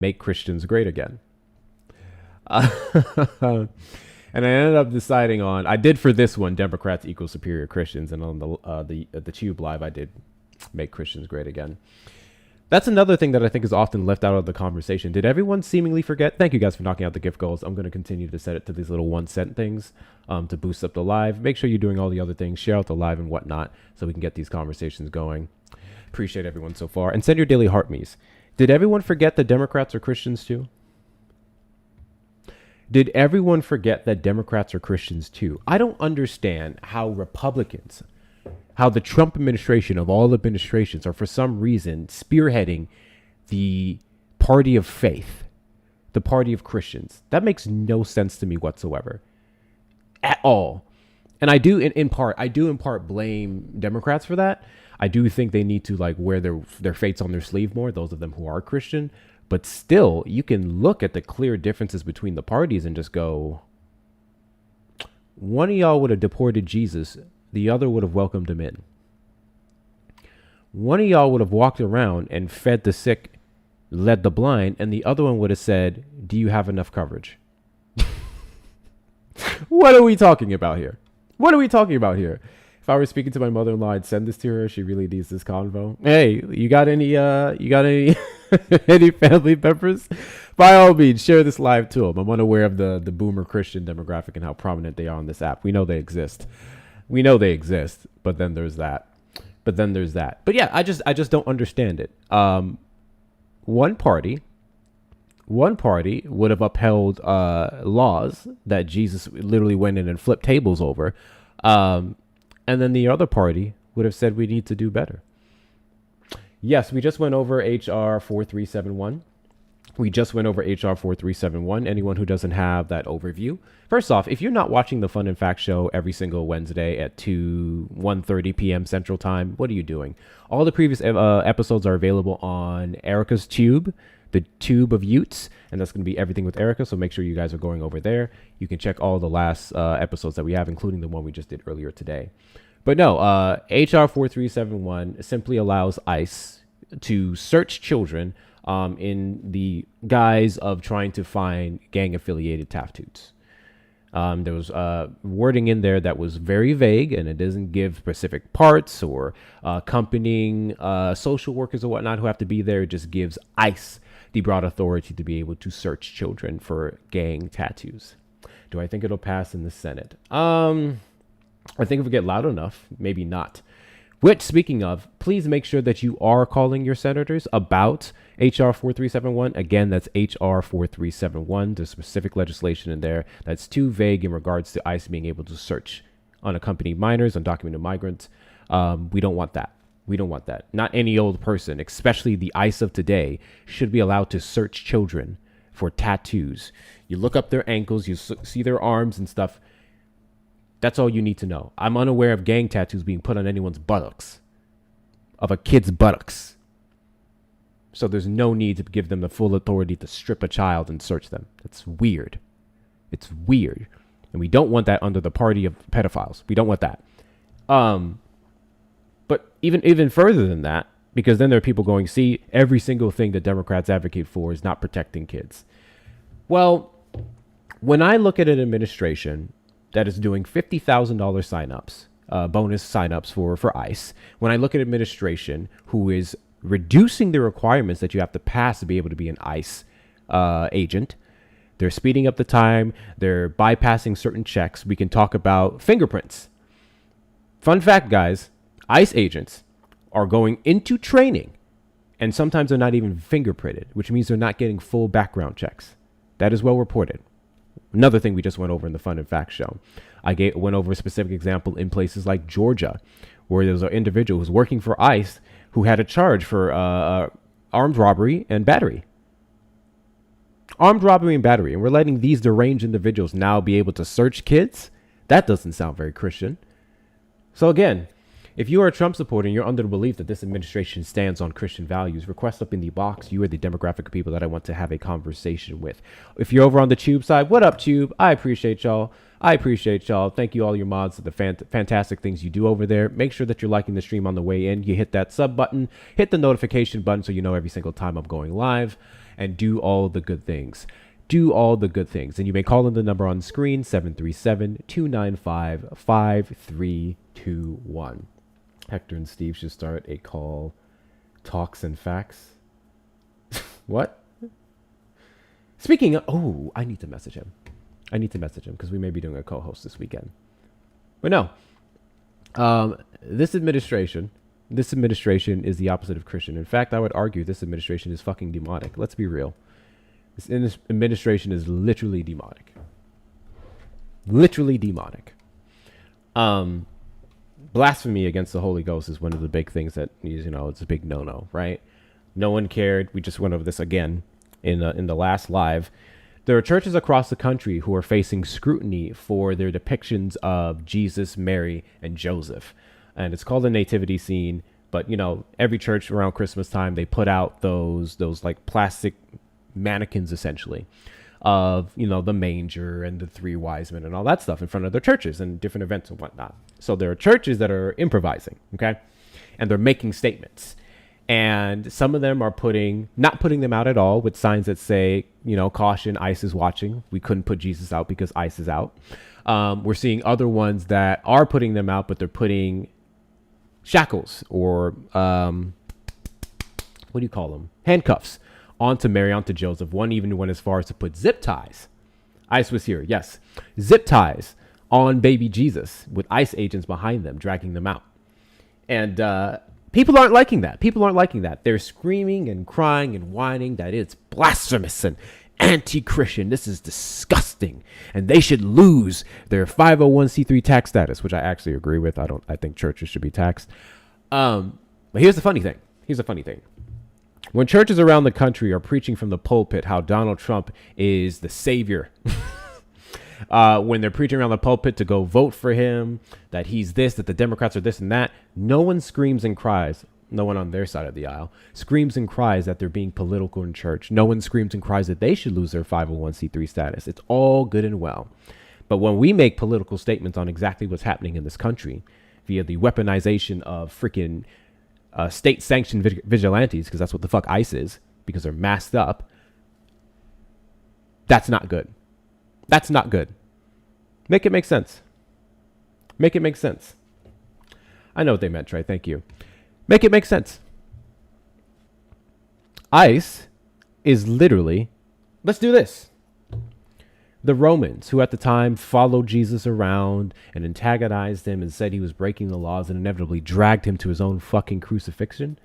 Make Christians great again. And I ended up deciding on, I did for this one, Democrats equal superior Christians, and on the Tube Live, I did make Christians great again. That's another thing that I think is often left out of the conversation. Did everyone seemingly forget? Thank you guys for knocking out the gift goals. I'm going to continue to set it to these little 1 cent things to boost up the live. Make sure you're doing all the other things. Share out the live and whatnot so we can get these conversations going. Appreciate everyone so far. And send your daily heart me's. Did everyone forget that Democrats are Christians too? Did everyone forget that Democrats are Christians too? I don't understand how Republicans, how the Trump administration of all administrations are for some reason spearheading the party of faith, the party of Christians. That makes no sense to me whatsoever at all. And I do in part blame Democrats for that. I do think they need to like wear their fates on their sleeve more, those of them who are Christian. But still, you can look at the clear differences between the parties and just go, one of y'all would have deported Jesus, the other would have welcomed him in. One of y'all would have walked around and fed the sick, led the blind, and the other one would have said, do you have enough coverage? What are we talking about here? What are we talking about here? If I were speaking to my mother-in-law, I'd send this to her. She really needs this convo. Hey, you got any any family members? By all means, share this live to them. I'm unaware of the boomer Christian demographic and how prominent they are on this app. We know they exist. But then there's that. But yeah, I just don't understand it. One party would have upheld laws that Jesus literally went in and flipped tables over. And then the other party would have said we need to do better. Yes, we just went over HR 4371. Anyone who doesn't have that overview. First off, if you're not watching the Fun and Fact Show every single Wednesday at 1:30 p.m. Central Time, what are you doing? All the previous episodes are available on Erica's Tube, the Tube of Utes, and that's going to be everything with Erica, so make sure you guys are going over there. You can check all the last episodes that we have, including the one we just did earlier today. But no, HR 4371 simply allows ICE to search children in the guise of trying to find gang-affiliated tattoots. There was wording in there that was very vague, and it doesn't give specific parts or accompanying social workers or whatnot who have to be there. It just gives ICE the broad authority to be able to search children for gang tattoos. Do I think it'll pass in the Senate? I think if we get loud enough, maybe not. Which, speaking of, please make sure that you are calling your senators about HR 4371. Again, that's HR 4371. There's specific legislation in there that's too vague in regards to ICE being able to search unaccompanied minors, undocumented migrants. We don't want that. Not any old person, especially the ICE of today, should be allowed to search children for tattoos. You look up their ankles, you see their arms and stuff. That's all you need to know. I'm unaware of gang tattoos being put on anyone's buttocks, of a kid's buttocks. So there's no need to give them the full authority to strip a child and search them. That's weird. It's weird. And we don't want that under the party of pedophiles. We don't want that. But even further than that, because then there are people going, see, every single thing that Democrats advocate for is not protecting kids. Well, when I look at an administration that is doing $50,000 signups, bonus signups for ICE, when I look at administration who is reducing the requirements that you have to pass to be able to be an ICE agent, they're speeding up the time, they're bypassing certain checks. We can talk about fingerprints. Fun fact, guys, ICE agents are going into training, and sometimes they're not even fingerprinted, which means they're not getting full background checks. That is well reported. Another thing we just went over in the Fun and Fact Show. Went over a specific example in places like Georgia, where there's an individual who's working for ICE who had a charge for armed robbery and battery. And we're letting these deranged individuals now be able to search kids? That doesn't sound very Christian. So again, if you are a Trump supporter and you're under the belief that this administration stands on Christian values, request up in the box. You are the demographic of people that I want to have a conversation with. If you're over on the Tube side, what up, Tube? I appreciate y'all. Thank you, all your mods, for the fantastic things you do over there. Make sure that you're liking the stream on the way in. You hit that sub button, hit the notification button so you know every single time I'm going live. and do all the good things. Do all the good things. And you may call in the number on the screen, 737-295-5321. Hector and Steve should start a call, Talks and Facts. What? Speaking of, I need to message him. Because we may be doing a co-host this weekend. But no. This administration is the opposite of Christian. In fact, I would argue this administration is fucking demonic. Let's be real. This administration is literally demonic. Literally demonic. Blasphemy against the Holy Ghost is one of the big things that, it's a big no-no, right? No one cared. We just went over this again in the last live. There are churches across the country who are facing scrutiny for their depictions of Jesus, Mary, and Joseph. And it's called a nativity scene. But, every church around Christmas time, they put out those like plastic mannequins, essentially, of, the manger and the three wise men and all that stuff in front of their churches and different events and whatnot. So there are churches that are improvising, okay? And they're making statements. And some of them are not putting them out at all with signs that say, caution, ICE is watching. We couldn't put Jesus out because ICE is out. We're seeing other ones that are putting them out, but they're putting shackles or what do you call them? Handcuffs onto Mary, onto Joseph. One even went as far as to put zip ties. ICE was here, yes. Zip ties on baby Jesus with ICE agents behind them, dragging them out. And people aren't liking that. They're screaming and crying and whining that it's blasphemous and anti-Christian. This is disgusting. And they should lose their 501c3 tax status, which I actually agree with. I think churches should be taxed. But here's the funny thing. When churches around the country are preaching from the pulpit how Donald Trump is the savior, when they're preaching around the pulpit to go vote for him, that he's this, that the Democrats are this and that, no one screams and cries. No one on their side of the aisle screams and cries that they're being political in church. No one screams and cries that they should lose their 501c3 status. It's all good and well. But when we make political statements on exactly what's happening in this country via the weaponization of freaking state-sanctioned vigilantes, because that's what the fuck ICE is, because they're masked up, that's not good. That's not good. Make it make sense. I know what they meant, Trey. Thank you. Make it make sense. ICE is literally, let's do this. The Romans, who at the time followed Jesus around and antagonized him and said he was breaking the laws and inevitably dragged him to his own fucking crucifixion.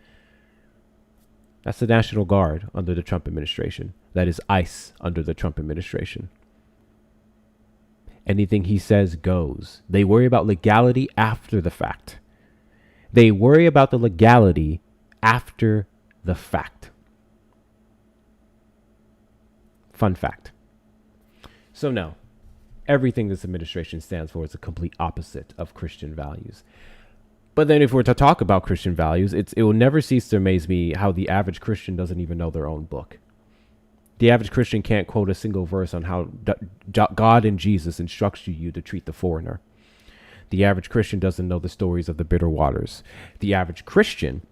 That's the National Guard under the Trump administration. That is ICE under the Trump administration. Anything he says goes. They worry about legality after the fact. Fun fact. So no, everything this administration stands for is a complete opposite of Christian values. But then if we're to talk about Christian values, it will never cease to amaze me how the average Christian doesn't even know their own book. The average Christian can't quote a single verse on how God and Jesus instructs you to treat the foreigner. The average Christian doesn't know the stories of the bitter waters. The average Christian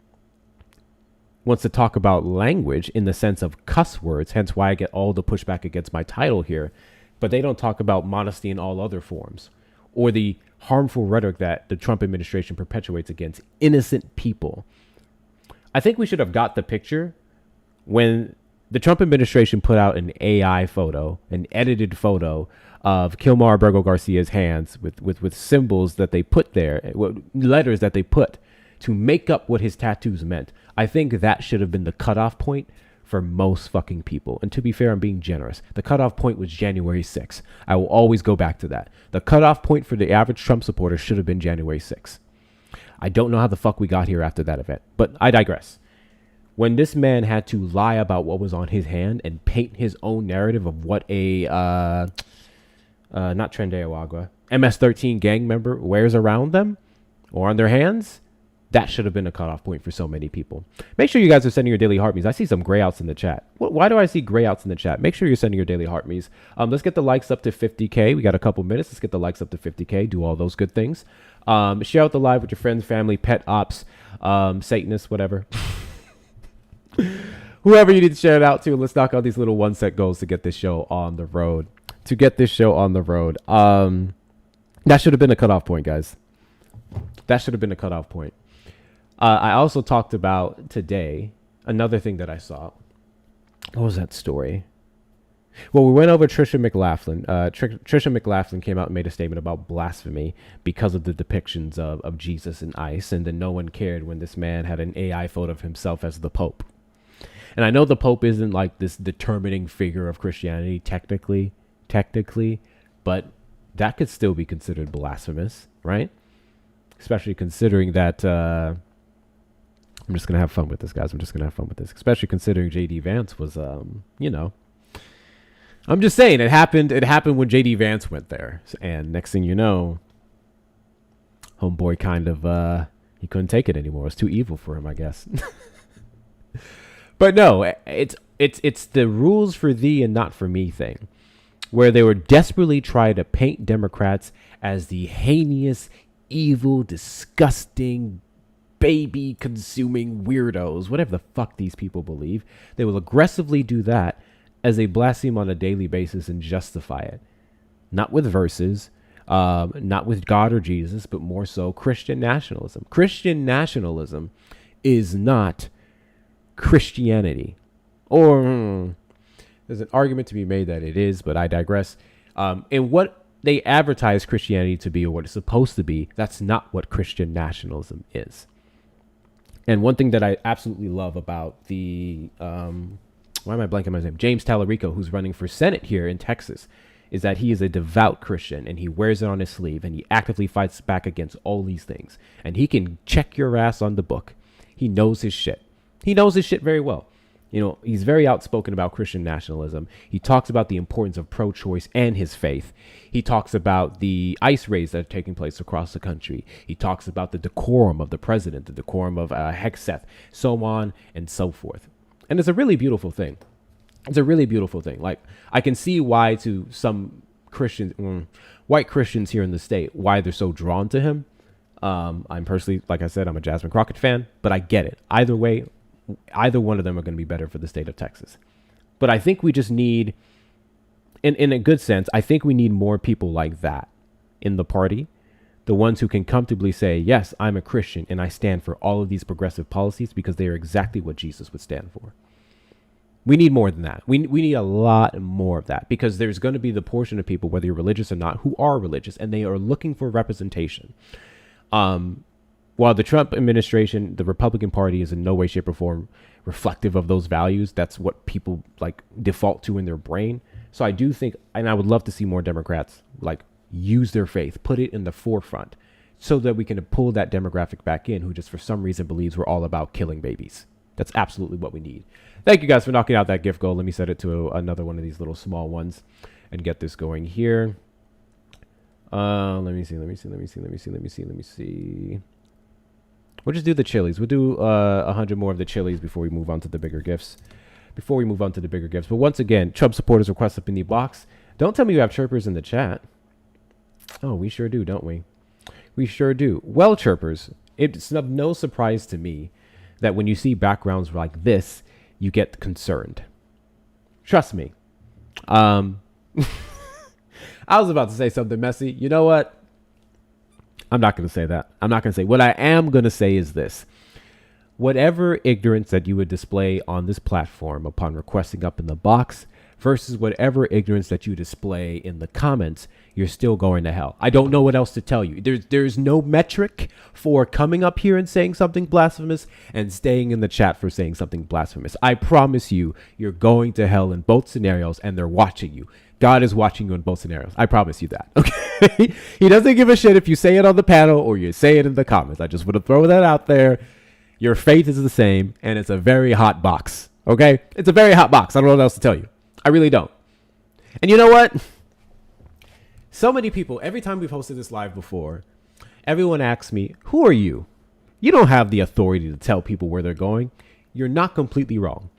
wants to talk about language in the sense of cuss words, hence why I get all the pushback against my title here. But they don't talk about modesty in all other forms, or the harmful rhetoric that the Trump administration perpetuates against innocent people. I think we should have got the picture when the Trump administration put out an AI photo, an edited photo of Kilmar Bergo Garcia's hands with symbols that they put there, letters that they put to make up what his tattoos meant. I think that should have been the cutoff point for most fucking people. And to be fair, I'm being generous. The cutoff point was January 6th. I will always go back to that. The cutoff point for the average Trump supporter should have been January 6th. I don't know how the fuck we got here after that event, but I digress. When this man had to lie about what was on his hand and paint his own narrative of what a, not Trendeo Agua, MS-13 gang member wears around them or on their hands, that should have been a cutoff point for so many people. Make sure you guys are sending your daily heart me's. I see some gray outs in the chat. Why do I see gray outs in the chat? Make sure you're sending your daily heart me's. Let's get the likes up to 50K. We got a couple minutes. Let's get the likes up to 50K. Do all those good things. Share out the live with your friends, family, pet ops, Satanists, whatever. whoever you need to share it out to. Let's knock out these little 1 set goals to get this show on the road. That should have been a cutoff point, guys. That should have been a cutoff point. I also talked about today another thing that I saw. What was that story? Well, we went over Trisha McLaughlin. Trisha McLaughlin came out and made a statement about blasphemy because of the depictions of Jesus in ice, and then no one cared when this man had an AI photo of himself as the Pope. And I know the Pope isn't like this determining figure of Christianity technically, but that could still be considered blasphemous, right? Especially considering that I'm just going to have fun with this, guys. Especially considering J.D. Vance was, I'm just saying it happened when J.D. Vance went there. And next thing you know, homeboy kind of, he couldn't take it anymore. It was too evil for him, I guess. But no, it's the rules for thee and not for me thing, where they were desperately trying to paint Democrats as the heinous, evil, disgusting, baby-consuming weirdos, whatever the fuck these people believe. They will aggressively do that as they blaspheme on a daily basis and justify it. Not with verses, not with God or Jesus, but more so Christian nationalism. Christian nationalism is not Christianity. Or there's an argument to be made that it is, but I digress. And what they advertise Christianity to be, or what it's supposed to be, that's not what Christian nationalism is. And one thing that I absolutely love about the, why am I blanking on his name? James Tallarico, who's running for Senate here in Texas, is that he is a devout Christian and he wears it on his sleeve and he actively fights back against all these things. And he can check your ass on the book. He knows his shit. He knows his shit very well. You know, he's very outspoken about Christian nationalism. He talks about the importance of pro-choice and his faith. He talks about the ICE raids that are taking place across the country. He talks about the decorum of the president, the decorum of Hector, so on and so forth. And it's a really beautiful thing. Like, I can see why to some Christians, white Christians here in the state, why they're so drawn to him. I'm personally, like I said, I'm a Jasmine Crockett fan, but I get it. Either way, either one of them are going to be better for the state of Texas. But I think we just need, in a good sense, I think we need more people like that in the party. The ones who can comfortably say, yes, I'm a Christian and I stand for all of these progressive policies because they are exactly what Jesus would stand for. We need more than that. We need a lot more of that, because there's going to be the portion of people, whether you're religious or not, who are religious and they are looking for representation. While the Trump administration, the Republican Party, is in no way, shape, or form reflective of those values, that's what people like default to in their brain. So I do think, and I would love to see more Democrats like use their faith, put it in the forefront, so that we can pull that demographic back in who just for some reason believes we're all about killing babies. That's absolutely what we need. Thank you guys for knocking out that gift goal. Let me set it to another one of these little small ones and get this going here. Let me see. We'll just do the chilies. We'll do 100 more of the chilies before we move on to the bigger gifts. But once again, Trump supporters request up in the box. Don't tell me you have chirpers in the chat. Oh, we sure do, don't we? We sure do. Well, chirpers, it's of no surprise to me that when you see backgrounds like this, you get concerned. Trust me. I was about to say something messy. You know what? I'm not going to say that. What I am going to say is this. Whatever ignorance that you would display on this platform upon requesting up in the box versus whatever ignorance that you display in the comments, you're still going to hell. I don't know what else to tell you. There's no metric for coming up here and saying something blasphemous and staying in the chat for saying something blasphemous. I promise you, you're going to hell in both scenarios, and they're watching you. God is watching you in both scenarios. I promise you that. Okay. He doesn't give a shit if you say it on the panel or you say it in the comments. I just want to throw that out there. Your faith is the same, and it's a very hot box. Okay. It's a very hot box. I don't know what else to tell you. I really don't. And you know what? So many people, every time we've hosted this live before, everyone asks me, who are you? You don't have the authority to tell people where they're going. You're not completely wrong.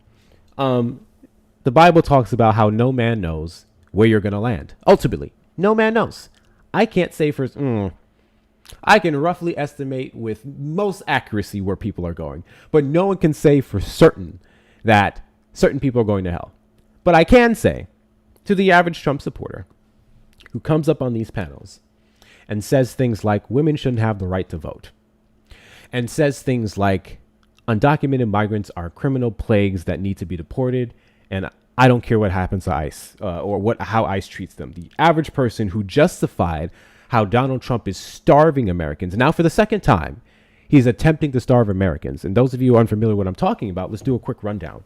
The Bible talks about how no man knows where you're going to land. Ultimately, no man knows. I can't say I can roughly estimate with most accuracy where people are going, but no one can say for certain that certain people are going to hell. But I can say to the average Trump supporter who comes up on these panels and says things like women shouldn't have the right to vote, and says things like undocumented migrants are criminal plagues that need to be deported, and I don't care what happens to ICE or how ICE treats them. The average person who justified how Donald Trump is starving Americans. Now, for the second time, he's attempting to starve Americans. And those of you who are unfamiliar with what I'm talking about, let's do a quick rundown.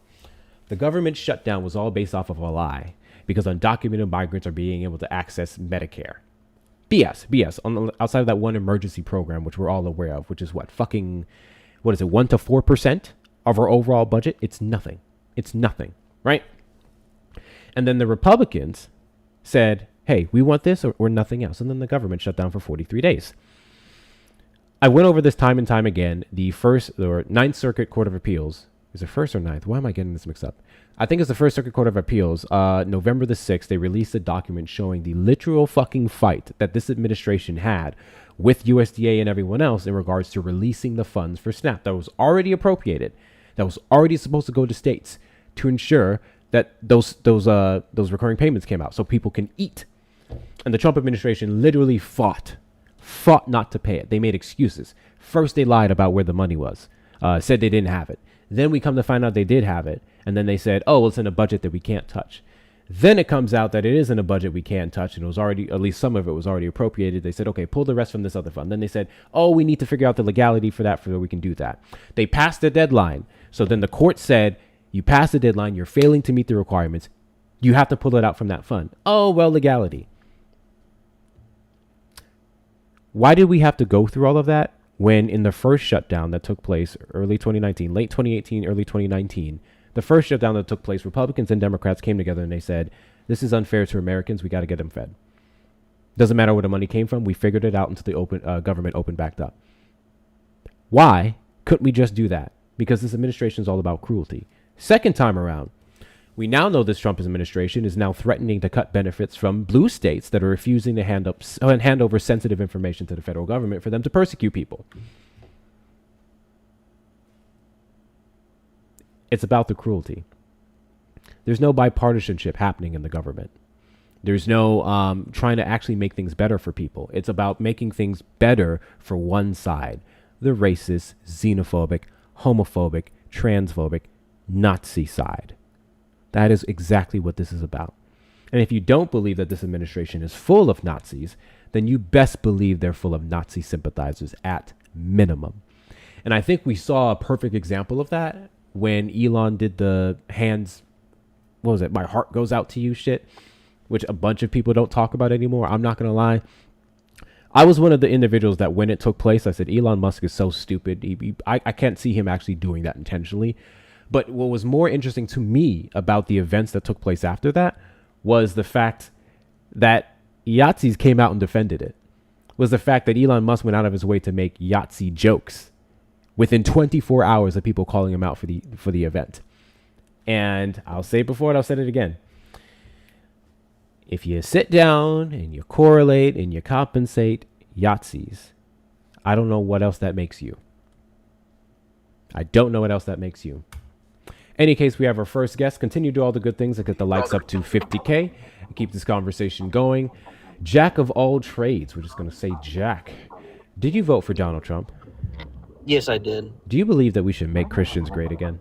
The government shutdown was all based off of a lie because undocumented migrants are being able to access Medicare. BS. Outside of that one emergency program, which we're all aware of, which is what is it, 1 to 4% of our overall budget? It's nothing. It's nothing, right? And then the Republicans said, hey, we want this or nothing else. And then the government shut down for 43 days. I went over this time and time again. The First or Ninth Circuit Court of Appeals. Is it first or ninth? Why am I getting this mixed up? I think it's the First Circuit Court of Appeals. November the 6th, they released a document showing the literal fucking fight that this administration had with USDA and everyone else in regards to releasing the funds for SNAP that was already appropriated, that was already supposed to go to states to ensure that those recurring payments came out so people can eat. And the Trump administration literally fought not to pay it. They made excuses. First, they lied about where the money was, said they didn't have it. Then we come to find out they did have it. And then they said, oh, well, it's in a budget that we can't touch. Then it comes out that it is in a budget we can't touch. And it was already, at least some of it was already appropriated. They said, okay, pull the rest from this other fund. Then they said, oh, we need to figure out the legality for that we can do that. They passed the deadline. So then the court said, you passed the deadline. You're failing to meet the requirements. You have to pull it out from that fund. Oh, well, legality. Why did we have to go through all of that when in the first shutdown that took place early 2019, late 2018, early 2019, the first shutdown that took place, Republicans and Democrats came together and they said, this is unfair to Americans. We got to get them fed. Doesn't matter where the money came from. We figured it out until the government opened back up. Why couldn't we just do that? Because this administration is all about cruelty. Second time around, we now know this Trump administration is now threatening to cut benefits from blue states that are refusing to hand over sensitive information to the federal government for them to persecute people. It's about the cruelty. There's no bipartisanship happening in the government. There's no trying to actually make things better for people. It's about making things better for one side. The racist, xenophobic, homophobic, transphobic, Nazi side. That is exactly what this is about. And if you don't believe that this administration is full of Nazis, then you best believe they're full of Nazi sympathizers at minimum. And I think we saw a perfect example of that when Elon did the hands, what was it, my heart goes out to you shit, which a bunch of people don't talk about anymore. I'm not going to lie. I was one of the individuals that when it took place, I said, Elon Musk is so stupid. I can't see him actually doing that intentionally. But what was more interesting to me about the events that took place after that was the fact that Yahtzees came out and defended it. Was the fact that Elon Musk went out of his way to make Yahtzee jokes within 24 hours of people calling him out for the event. And I'll say it before and I'll say it again. If you sit down and you correlate and you compensate Yahtzees, I don't know what else that makes you. I don't know what else that makes you. Any case, we have our first guest. Continue to do all the good things and get the likes up to 50K and keep this conversation going. Jack of all trades. We're just going to say Jack. Did you vote for Donald Trump? Yes, I did. Do you believe that we should make Christians great again?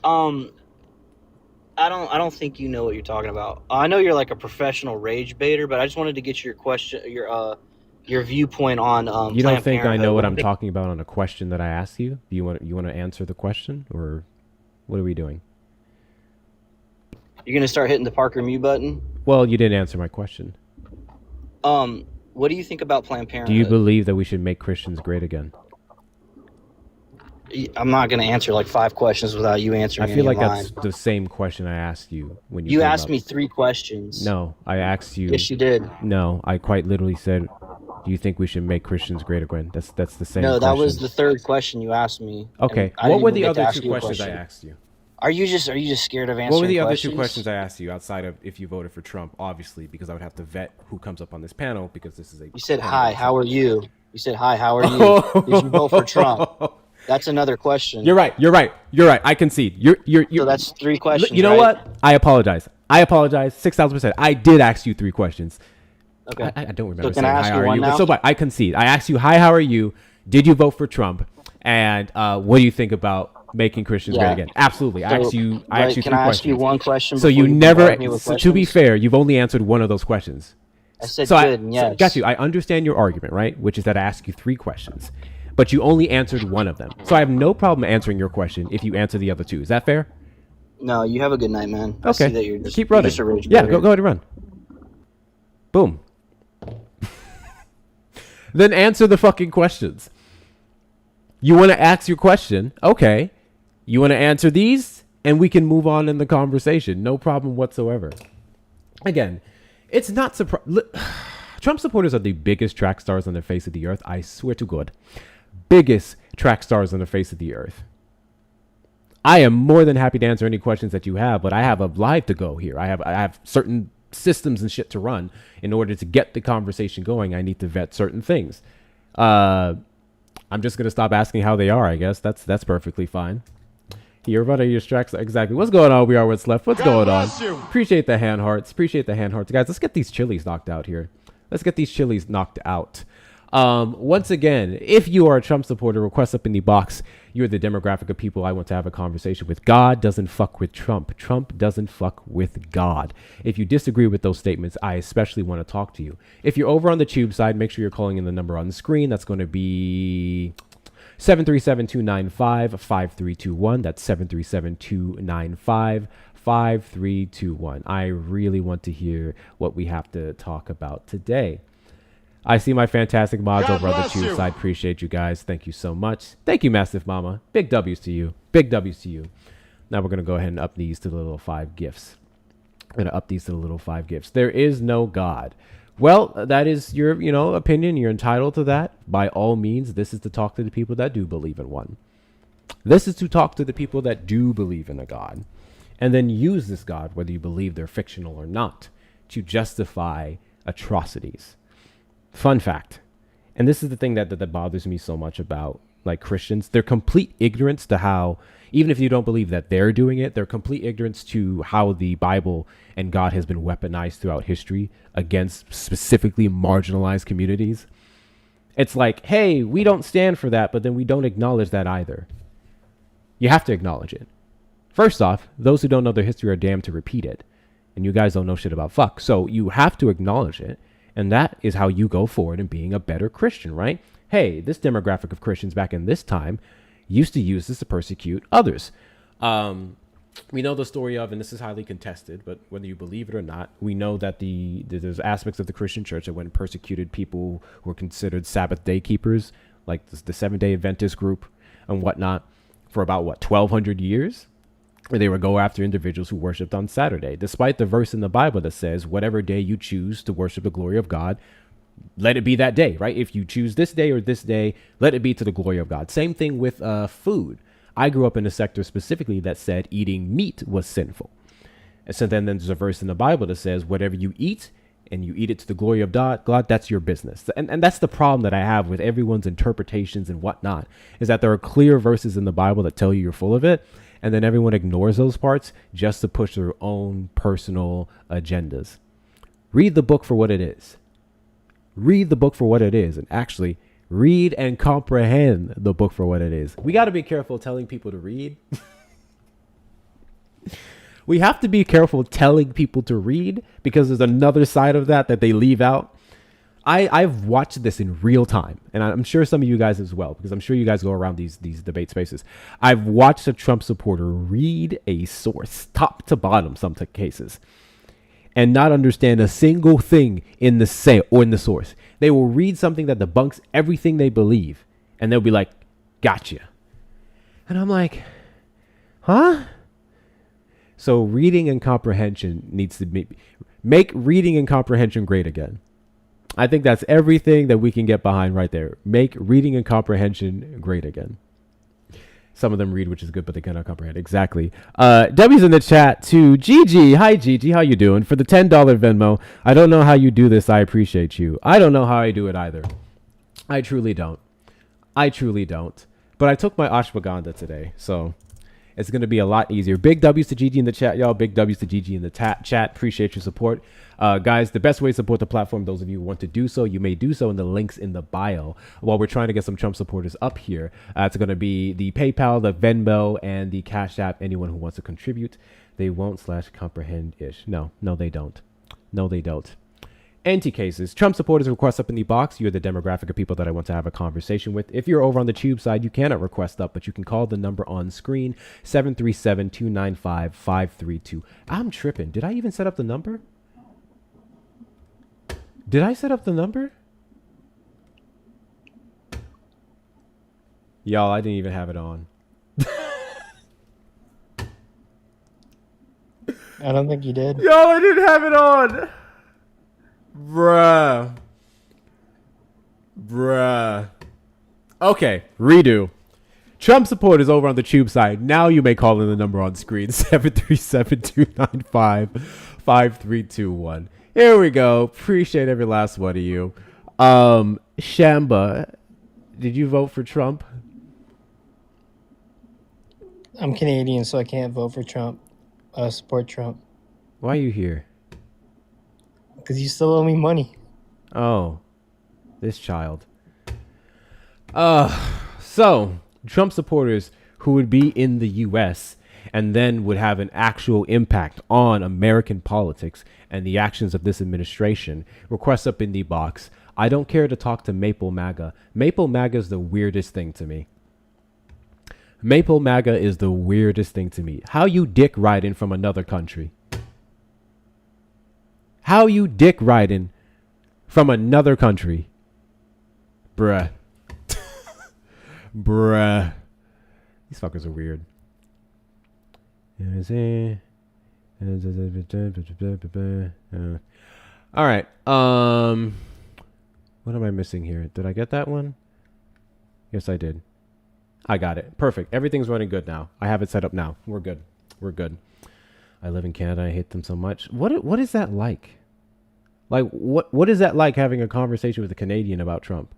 I don't think you know what you're talking about. I know you're like a professional rage baiter, but I just wanted to get your viewpoint on you don't Planned think I know Parenthood. what I'm talking about on a question that I asked you? Do you want to answer the question, or what are we doing? You're gonna start hitting the Parker mute button. Well, you didn't answer my question. What do you think about Planned Parenthood? Do you believe that we should make Christians great again? I'm not gonna answer like 5 questions without you answering. I feel like mine. that's the same question I asked you when you asked me 3 questions. No, I asked you. Yes, you did. No, I quite literally said, do you think we should make Christians great again? That's the same No, question. that was the 3rd question you asked me. Okay. What were the other 2 questions I asked you? Are you just scared of answering questions? What were the other 2 questions I asked you outside of if you voted for Trump? Obviously, because I would have to vet who comes up on this panel because this is a... You said, hi, how are you? You said, hi, how are you? Did you vote for Trump? That's another question. You're right. I concede. You're. So that's 3 questions. You know right? what? I apologize. 6,000%. I did ask you 3 questions. Okay. I don't remember So can saying I ask hi, you how are one you? now? But so what? I concede. I asked you, hi, how are you? Did you vote for Trump? And what do you think about making Christians great again? Absolutely. I asked you 3 questions. Can I ask you one question? So you before never. bombard me with So to be questions? fair, you've only answered one of those questions. I said So good and yes. got you. I understand your argument, right? Which is that I asked you 3 questions, but you only answered one of them. So I have no problem answering your question if you answer the other 2. Is that fair? No, you have a good night, man. I Okay. see that you're just, Keep running. You're just a rage Yeah, baiter. go ahead and run. Boom. Then answer the fucking questions. You want to ask your question? Okay. You want to answer these, and we can move on in the conversation. No problem whatsoever. Again, it's not surprising. Trump supporters are the biggest track stars on the face of the earth. I swear to God. Biggest track stars on the face of the earth. I am more than happy to answer any questions that you have, but I have a live to go here. I have certain systems and shit to run. In order to get the conversation going, I need to vet certain things. I'm just gonna stop asking how they are. I guess that's perfectly fine. Here, what are your tracks? Exactly. What's going on? We are what's left. What's going on? Appreciate the hand hearts. Appreciate the hand hearts, guys. Let's get these chilies knocked out here. Let's get these chilies knocked out. Once again, if you are a Trump supporter, request up in the box. You're the demographic of people I want to have a conversation with. God doesn't fuck with Trump. Trump doesn't fuck with God. If you disagree with those statements, I especially want to talk to you. If you're over on the tube side, make sure you're calling in the number on the screen. That's going to be 737-295-5321. That's 737-295-5321. I really want to hear what we have to talk about today. I see my fantastic mods over on the tube side. Appreciate you guys. Thank you so much. Thank you, Massive Mama. Big W's to you. Big W's to you. Now we're going to go ahead and up these to the little 5 gifts. I'm going to up these to the little 5 gifts. There is no God. Well, that is your, opinion. You're entitled to that. By all means, this is to talk to the people that do believe in one. This is to talk to the people that do believe in a God. And then use this God, whether you believe they're fictional or not, to justify atrocities. Fun fact, and this is the thing that bothers me so much about Christians, their complete ignorance to how, even if you don't believe that they're doing it, their complete ignorance to how the Bible and God has been weaponized throughout history against specifically marginalized communities. It's like, hey, we don't stand for that, but then we don't acknowledge that either. You have to acknowledge it. First off, those who don't know their history are damned to repeat it. And you guys don't know shit about fuck. So you have to acknowledge it. And that is how you go forward in being a better Christian, right? Hey, this demographic of Christians back in this time used to use this to persecute others. We know the story of, and this is highly contested, but whether you believe it or not, we know that there's aspects of the Christian church that went and persecuted people who were considered Sabbath day keepers, like the Seventh-day Adventist group and whatnot, for about, 1,200 years? Where they would go after individuals who worshiped on Saturday, despite the verse in the Bible that says, whatever day you choose to worship the glory of God, let it be that day, right? If you choose this day or this day, let it be to the glory of God. Same thing with food. I grew up in a sector specifically that said eating meat was sinful. And so then there's a verse in the Bible that says, whatever you eat and you eat it to the glory of God, that's your business. And that's the problem that I have with everyone's interpretations and whatnot, is that there are clear verses in the Bible that tell you you're full of it. And then everyone ignores those parts just to push their own personal agendas. Read the book for what it is. Read the book for what it is. And actually, read and comprehend the book for what it is. We got to be careful telling people to read. We have to be careful telling people to read because there's another side of that they leave out. I've watched this in real time, and I'm sure some of you guys as well, because I'm sure you guys go around these debate spaces. I've watched a Trump supporter read a source, top to bottom, some cases, and not understand a single thing in the source. They will read something that debunks everything they believe, and they'll be like, "Gotcha," and I'm like, "Huh?" So reading and comprehension needs to make reading and comprehension great again. I think that's everything that we can get behind right there. Make reading and comprehension great again. Some of them read, which is good, but they cannot comprehend. Exactly. Debbie's in the chat too. Gigi. Hi, Gigi. How you doing? For the $10 Venmo. I don't know how you do this. I appreciate you. I don't know how I do it either. I truly don't. But But I took my ashwagandha today, so it's going to be a lot easier. Big W's to GG in the chat, y'all. Big W's to GG in the chat. Appreciate your support. Guys, the best way to support the platform, those of you who want to do so, you may do so in the links in the bio. While we're trying to get some Trump supporters up here, it's going to be the PayPal, the Venmo, and the Cash App. Anyone who wants to contribute, they won't / comprehend-ish. No, they don't. No, they don't. Anti-cases. Trump supporters request up in the box. You're the demographic of people that I want to have a conversation with. If you're over on the tube side, you cannot request up, but you can call the number on screen, 737-295-532. I'm tripping. Did I even set up the number? Did I set up the number? Y'all, I didn't even have it on. I don't think you did. Y'all, I didn't have it on. Bruh. Okay, redo. Trump supporters over on the tube side. Now you may call in the number on screen, 737-295-5321. Here we go. Appreciate every last one of you. Shamba, did you vote for Trump? I'm Canadian, so I can't vote for Trump. Support Trump. Why are you here? Because you still owe me money. Oh, this child. So Trump supporters who would be in the U.S. and then would have an actual impact on American politics and the actions of this administration request up in the box. I don't care to talk to Maple MAGA. Maple MAGA is the weirdest thing to me. Maple MAGA is the weirdest thing to me. How you dick riding from another country? How you dick riding from another country? Bruh. Bruh. These fuckers are weird. All right. What am I missing here? Did I get that one? Yes, I did. I got it. Perfect. Everything's running good now. I have it set up now. We're good. I live in Canada. I hate them so much. What is that like? Like what is that like having a conversation with a Canadian about Trump?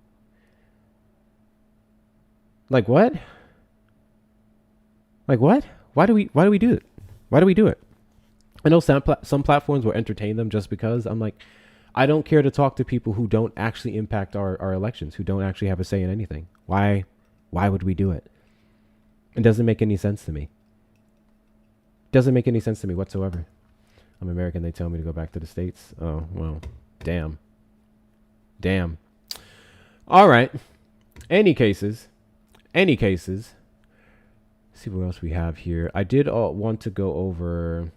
Like what? Like what? Why do we do it? Why do we do it? I know some platforms will entertain them just because. I'm like, I don't care to talk to people who don't actually impact our elections, who don't actually have a say in anything. Why would we do it? It doesn't make any sense to me. Doesn't make any sense to me whatsoever. I'm American. They tell me to go back to the States. Oh, well, damn. All right. Any cases. See what else we have here. I did want to go over.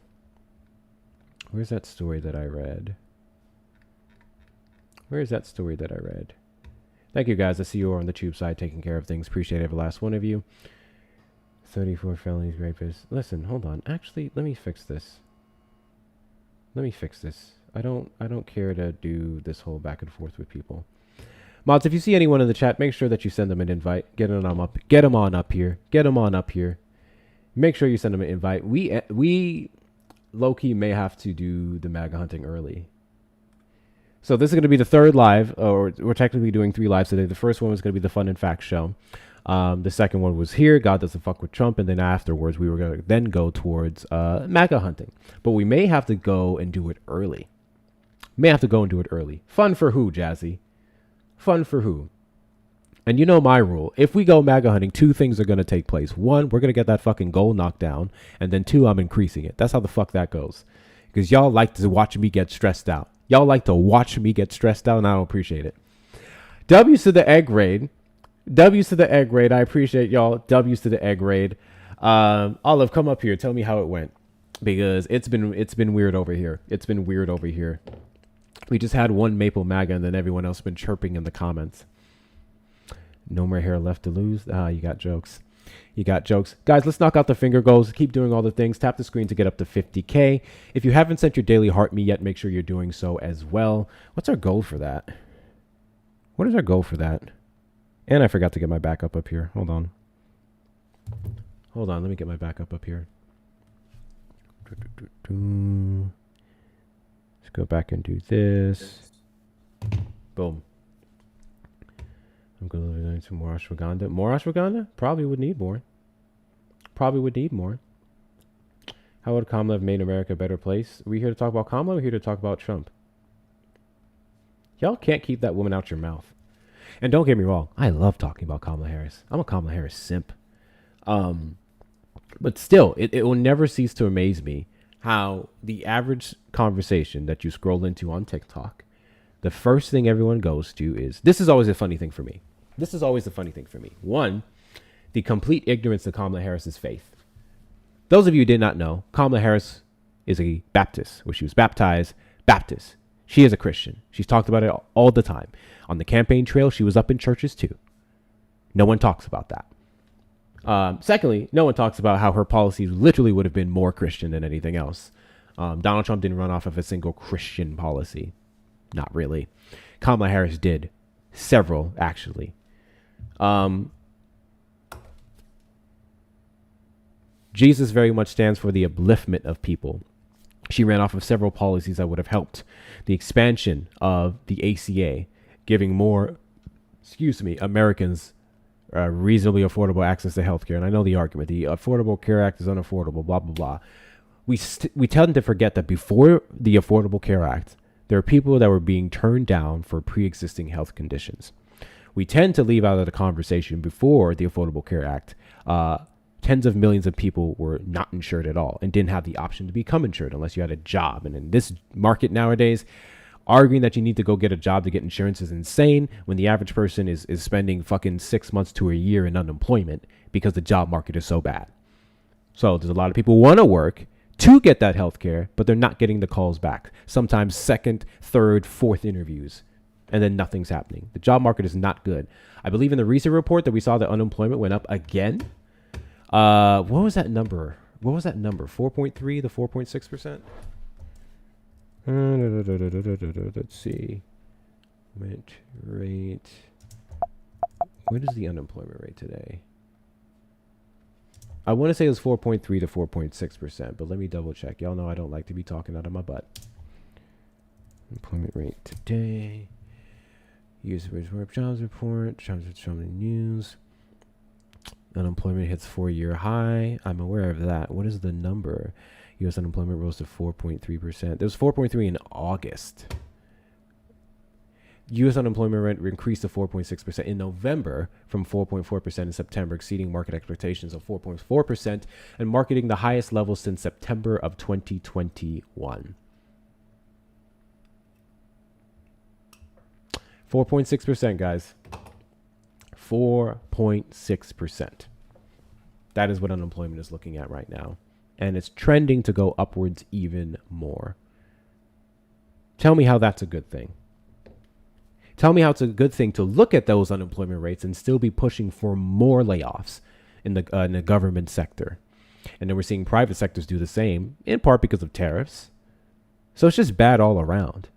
Where's that story that I read? Thank you, guys. I see you are on the tube side taking care of things. Appreciate every last one of you. 34 felonies, rapists. Listen, hold on. Actually, let me fix this. I don't care to do this whole back and forth with people. Mods, if you see anyone in the chat, make sure that you send them an invite. Get them on up here. Make sure you send them an invite. We low-key may have to do the MAGA hunting early. So this is going to be the third live, or we're technically doing 3 lives today. The first one was going to be the Fun and Facts show. The second one was here, God Doesn't Fuck With Trump, and then afterwards we were going to then go towards MAGA hunting. But we may have to go and do it early. Fun for who, Jazzy? Fun for who? And you know my rule. If we go MAGA hunting, 2 things are going to take place. 1, we're going to get that fucking goal knocked down. And then 2, I'm increasing it. That's how the fuck that goes. Because y'all like to watch me get stressed out. And I don't appreciate it. W's to the egg raid. I appreciate y'all. W's to the egg raid. Olive, come up here. Tell me how it went. Because it's been weird over here. We just had one Maple MAGA and then everyone else been chirping in the comments. No more hair left to lose. You got jokes. Guys, let's knock out the finger goals. Keep doing all the things. Tap the screen to get up to 50K. If you haven't sent your daily heart me yet, make sure you're doing so as well. What's our goal for that? What is our goal for that? And I forgot to get my backup up here. Hold on. Let me get my backup up here. Let's go back and do this. Boom. I'm going to more ashwagandha. More ashwagandha? Probably would need more. Probably would need more. How would Kamala have made America a better place? Are we here to talk about Kamala or are we here to talk about Trump? Y'all can't keep that woman out your mouth. And don't get me wrong, I love talking about Kamala Harris. I'm a Kamala Harris simp. But still, it will never cease to amaze me how the average conversation that you scroll into on TikTok, the first thing everyone goes to is, this is always a funny thing for me. This is always a funny thing for me. One, the complete ignorance of Kamala Harris's faith. Those of you who did not know, Kamala Harris is a Baptist, where she was baptized Baptist. She is a Christian. She's talked about it all the time. On the campaign trail, she was up in churches too. No one talks about that. Secondly, no one talks about how her policies literally would have been more Christian than anything else. Donald Trump didn't run off of a single Christian policy. Not really. Kamala Harris did. Several, actually. Jesus very much stands for the upliftment of people. She ran off of several policies that would have helped the expansion of the ACA, giving more, Americans reasonably affordable access to healthcare. And I know the argument, the Affordable Care Act is unaffordable, blah, blah, blah. We tend to forget that before the Affordable Care Act, there are people that were being turned down for pre-existing health conditions. We tend to leave out of the conversation before the Affordable Care Act, tens of millions of people were not insured at all and didn't have the option to become insured unless you had a job. And in this market nowadays, arguing that you need to go get a job to get insurance is insane when the average person is spending fucking 6 months to a year in unemployment because the job market is so bad. So there's a lot of people who want to work to get that health care, but they're not getting the calls back. Sometimes second, third, fourth interviews, and then nothing's happening. The job market is not good. I believe in the recent report that we saw that unemployment went up again. What was that number? 4.3 to 4.6%? Let's see. Rate. What is the unemployment rate today? I want to say it was 4.3 to 4.6%, but let me double check. Y'all know I don't like to be talking out of my butt. Employment rate today. U.S. jobs report. Jobs from the news. Unemployment hits 4-year high. I'm aware of that. What is the number? U.S. unemployment rose to 4.3%. There was 4.3 in August. U.S. unemployment rate increased to 4.6% in November from 4.4% in September, exceeding market expectations of 4.4% and marking the highest level since September of 2021. 4.6%, guys. 4.6%. That is what unemployment is looking at right now. And it's trending to go upwards even more. Tell me how that's a good thing. Tell me how it's a good thing to look at those unemployment rates and still be pushing for more layoffs in the government sector. And then we're seeing private sectors do the same, in part because of tariffs. So it's just bad all around.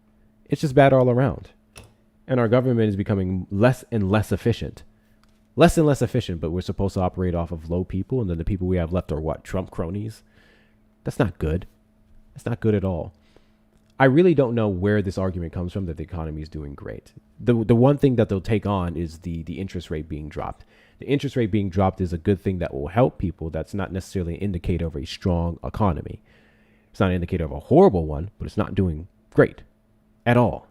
It's just bad all around. And our government is becoming less and less efficient. Less and less efficient, but we're supposed to operate off of low people, and then the people we have left are what? Trump cronies? That's not good. That's not good at all. I really don't know where this argument comes from that the economy is doing great. The one thing that they'll take on is the interest rate being dropped. The interest rate being dropped is a good thing that will help people. That's not necessarily an indicator of a strong economy. It's not an indicator of a horrible one, but it's not doing great at all.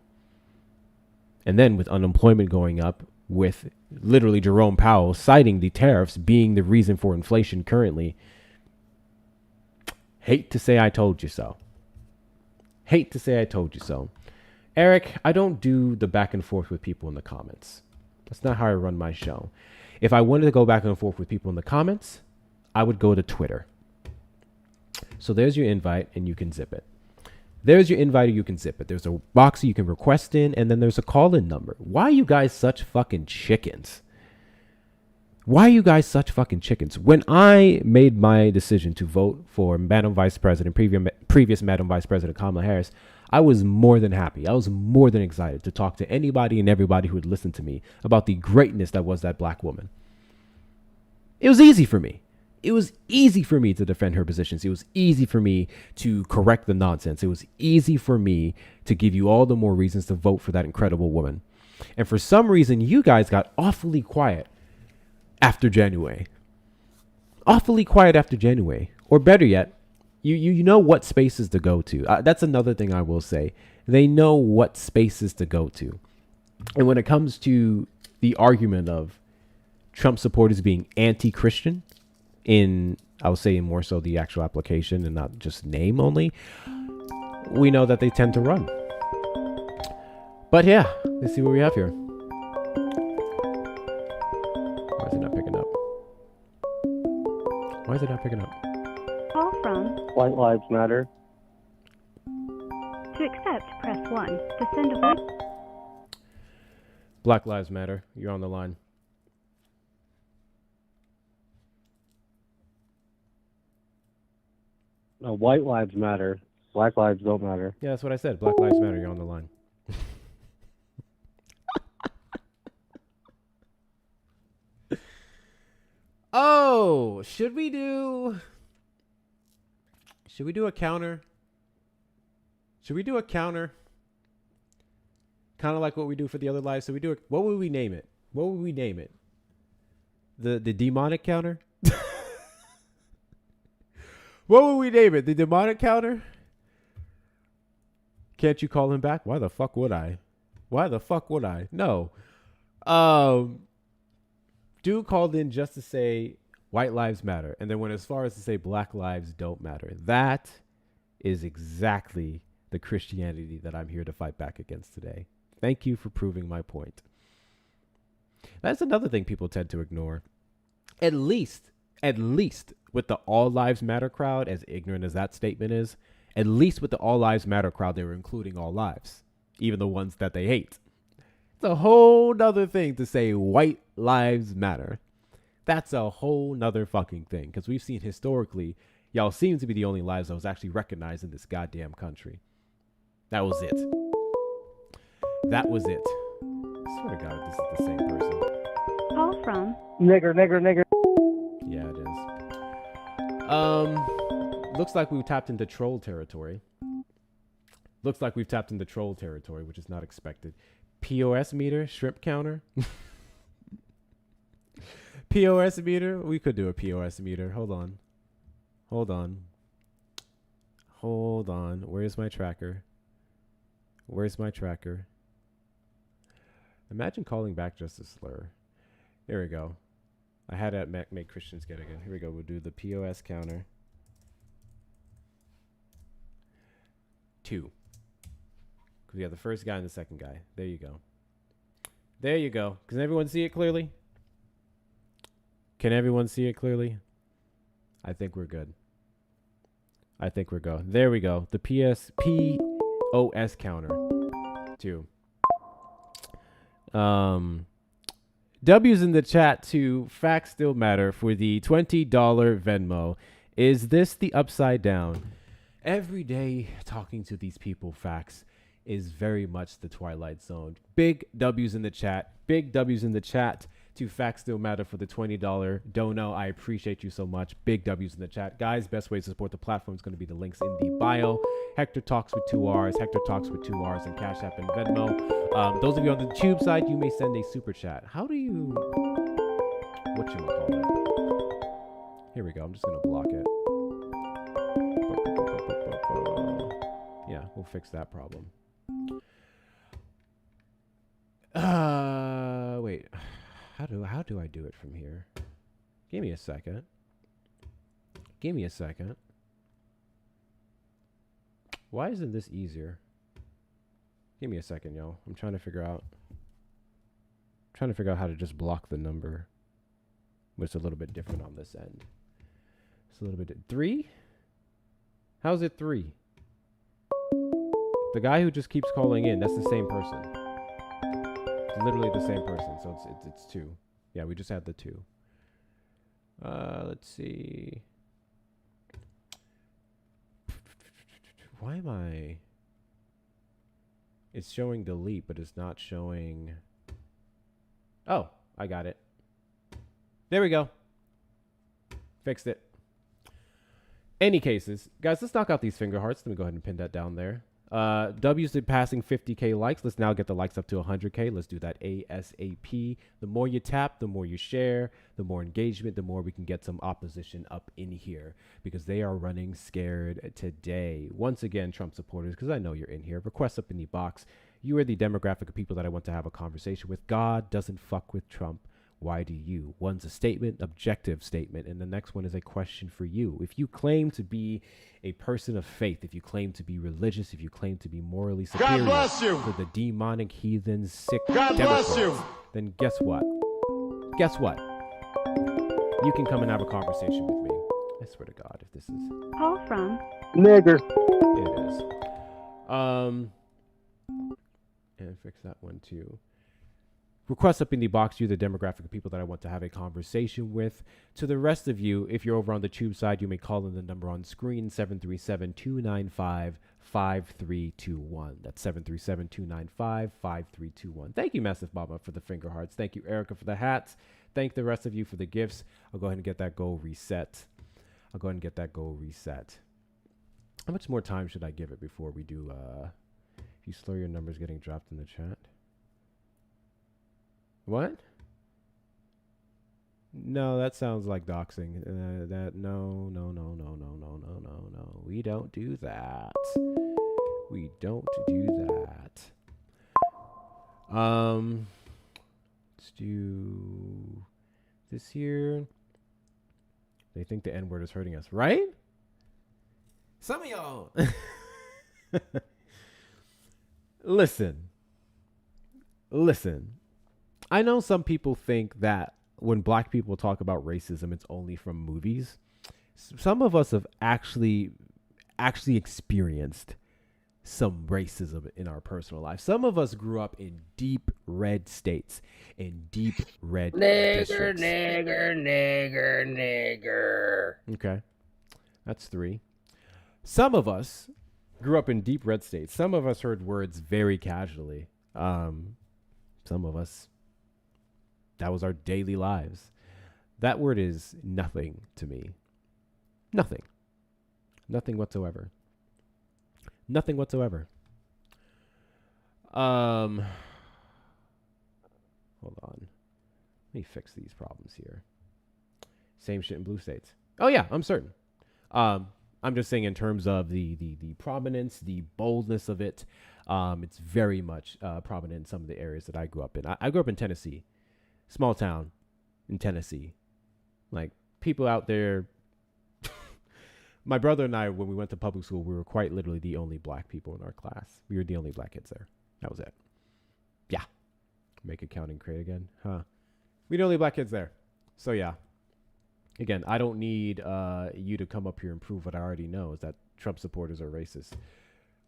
And then with unemployment going up, with literally Jerome Powell citing the tariffs being the reason for inflation currently, hate to say I told you so. Hate to say I told you so. Eric, I don't do the back and forth with people in the comments. That's not how I run my show. If I wanted to go back and forth with people in the comments, I would go to Twitter. So there's your invite and you can zip it. There's your invite, or you can zip it. There's a box you can request in, and then there's a call-in number. Why are you guys such fucking chickens? Why are you guys such fucking chickens? When I made my decision to vote for Madam Vice President, previous Madam Vice President Kamala Harris, I was more than happy. I was more than excited to talk to anybody and everybody who would listen to me about the greatness that was that black woman. It was easy for me. It was easy for me to defend her positions. It was easy for me to correct the nonsense. It was easy for me to give you all the more reasons to vote for that incredible woman. And for some reason, you guys got awfully quiet after January. Awfully quiet after January. Or better yet, you know what spaces to go to. That's another thing I will say. They know what spaces to go to. And when it comes to the argument of Trump supporters being anti-Christian in, I would say, in more so the actual application and not just name only, we know that they tend to run. But yeah, let's see what we have here. Why is it not picking up? Why is it not picking up? Call from White Lives Matter. to accept, press 1. To send a voice. Black Lives Matter. You're on the line. No, White Lives Matter. Black lives don't matter. Yeah, that's what I said. Black Lives Matter. You're on the line. Oh, should we do a counter? Should we do a counter? Kind of like what we do for the other lives. So we do it. What would we name it? What would we name it? The demonic counter? What would we name it? The demonic counter? Can't you call him back? Why the fuck would I? Why the fuck would I? No. Dude called in just to say white lives matter. And then went as far as to say black lives don't matter. That is exactly the Christianity that I'm here to fight back against today. Thank you for proving my point. That's another thing people tend to ignore. At least with the all lives matter crowd, as ignorant as that statement is, at least with the all lives matter crowd, they were including all lives, even the ones that they hate. It's a whole nother thing to say white lives matter. That's a whole nother fucking thing, because we've seen historically, y'all seem to be the only lives that was actually recognized in this goddamn country. That was it. That was it. I swear to God, this is the same person. Call from Nigger. Yeah, it is. Looks like we've tapped into troll territory. Which is not expected. POS meter, shrimp counter. POS meter. We could do a POS meter. Hold on. Where's my tracker? Imagine calling back just a slur. There we go. I had to make Christians get again. Here we go. We'll do the POS counter. 2. Because we have the first guy and the second guy. There you go. Can everyone see it clearly? I think we're good. There we go. The POS counter. 2. W's in the chat to facts still matter for the $20 Venmo. Is this the upside down? Every day talking to these people, facts is very much the Twilight Zone. Big W's in the chat. To facts still matter for the $20 dono. I appreciate you so much. Big W's in the chat. Guys, best way to support the platform is going to be the links in the bio. Hector Talks with 2 R's, and Cash App and Venmo. Those of you on the tube side, you may send a super chat. How do you... whatchamacallit? Here we go. I'm just going to block it. Yeah, we'll fix that problem. Wait. How do I do it from here? Give me a second. Why isn't this easier? Give me a second, y'all. I'm trying to figure out how to just block the number. But it's a little bit different on this end. It's a little bit 3? How's it 3? The guy who just keeps calling in, that's the same person. It's literally the same person, so it's 2. Yeah, we just had the 2. Let's see. Why am I... It's showing delete, but it's not showing... Oh, I got it. There we go. Fixed it. Any cases. Guys, let's knock out these finger hearts. Let me go ahead and pin that down there. W's did passing 50K likes. Let's now get the likes up to 100K. Let's do that ASAP. The more you tap, the more you share, the more engagement, the more we can get some opposition up in here because they are running scared today. Once again, Trump supporters, because I know you're in here, request up in the box. You are the demographic of people that I want to have a conversation with. God doesn't fuck with Trump. Why do you? One's a statement, objective statement, and the next one is a question for you. If you claim to be a person of faith, if you claim to be religious, if you claim to be morally superior to the demonic, heathen, sick Democrats, then guess what? Guess what? You can come and have a conversation with me. I swear to God, if this is... Call from Nigger. It is. And fix that one too. Request up in the box, you're the demographic of people that I want to have a conversation with. To the rest of you, if you're over on the tube side, you may call in the number on screen, 737-295-5321. That's 737-295-5321. Thank you, Massive Baba, for the finger hearts. Thank you, Erica, for the hats. Thank the rest of you for the gifts. I'll go ahead and get that goal reset. How much more time should I give it before we do, if you slow your numbers getting dropped in the chat? What? No, that sounds like doxing. No. We don't do that. Let's do this here. They think the N-word is hurting us, right? Some of y'all. Listen. I know some people think that when black people talk about racism, it's only from movies. Some of us have actually experienced some racism in our personal life. Some of us grew up in deep red states, in deep red districts. Nigger. Okay. That's 3. Some of us grew up in deep red states. Some of us heard words very casually. Some of us, that was our daily lives. That word is nothing to me. Nothing whatsoever. Hold on. Let me fix these problems here. Same shit in blue states. Oh yeah, I'm certain. I'm just saying in terms of the prominence, the boldness of it. It's very much prominent in some of the areas that I grew up in. I grew up in Tennessee, small town in Tennessee. Like people out there. My brother and I, when we went to public school, we were quite literally the only black people in our class. We were the only black kids there. That was it. Yeah. Make accounting great again. Huh. We're the only black kids there. So yeah. Again, I don't need you to come up here and prove what I already know, is that Trump supporters are racist.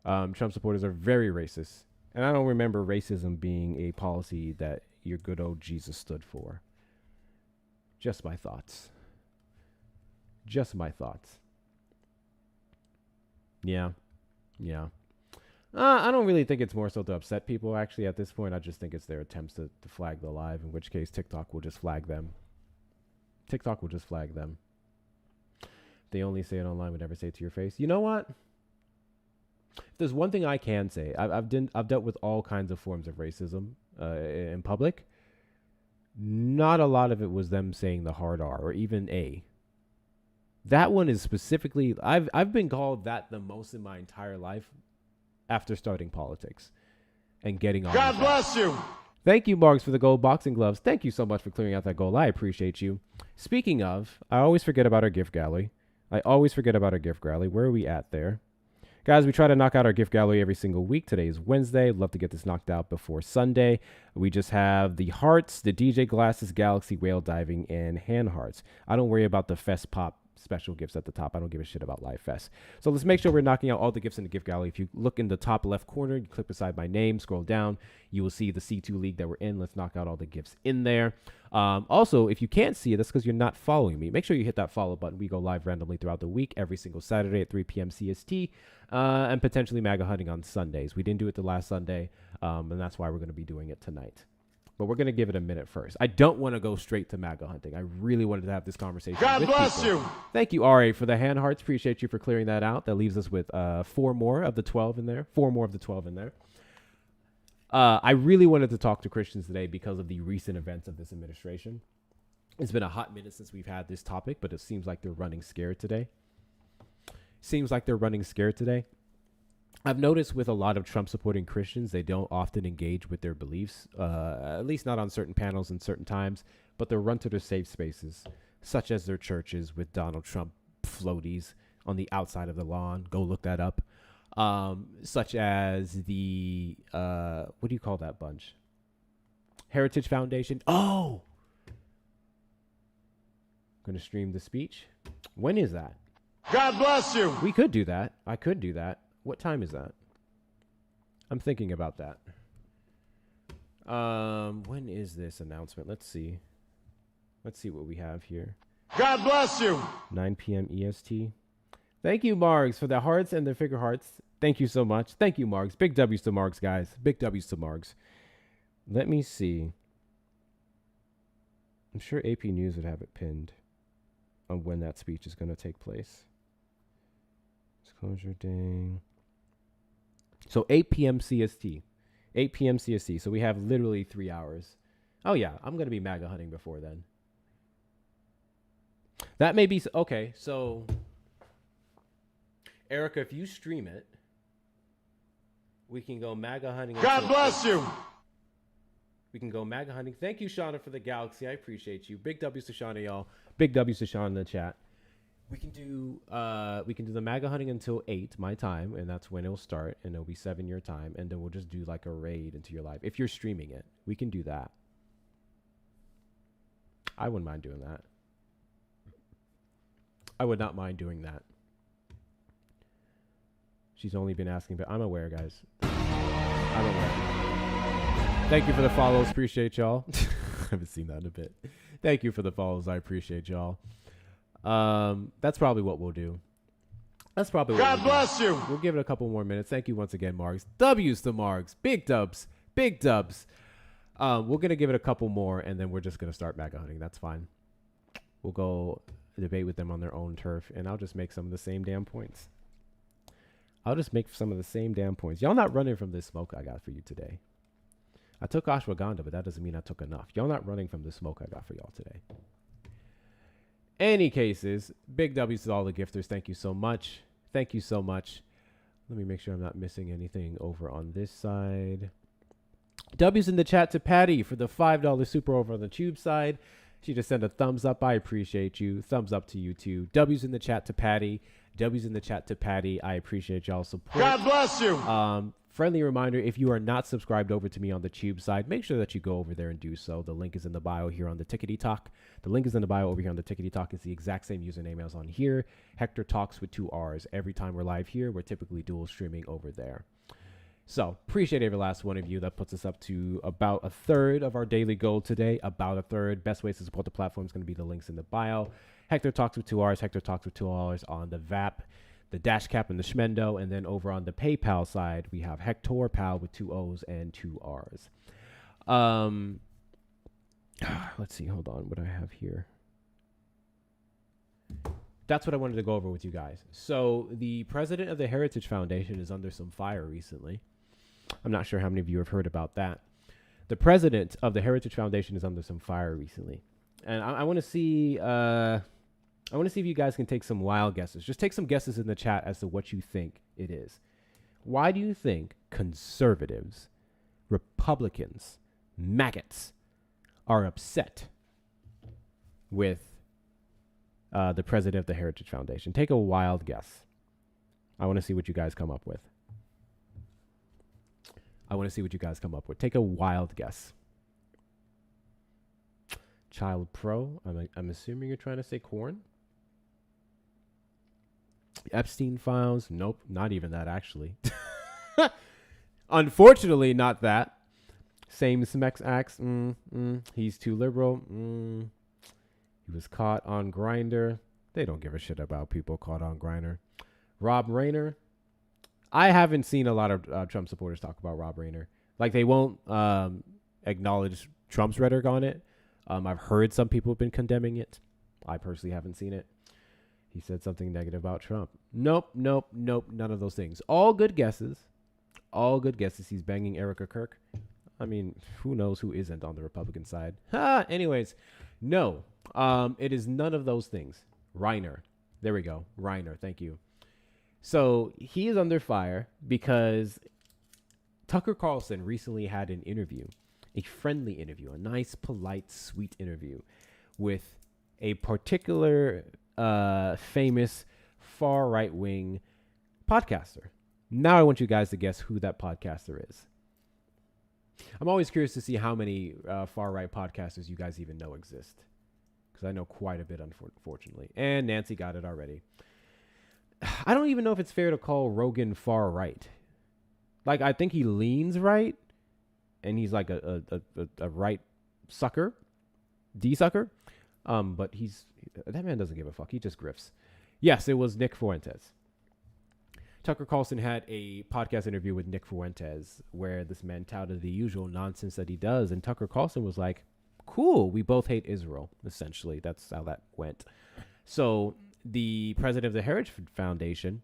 Trump supporters are very racist. And I don't remember racism being a policy that your good old Jesus stood for. Just my thoughts. Yeah. I don't really think it's more so to upset people, actually, at this point. I just think it's their attempts to flag the live, in which case TikTok will just flag them. They only say it online, would never say it to your face. You know what? If there's one thing I can say, I've dealt with all kinds of forms of racism in public. Not a lot of it was them saying the hard R or even A. That one is specifically, I've been called that the most in my entire life after starting politics and getting on. God bless you. Thank you, Marks, for the gold boxing gloves. Thank you so much for clearing out that goal. I appreciate you. Speaking of, I always forget about our gift gallery. Where are we at there? Guys, we try to knock out our gift gallery every single week. Today is Wednesday. Love to get this knocked out before Sunday. We just have the hearts, the DJ glasses, Galaxy whale diving, and hand hearts. I don't worry about the Fest Pop special gifts at the top. I don't give a shit about Live Fest. So let's make sure we're knocking out all the gifts in the gift gallery. If you look in the top left corner, you click beside my name, scroll down, you will see the C2 league that we're in. Let's knock out all the gifts in there. Also, if you can't see it, that's because you're not following me. Make sure you hit that follow button. We go live randomly throughout the week, every single Saturday at 3 p.m. CST, and potentially MAGA hunting on Sundays. We didn't do it the last Sunday, and that's why we're going to be doing it tonight. but we're going to give it a minute first. I don't want to go straight to MAGA hunting. I really wanted to have this conversation. God with bless people. you. Thank you, RA, for the hand hearts. Appreciate you for clearing that out. That leaves us with 4 more of the 12 in there. 4 more of the 12 in there. I really wanted to talk to Christians today because of the recent events of this administration. It's been a hot minute since we've had this topic, but it seems like they're running scared today. I've noticed with a lot of Trump supporting Christians, they don't often engage with their beliefs, at least not on certain panels and certain times, but they'll run to their safe spaces, such as their churches with Donald Trump floaties on the outside of the lawn. Go look that up. Such as the, what do you call that bunch? Heritage Foundation. Oh! Going to stream the speech. When is that? God bless you. We could do that. I could do that. What time is that? I'm thinking about that. When is this announcement? Let's see. Let's see what we have here. God bless you. 9 p.m. EST. Thank you, Margs, for the hearts and the figure hearts. Thank you so much. Thank you, Margs. Big W's to Margs, guys. Big W's to Margs. Let me see. I'm sure AP News would have it pinned on when that speech is going to take place. Disclosure day. So 8 p.m. CST. 8 p.m. CST. So we have literally 3 hours. Oh, yeah. I'm going to be MAGA hunting before then. That may be... Okay, so... Erica, if you stream it, we can go MAGA hunting. God bless you. We can go MAGA hunting. Thank you, Shauna, for the galaxy. I appreciate you. Big W's to Shauna, y'all. Big W's to Shauna in the chat. We can do the MAGA hunting until 8 my time, and that's when it'll start, and it'll be 7 your time, and then we'll just do like a raid into your live. If you're streaming it, we can do that. I wouldn't mind doing that. I would not mind doing that. She's only been asking, but I'm aware, guys. I'm aware. Thank you for the follows. Appreciate y'all. I haven't seen that in a bit. Thank you for the follows. I appreciate y'all. That's probably what we'll do. That's probably what God bless you. We'll give it a couple more minutes. Thank you once again, Margs. W's to Margs. Big dubs. Big dubs. We're going to give it a couple more, and then we're just going to start MAGA hunting. That's fine. We'll go debate with them on their own turf, and I'll just make some of the same damn points. Y'all not running from this smoke I got for you today. I took ashwagandha, but that doesn't mean I took enough. Y'all not running from the smoke I got for y'all today. Any cases, big W's to all the gifters. Thank you so much. Thank you so much. Let me make sure I'm not missing anything over on this side. W's in the chat to Patty for the $5 super over on the tube side. She just sent a thumbs up. I appreciate you. Thumbs up to you too. W's in the chat to Patty. W's in the chat to Patty. I appreciate y'all's support. God bless you. Friendly reminder, if you are not subscribed over to me on the tube side, make sure that you go over there and do so. The link is in the bio here on the Tickety Talk. The link is in the bio over here on the Tickety Talk. It's the exact same username as on here. Hector Talks with 2 R's. Every time we're live here, we're typically dual streaming over there. So appreciate every last one of you. That puts us up to about a third of our daily goal today. About a third. Best ways to support the platform is going to be the links in the bio. Hector Talks with 2 R's. Hector Talks with 2 R's on the VAP, the Dash Cap, and the Schmendo. And then over on the PayPal side, we have Hector Pal with 2 O's and 2 R's. Let's see. Hold on. What do I have here? That's what I wanted to go over with you guys. So the president of the Heritage Foundation is under some fire recently. I'm not sure how many of you have heard about that. The president of the Heritage Foundation is under some fire recently. And I want to see... I want to see if you guys can take some wild guesses. Just take some guesses in the chat as to what you think it is. Why do you think conservatives, Republicans, maggots are upset with the president of the Heritage Foundation? Take a wild guess. I want to see what you guys come up with. Take a wild guess. Child Pro. I'm assuming you're trying to say corn. Epstein files. Nope, not even that actually. Unfortunately, not that. Same Smex acts. He's too liberal. He was caught on Grindr. They don't give a shit about people caught on Grindr. Rob Rayner. I haven't seen a lot of Trump supporters talk about Rob Rayner. Like they won't acknowledge Trump's rhetoric on it. I've heard some people have been condemning it. I personally haven't seen it. He said something negative about Trump. Nope. None of those things. All good guesses. He's banging Erica Kirk. I mean, who knows who isn't on the Republican side? Anyways, no. It is none of those things. Reiner. There we go. Reiner. Thank you. So he is under fire because Tucker Carlson recently had an interview, a friendly interview, a nice, polite, sweet interview with a particular famous far right wing podcaster. Now I want you guys to guess who that podcaster is. I'm always curious to see how many far right podcasters you guys even know exist, because I know quite a bit, unfortunately. And Nancy got it already. I don't even know if it's fair to call Rogan far right. Like, I think he leans right, and he's like a right sucker, D-sucker. But that man doesn't give a fuck. He just grifts. Yes, it was Nick Fuentes. Tucker Carlson had a podcast interview with Nick Fuentes where this man touted the usual nonsense that he does. And Tucker Carlson was like, cool, we both hate Israel. Essentially, that's how that went. So the president of the Heritage Foundation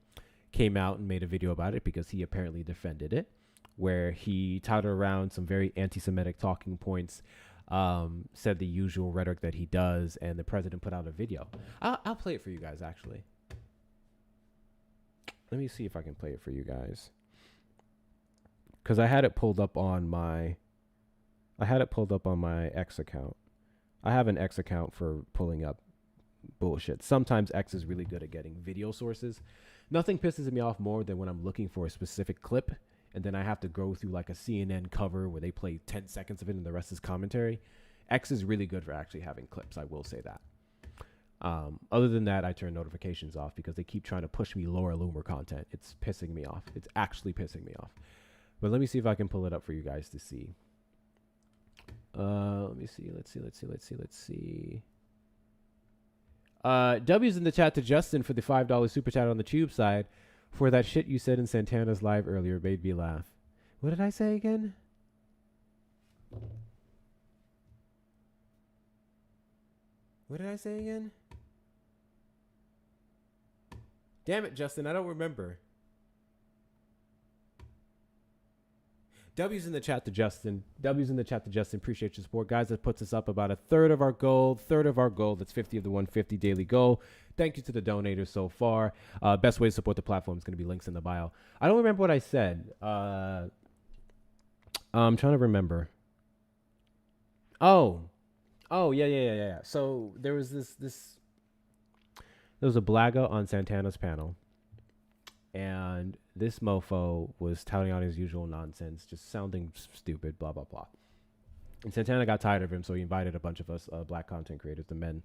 came out and made a video about it because he apparently defended it, where he touted around some very anti-Semitic talking points, said the usual rhetoric that he does, and the president put out a video. I'll play it for you guys, actually. Let me see if I can play it for you guys, because I had it pulled up on my X account. I have an X account for pulling up bullshit. Sometimes X is really good at getting video sources. Nothing pisses me off more than when I'm looking for a specific clip and then I have to go through like a CNN cover where they play 10 seconds of it and the rest is commentary. X is really good for actually having clips. I will say that. Other than that, I turn notifications off because they keep trying to push me Laura Loomer content. It's pissing me off. It's actually pissing me off. But let me see if I can pull it up for you guys to see. Let me see. Let's see. W's in the chat to Justin for the $5 super chat on the tube side for that shit you said in Santana's live earlier. Made me laugh. What did I say again? What did I say again? Damn it, Justin. I don't remember. W's in the chat to Justin. W's in the chat to Justin. Appreciate your support. Guys, that puts us up about a third of our goal. That's 50 of the 150 daily goal. Thank you to the donators so far. Best way to support the platform is going to be links in the bio. I don't remember what I said. I'm trying to remember. Oh, yeah. So there was there was a blagger on Santana's panel, and this mofo was touting on his usual nonsense, just sounding stupid, blah, blah, blah. And Santana got tired of him, so he invited a bunch of us black content creators, the men,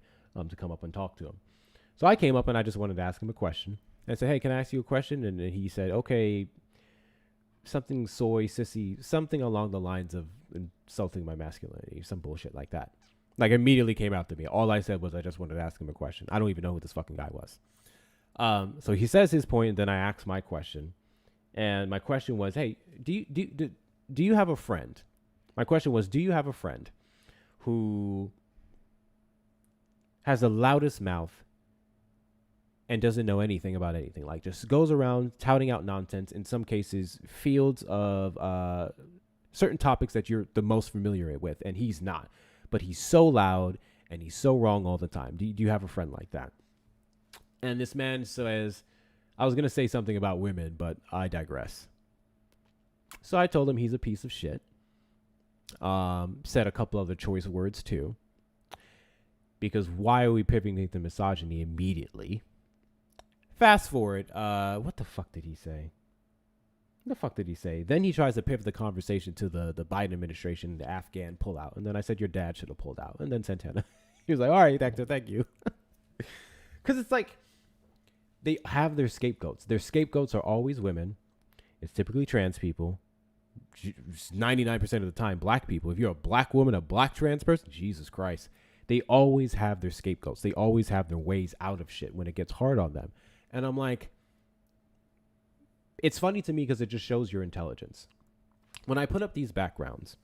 to come up and talk to him. So I came up and I just wanted to ask him a question. And I said, hey, can I ask you a question? And he said, okay, something soy, sissy, something along the lines of insulting my masculinity, some bullshit like that. Like, immediately came out to me. All I said was I just wanted to ask him a question. I don't even know who this fucking guy was. So he says his point, and then I asked my question. And my question was, hey, do you have a friend? My question was, do you have a friend who has the loudest mouth and doesn't know anything about anything? Like, just goes around touting out nonsense, in some cases, fields of certain topics that you're the most familiar with, and he's not. But he's so loud, and he's so wrong all the time. Do you have a friend like that? And this man says, I was going to say something about women, but I digress. So I told him he's a piece of shit. Said a couple other choice words too. Because why are we pivoting to misogyny immediately? Fast forward. What the fuck did he say? Then he tries to pivot the conversation to the Biden administration, the Afghan pullout. And then I said, your dad should have pulled out. And then Santana, he was like, all right, Hector, thank you. Because it's like, they have their scapegoats. Their scapegoats are always women. It's typically trans people. 99% of the time, black people. If you're a black woman, a black trans person, Jesus Christ. They always have their scapegoats. They always have their ways out of shit when it gets hard on them. And I'm like, it's funny to me because it just shows your intelligence. When I put up these backgrounds,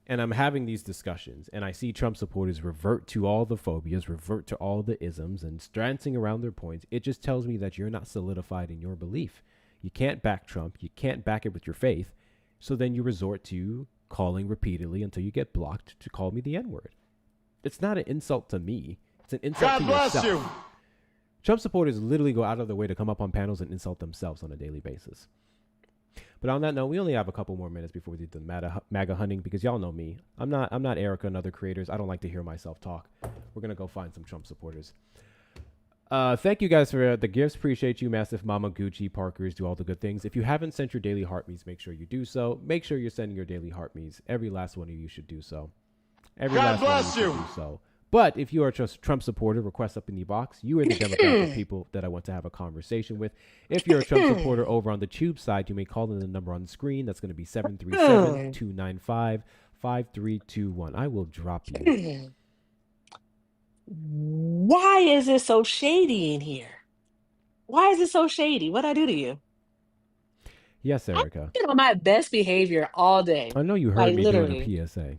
and I'm having these discussions, and I see Trump supporters revert to all the phobias, revert to all the isms, and dancing around their points, it just tells me that you're not solidified in your belief. You can't back Trump. You can't back it with your faith. So then you resort to calling repeatedly until you get blocked to call me the N-word. It's not an insult to me. It's an insult God to bless yourself. you. Trump supporters literally go out of their way to come up on panels and insult themselves on a daily basis. But on that note, we only have a couple more minutes before we do the MAGA hunting, because y'all know me. I'm not Erica and other creators. I don't like to hear myself talk. We're gonna go find some Trump supporters. Thank you guys for the gifts. Appreciate you, Massive Mama, Gucci, Parkers, do all the good things. If you haven't sent your daily heart me's, make sure you do so. Make sure you're sending your daily heart me's. Every last one of you should do so. Every God last one of bless you you. should do so. But if you are a Trump supporter, request up in the box. You are the demographic of people that I want to have a conversation with. If you're a Trump supporter over on the Tube side, you may call in the number on the screen. That's going to be 737-295-5321. I will drop you. Why is it so shady in here? Why is it so shady? What'd I do to you? Yes, I've Erica. been on my best behavior all day. I know you heard Like me doing literally. a PSA.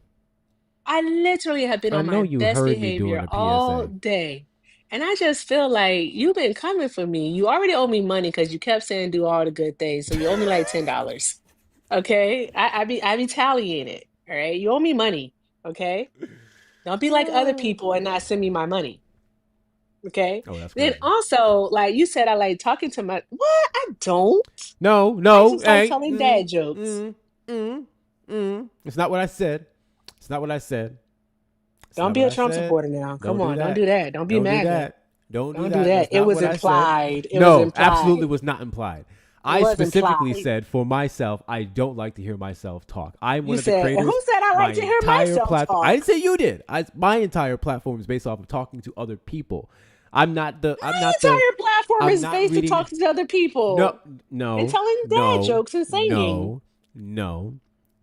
I literally have been I on know my you best heard me doing behavior a all PSA. day. And I just feel like you've been coming for me. You already owe me money because you kept saying do all the good things. So you owe me like $10. Okay? I be tallying it. All right. You owe me money. Okay. Don't be like other people and not send me my money. Okay. Oh, that's Then crazy. also, like you said, I like talking to my what? I don't. No, I no, just like hey. telling dad jokes. It's not what I said. It's not what I said. It's Don't not be what a I Trump said. supporter now. Don't Come do on, don't do that. that. Don't be Don't do MAGA. that. Don't do Don't do that. that. That's It not was what I said. implied. It was No, implied. absolutely was not implied. I was specifically implied. said for myself, I don't like to hear myself talk. I'm You one of the said, creators. who said I My like to hear entire myself platform. talk? I didn't say you did. My entire platform is based off of talking to other people. I'm not the. I'm My not the. entire platform I'm is not based to reading. talking to other No, people and no, telling dad no, jokes and singing. no.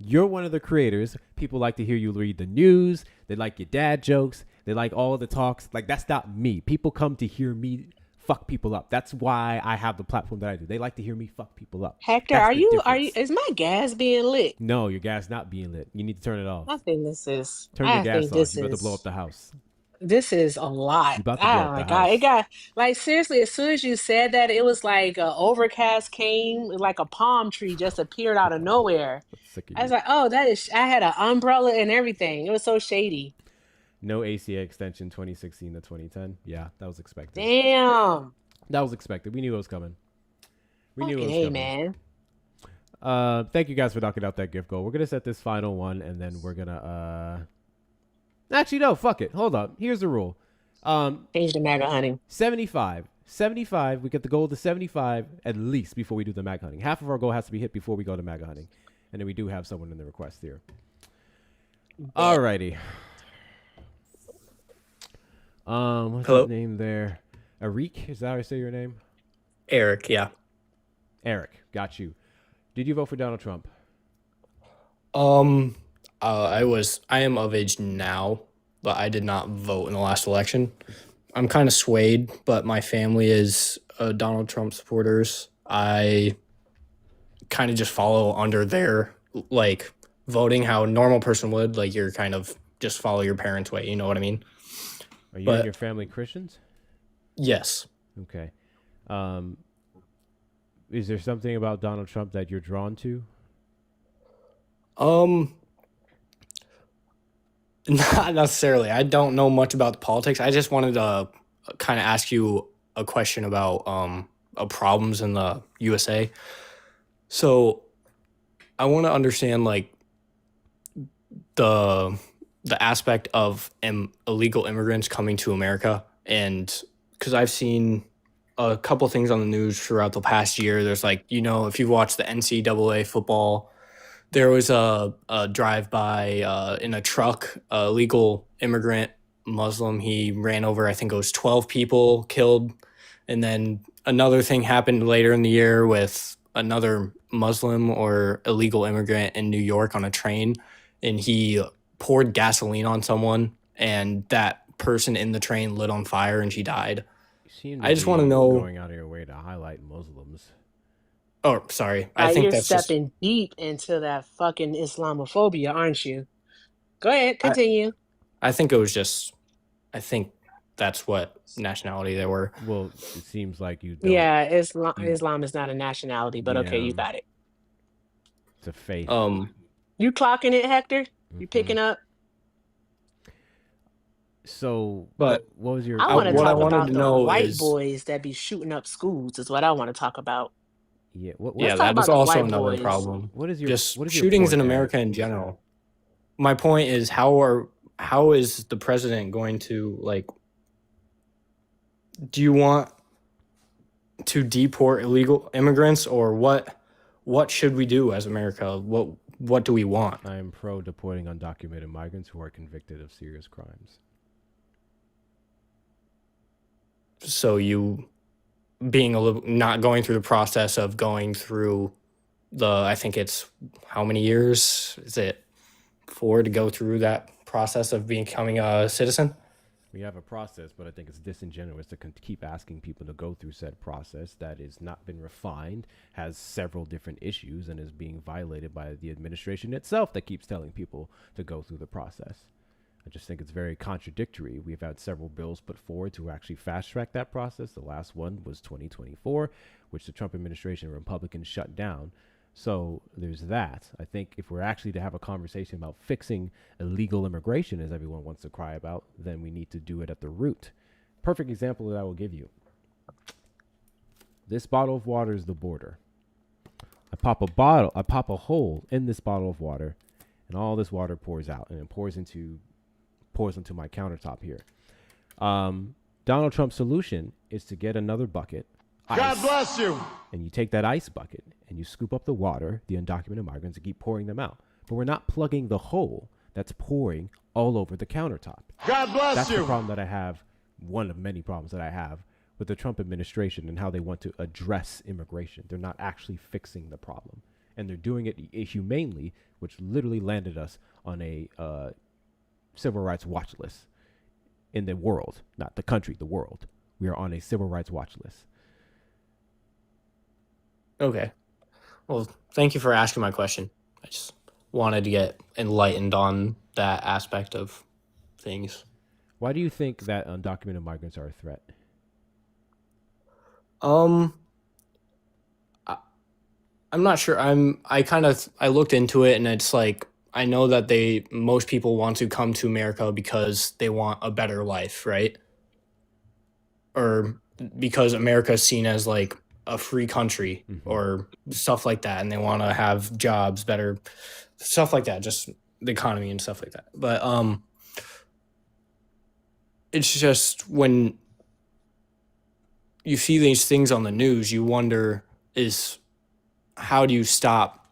You're one of the creators. People like to hear you read the news. They like your dad jokes. They like all the talks. Like, that's not me. People come to hear me fuck people up. That's why I have the platform that I do. They like to hear me fuck people up. Hector, That's are the you difference. is my gas being lit? No, your gas not being lit. You need to turn it off. I think this is Turn your I gas think off. this You about to blow up is the house. this is a lot. You about to blow Oh up my the God. It house. got like seriously, as soon as you said that, it was like a overcast came, like a palm tree just appeared out of nowhere. I'm sick of I was you. like, oh, that is I had an umbrella and everything. It was so shady. No ACA extension 2016 to 2010. Yeah, that was expected. Damn. That was expected. We knew it was coming. We knew it Fucking was A, coming. man. Thank you guys for knocking out that gift goal. We're gonna set this final one, and then we're gonna Actually, no. Fuck it. Hold up. Here's the rule. Change the MAGA hunting. 75. 75. We get the goal to 75 at least before we do the mag hunting. Half of our goal has to be hit before we go to MAGA hunting, and then we do have someone in the request here. Alrighty. What's Hello? his name there? Arik? Is that how I say your name? Eric, yeah. Eric. Got you. Did you vote for Donald Trump? I am of age now, but I did not vote in the last election. I'm kind of swayed, but my family is Donald Trump supporters. I kind of just follow under their like voting how a normal person would. Like you're kind of just follow your parents' way. You know what I mean? Are you But- and your family Christians? Yes. Okay. Is there something about Donald Trump that you're drawn to? Not necessarily. I don't know much about the politics. I just wanted to kind of ask you a question about problems in the USA. So I want to understand like the aspect of illegal immigrants coming to America, and because I've seen a couple things on the news throughout the past year. There's like, you know, if you've watched the NCAA football, there was a drive-by in a truck, a legal immigrant Muslim. He ran over, I think it was 12 people killed. And then another thing happened later in the year with another Muslim or illegal immigrant in New York on a train. And he poured gasoline on someone, and that person in the train lit on fire and she died. I just want to know. Going out of your way to highlight Muslims. Oh, sorry. I think You're that's just. stepping deep into that fucking Islamophobia, aren't you? Go ahead, continue. I think it was just. I think that's what nationality they were. Well, it seems like you don't. Yeah, You, Islam is not a nationality, but okay, you yeah, got it. it's a faith. You clocking it, Hector? You Mhm. picking up? So, But what was your? I want to what I talk wanted about to the know white is, boys that be shooting up schools. Is what I want to talk about. Yeah. What? Let's yeah, What? talk that is about the also white another boys. problem. What is your? Just What is your shootings point, in Eric? America in general. My point is, how is the president going to, like? Do you want to deport illegal immigrants, or what? What should we do as America? What do we want? I am pro deporting undocumented migrants who are convicted of serious crimes. So you being a little not going through the process of going through I think it's how many years is it 4 to go through that process of becoming a citizen? We have a process, but I think it's disingenuous to keep asking people to go through said process that has not been refined, has several different issues, and is being violated by the administration itself that keeps telling people to go through the process. I just think it's very contradictory. We've had several bills put forward to actually fast track that process. The last one was 2024, which the Trump administration and Republicans shut down. So there's that. I think if we're actually to have a conversation about fixing illegal immigration, as everyone wants to cry about, then we need to do it at the root. Perfect example that I will give you. This bottle of water is the border. I pop a hole in this bottle of water, and all this water pours out, and it pours into my countertop here. Donald Trump's solution is to get another bucket, ice, God bless you. and you take that ice bucket and you scoop up the water, the undocumented migrants, and keep pouring them out. But we're not plugging the hole that's pouring all over the countertop. God bless That's the you. problem that I have, one of many problems that I have with the Trump administration and how they want to address immigration. They're not actually fixing the problem. And they're doing it humanely, which literally landed us on a civil rights watch list in the world, not the country, the world. We are on a civil rights watch list. Okay. Well, thank you for asking my question. I just wanted to get enlightened on that aspect of things. Why do you think that undocumented migrants are a threat? I'm not sure. I looked into it, and it's like I know that most people want to come to America because they want a better life, right? Or because America is seen as like a free country or stuff like that, and they want to have jobs, better stuff like that, just the economy and stuff like that. But it's just when you see these things on the news, you wonder how do you stop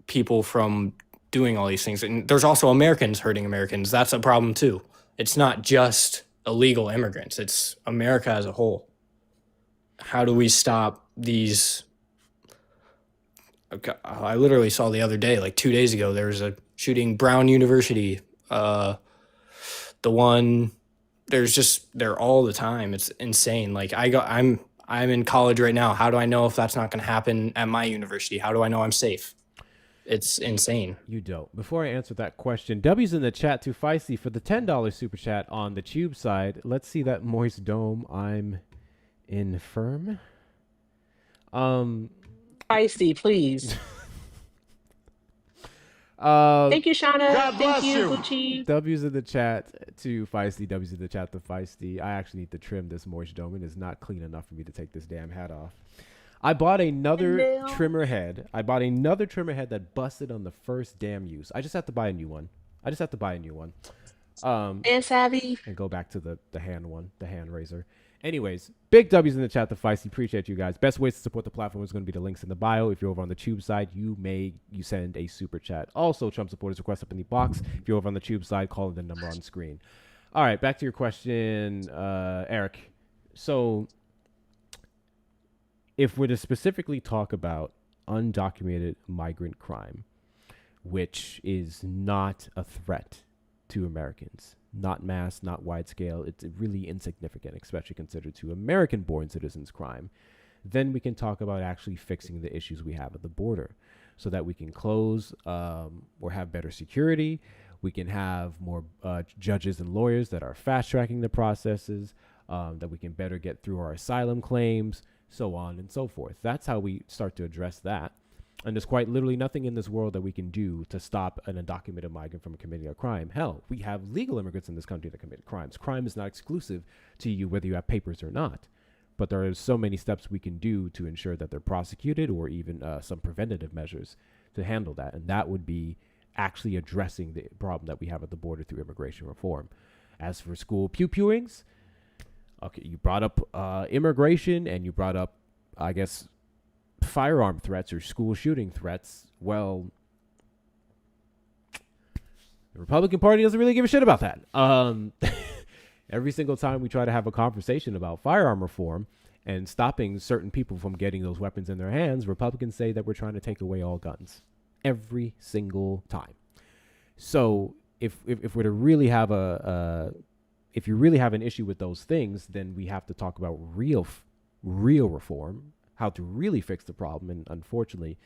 people from doing all these things? And there's also Americans hurting Americans. That's a problem too. It's not just illegal immigrants. It's America as a whole. How do we stop these? I literally saw the other day, like 2 days ago, there was a shooting, Brown University. They're all the time. It's insane. Like I'm in college right now. How do I know if that's not going to happen at my university? How do I know I'm safe? It's insane. You don't. Before I answer that question, W's in the chat too feisty for the $10 super chat on the tube side. Let's see that moist dome. I'm infirm. Feisty, please. Thank you, Shauna. God bless Thank you, you. Gucci. W's in the chat to feisty. W's in the chat to feisty. I actually need to trim this moist dome. It is not clean enough for me to take this damn hat off. I bought another trimmer head. That busted on the first damn use. I just have to buy a new one. And savvy. And go back to the hand one, the hand razor. Anyways, big W's in the chat to feisty. Appreciate you guys. Best ways to support the platform is going to be the links in the bio. If you're over on the tube side, you send a super chat. Also, Trump supporters request up in the box. If you're over on the tube side, call the number on screen. All right, back to your question, Eric. So if we're to specifically talk about undocumented migrant crime, which is not a threat to Americans, not mass, not wide scale, it's really insignificant, especially considered to American-born citizens' crime, then we can talk about actually fixing the issues we have at the border. so that we can close or have better security. We can have more judges and lawyers that are fast tracking the processes, that we can better get through our asylum claims, so on and so forth. That's how we start to address that. And there's quite literally nothing in this world that we can do to stop an undocumented migrant from committing a crime. Hell, we have legal immigrants in this country that commit crimes. Crime is not exclusive to you whether you have papers or not. But there are so many steps we can do to ensure that they're prosecuted, or even some preventative measures to handle that. And that would be actually addressing the problem that we have at the border through immigration reform. As for school pew-pewings, okay, you brought up immigration, and you brought up, I guess, firearm threats or school shooting threats. Well, the Republican Party doesn't really give a shit about that. Every single time we try to have a conversation about firearm reform and stopping certain people from getting those weapons in their hands, Republicans say that we're trying to take away all guns. Every single time. So if we're to really have if you really have an issue with those things, then we have to talk about real reform, how to really fix the problem. And unfortunately,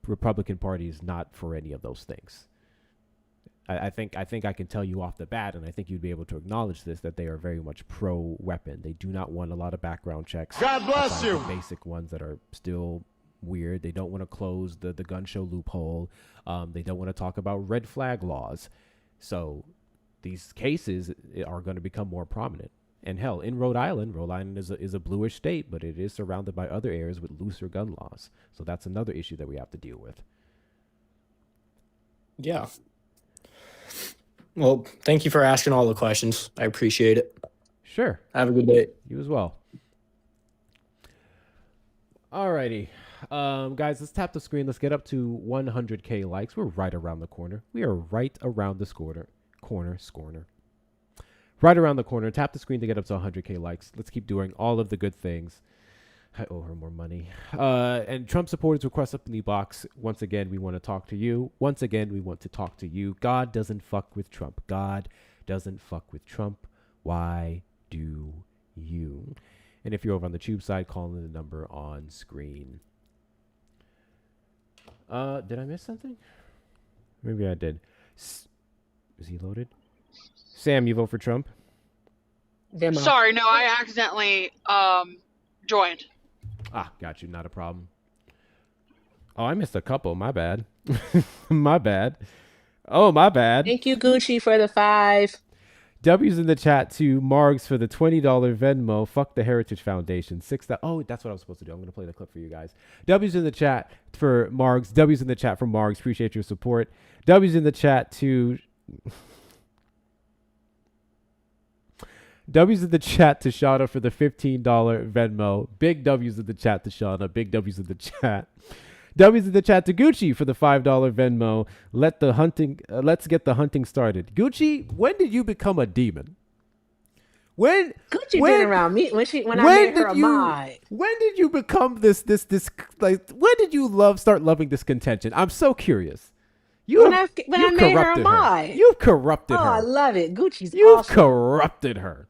the Republican Party is not for any of those things. I think I can tell you off the bat, and I think you'd be able to acknowledge this, that they are very much pro-weapon. They do not want a lot of background checks. God bless you. The basic ones that are still weird. They don't want to close the gun show loophole. They don't want to talk about red flag laws. So these cases are going to become more prominent. And hell, in Rhode Island is a bluish state, but it is surrounded by other areas with looser gun laws. So that's another issue that we have to deal with. Yeah. Well, thank you for asking all the questions. I appreciate it. Sure. Have a good day. You as well. Alrighty. Guys, let's tap the screen. Let's get up to 100K likes. We're right around the corner. We are right around the corner. Right around the corner. Tap the screen to get up to 100K likes. Let's keep doing all of the good things. I owe her more money. And Trump supporters request up in the box. Once again, we want to talk to you. Once again, we want to talk to you. God doesn't fuck with Trump. God doesn't fuck with Trump. Why do you? And if you're over on the tube side, call in the number on screen. Did I miss something? Maybe I did. Is he loaded? Sam, you vote for Trump? Demo. Sorry, no, I accidentally joined. Ah, got you. Not a problem. Oh, I missed a couple. My bad. My bad. Oh, my bad. Thank you, Gucci, for the 5. W's in the chat to Margs for the $20 Venmo. Fuck the Heritage Foundation. Oh, that's what I was supposed to do. I'm going to play the clip for you guys. W's in the chat for Margs. W's in the chat for Margs. Appreciate your support. W's in the chat to... W's in the chat to Shauna for the $15 Venmo. Big W's in the chat to Shauna. Big W's in the chat. W's in the chat to Gucci for the $5 Venmo. Let's get the hunting started. Gucci, when did you become a demon? Gucci been around me when I made her a mod. When did you become this like? When did you start loving this contention? I'm so curious. When I made her a mod. You've corrupted her. Oh, I love it. Gucci's You've awesome. corrupted her.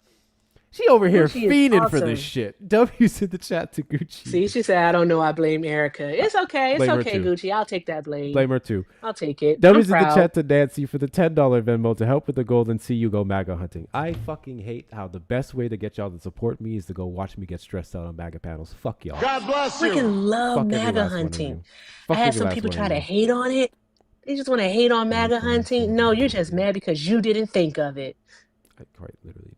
She over here Gucci is fiending for awesome. this shit. W's in the chat to Gucci. See, she said, I don't know. I blame Erica. It's okay. It's Blame her okay, too. Gucci. I'll take that blame. Blame her too. I'll take it. W's I'm in the proud. chat to Nancy for the $10 Venmo to help with the goal and see you go MAGA hunting. I fucking hate how the best way to get y'all to support me is to go watch me get stressed out on MAGA panels. Fuck y'all. God bless you. Freaking love Fuck every MAGA last one of hunting. you. I Fuck had every some last people one try of to you. hate on it. They just want to hate on MAGA hunting. No, you're just mad because you didn't think of it. Quite literally.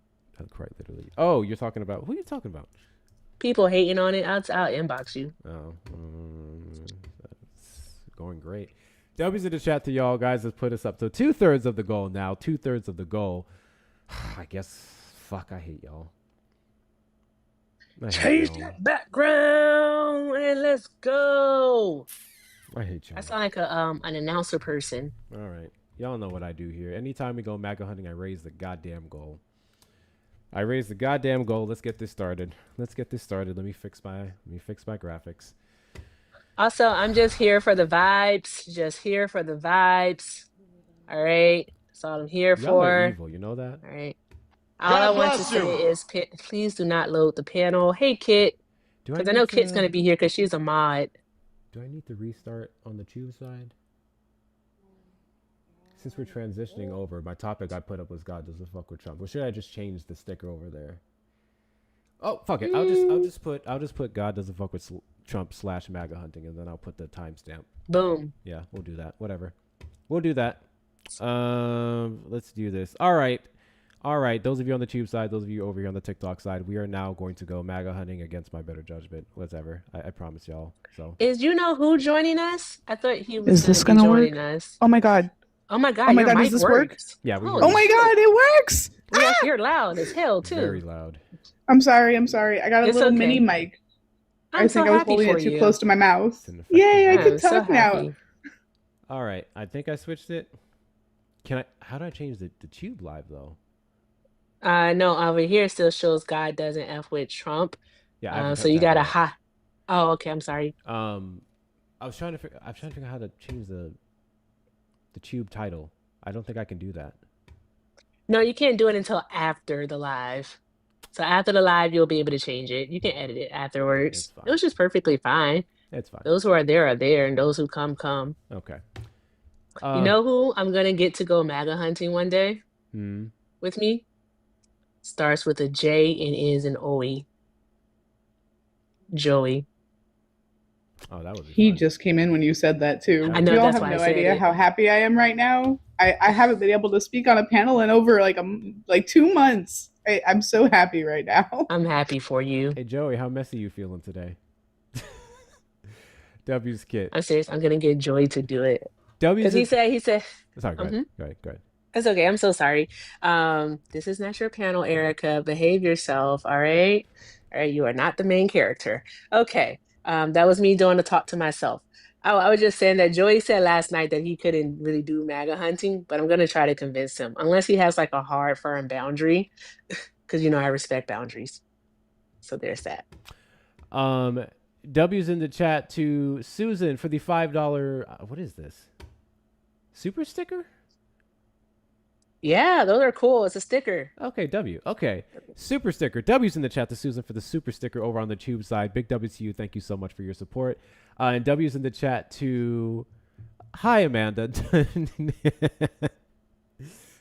Oh, you're talking about who are you talking about? People hating on it. I'll inbox you. Oh, that's going great. W's in the chat to y'all guys. Let's put us up to 2/3 of the goal now. 2/3 of the goal. I guess. Fuck, I hate y'all. Change that background and let's go. I hate y'all. I sound like an announcer person. All right. Y'all know what I do here. Anytime we go MAGA hunting, I raise the goddamn goal. Let's get this started. Let me fix my graphics. Also, I'm just here for the vibes. All right. That's all I'm here Y'all are for. evil, you know that? All right. All I want to say is, please do not load the panel. Hey, Kit. Because I know Kit's going to be here because she's a mod. Do I need to restart on the tube side? Since we're transitioning over, my topic I put up was God doesn't fuck with Trump. Or should I just change the sticker over there? Oh, fuck it. I'll just put God doesn't fuck with Trump / MAGA hunting, and then I'll put the timestamp. Boom. Yeah, we'll do that. Whatever. We'll do that. Let's do this. All right. Those of you on the tube side, those of you over here on the TikTok side, we are now going to go MAGA hunting against my better judgment. Whatever. I promise y'all. So Is you know who joining us? I thought he was Is going this to be gonna joining work? us. Oh my god. Oh my God, Oh my your god, does mic this work? works. yeah, we hear Oh you. my god, it works! You're loud as hell too. Very loud. I'm sorry. I got a It's little okay. mini mic. I'm I so think I was happy holding for it too you. close to my mouth. It's an effective Yay, I mic. can I'm so talk now. happy. All right. I think I switched it. Can I? How do I change the tube live though? No, over here it still shows God doesn't F with Trump. Yeah, I haven't So touched you that got a yet. high. Oh, okay. I'm sorry. I was trying to figure. I'm trying to figure out how to change the tube title. I don't think I can do that. No, you can't do it until after the live. So after the live, you'll be able to change it. You can edit it It's afterwards. fine. It was just perfectly fine. It's fine. Those who are there, and those who come. Okay. You know who I'm gonna get to go MAGA hunting one day with me? Starts with a J and ends in OE. Joey. Oh, that would be He fun. just came in when you said that too. I know, You all that's have why I no said idea it. how happy I am right now. I haven't been able to speak on a panel in over like 2 months. I'm so happy right now. I'm happy for you. Hey Joey, how messy you feeling today? W's kit. I'm serious. I'm gonna get Joey to do it. W's. Because he said, Sorry, go ahead. Go ahead. That's okay. I'm so sorry. This is not your panel, Erica. Behave yourself, all right? All right, you are not the main character. Okay. That was me doing the talk to myself. I was just saying that Joey said last night that he couldn't really do MAGA hunting, but I'm gonna try to convince him, unless he has like a hard, firm boundary, because I respect boundaries. So there's that. W's in the chat to Susan for the $5. What is this? Super sticker? Yeah, those are cool. It's a sticker. Okay, W. Okay. Super sticker. W's in the chat to Susan for the super sticker over on the tube side. Big W to you. Thank you so much for your support. And W's in the chat to... Hi, Amanda.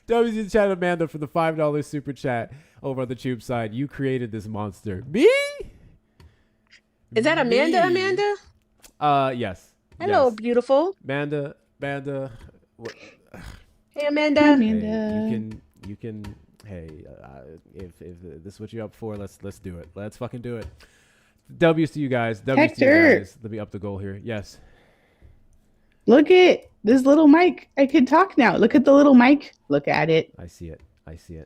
W's in the chat, Amanda, for the $5 super chat over on the tube side. You created this monster. Me? Is that Amanda? Amanda? Yes. Hello, yes. beautiful. Amanda. Hey, Amanda. Hi, Amanda. Hey, you can. Hey, if this is what you're up for, let's do it. Let's fucking do it. W's to you guys. W's to you Hector. guys. Let me up the goal here. Yes. Look at this little mic. I can talk now. Look at the little mic. Look at it. I see it.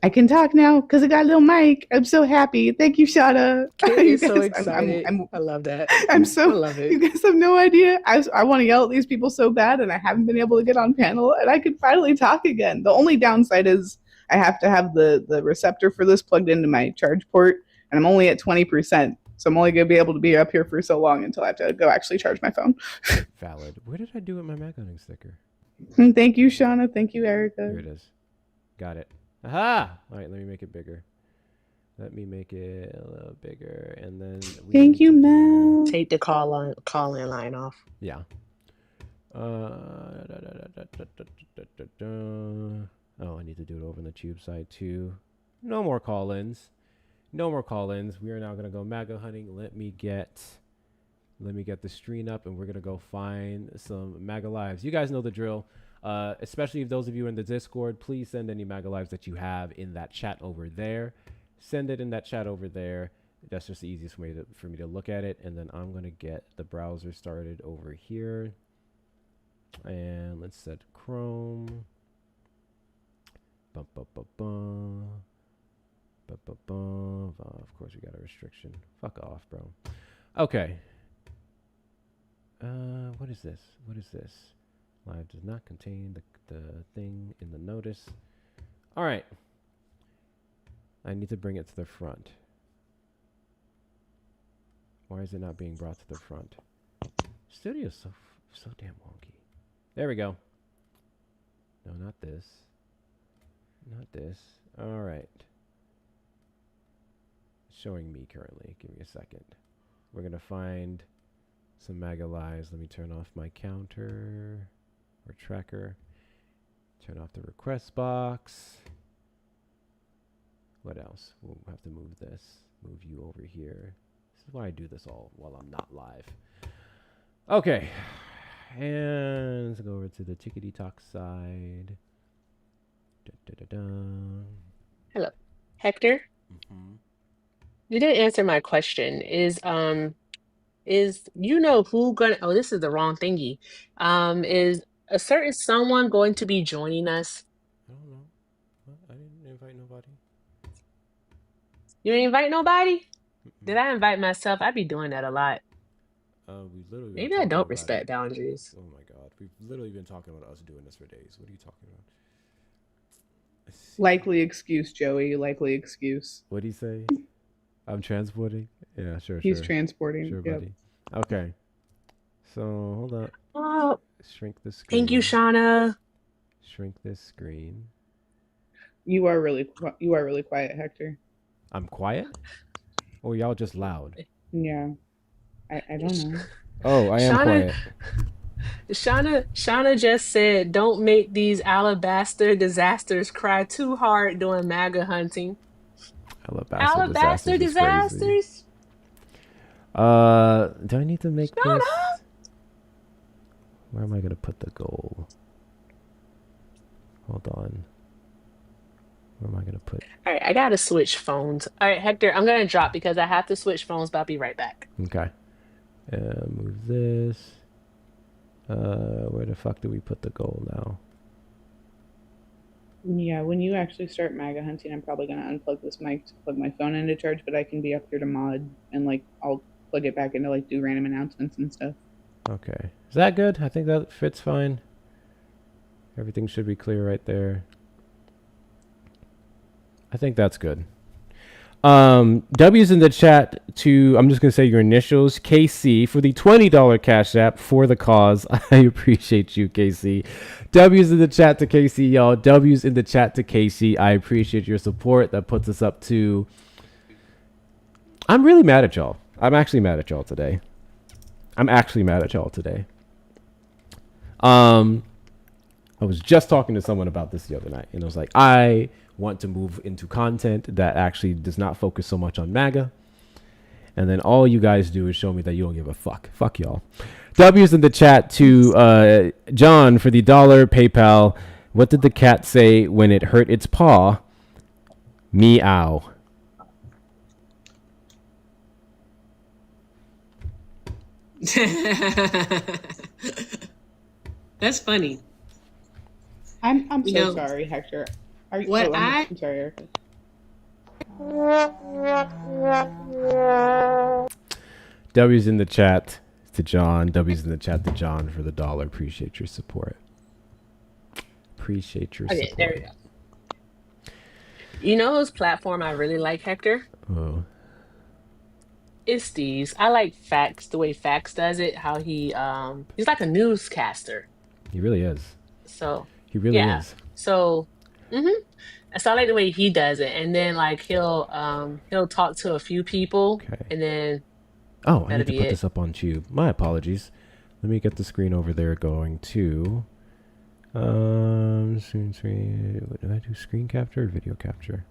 I can talk now because I got a little mic. I'm so happy. Thank you, Shada. You're so excited. I love that. I love it. You guys have no idea. I want to yell at these people so bad, and I haven't been able to get on panel, and I can finally talk again. The only downside is I have to have the receptor for this plugged into my charge port, and I'm only at 20%. So I'm only going to be able to be up here for so long until I have to go actually charge my phone. Valid. Where did I do with my Mac hunting sticker? Thank you, Shauna. Thank you, Erica. Here it is. Got it. Aha! All right, let me make it bigger. Let me make it a little bigger, and then. Thank you, Mel. Take the call-in line off. Yeah. Oh, I need to do it over on the tube side too. No more call-ins. No more call-ins. We are now gonna go MAGA hunting. Let me get the stream up, and we're gonna go find some MAGA lives. You guys know the drill. Especially if those of you in the Discord, please send any MAGA lives that you have in that chat over there. Send it in that chat over there. That's just the easiest way for me to look at it. And then I'm going to get the browser started over here. And let's set Chrome. Of course, we got a restriction. Fuck off, bro. Okay. What is this? Live does not contain the thing in the notice. All right. I need to bring it to the front. Why is it not being brought to the front? Studio's so damn wonky. There we go. No, not this. Not this. All right. It's showing me currently. Give me a second. We're going to find some MAGA lies. Let me turn off my counter or tracker. Turn off the request box. What else? We'll have to move this. Move you over here. This is why I do this all while I'm not live. Okay. And let's go over to the Tickety Talk side. Hello, Hector. You didn't answer my question. Is you know who gonna? Oh, this is the wrong thingy. Is a certain someone going to be joining us? I don't know. What? I didn't invite nobody. You didn't invite nobody? Did I invite myself? I be doing that a lot. We literally been Maybe I talking don't about respect it. boundaries. Oh my god. We've literally been talking about us doing this for days. What are you talking about? Likely excuse, Joey. Likely excuse. What'd he say? I'm transporting? Yeah, sure, He's sure. transporting. Sure, Yep. buddy. Okay. So, hold up. Oh, Shrink the screen. thank you, Shauna. Shrink this screen. You are really quiet, Hector. I'm quiet? Or y'all just loud? Yeah. I don't know. Oh, I am quiet. Shauna just said, "Don't make these alabaster disasters cry too hard doing MAGA hunting." Alabaster disasters is crazy. Do I need to make Shauna? this? Where am I gonna put the goal? Hold on. Where am I gonna put? All right, I gotta switch phones. All right, Hector, I'm gonna drop because I have to switch phones, but I'll be right back. Okay. Move this. Where the fuck do we put the goal now? Yeah, when you actually start MAGA hunting, I'm probably gonna unplug this mic to plug my phone into charge, but I can be up here to mod and like I'll plug it back into like do random announcements and stuff. Okay. Is that good? I think that fits fine. Everything should be clear right there. I think that's good. W's in the chat to, I'm just going to say your initials, KC, for the $20 Cash App for the cause. I appreciate you, KC. W's in the chat to KC, y'all. W's in the chat to KC. I appreciate your support. That puts us up to... I'm really mad at y'all. I'm actually mad at y'all today. I was just talking to someone about this the other night, and I was like, I want to move into content that actually does not focus so much on MAGA. And then all you guys do is show me that you don't give a fuck. Fuck y'all. W's in the chat to John for the $1 PayPal. What did the cat say when it hurt its paw? Meow. That's funny. I'm so sorry, Hector. I'm sorry, Erica. W's in the chat to John. W's in the chat to John for the $1. Appreciate your support. Appreciate your support. There we go. You know whose platform I really like, Hector? Oh. It's Steve's. I like Fax, the way Fax does it, how he's like a newscaster. He really is. So he really is. So so I like the way he does it. And then like he'll talk to a few people and then I need to put this up on Tube. My apologies. Let me get the screen over there going to screen. What did I do? Screen capture or video capture?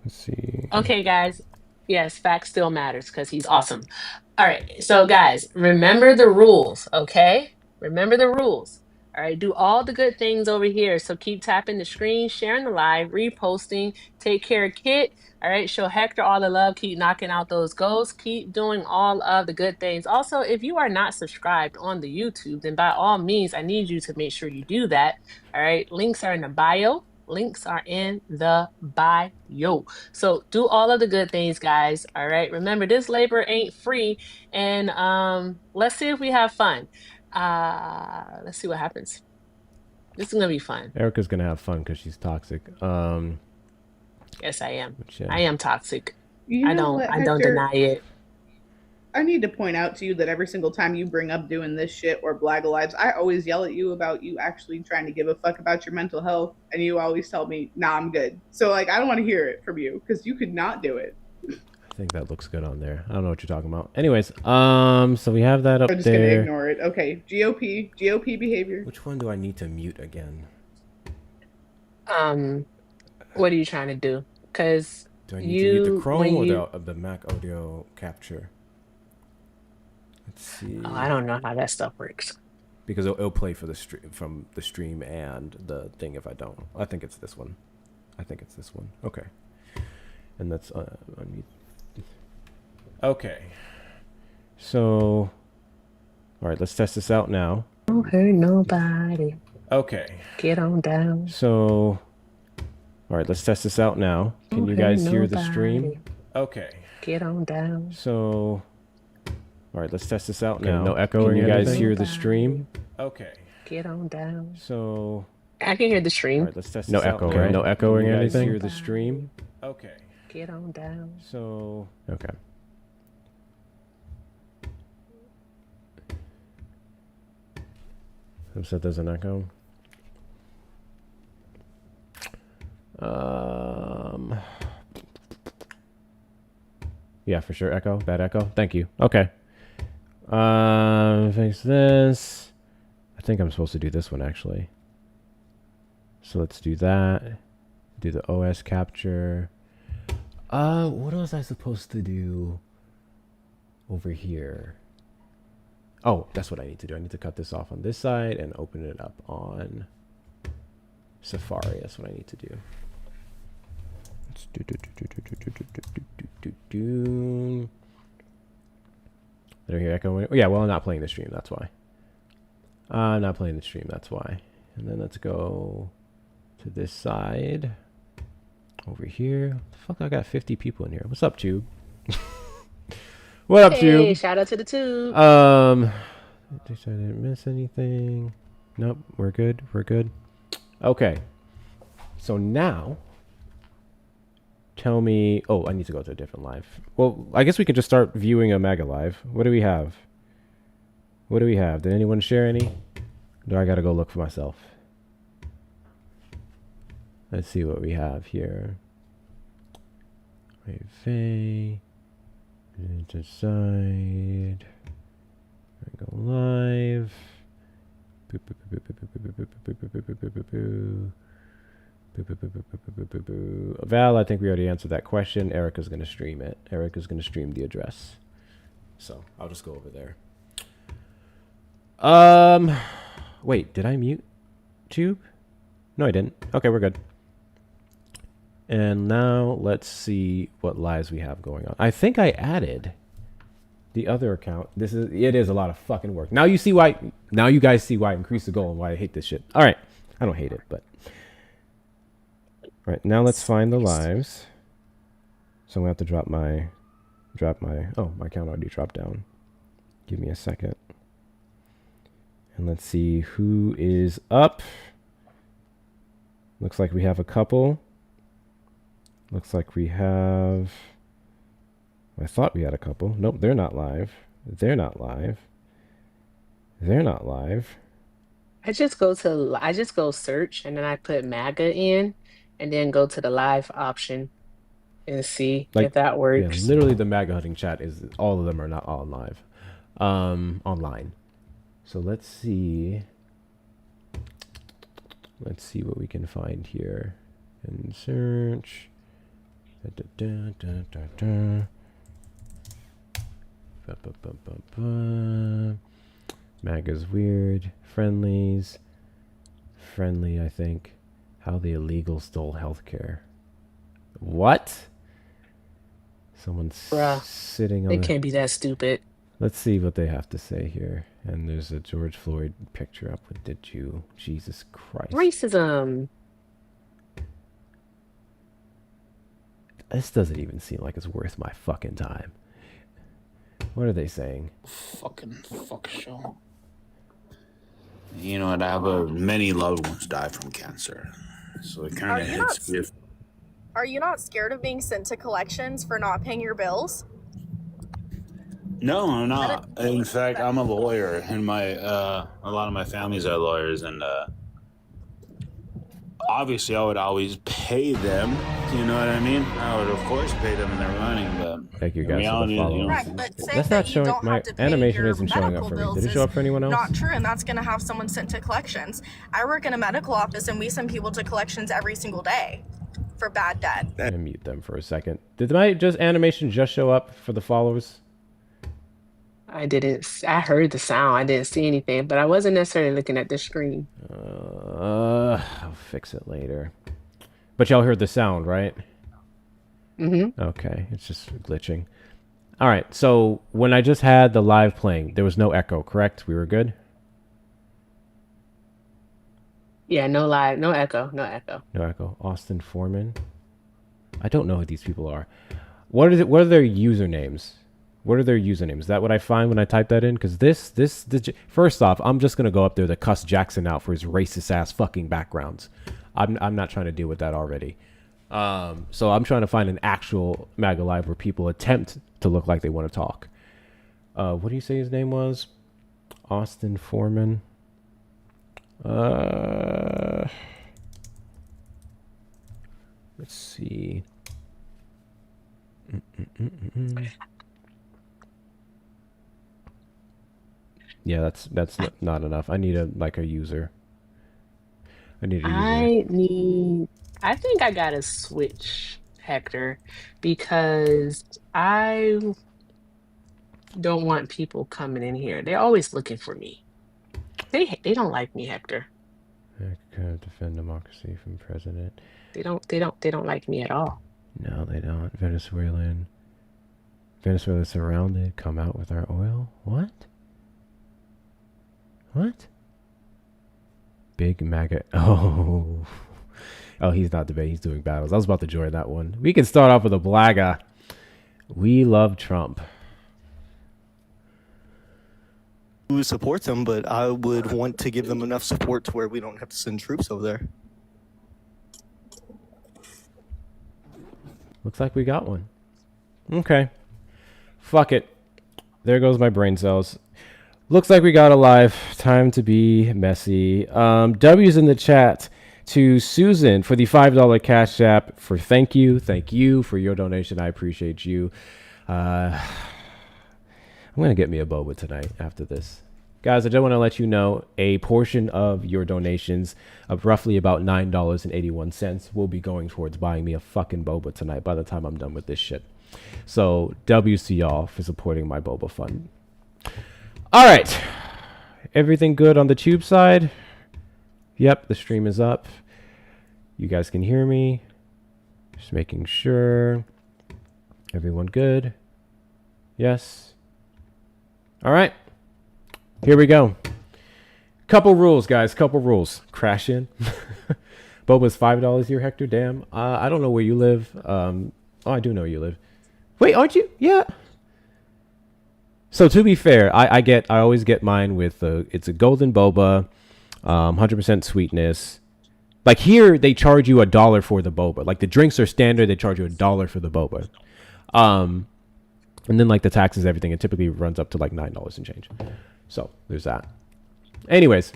Let's see. Okay, guys. Yes, Fax still matters because he's awesome. All right. So guys, remember the rules, okay? Remember the rules. All right, do all the good things over here. So keep tapping the screen, sharing the live, reposting, take care of Kit. All right, show Hector all the love, keep knocking out those goals, keep doing all of the good things. Also, if you are not subscribed on the YouTube, then by all means, I need you to make sure you do that. All right, links are in the bio. Links are in the bio. So do all of the good things, guys. All right, remember this labor ain't free, and let's see if we have fun. Let's see what happens. This is gonna be fun. Erica's gonna have fun because she's toxic. Yes, I am. Yeah. I am toxic. You I know don't. what, I don't Hector? deny it. I need to point out to you that every single time you bring up doing this shit or Black Lives, I always yell at you about you actually trying to give a fuck about your mental health, and you always tell me, "Nah, I'm good." So like, I don't want to hear it from you because you could not do it. I think that looks good on there. I don't know what you're talking about. Anyways, so we have that up I'm just gonna there. ignore it. Okay, GOP behavior. Which one do I need to mute again? What are you trying to do? Because Do I need to mute the Chrome when or you, the Mac audio capture? Let's see. oh, I don't know how that stuff works. Because it'll play for the stream from the stream and the thing if I don't. I think it's this one. Okay. And that's unmute. Okay. So, all right, let's test this out now. Don't hurt nobody. Okay. Get on down. So, all right, let's test this out now. Can you guys hear the stream? Okay. Get on down. So, all right, let's test this out now. No echo or Can you guys anything? hear the stream? Okay. Get on down. So, I can hear the stream. all right, let's test No this out echo, now. right? No echoing Can or you guys anything? hear the stream? Okay. Get on down. So, Okay. who said there's an echo? Yeah, for sure. Echo. Bad echo. Thank you. Okay. Fix this. I think I'm supposed to do this one actually. So let's do that. Do the OS capture. What was I supposed to do over here? Oh, that's what I need to do. I need to cut this off on this side and open it up on Safari. That's what I need to do. Let's do. Did I hear echo? Yeah, well, I'm not playing the stream. That's why. I'm not playing the stream. That's why. And then let's go to this side. Over here. Fuck, I got 50 people in here. What's up, Tube? What up, Hey, Tube? shout out to the tube. I didn't miss anything. Nope, we're good. We're good. Okay. So now, tell me. Oh, I need to go to a different live. Well, I guess we could just start viewing a MAGA live. What do we have? What do we have? Did anyone share any? Do I gotta go look for myself? Let's see what we have here. Wait, Faye. Decide. Go live. Val, I think we already answered that question. Erica's gonna stream it. Erica's gonna stream the address. So I'll just go over there. Wait, did I mute Tube? No, I didn't. Okay, we're good. And now let's see what lives we have going on. I think I added the other account. It is a lot of fucking work. Now you see why. Now you guys see why I increased the goal and why I hate this shit. All right, I don't hate it, but all right. Now let's find the lives. So I'm gonna have to drop my. Oh, my account already dropped down. Give me a second. And let's see who is up. Looks like we have a couple. Looks like we have. I thought we had a couple. Nope, they're not live. They're not live. They're not live. I just go search and then I put MAGA in and then go to the live option and see if that works. Yeah, literally the MAGA hunting chat is all of them are not all live. Online. So let's see. Let's see what we can find here. And search. MAGA's weird. Friendlies. Friendly, I think. How the illegal stole healthcare. What? Someone's sitting on. They can't be that stupid. Let's see what they have to say here. And there's a George Floyd picture up with the Jew. Jesus Christ. Racism. This doesn't even seem like it's worth my fucking time. What are they saying? Fuck show. You know what? I have many loved ones die from cancer, so it kind of hits me. Are you not scared of being sent to collections for not paying your bills? No, I'm not. In fact, I'm a lawyer, and a lot of my families are lawyers, and Obviously, I would always pay them. You know what I mean? I would, of course, pay them their money, but Thank you in guys for the reality, follow. Right, but saying That's that not you showing. don't My have to pay animation your isn't showing up medical for me. bills Did it is show up for anyone else? not true, and that's going to have someone sent to collections. I work in a medical office, and we send people to collections every single day for bad debt. I'm gonna mute them for a second. Did my animation just show up for the followers? I didn't. I heard the sound. I didn't see anything, but I wasn't necessarily looking at the screen. I'll fix it later. But y'all heard the sound, right? Mm-hmm. Okay, it's just glitching. All right, so when I just had the live playing, there was no echo, correct? We were good? Yeah, no live, no echo, no echo. No echo. Austin Foreman. I don't know who these people are. What is it? What are their usernames? What are their usernames? Is that what I find when I type that in? Because this, first off, I'm just going to go up there to cuss Jackson out for his racist ass fucking backgrounds. I'm not trying to deal with that already. So I'm trying to find an actual MAGA live where people attempt to look like they want to talk. What do you say his name was? Austin Foreman. Let's see. Yeah, that's not enough. I need a user. I need a user. I think I gotta switch, Hector, because I don't want people coming in here. They're always looking for me. They don't like me, Hector. I could defend democracy from president. They don't like me at all. No, they don't. Venezuela surrounded. Come out with our oil. What? What? Big MAGA. Oh, he's not debating. He's doing battles. I was about to join that one. We can start off with a blagger. We love Trump. We would support them, but I would want to give them enough support to where we don't have to send troops over there. Looks like we got one. Okay. Fuck it. There goes my brain cells. Looks like we got a live. Time to be messy. W's in the chat to Susan for the $5 cash app for thank you for your donation. I appreciate you. I'm gonna get me a boba tonight after this. Guys, I just want to let you know a portion of your donations of roughly about $9.81 will be going towards buying me a fucking boba tonight by the time I'm done with this shit. So W's to y'all for supporting my boba fund. All right. Everything good on the tube side? Yep, the stream is up. You guys can hear me. Just making sure. Everyone good? Yes. All right. Here we go. Couple rules, guys. Couple rules. Crash in. Boba's $5 here, Hector. Damn. I don't know where you live. Oh, I do know where you live. Wait, aren't you? Yeah. So to be fair, I always get mine with it's a golden boba, 100% sweetness. Like here, they charge you $1 for the boba. Like the drinks are standard, they charge you $1 for the boba. And then like the taxes, everything, it typically runs up to like $9 and change. So there's that. Anyways,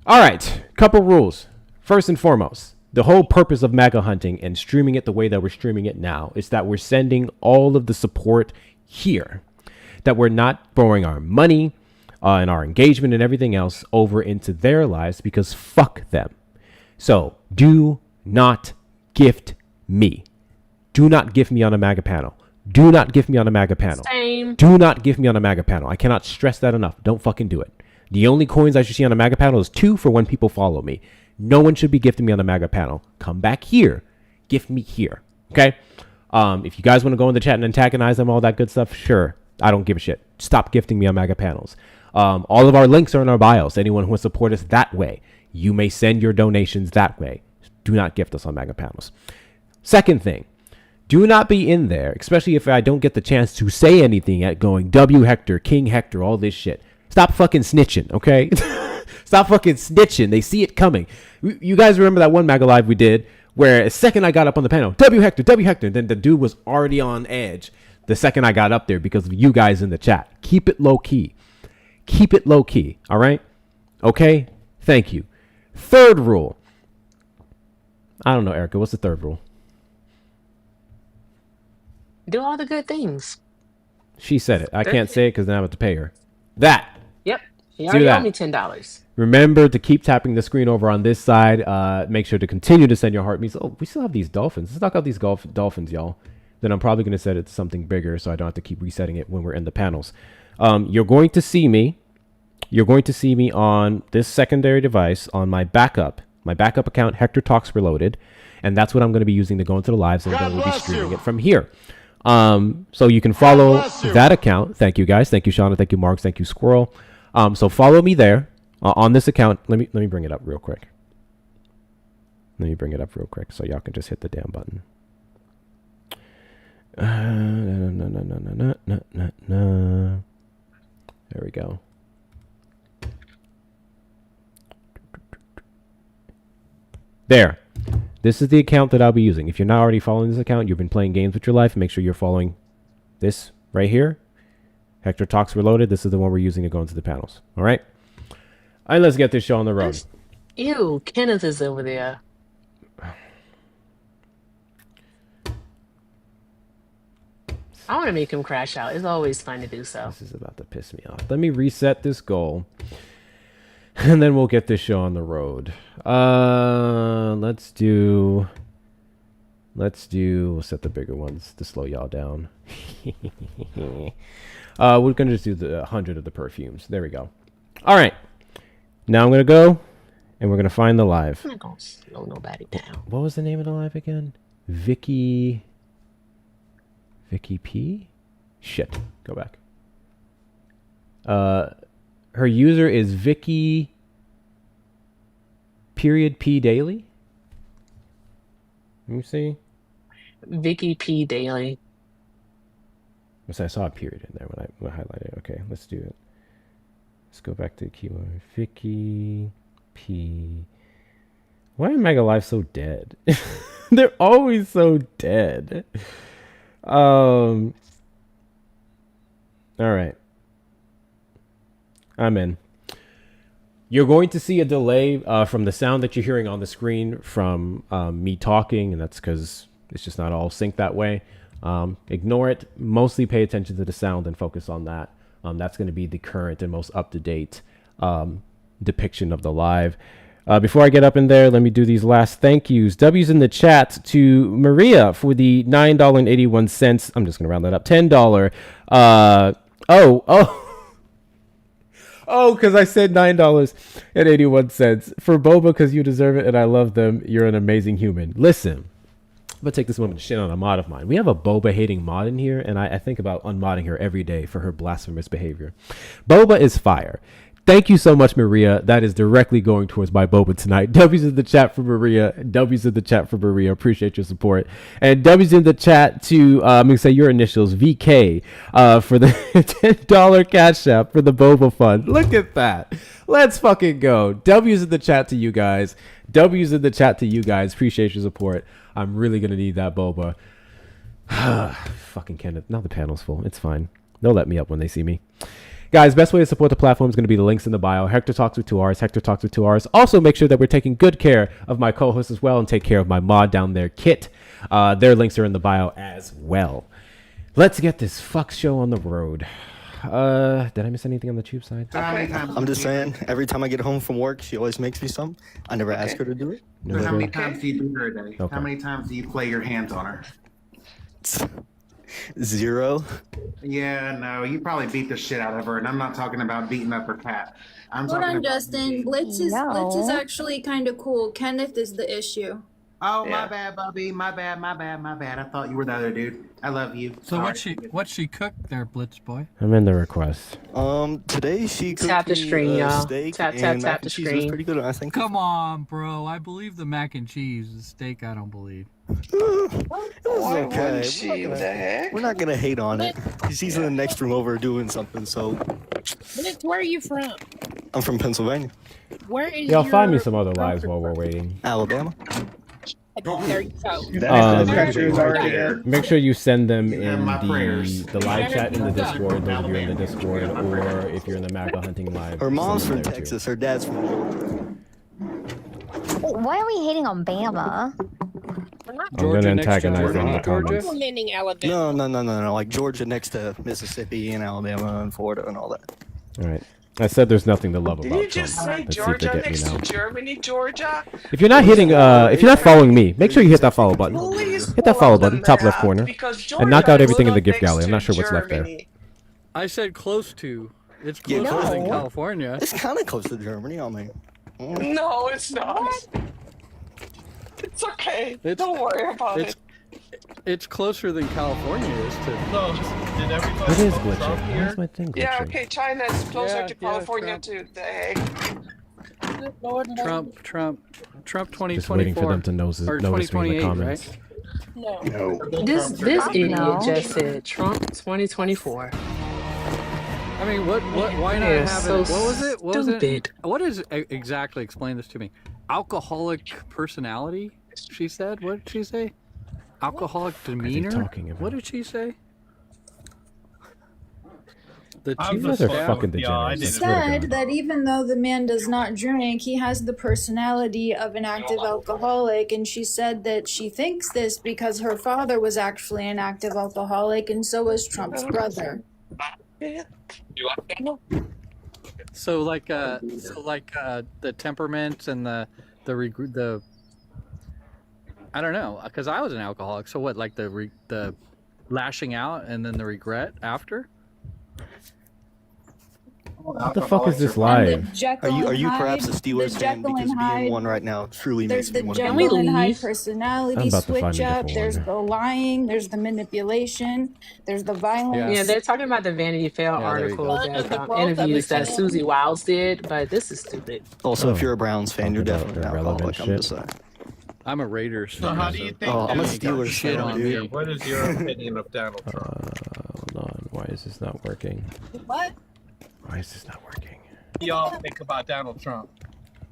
all right, couple rules. First and foremost, the whole purpose of MAGA hunting and streaming it the way that we're streaming it now is that we're sending all of the support here. That we're not throwing our money and our engagement and everything else over into their lives because fuck them. So do not gift me. Do not gift me on a MAGA panel. Do not gift me on a MAGA panel. Same. Do not gift me on a MAGA panel. I cannot stress that enough. Don't fucking do it. The only coins I should see on a MAGA panel is 2 for when people follow me. No one should be gifting me on a MAGA panel. Come back here. Gift me here. Okay? If you guys want to go in the chat and antagonize them, all that good stuff, sure. I don't give a shit. Stop gifting me on MAGA panels. All of our links are in our bios. Anyone who wants to support us that way, you may send your donations that way. Do not gift us on MAGA panels. Second thing, do not be in there, especially if I don't get the chance to say anything at going W Hector, King Hector, all this shit. Stop fucking snitching, okay? Stop fucking snitching. They see it coming. You guys remember that one MAGA live we did where a second I got up on the panel, W Hector, and then the dude was already on edge the second I got up there because of you guys in the chat. Keep it low key. Keep it low key. All right? Okay? Thank you. Third rule. I don't know, Erica. What's the third rule? Do all the good things. She said it. I That's can't it. say it because then I have to pay her. That. Yep. You Do already owe that. me $10. Remember to keep tapping the screen over on this side. Make sure to continue to send your heartbeats. Oh, we still have these dolphins. Let's knock out these dolphins, y'all. Then I'm probably going to set it to something bigger so I don't have to keep resetting it when we're in the panels. You're going to see me. You're going to see me on this secondary device on my backup account, Hector Talks Reloaded. And that's what I'm going to be using to go into the lives, and then we'll be streaming it from here. So you can follow that account. Thank you, guys. Thank you, Shauna. Thank you, Marks. Thank you, Squirrel. So follow me there on this account. Let me bring it up real quick. Let me bring it up real quick so y'all can just hit the damn button. There we go. There. This is the account that I'll be using. If you're not already following this account, you've been playing games with your life, make sure you're following this right here. Hector Talks Reloaded. This is the one we're using to go into the panels. All right? All right, let's get this show on the road. Ew, Kenneth is over there. I want to make him crash out. It's always fun to do so. This is about to piss me off. Let me reset this goal. And then we'll get this show on the road. We'll set the bigger ones to slow y'all down. We're going to just do the 100 of the perfumes. There we go. All right. Now I'm going to go and we're going to find the live. I'm not going to slow nobody down. What was the name of the live again? Vicky P? Shit. Go back. Her user is Vicky P Daily. Let me see. Vicky P Daily. I saw a period in there when I highlighted it. Okay, let's do it. Let's go back to the keyword. Vicky P. Why are MAGA Live so dead? They're always so dead. All right. I'm in. You're going to see a delay from the sound that you're hearing on the screen from me talking, and that's because it's just not all synced that way. Ignore it. Mostly pay attention to the sound and focus on that. That's going to be the current and most up-to-date depiction of the live. Before I get up in there, let me do these last thank yous. W's in the chat to Maria for the $9.81. I'm just going to round that up. $10. Oh, because I said $9.81 for Boba because you deserve it and I love them. You're an amazing human. Listen, I'm going to take this woman to shit on a mod of mine. We have a Boba hating mod in here, and I think about unmodding her every day for her blasphemous behavior. Boba is fire. Thank you so much, Maria. That is directly going towards my Boba tonight. W's in the chat for Maria. W's in the chat for Maria. Appreciate your support. And W's in the chat to, I'm going to say your initials, VK, for the $10 cash app for the Boba fund. Look at that. Let's fucking go. W's in the chat to you guys. W's in the chat to you guys. Appreciate your support. I'm really going to need that Boba. Fucking Kenneth. Now the panel's full. It's fine. They'll let me up when they see me. Guys, best way to support the platform is going to be the links in the bio. Hector Talks with 2 R's. Hector Talks with 2 R's. Also, make sure that we're taking good care of my co-host as well and take care of my mod down there, Kit. Their links are in the bio as well. Let's get this fuck show on the road. Did I miss anything on the tube side? I'm just saying, every time I get home from work, she always makes me some. I never ask her to do it. So how many times do you do her a day? Okay. How many times do you play your hands on her? 0. Yeah, no, you probably beat the shit out of her, and I'm not talking about beating up her cat. I'm Hold talking on, about Justin. Blitz is actually kind of cool. Kenneth is the issue. Oh, my bad, Bubby. My bad. I thought you were the other dude. I love you. So Sorry. what's she cooked there, Blitz boy? I'm in the request. Today she cooked Tap the me, screen, y'all. steak Tap and mac the and cheese. It was screen. pretty good, I think. Come on, bro. I believe the mac and cheese. The steak, I don't believe. It was okay. We're not gonna hate on it. She's in the next room over doing something. So Blitz, where are you from? I'm from Pennsylvania, Where is Y'all your find me some other lives while we're waiting. Alabama. There you go. Make sure you send them in my prayers. the live chat in the Discord, those of you in the Discord, or if you're in the MAGA hunting live. Her mom's send them from there, too. Texas. Her dad's from Georgia. Why are we hating on Bama? I'm going to antagonize them in the comments. Complimenting Alabama. No. Like Georgia next to Mississippi and Alabama and Florida and all that. All right. I said there's nothing to love Did about you just Trump. say Let's see if they Georgia get me next now. to Germany, Georgia? If you're not hitting, if you're not following me, make sure you hit that follow button. Hit that follow button, top left corner, and knock out everything in the gift galley. I'm not sure what's left there. I said close to. It's Yeah, closer than no. California. It's kind of close to Germany, I mean. No, it's not. It's okay. Don't worry about it. It's closer than California is to. So, did everybody It is vote Trump glitching. Why here? is my thing glitching? Yeah, okay, China is closer Yeah, to yeah, California too. The heck? Trump 2024. Just waiting for them to notice me in the 2028, comments. right? No. This idiot just said Trump 2024. I mean, why not They're have so it? What was it? What was stupid. it? What is exactly? Explain this to me. Alcoholic personality. She said. What did she say? Alcoholic demeanor. talking about? What did she say? The I'm chief the of They're staff. fucking Yeah, I degenerates. did I it. swear to Said God. that even though the man does not drink, he has the personality of an active alcoholic, and she said that she thinks this because her father was actually an active alcoholic, and so was Trump's brother. So like the temperament and the I don't know, because I was an alcoholic. So what, like the lashing out and then the regret after? What the fuck is this And live? the Jekyll Are you and perhaps a Hyde- Steelers the fan? Jekyll Because and being Hyde- one right now truly There's makes me the want to Can we Jekyll and Hyde leave? I'm personality about to find switch a up. different There's one. the lying. There's the manipulation. There's the violence. Yeah, they're talking about the Vanity Fair Yeah, there you go. article Under the that growth of interviews that his Susie Wiles did, but this is stupid. Also, Oh, if you're a Browns fan, you're talking about definitely an irrelevant alcoholic. I'm shit. just saying. I'm a Raiders So fan. how do you think? Oh, I'm a that we got Steelers shit going on here? me. What is your opinion of Donald Trump? Hold on. Why is this not working? What? Why is this not working? What do y'all think about Donald Trump?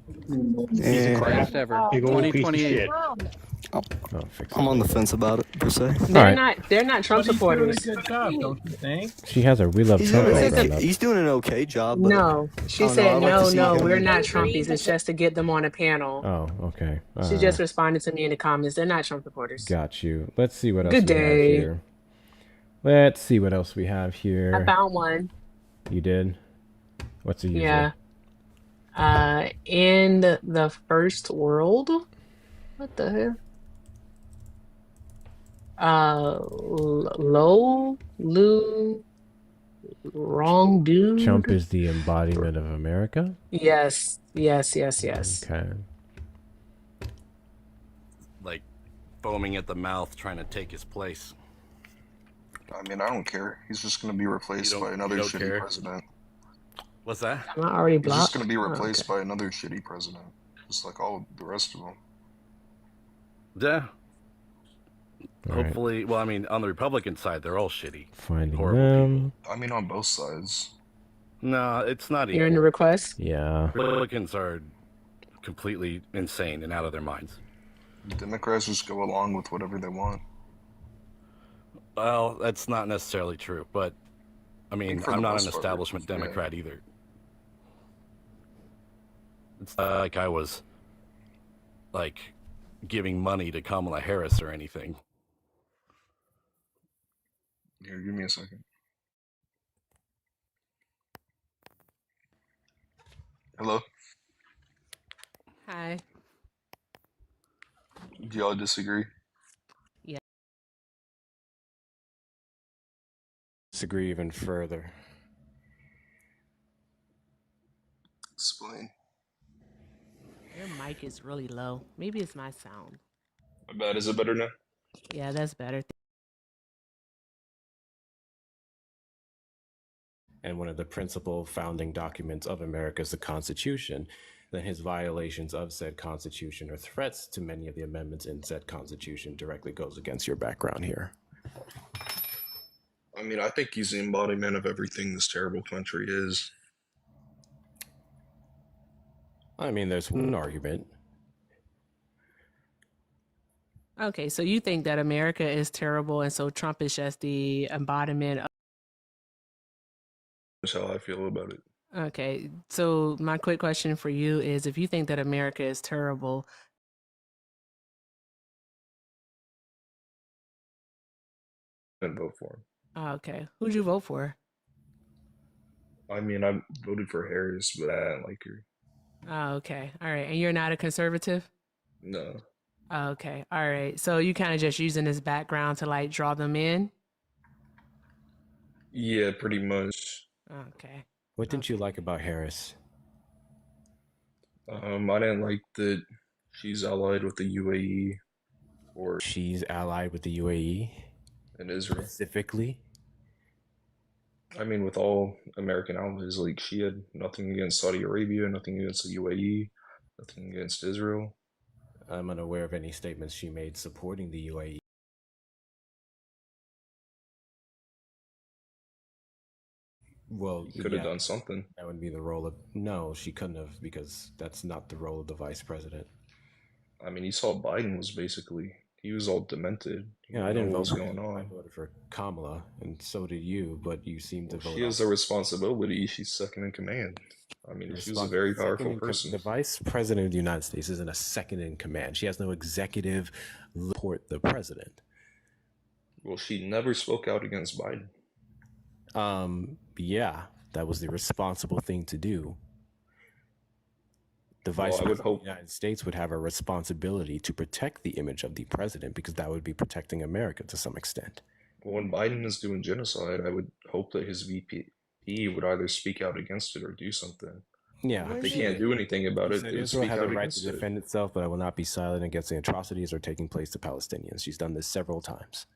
He's the greatest ever. Big old piece of 2028. shit. Oh, fix I'm it. on the fence about it, per se. They're not Trump But he's doing a supporters. good job, don't you think? She has her "We Love He's Trump" doing, background up. he's doing an okay job. But No, she I don't know, said I'd like to see him- we're not Trumpies. It's just to get them on a panel. Oh, okay. She just responded to me in the comments. They're not Trump supporters. Got you. Let's see what else Good we have day. here. Let's see what else we have here. I found one. You did? What's the user? Yeah. In the first world. What the hell? Wrong dude. Trump is the embodiment of America? Yes. Okay. Like foaming at the mouth, trying to take his place. I mean, I don't care. He's just going to be replaced by another don't shitty care? president. What's that? Am I already He's just blocked? going to be Oh, replaced okay. by another shitty president, just like all the rest of them. Yeah. All right. Hopefully, well, I mean, on the Republican side, they're all shitty. Finding Horrible them. I mean, on both sides. No, it's not You're in the equal. request? Yeah. Republicans are completely insane and out of their minds. Democrats just go along with whatever they want. Well, that's not necessarily true, but I mean, for I'm the not most an part, establishment yeah. Democrat either. It's not like I was like giving money to Kamala Harris or anything. Here, give me a second. Hello? Hi. Do y'all disagree? Disagree even further. Explain. Your mic is really low. Maybe it's my sound. My bad. Is it better now? Yeah, that's better. And one of the principal founding documents of America is the Constitution, then his violations of said Constitution or threats to many of the amendments in said Constitution directly goes against your background here. I mean, I think he's the embodiment of everything this terrible country is. I mean, there's one argument. Okay, so you think that America is terrible, and so Trump is just the embodiment of. That's how I feel about it. Okay, so my quick question for you is if you think that America is terrible, didn't vote for him. Oh, okay. Who'd you vote for? I mean, I voted for Harris, but I didn't like her. Oh, okay. All right. And you're not a conservative? No. Oh, okay. All right. So you kind of just using this background to like draw them in? Yeah, pretty much. Okay. What didn't you like about Harris? I didn't like that she's allied with the UAE or She's allied with the UAE and Israel. specifically. I mean, with all American allies, like she had nothing against Saudi Arabia, nothing against the UAE, nothing against Israel. I'm unaware of any statements she made supporting the UAE. Well, You could have done something. That would be the role of. No, she couldn't have, because that's not the role of the vice president. I mean, you saw Biden was basically, he was all demented. Yeah, I didn't vote what's for going him. I on. voted for Kamala, and so did you, but you seem to vote. She has a responsibility. She's second in command. I mean, she was a very powerful person. The vice president of the United States isn't a second in command. She has no executive support the president. Well, she never spoke out against Biden. Yeah, that was the responsible thing to do. The vice president of the United States would have a responsibility to protect the image of the president, because that would be protecting America to some extent. Well, when Biden is doing genocide, I would hope that his VP would either speak out against it or do something. Yeah, If they can't do anything about it, they would Israel speak has out the right against to it. defend itself, but I will not be silent against the atrocities that are taking place to Palestinians. She's done this several times.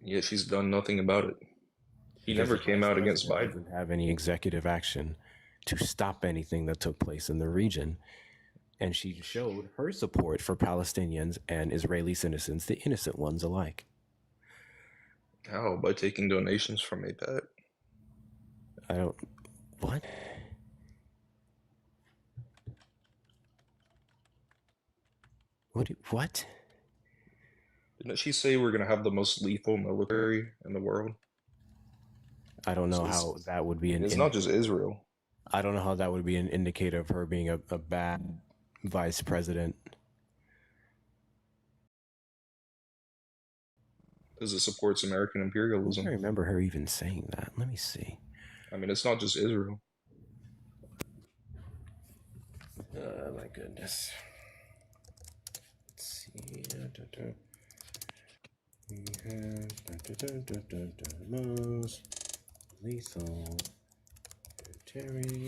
Yet she's done nothing about it. He never came out against Biden. Doesn't have any executive action to stop anything that took place in the region, and she showed her support for Palestinians and Israeli citizens, the innocent ones alike. How? By taking donations from APAC? I don't. What? What? Didn't she say we're going to have the most lethal military in the world? I don't know how that would be an. It's not just Israel. I don't know how that would be an indicator of her being a bad vice president. Because it supports American imperialism. I don't remember her even saying that. Let me see. I mean, it's not just Israel. My goodness. Let's see. We have most lethal military.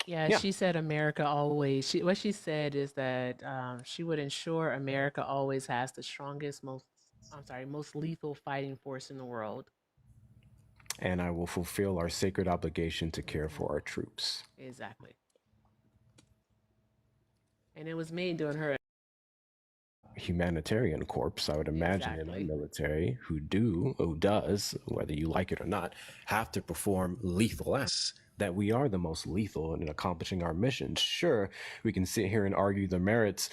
Yeah, she said America always. What she said is that she would ensure America always has the strongest, most lethal fighting force in the world. And I will fulfill our sacred obligation to care for our troops. Exactly. And it was made during her humanitarian corps, I would imagine, in our military who does, whether you like it or not, have to perform lethal acts. That we are the most lethal in accomplishing our missions. Sure, we can sit here and argue the merits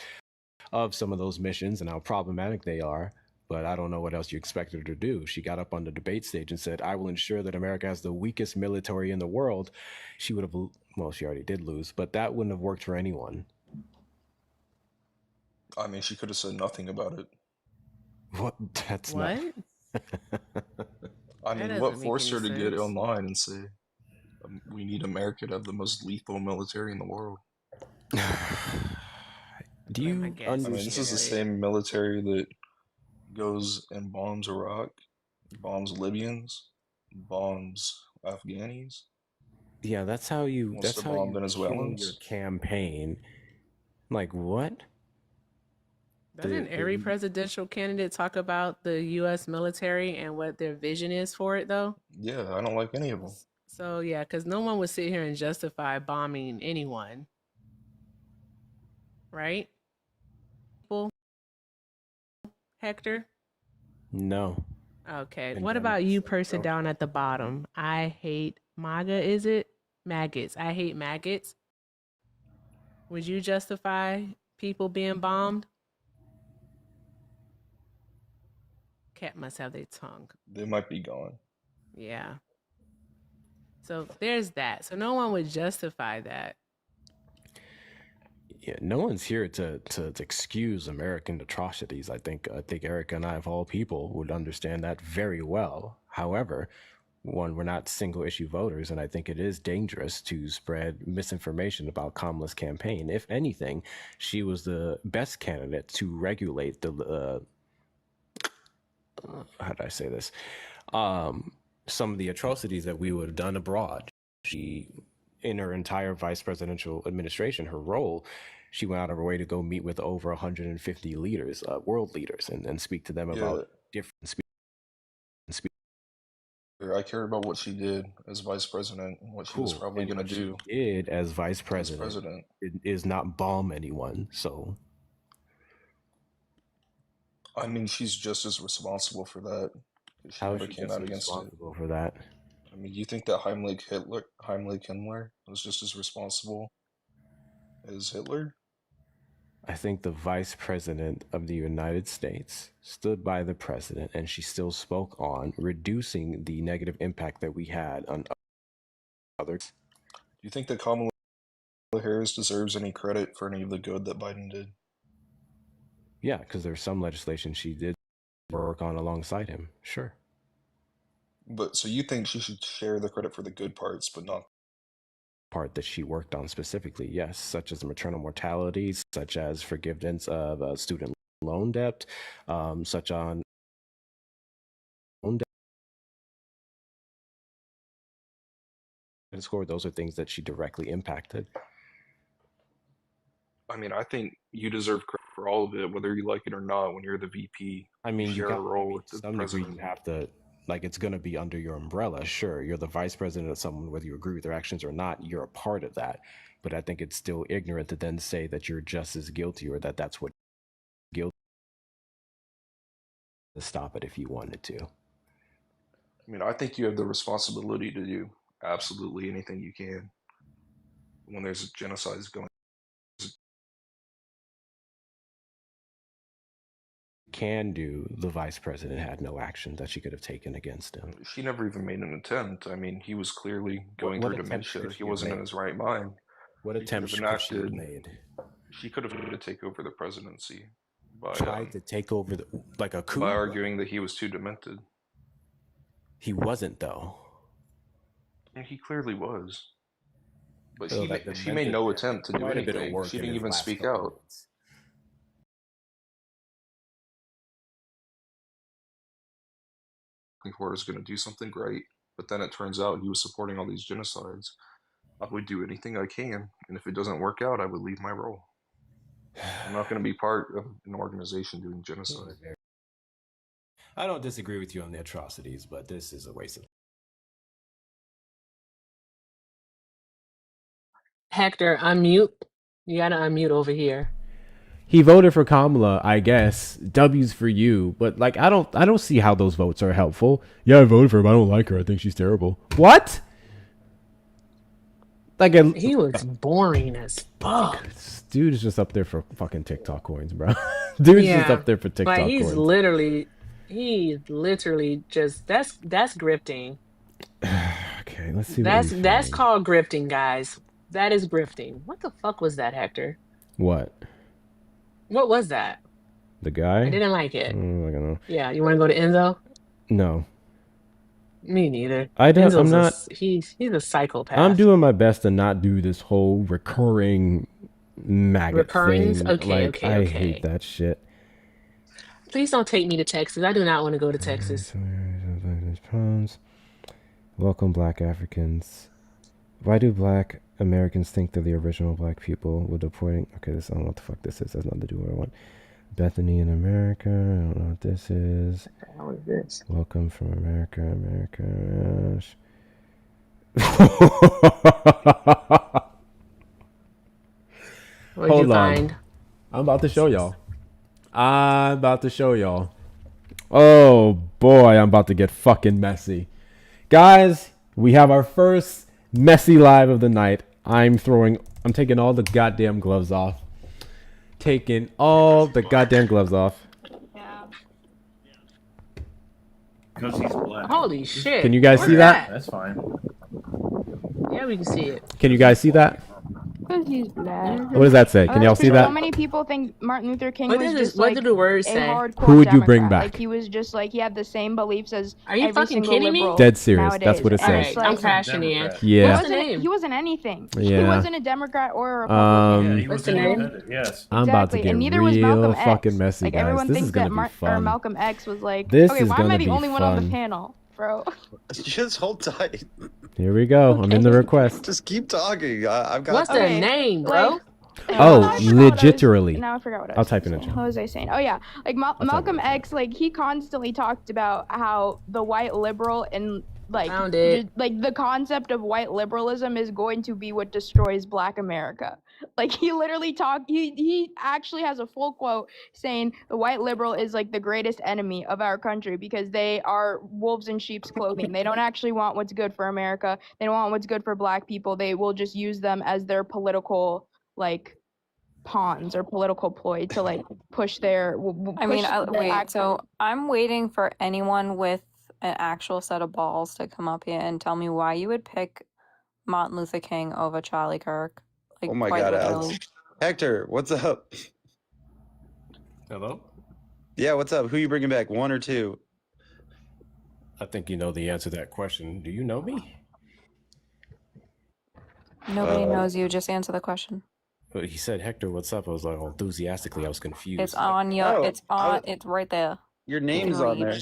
of some of those missions and how problematic they are, but I don't know what else you expected her to do. She got up on the debate stage and said, I will ensure that America has the weakest military in the world. She would have, well, she already did lose, but that wouldn't have worked for anyone. I mean, she could have said nothing about it. What? That's what? I mean, what forced her to get online and say, we need America to have the most lethal military in the world? Do you I mean, this is the same military that goes and bombs Iraq, bombs Libyans, bombs Afghanis. Yeah, that's how you. Wants That's to how bomb you Venezuelans. kill your campaign. Like what? Doesn't every presidential candidate talk about the U.S. military and what their vision is for it, though? Yeah, I don't like any of them. So, yeah, because no one would sit here and justify bombing anyone. Right? Hector? No. Okay. What about you, person down at the bottom? I hate MAGA, is it? Maggots. I hate maggots. Would you justify people being bombed? Cat must have their tongue. They might be gone. Yeah. So there's that. So no one would justify that. Yeah, no one's here to excuse American atrocities. I think Erica and I, of all people, would understand that very well. However, one, we're not single issue voters, and I think it is dangerous to spread misinformation about Kamala's campaign. If anything, she was the best candidate to regulate the how do I say this? Some of the atrocities that we would have done abroad. She, in her entire vice presidential administration, her role, she went out of her way to go meet with over 150 leaders, world leaders, and speak to them about different I care about what she did as vice president and what she was probably and going what to she do did as vice president is not bomb anyone. So I mean, she's just as responsible for that. She how is never she came just out against it. responsible for that? I mean, you think that Heimlich Himmler was just as responsible as Hitler? I think the vice president of the United States stood by the president, and she still spoke on reducing the negative impact that we had on others. Do you think that Kamala Harris deserves any credit for any of the good that Biden did? Yeah, because there's some legislation she did work on alongside him. Sure. But so you think she should share the credit for the good parts, but not part that she worked on specifically, yes, such as maternal mortality, such as forgiveness of student loan debt, such on loan debt score. Those are things that she directly impacted. I mean, I think you deserve credit for all of it, whether you like it or not. When you're the VP, I mean, you share a role with the some president. degree you have to, like, it's going to be under your umbrella. Sure, you're the vice president of someone, whether you agree with their actions or not, you're a part of that. But I think it's still ignorant to then say that you're just as guilty, or that that's what guilt to stop it if you wanted to. I mean, I think you have the responsibility to do absolutely anything you can when there's genocides going. Can do, the vice president had no action that she could have taken against him. She never even made an attempt. I mean, he was clearly going through dementia. He wasn't in his right mind. What attempt could she have made? She could have tried to take over the presidency by tried to take over like a coup by arguing that he was too demented. He wasn't, though. I mean, he clearly was. But So she made no attempt to do anything. She didn't even speak out. For is going to do something great, but then it turns out he was supporting all these genocides. I would do anything I can, and if it doesn't work out, I would leave my role. I'm not going to be part of an organization doing genocide. I don't disagree with you on the atrocities, but this is a waste of. Hector, unmute. You gotta unmute over here. He voted for Kamala, I guess. W's for you, but like I don't see how those votes are helpful. Yeah, I voted for him. I don't like her. I think she's terrible. What? Like he was boring as fuck. Dude is just up there for fucking TikTok coins, bro. Dude's just up there for TikTok coins. He's literally just that's grifting. Okay, let's see. That's called grifting, guys. That is grifting. What the fuck was that, Hector? What was that? The guy? I didn't like it. I don't know. Yeah, you want to go to Enzo? No. Me neither. I'm not. He's a psychopath. I'm doing my best to not do this whole recurring maggot thing. Okay, like, I hate that shit. Please don't take me to Texas. I do not want to go to Texas. Welcome, Black Africans. Why do Black Americans think they're the original Black people with deporting? Okay, I don't know what the fuck this is. That's nothing to do with what I want. Bethany in America. I don't know what this is. What the hell is this? Welcome from America. Hold on. I'm about to show y'all. Oh boy, I'm about to get fucking messy. Guys, we have our first messy live of the night. I'm taking all the goddamn gloves off. Yeah. Because he's black. Holy shit. Can you guys see that? That's fine. Yeah, we can see it. Can you guys see that? says he's black. What does that say? Can y'all see So that? many people think Martin Luther King What was does just what like do the words a say? hardcore Who would you bring Democrat. back? Like he was just like he had the same beliefs as Are you every fucking single kidding me? liberal Dead serious. nowadays. That's what it And says. it's Alright, I'm like crashing in. Yeah. What's the name? he wasn't anything. He Yeah. wasn't a Democrat or a Republican. Yeah, What's the name? Yes. I'm about to Exactly, get and neither was real Malcolm X. fucking messy, Like guys. everyone This is thinks gonna that be fun. Malcolm X was like, This okay, is why am I gonna the be only one on the fun. panel, bro? Just hold tight. Here we go. I'm in the request. Just keep talking. I've got. What's the name, bro? Oh, literally. Now I forgot what I I'll was type in the saying. chat. What was I saying? Oh yeah, like Malcolm X, like he constantly talked about how the white liberal and like like the concept of white liberalism is going to be what destroys Black America. Like he literally talked. He actually has a full quote saying the white liberal is like the greatest enemy of our country because they are wolves in sheep's clothing. They don't actually want what's good for America. They don't want what's good for Black people. They will just use them as their political like pawns or political ploy to like push their wait, so I'm waiting for anyone with an actual set of balls to come up here and tell me why you would pick Martin Luther King over Charlie Kirk. Like, Oh my quite God, literally. Alex. Hector, what's up? Hello? Yeah, what's up? Who you bringing back? One or two? I think you know the answer to that question. Do you know me? Nobody knows you. Just answer the question. But he said, Hector, what's up? I was like, enthusiastically, I was confused. It's on your. It's on. It's right there. Your You name's can on read. there.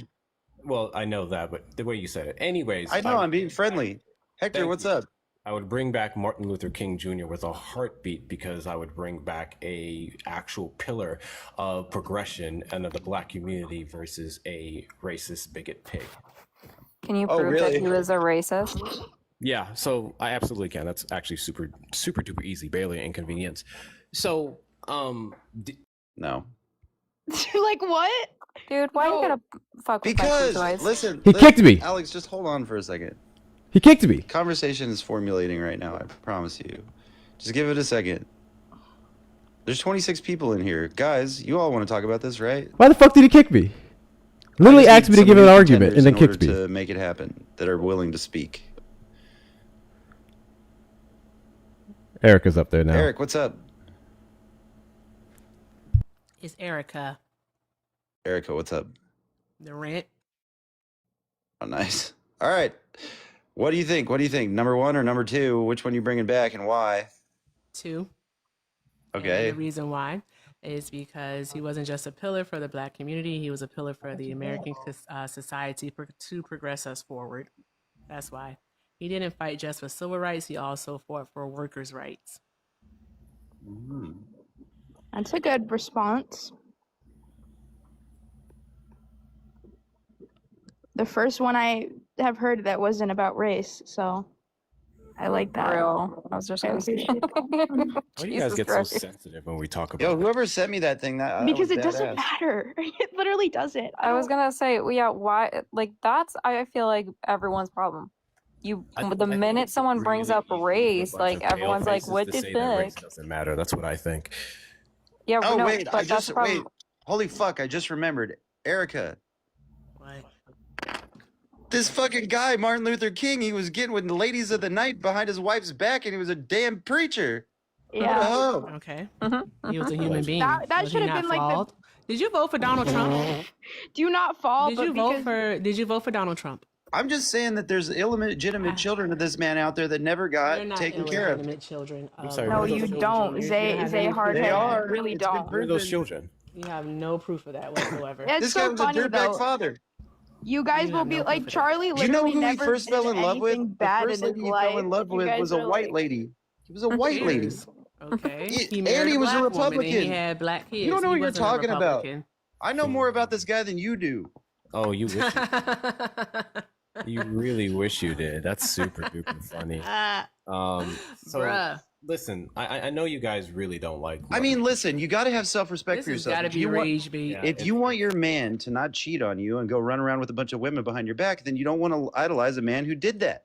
Well, I know that, but the way you said it. Anyways. I know, I'm being friendly. Hector, what's up? I would bring back Martin Luther King Jr. with a heartbeat because I would bring back a actual pillar of progression and of the Black community versus a racist bigot pig. Can you prove that he was a racist? Yeah, so I absolutely can. That's actually super duper easy, barely an inconvenience. So, no. Like what? Dude, why you gotta fuck with my Because, toys? listen. He kicked me. Alex, just hold on for a second. He kicked me. Conversation is formulating right now, I promise you. Just give it a second. There's 26 people in here. Guys, you all want to talk about this, right? Why the fuck did he kick me? Literally asked me to give an argument and then kicked me. To make it happen, that are willing to speak. Erica's up there now. Eric, what's up? It's Erica. Erica, what's up? The rent. Oh, nice. All right. What do you think? What do you think? Number one or number two? Which one you bringing back and why? 2. Okay. And the reason why is because he wasn't just a pillar for the Black community. He was a pillar for the American society to progress us forward. That's why. He didn't fight just for civil rights. He also fought for workers' rights. That's a good response. The first one I have heard that wasn't about race, so I like that. Real. I was just gonna say. Why do you guys Jesus get Christ. so sensitive when we talk about Yo, whoever sent me that thing, that Because was it doesn't badass. matter. It literally doesn't. I was gonna say, yeah, why? Like that's, I feel like everyone's problem. The minute someone brings up race, like everyone's like, "What the Race fuck?" doesn't matter. That's what I think. Yeah, Oh, no, wait, but I that's just, the problem. wait. Holy fuck, I just remembered. Erica. What? This fucking guy, Martin Luther King, he was getting with the ladies of the night behind his wife's back, and he was a damn preacher. Yeah. What the hell? Okay. He was a human being. That Was he should have not been like flawed? Did you vote for Donald Trump? Do not fall. Did but you vote because- for? Did you vote for Donald Trump? I'm just saying that there's illegitimate children of this man out there that never got They're not taken care of. illegitimate children. I'm sorry. No, what are you those children? don't. Zay hardhead. They are. Really It's been don't. Where are those proven. children? You have no proof of that whatsoever. It's This so guy was a funny dirtbag though. father. You guys You will have be no like proof of that. Charlie. Do you know Literally who he never first fell did in love with? anything The bad first in lady his he life. fell in love You with guys was a are white like- lady. He was a white lady. Cares? Okay. He- married and he was a black woman and Republican. he had black kids. You don't know He what you're wasn't a talking about. Republican. I know more about this guy than you do. Oh, you wish you really wish you did. That's super duper funny. So Bruh. listen, I know you guys really don't like. I mean, listen, you got to have self-respect This for has yourself. got to If be you want- rage bait. Yeah. If you want your man to not cheat on you and go run around with a bunch of women behind your back, then you don't want to idolize a man who did that.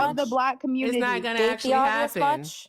of the black community. It's not gonna State the actually obvious happen. much?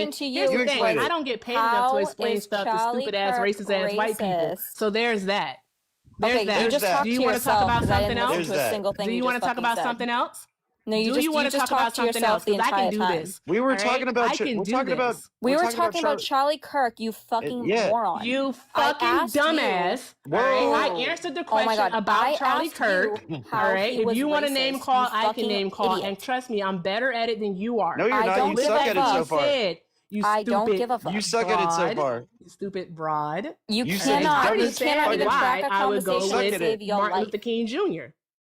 question to you Here's the thing. was, I don't get paid enough to how explain is stuff to Charlie stupid ass Kirk racist ass white people. racist? So there's that. There's Okay, that. you just talked Do you to want to talk yourself about because I something didn't listen else? to a single thing Do you just want to talk fucking about said. something else? No, you Do just you want to talk about talked to something yourself else? the Because I entire can do time. this. We were all right? talking about. I can We're do talking this. about. We we're were talking about Charlie Kirk, you fucking yeah. moron. You I fucking asked dumbass. you. All right. Whoa. I answered the Oh my question God. about I Charlie asked Kirk. you All how right. he If was you want to racist, name call, you I can fucking name call. idiot. And trust me, I'm better at it than you are. No, you're I not. don't You give suck a at it so fuck. far. Said, you I don't stupid give a fuck. You suck at it so far. You stupid broad. You You said the cannot. You dumbest cannot fucking- even track a I would go conversation and with save your Martin life. Luther King Jr.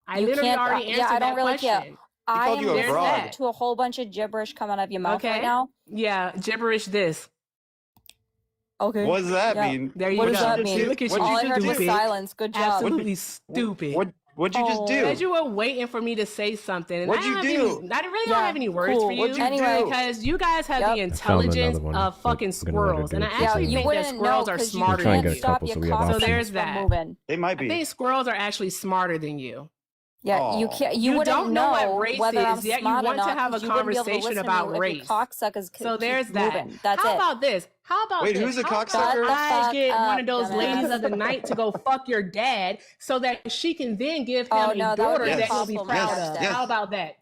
I You literally can't. already answered Yeah, I don't that really care. question. I called am you a listening broad. to a whole bunch of gibberish come out of your mouth right now. Yeah, gibberish this. Okay. What does that Yeah. mean? There you What go. does that mean? Look at All you, I heard was stupid. silence. Good job. Absolutely stupid. What'd you just do? Because you were waiting for me to say something. And What'd you do? I really don't have any words for you. What'd you do? Because you guys have the I found intelligence another one of that fucking I'm gonna let her squirrels. do. And I She's actually saying- think that squirrels are smarter try and than get a you. couple so we have So options. there's that. They might be. I think squirrels are actually smarter than you. Yeah, you can't. You wouldn't don't know what know race whether I'm is, yet you smart or want to not have a 'cause you wouldn't be able to conversation listen to about me if your race. cocksuckers So there's that. moving. That's How it. about this? How about Wait, this? who's the How cocksucker? about I get one of those dumbass. ladies of the night to go fuck your dad so that she can then give him Oh, a no, that would daughter be that he'll impossible. be My proud dad's of. dead. How about that?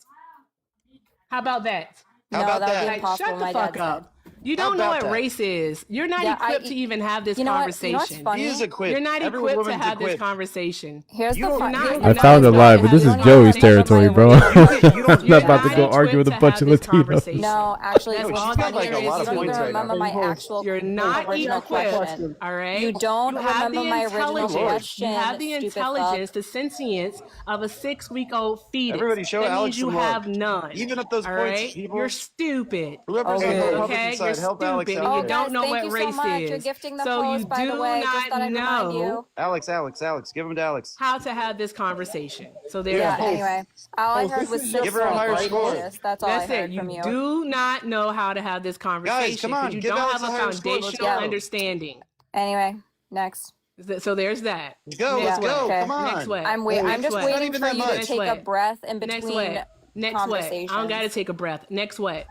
How about that? How about that would be that? impossible. Shut the My fuck dad's up. dead. You How don't know about what that? race is. You're not Yeah, equipped to even have this you know what's conversation. funny? He is equipped. You're not Every equipped to woman's have this equipped. conversation. Here's You the don't- fun. you Here's don't- the I You're found not it live, equipped but to this have is this Joey's conversation. territory, bro. You I'm don't not about to go You're not argue with a equipped bunch to of have this Latinos. conversation. No, actually, That's what's all she's that got like there a is lot of to you don't points even right now. remember my actual You're not original equipped, question. all right? You don't You have remember the my original intelligence. question. You have the Stupid intelligence, fuck. the sentience of a 6-week-old fetus. Everybody show That Alex means you some love. have none. Even at those All points, right? people. You're stupid. Whoever's on the Okay. Republican Okay? You're side, help Alex stupid, out. and you Oh, don't guys, know thank what you so race much. You're is. gifting the So you post, by the do way. Just not thought I'd remind know you. Alex, give him to Alex. how to have this conversation. So there's Yeah, that. anyway. All I heard this was is your 6 Give her a week higher old score. fetus. That's all I That's it. heard from You you. do not know how to have this conversation come on, because you give don't Alex have a a higher score. Let's foundational go. understanding. Anyway, next. So there's that. Go, Next let's what? go. Okay. Come on. Next what? I'm Next just what? Not waiting even for that you to much. take a Next what? breath in Next between what? Next what? conversations. I don't gotta take a breath. Next what?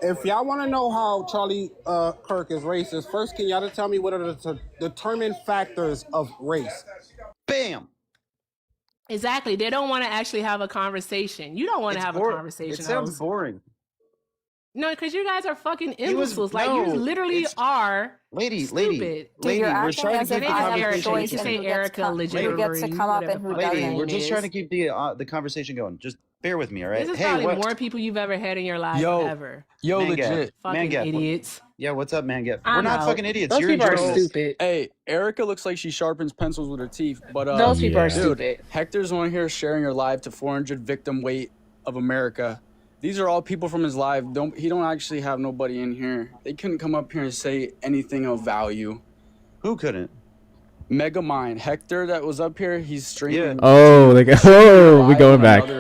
If y'all want to know how Charlie Kirk is racist, first can y'all just tell me what are the determined factors of race? Bam. Exactly. They don't want to actually have a conversation. You don't want to have a conversation. It sounds host. boring. No, because you guys are fucking He was- imbeciles. Like no, you literally it's- are Lady, stupid. Dude, you're we're acting trying to as keep if the I have a conversation. You choice can in say who gets, Erica who gets to legitimately, come up and whatever who the fuck your Lady, doesn't. we're name just trying to is. keep the conversation going. Just bear with me, all right? This is Hey, probably what? more people you've ever had in your life ever. Yo, Man Gap. legit. Fucking Man Gap. idiots. Yeah, what's up, Man Gap? I'm We're not out. fucking idiots. Those You're in people are journalists. stupid. Hey, Erica looks like she sharpens pencils with her teeth, but Those people are dude, stupid. Hector's on here sharing her live to 400 victim weight of America. These are all people from his live. He don't actually have nobody in here. They couldn't come up here and say anything of value. Who couldn't? Mega Mind. Hector that was up here, he's streaming. Oh, we going back. We're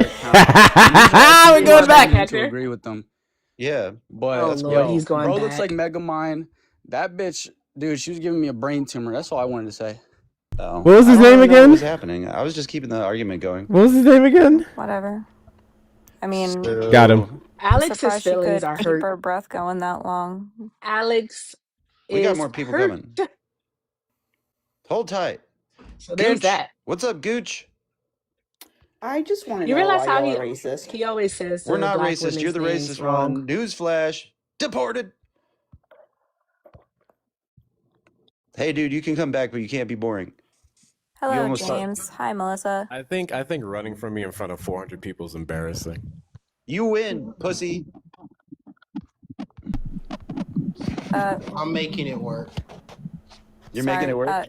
going back. To agree with them. Yeah. But Oh, Lord, he's going bro back. looks like Mega Mind. That bitch, dude, she was giving me a brain tumor. That's all I wanted to say. Oh. What was his I don't name really know again? What was happening? I was just keeping the argument going. What was his name again? Whatever. I mean, Got him. I'm Alex's surprised she feelings could are keep hurt. her breath going that long. Alex We got is more people hurt. coming. Hold tight. So there's Gooch. that. What's up, Gooch? I just want to You know realize why how y'all are racist. he always says We're the not black racist. You're women's the names racist wrong. one. Newsflash. Deported. Hey, dude, you can come back, but you can't be boring. Hello, almost thought- James. Hi, Melissa. I think running from me in front of 400 people is embarrassing. You win, pussy. I'm making it work. You're making it work?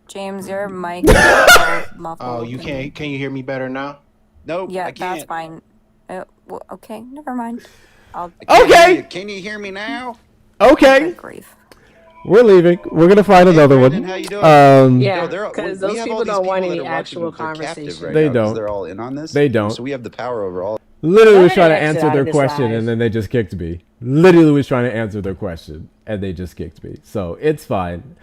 James, your mic is a little muffled. Oh, you can't? Can you hear me better now? Nope. Yeah, I can't. that's fine. Well, okay, never mind. Okay. Can you hear me now? Okay. Good grief. We're leaving. We're gonna find another one. How you doing? Yeah, No, because we those have all people these don't want people any that are watching. actual They're captive conversation. right They now 'cause don't. They're all in on this. They don't. So we have the power over all. Literally was Go trying to ahead and exit answer out their of this question live. and then they just kicked me. Literally was trying to answer their question and they just kicked me. So it's fine.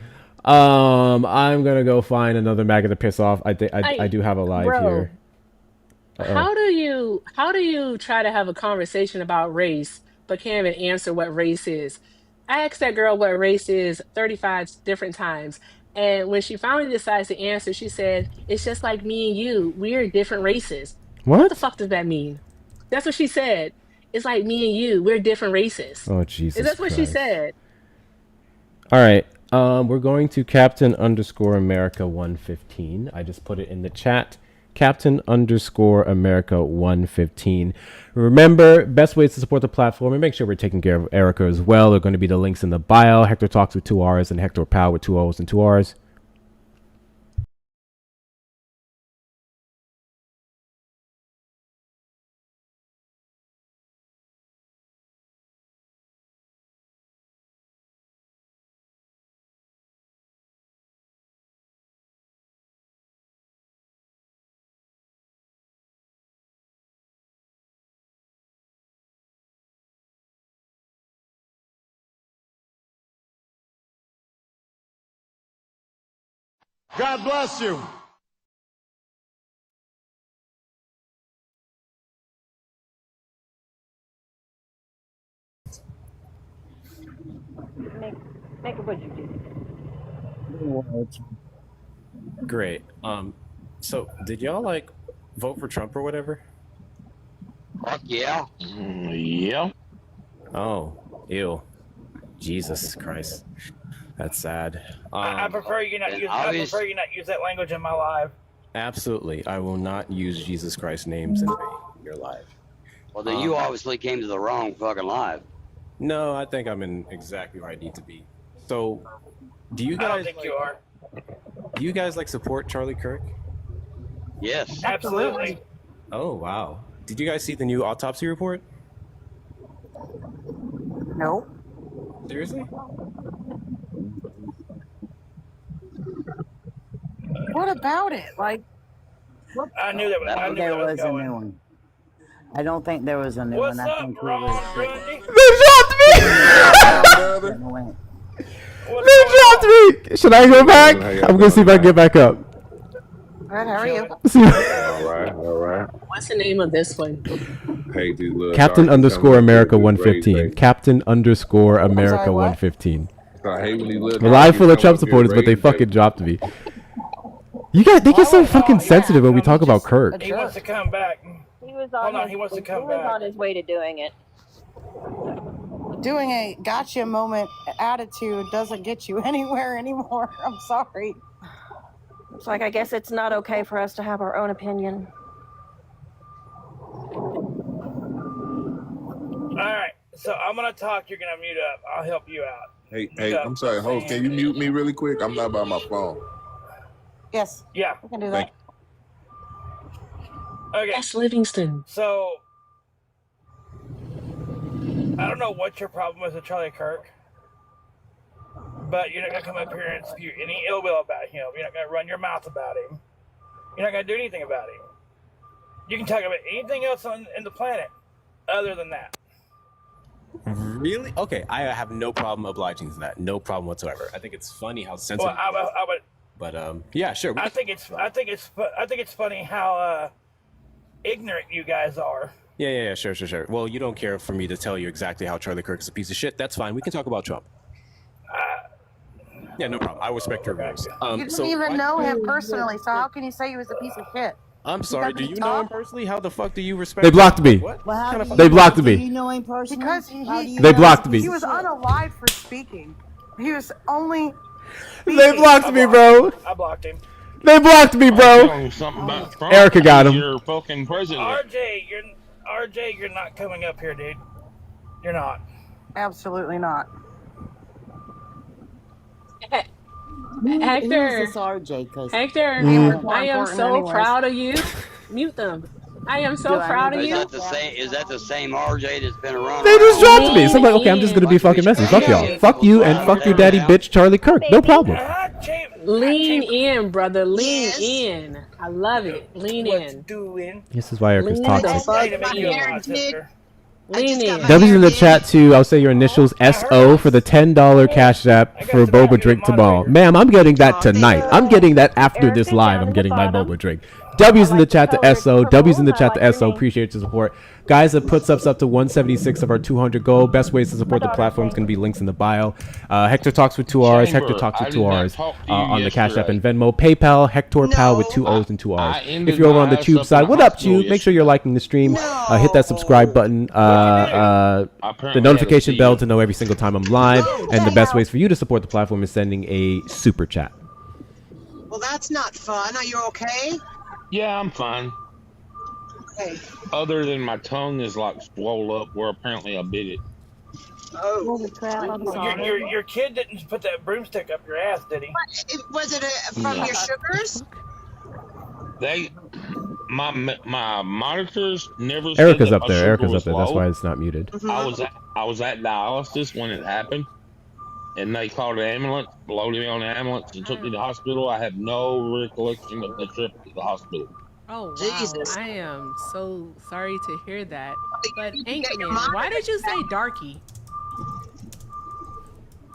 I'm gonna go find another MAGA to piss off. I do have a live Bro, here. how do you try to have a conversation about race but can't even answer what race is? I asked that girl what race is 35 different times. And when she finally decides to answer, she said, "It's just like me and you. We're different races." What the What? fuck does that mean? That's what she said. It's like me and you. We're different races. Oh Jesus That's what she Christ. said. All right. We're going to Captain_America 115. I just put it in the chat. Captain_America 115. Remember, best ways to support the platform and make sure we're taking care of Erica as well. There are going to be the links in the bio. Hector Talks with 2 R's and Hector Pow with 2 O's and 2 R's. God bless you. Make it what you do. Great. So did y'all like vote for Trump or whatever? Fuck yeah. Yeah. Oh, ew. Jesus Christ. That's sad. I prefer you not use. I prefer you not use that language in my life. Absolutely. I will not use Jesus Christ names in your life. Well, then you obviously came to the wrong fucking live. No, I think I'm in exactly where I need to be. So, do you guys? I don't think you are. Do you guys like support Charlie Kirk? Yes. Absolutely. Oh wow! Did you guys see the new autopsy report? No. Seriously? What about it? Like, I knew that was. I knew there that was was a going. new one. I don't think there was a new What's one. I up, think Ron Grundy? They dropped me! They dropped me! Should I go back? I'm gonna see if I can get back up. Good, how are you? All right. What's the name of this one? Hey, dude, look, Captain sorry, underscore America something really 115. great, Captain underscore America what? 115. I hate when he lives. We're live full of Trump supporters, but they fucking dropped me. You guys, they get so fucking sensitive when we talk about Kirk. He wants to come back. He was Hold on, he wants to come He was back. on his way to doing it. Doing a gotcha moment attitude doesn't get you anywhere anymore. I'm sorry. It's like, I guess it's not okay for us to have our own opinion. All right, so I'm gonna talk. You're gonna mute up. I'll help you out. Hey, I'm sorry, host. Can you mute me really quick? I'm not by my phone. Yes. Yeah. We can do Thank that. Okay. Yes, Livingston. So I don't know what your problem is with Charlie Kirk, but you're not gonna come up here and spew any ill will about him. You're not gonna run your mouth about him. You're not gonna do anything about him. You can talk about anything else on the planet other than that. Really? Okay, I have no problem obliging to that. No problem whatsoever. I think it's funny how sensitive. Well, I would. But yeah, sure. I think it's funny how ignorant you guys are. Yeah, sure. Well, you don't care for me to tell you exactly how Charlie Kirk is a piece of shit. That's fine. We can talk about Trump. Yeah, no problem. I respect your views. You didn't even know him personally, so how can you say he was a piece of shit? I'm sorry. Do you know him personally? How the fuck do you respect? They blocked me. What? Well, kind of They blocked me. You know him personally? Because They blocked me. He was unalive for speaking. He was only. They blocked me, bro. I blocked him. They blocked me, bro. Erica got him. Your fucking president. RJ, you're not coming up here, dude. You're not. Absolutely not. Hector. Hector, I am so proud of you. Mute them. I am so proud of you. Is that the same RJ that's been around? They just dropped me. So I'm like, okay, I'm just gonna be fucking messy. Fuck y'all. Fuck you and fuck your daddy bitch Charlie Kirk. No problem. Lean in, brother. Lean in. I love it. Lean in. This is why Erica's toxic. Lean in. W's in the chat too. I'll say your initials SO for the $10 cash app for boba drink tomorrow. Ma'am, I'm getting that tonight. I'm getting that after this live. I'm getting my boba drink. W's in the chat to SO. W's in the chat to SO. Appreciate your support. Guys, that puts us up to 176 of our 200 goal. Best ways to support the platform is going to be links in the bio. Hector talks with 2 R's. Hector talks with 2 R's on the Cash App and Venmo. PayPal, Hector Pal with 2 O's and 2 R's. If you're over on the Tube side, what up, Tube? Make sure you're liking the stream. Hit that subscribe button. The notification bell to know every single time I'm live. And the best ways for you to support the platform is sending a super chat. Well, that's not fun. Are you okay? Yeah, I'm fine. Okay. Other than my tongue is like swole up where apparently I bit it. Oh. Your kid didn't put that broomstick up your ass, did he? Was it from your sugars? My monitors never. Erica's said up that my there. sugar Erica's was up there. That's low. why it's not muted. I was at dialysis when it happened, and they called an ambulance, loaded me on the ambulance, and took me to the hospital. I have no recollection of the trip to the hospital. Oh wow! Jesus. I am so sorry to hear that. But Anchorman, why did you say darky?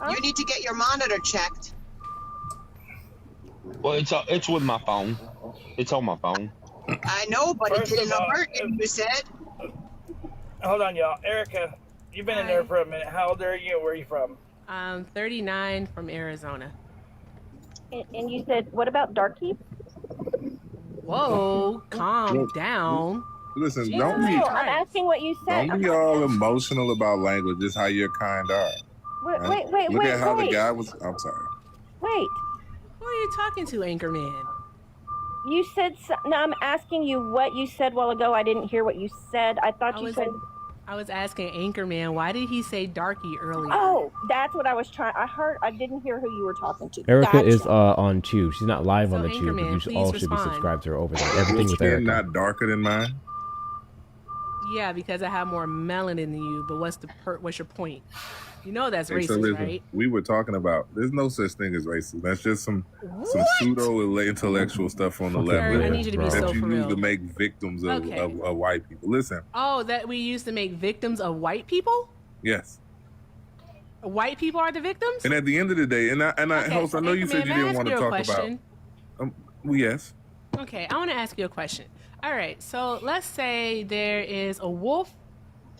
You need to get your monitor checked. Well, it's with my phone. It's on my phone. I know, but First it of didn't all, alert you. You said. hold on, y'all. Erica, you've been in there for a minute. How old are you? Where are you from? 39 from Arizona. And you said, what about Darky? Whoa, calm down. Listen, Jesus don't be I'm asking what you said. don't be all emotional about language. Just how your kind are. Right? Look at how the guy was. I'm sorry. Wait. Who are you talking to, Anchorman? You said, no, I'm asking you what you said a while ago. I didn't hear what you said. I thought you said. I was asking Anchorman, why did he say Darky earlier? Oh, that's what I was trying. I didn't hear who you were talking to. Erica is on Tube. She's not live on the Tube. Anchorman, You all should be subscribed to her over there. Everything with Erica. Not darker than mine. Yeah, because I have more melanin than you. But what's your point? You know that's racist, listen, right? We were talking about. There's no such thing as racist. That's just some pseudo intellectual stuff on the level. I need you to be that so you for use real. to make victims of white people. Listen. Oh, that we used to make victims of white people? Yes. White people are the victims? And at the end of the day, host, I know you said you didn't want to talk question? about. Well, yes. Okay, I want to ask you a question. All right, so let's say there is a wolf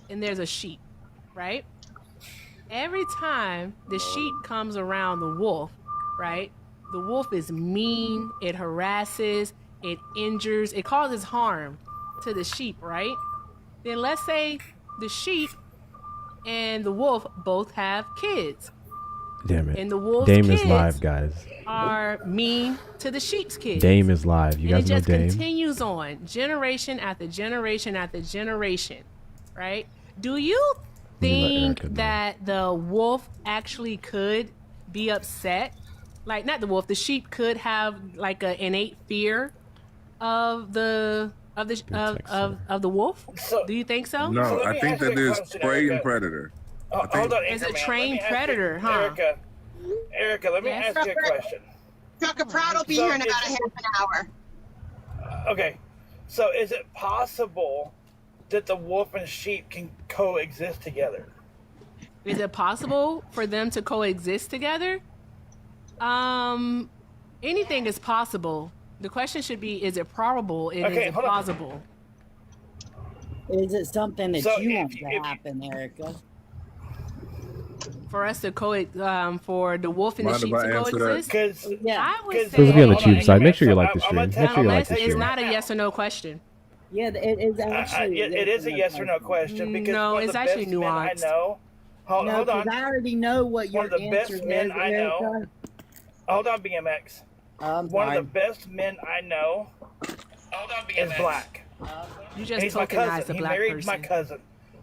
and there's a sheep, right? Every time the sheep comes around the wolf, right? The wolf is mean, it harasses, it injures, it causes harm to the sheep, right? Then let's say the sheep and the wolf both have kids. Damn it. And the wolf's Dame kids is live, guys. are mean to the sheep's kids. Dame is live. You guys know Dame? And it just continues on, generation after generation after generation, right? Do you think that the wolf actually could be upset? Like, not the wolf, the sheep could have like an innate fear of the wolf? Do you think so? No, I think that there's prey and predator. Hold on, It's a Anchorman. trained predator, huh? Erica, let me ask you a question. Trucker Proud will be here in about a half an hour. Okay, so is it possible that the wolf and sheep can coexist together? Is it possible for them to coexist together? Anything is possible. The question should be, is it probable and is it plausible? Is it something that you want to happen, Erica? For us to for the wolf and the sheep to coexist? I would say This will be on the Tube side. Make sure you like the stream. Make sure you like the stream. It's not a yes or no question. Yeah, it is actually. It is a yes or no question because no, one of it's the actually best men I nuanced. know. Hold on. I already know what your one of the answer best men is, I know. Erica. Hold on, BMX. One of the best men I know is black. You just He's my tokenized cousin. a black He married person. my cousin.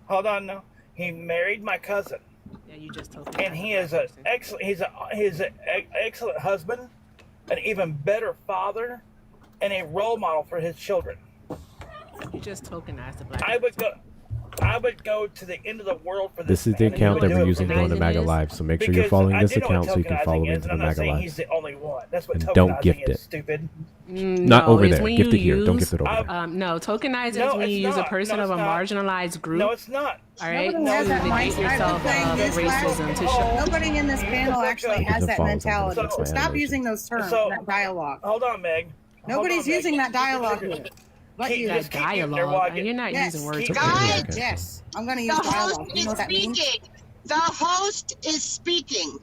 Hold on, no. He married my cousin. Yeah, you just tokenized. And he is an excellent. He's an excellent husband, an even better father, and a role model for his children. You just tokenized a black I would go to the end of the world for This this. is the man, and account he that would we're do it using for going me. to MAGA Live. So make sure you're Because following I this do know what account so you can follow tokenizing me is, into the and I'm not MAGA saying Live. he's the only one. That's what And tokenizing don't gift is, it. stupid. Not No, over it's there. when Gift you it here. Don't use- gift it over there. No, tokenize is No, when you it's use a not. person No, of a it's not. marginalized group. No, it's not. All right, Nobody to has that negate mindset. yourself of racism to show. Nobody in this panel actually has that mentality. So- Stop using those terms, So- that dialogue. Hold on, Meg. Nobody's using that dialogue here. But you. That dialogue. You're not using words. Guys, yes. I'm going to use The dialogue. host You know what is that means? speaking. The host is speaking.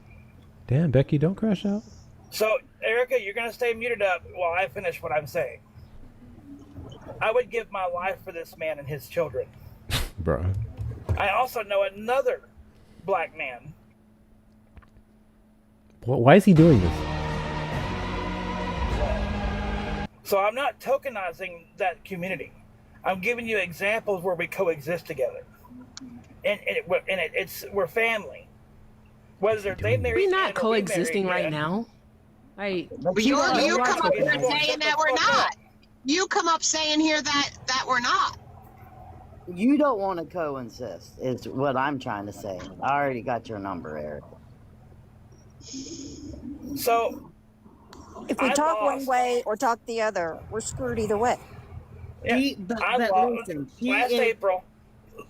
Damn, Becky, don't crash out. So, Erica, you're going to stay muted up while I finish what I'm saying. I would give my life for this man and his children. Bro. I also know another black man. Why is he doing this? So I'm not tokenizing that community. I'm giving you examples where we coexist together. And we're family. Whether they marry, We're not coexisting right now. Like, But you come up here saying that we're not. You come up saying here that we're not. You don't want to coexist, is what I'm trying to say. I already got your number, Eric. So, If we talk one way or talk the other, we're screwed either way. Yeah, But listen, last April.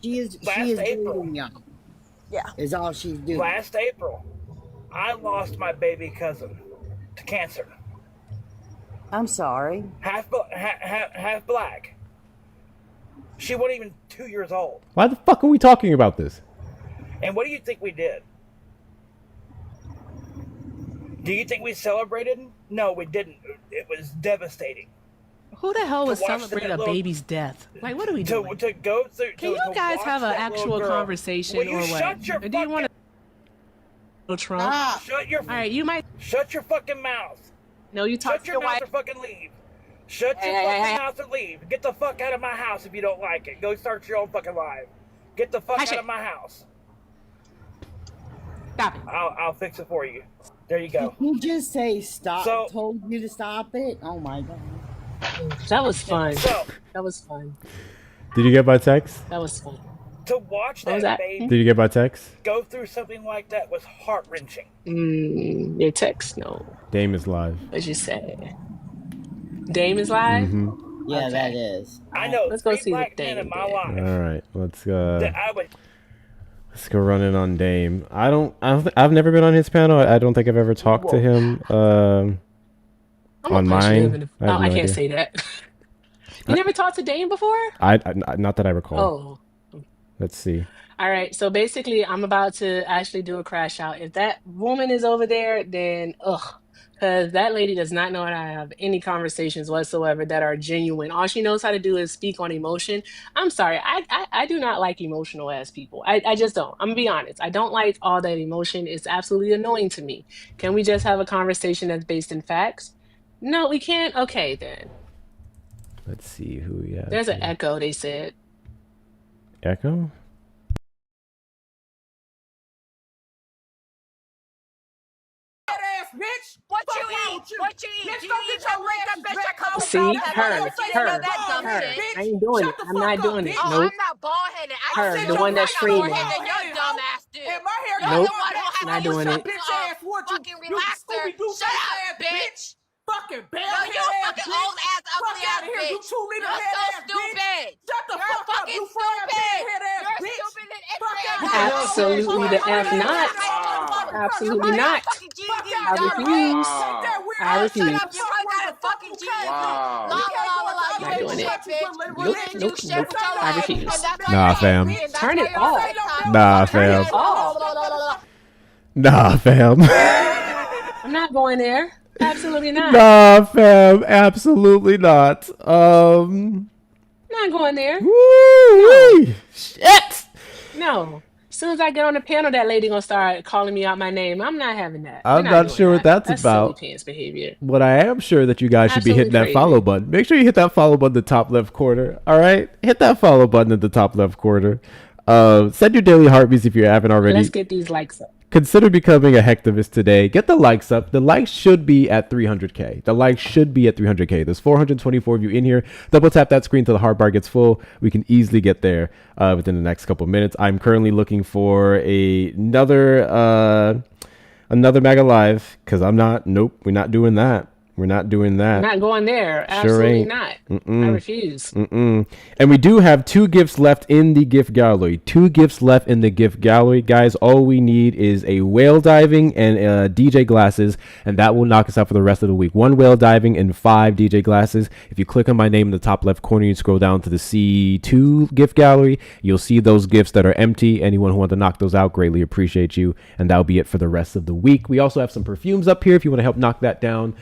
She is dating young. Yeah. Is all she's doing. Last April, I lost my baby cousin to cancer. I'm sorry. Half black. She wasn't even 2 years old. Why the fuck are we talking about this? And what do you think we did? Do you think we celebrated? No, we didn't. It was devastating. Who the hell would To watch celebrate that a little- baby's death? Like, what are we doing? To go through. Can you to guys watch have an that little actual girl. conversation Will you or what? shut your Or do you want to Trump? Stop. Shut your. All right, you might. Shut your fucking mouth. No, you talk Shut to your your mouth wife. or fucking leave. Shut your fucking mouth and leave. Get the fuck out of my house if you don't like it. Go start your own fucking life. Get the fuck out of my house. Stop it. I'll fix it for you. There you go. Did you just say stop? So- Told you to stop it? Oh my god. That was fun. So, That was fun. Did you get my text? That was fun. to watch What was that that? baby Did you get my text? go through something like that was heart wrenching. Your text, no. Dame is live. What'd you say? Dame is live? Mm-hmm. Yeah, Okay. that is. I know Let's go 3 see what black men Dame in my did. life All right, let's that I would. let's go run it on Dame. I've never been on his panel. I don't think I've ever talked to him. I'm gonna On punch you in mine, the- I have I no can't idea. say that. You never talked to Dame before? I not that I recall. Oh. Let's see. All right. So basically, I'm about to actually do a crash out. If that woman is over there, then because that lady does not know how to have any conversations whatsoever that are genuine. All she knows how to do is speak on emotion. I'm sorry. I do not like emotional ass people. I just don't. I'm gonna be honest. I don't like all that emotion. It's absolutely annoying to me. Can we just have a conversation that's based in facts? No, we can't. Okay, then. Let's see who we have. There's an here. echo, they said. Echo. Bitch, what you eat? What you eat? Bitch, go get your leg bitch. I come See, her. I ain't doing it. I'm not doing it. Oh, Nope. I'm not bald headed. I Her, said the your one that's friend got more streaming. hair than your dumb ass dude. And my hair Nope. the one who has Not doing it. bitch ass fucking relaxer. Shut up, bitch. Fucking bell head you fucking old ass ugly ass bitch. You 2 liter head ass stupid. Shut the fuck up, you fucking head ass bitch. You're stupid and ignorant. Absolutely the F not. Absolutely not. I refuse. I refuse. You probably got a fucking G. Wow. You Not ain't doing shit, it. bitch. Nope, nope, nope. I refuse. Nah, fam. Turn it off. Nah, Turn fam. it off. Nah, fam. I'm not going there. Absolutely not. Nah, fam. Absolutely not. I'm not going there. Woo-wee. Shit. No. As soon as I get on the panel, that lady gonna start calling me out my name. I'm not having that. We're I'm not doing sure what that. that's about. Silly pants behavior. What I am sure that you guys should be hitting that Absolutely follow crazy. button. Make sure you hit that follow button in the top left corner. All right, hit that follow button in the top left corner. Send your daily heartbeats if you haven't already. Let's get these likes up. Consider becoming a Hectorist today. Get the likes up. The likes should be at 300K. The likes should be at 300K. There's 424 of you in here. Double tap that screen till the hard bar gets full. We can easily get there within the next couple minutes. I'm currently looking for another MAGA live because I'm not. Nope, we're not doing that. We're not doing that. I'm not going there. Sure Absolutely ain't. not. Mm-mm. I refuse. Mm-mm. And we do have 2 gifts left in the gift gallery. 2 gifts left in the gift gallery. Guys, all we need is a whale diving and DJ glasses, and that will knock us out for the rest of the week. 1 whale diving and 5 DJ glasses. If you click on my name in the top left corner, you scroll down to the C2 gift gallery. You'll see those gifts that are empty. Anyone who wants to knock those out, greatly appreciate you. And that'll be it for the rest of the week. We also have some perfumes up here if you want to help knock that down.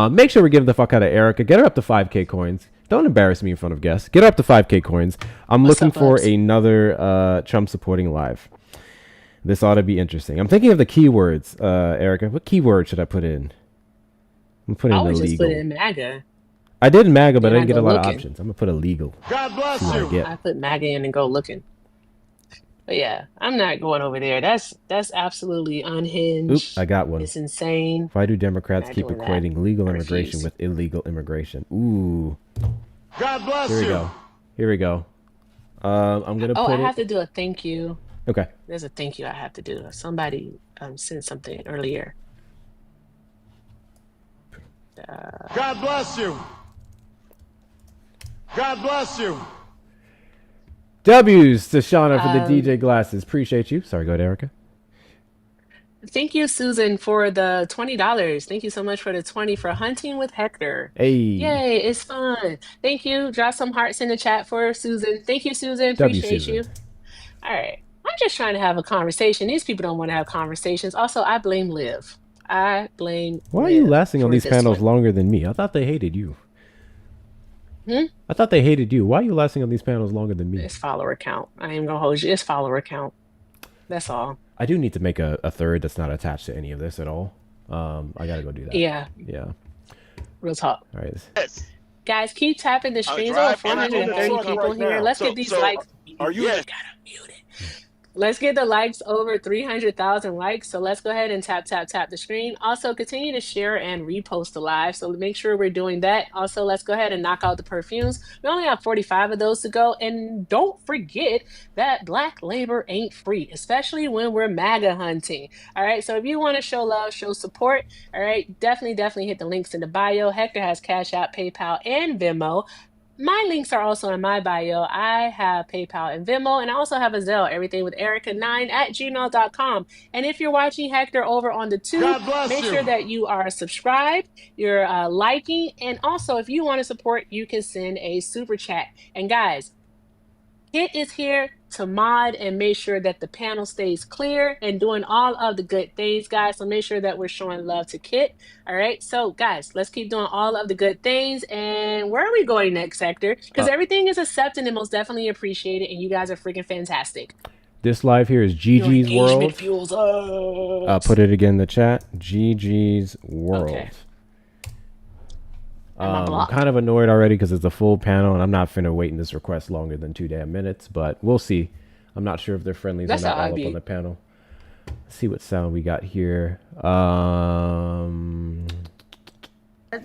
Make sure we're getting the fuck out of Erica. Get her up to 5K coins. Don't embarrass me in front of guests. Get her up to 5K coins. I'm What's looking up, for Bubs? another Trump supporting live. This ought to be interesting. I'm thinking of the keywords, Erica. What keyword should I put in? I'm putting I in would just illegal. put in MAGA. I did MAGA, but Then I I didn't get go a lot looking. of options. I'm gonna put illegal. God bless See what I get. I put MAGA in and go looking. But yeah, I'm not going over there. That's absolutely unhinged. Oop, I got one. It's insane. Why do Democrats Not keep doing that. equating legal I immigration refuse. with illegal immigration? Ooh. God bless Here we you. go. Here we go. I'm gonna Oh, put I have it. to do a thank you. Okay. There's a thank you I have to do. Somebody sent something earlier. God bless you. God bless you. W's to Shauna for the Um, DJ glasses. Appreciate you. Sorry, go ahead, Erica. Thank you, Susan, for the $20. Thank you so much for the 20 for Hunting with Hector. Hey. Yay, it's fun. Thank you. Drop some hearts in the chat for Susan. Thank you, Susan. W. Appreciate Susan. you. All right. I'm just trying to have a conversation. These people don't want to have conversations. Also, I blame Liv. I blame Why are Liv you lasting on for these this panels one. longer than me? I thought they hated you. Hmm? I thought they hated you. Why are you lasting on these panels longer than me? It's follower count. I ain't gonna hold you. It's follower count. That's all. I do need to make a third that's not attached to any of this at all. I gotta go do that. Yeah. Yeah. Real talk. All right. Guys, keep tapping the streams. Over 430 people here. Let's get these likes. Are you? Yes. Let's get the likes over 300,000 likes. So let's go ahead and tap the screen. Also, continue to share and repost the live. So make sure we're doing that. Also, let's go ahead and knock out the perfumes. We only have 45 of those to go. And don't forget that Black labor ain't free, especially when we're MAGA hunting. All right. So if you want to show love, show support, all right, definitely hit the links in the bio. Hector has Cash App, PayPal, and Venmo. My links are also in my bio. I have PayPal and Venmo, and I also have a Zelle, everything with Erica9@gmail.com. And if you're watching Hector over on the tube, make sure that you are subscribed, you're liking, and also if you want to support, you can send a super chat. And guys, Kit is here to mod and make sure that the panel stays clear and doing all of the good things, guys. So make sure that we're showing love to Kit. All right. So, guys, let's keep doing all of the good things. And where are we going next, Hector? Because everything is accepted and most definitely appreciated. And you guys are freaking fantastic. This live here is Gigi's World. Fuels up. Put it again in the chat. Gigi's World. Okay. I'm kind of annoyed already because it's a full panel and I'm not finna wait in this request longer than 2 damn minutes, but we'll see. I'm not sure if they're friendlies or not all up on the panel. Let's see what sound we got here.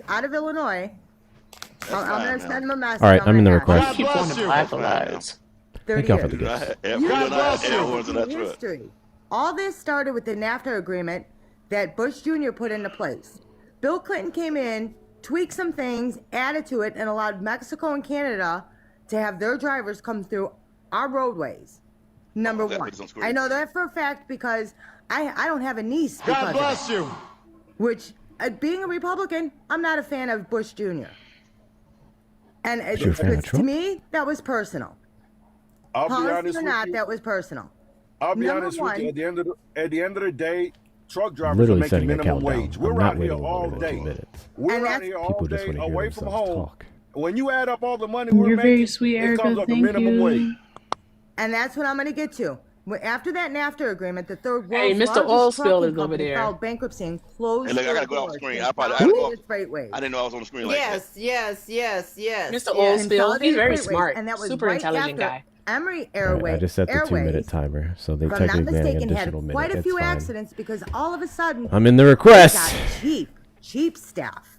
Out of Illinois. I'm going to send them a message. All right, I'm in the request. Keep going to Black Lives. Thank y'all for the gifts. History. All this started with the NAFTA agreement that Bush Jr. put into place. Bill Clinton came in, tweaked some things, added to it, and allowed Mexico and Canada to have their drivers come through our roadways. Number one. I know that for a fact because I don't have a niece. God bless you. Which, being a Republican, I'm not a fan of Bush Jr. And to me, that was personal. I'll be honest or with not, you. that was personal. I'll be Number honest one, with you. At the end of the day, truck drivers Literally are making setting a minimum countdown. wage. I'm We're not out here waiting all longer than 2 day. minutes. We're out here all People just day want to hear away from themselves home. talk. When you add up all the money we're You're making, very sweet, it Erica. comes up to Thank minimum you. wage. and that's what I'm going to get to. After that NAFTA agreement, the third Hey, world's Mr. largest Oilspill trucking is over company there. filed bankruptcy and closed Hey, look, I their gotta go off doors screen. and I consolidated freightways. didn't know I was on the screen like Yes. Mr. Oilspill, he's very Consolidated freightways, smart. and that was Super right intelligent after guy. Emory All right, I just set the 2-minute timer, so they if I'm not technically get an mistaken, had additional minute. quite a It's few fine. accidents because all of a sudden I'm in the they request. got cheap staff.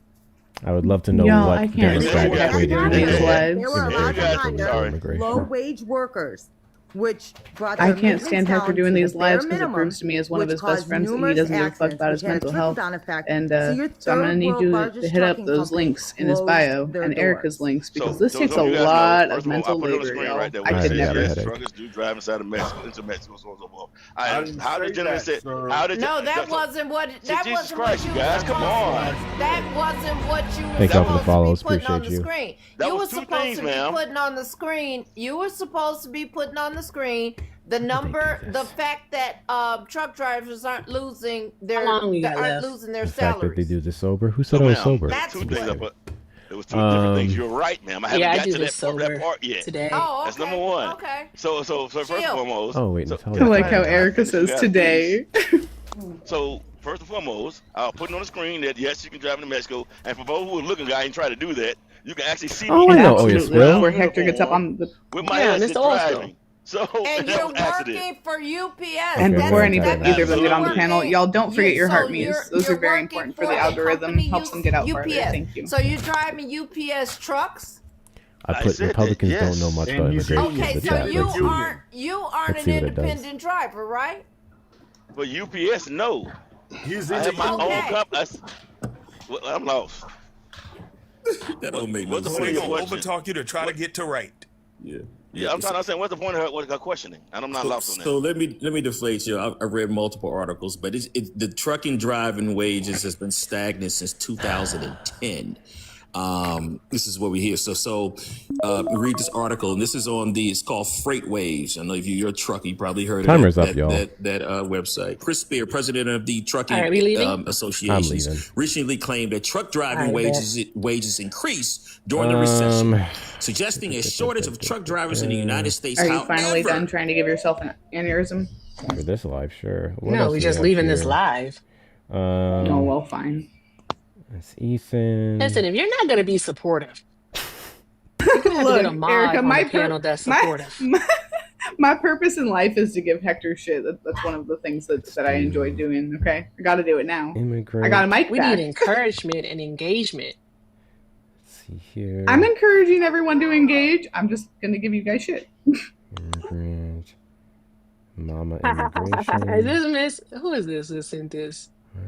I would love to know Y'all, what I can't Democrat believe equated these illegal lives. They were allowed to hire immigration. low-wage workers, which brought I their can't maintenance stand Hector down doing to these the bare lives because it minimum, proves to me as one of which his best caused friends that he numerous doesn't give a fuck accidents, about his which had a mental health. trickle-down effect. And So your so I'm gonna third need world you to largest hit up trucking those company links in his closed bio their and doors. Erica's links because So this takes a you guys know, lot first of all, mental I put it on the labor, screen y'all. right there. I could I got a never. headache. Truckers do drive inside of Mexico, into Mexico, so on and so forth. How the say gentleman that, said, sir. how did No, you, that wasn't what. That Jesus wasn't Christ, what you you guys, were come supposed on. to- That wasn't what you were Thank y'all for the supposed follows. to be putting on Appreciate the you. screen. That You was were two supposed things, to be ma'am. putting on the screen. You were supposed to be putting on the screen the number, the fact that truck drivers aren't losing their How long we got aren't left? losing their The fact that they salaries. do this sober. Who said So, I was ma'am, sober? That's two things. what. There was two different things. Um, You're right, ma'am. I haven't Yeah, I got do to this that sober part yet. today. Oh, That's okay. number one. Okay. So first and Chill. foremost. Oh wait, so, Natalia. I like how Fine. Erica says Yeah, today. So first and foremost, I'll put it on the screen that yes, you can drive into Mexico. And for those who are looking, I ain't trying to do that. You can actually see Oh, me. I know Absolutely. Oilspill. Where Hector gets up on the with my Yeah, ass Mr. Oilspill. driving. So And that you're was an accident. working for UPS. And Okay, before I'm gonna type either of them get on the Absolutely. panel, y'all don't forget your heart you're- me's. Those you're are very working important for the a algorithm. company Helps them get out farther. UPS. Thank you. So you're driving UPS trucks? I I put said that, Republicans yes. don't know much And about he's immigration. Okay, in the so chat. you Let's see. aren't Let's an see what it does. independent driver, right? But UPS, no. He's I have my own Okay. company. I'm lost. That don't make no What's the sense. point They of your gonna question? overtalk you to try to get to right. Yeah. Yeah, I'm trying to understand what's the point of her questioning, and I'm not lost on that. So let me deflate you. I read multiple articles, but the trucking driving wages has been stagnant since 2010. This is what we hear. So read this article, and this is on it's called Freight Waves. I know if you're a trucker, you probably heard Timer's of up, y'all. that website. Chris Spear, president of the Trucking All right, we leaving? Associations, recently claimed that truck driving wages increased during the recession, suggesting a shortage of truck drivers in the United States. Are you finally done trying to give yourself an aneurysm? For this live, sure. What No, else we're do just have leaving this here? live. Oh, well, fine. It's Ethan. Listen, if you're not going to be supportive, you're going to have to get a mod Erica, on the panel that's supportive. My purpose in life is to give Hector shit. That's one of the things that I enjoy doing. Okay, I got to do it now. I got a mic We back. need encouragement and engagement. Let's see here. I'm encouraging everyone to engage. I'm just gonna give you guys shit. Immigrant. Mama Is immigration. this Miss? Who is this that sent this? What?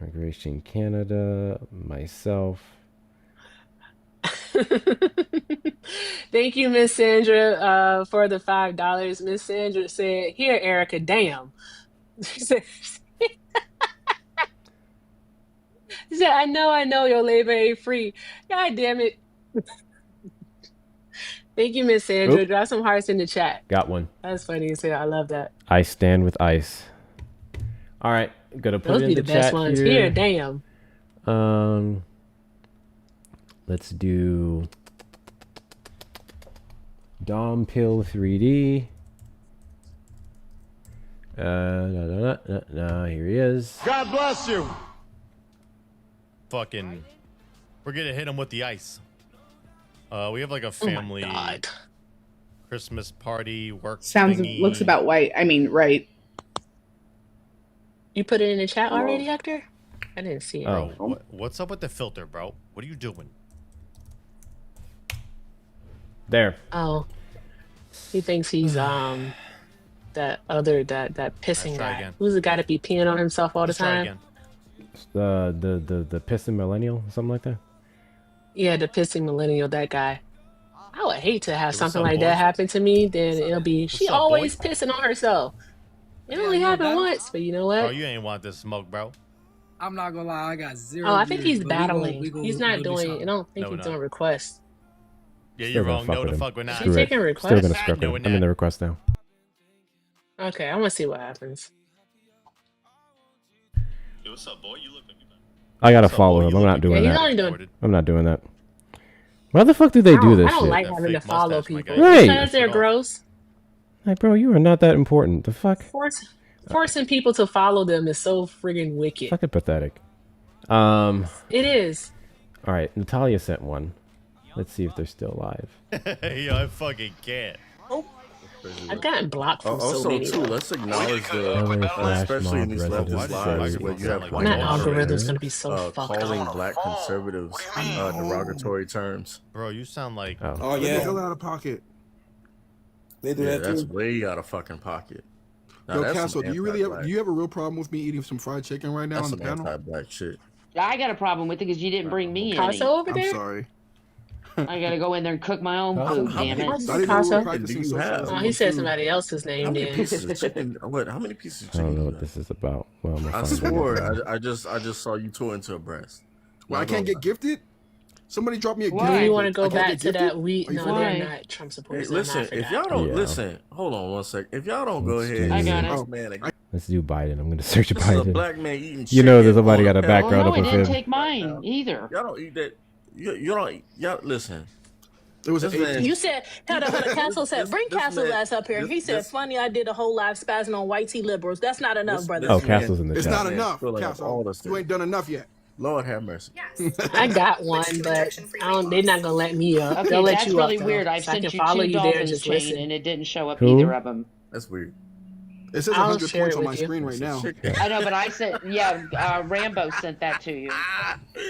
Immigration Canada. Myself. Thank you, Miss Sandra, for the $5. Miss Sandra said, "Here, Erica, damn." She said, "I know, your labor ain't free. God damn it." Thank you, Miss Sandra. Oop. Drop some hearts in the chat. Got one. That's funny as hell. I love that. I stand with ICE. All right, gonna put Those it in be the the best chat ones. here. Here, damn. Let's do Dom Pill 3D. Here he is. God bless you. Fucking, we're gonna hit him with the ice. We have like a family Christmas party work. Looks about white. I mean, right. You put it in the chat already, Hector? I didn't see it. Bro, what's up with the filter, bro? What are you doing? There. Oh, he thinks he's that pissing try guy. again. Who's the guy that be peeing on himself all the Let's try time? again. The pissing millennial, something like that. Yeah, the pissing millennial, that guy. I would hate to have Hey, something what's up, like that boys? happen to me. Then it'll be she up, boy? always pissing on herself. It only happened once, but you know what? Bro, you ain't want this smoke, bro. I'm not gonna lie, I got zero. Oh, I think views, he's but we gon- battling. we gon- He's we not gonna do doing. I something. don't think No, he's no. doing requests. Yeah, Still you're gonna wrong. fuck No, with the him. fuck we're not. He's taking Still requests. gonna Not script him. doing I'm in that. the request now. Okay, I want to see what happens. Hey, what's up, boy? You look like you. I gotta What's up, follow boy? him. You I'm look not like doing Yeah, he's that. only doing. I'm not doing that. Why the fuck do they do this I don't shit? like That having to fake follow mustache, my people guy. Right. because they're Shit off. gross. Like, bro, you are not that important. The fuck? Forcing people to follow them is so friggin' wicked. Fucking pathetic. It is. All right, Natalia sent one. Let's see if they're still live. Yo, I fucking can't. I've gotten blocked from so Also, many. too, let's acknowledge LA flash especially in mob these residents leftist lives say where you have That white That moderators, algorithm's gonna be so fucked calling up. black conservatives derogatory terms. Bro, you sound like. Oh yeah. yeah, hell out of pocket. They do Yeah, that that's too. way out of fucking pocket. Now, Yo, that's some Castle, do you really anti-black- do you have a real problem with me eating some fried chicken right now That's on the some panel? anti-black shit. I got a problem with it because you didn't bring me any. Picasso over I'm there? sorry. I gotta go in there and cook my own food, damn it. I didn't know we Picasso? were practicing Do you have? socialism Oh, he on said food. somebody else's How name many then. pieces of chicken? What? How many pieces of I chicken? don't know you what got? this is about. Well, I'm gonna I find it. swore. I just saw you two into a breast. Well, I can't get gifted. Somebody drop me a gift. Do you want to I go can't back get to gifted? that? Are you No, for they're real? not Trump Hey, supporters. listen, I'm not for if that. y'all don't Yeah. listen, hold on one sec. If y'all don't go Let's ahead, do- I got it. this man, again. Let's do Biden. I'm gonna search This is a Biden. black man eating chicken. You know, there's somebody got a on background no, up I with didn't him. take mine either. Y'all don't eat that. You don't. Y'all listen. It was This an man- You said, hold on, Castle said, bring this Castle's man- ass up here. He said, this- funny, I did a whole live spazzing on white tea liberals. That's not enough, brother. Oh, this man- Castle's in the It's chat. not Man, enough, filling up all Castle. the You ain't done enough yet. Lord have mercy. I got one, but they're not gonna let me up. Okay, They'll let that's you really up, though, weird. I so I can sent you follow 2 you there and Dolphins just chain listen. and it didn't show up Who? either of them. That's weird. It says I'll 100 share points it on my with you. screen right now. I know, but I said, yeah, Rambo sent that to you.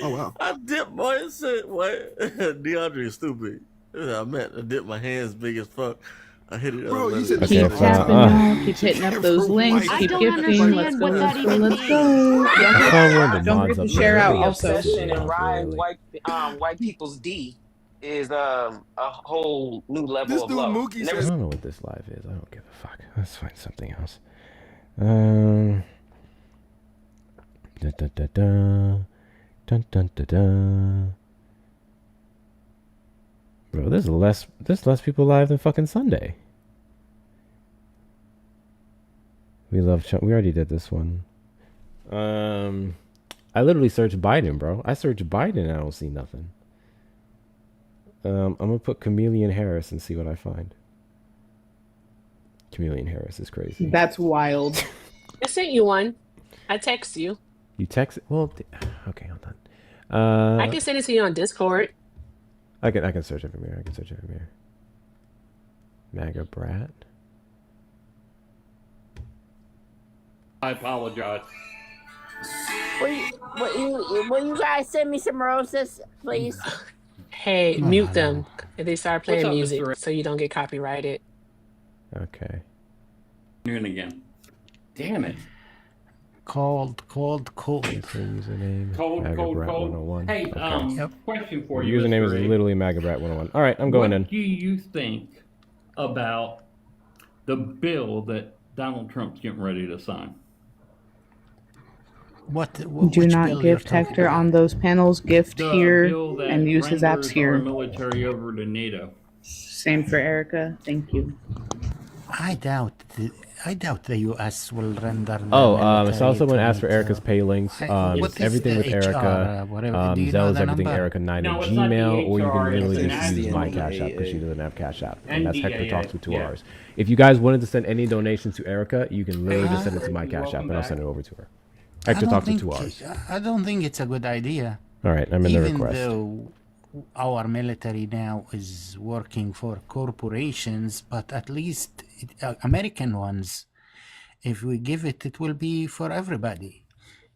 Oh wow. I dipped my said what? DeAndre is stupid. I meant I dipped my hands big as fuck. I hit it. Bro, you said Okay, Keep fine. tapping, y'all. Keep hitting up those links. I Keep don't gifting. understand Let's go. what Let's that go. even Let's means. go. I found one of the Don't mods forget up to share there. out Really also. upset Obsession me. and ride Really. white people's D. is a whole new level of low. I don't know what this live is. I don't give a fuck. Let's find something else. Da, da, da, da. Dun, dun, da, da. Bro, there's less people live than fucking Sunday. We already did this one. I literally searched Biden, bro. I searched Biden and I don't see nothing. I'm gonna put Chameleon Harris and see what I find. Chameleon Harris is crazy. That's wild. I sent you one. I text you. You text? Well, okay, hold on. I can send it to you on Discord. I can search everywhere. MAGA brat. I apologize. Will you guys send me some roses, please? Hey, mute them if they start playing up, music Mr. so you don't get copyrighted. Okay. Doing again. Damn it. Cold. Username. Cold. 101. Hey, Okay. question for Your you. username is Mr. A. literally MAGABrat101. All right, I'm going in. What do you think about the bill that Donald Trump's getting ready to sign? Do not gift Hector on those panels. Gift The here bill that and use his apps renders our here. military over to NATO. Same for Erica. Thank you. I doubt the U.S. will render. I saw someone ask for Erica's pay links. What is Everything the with Erica. HR, whatever? Do you know Zelle is the everything number? Erica9 No, at it's not the Gmail, or you HR, can literally it's just an use my NDA. Cash App because she doesn't have Cash App. And that's Hector NDA, Talks with 2 yeah. Rs. If you guys wanted to send any donations to Erica, you can literally just send it to my Cash App and I'll send it over to her. Hector Talks with 2 Rs. I don't think it's a good idea. All right, I'm in the Even request. though our military now is working for corporations, but at least American ones, if we give it, it will be for everybody.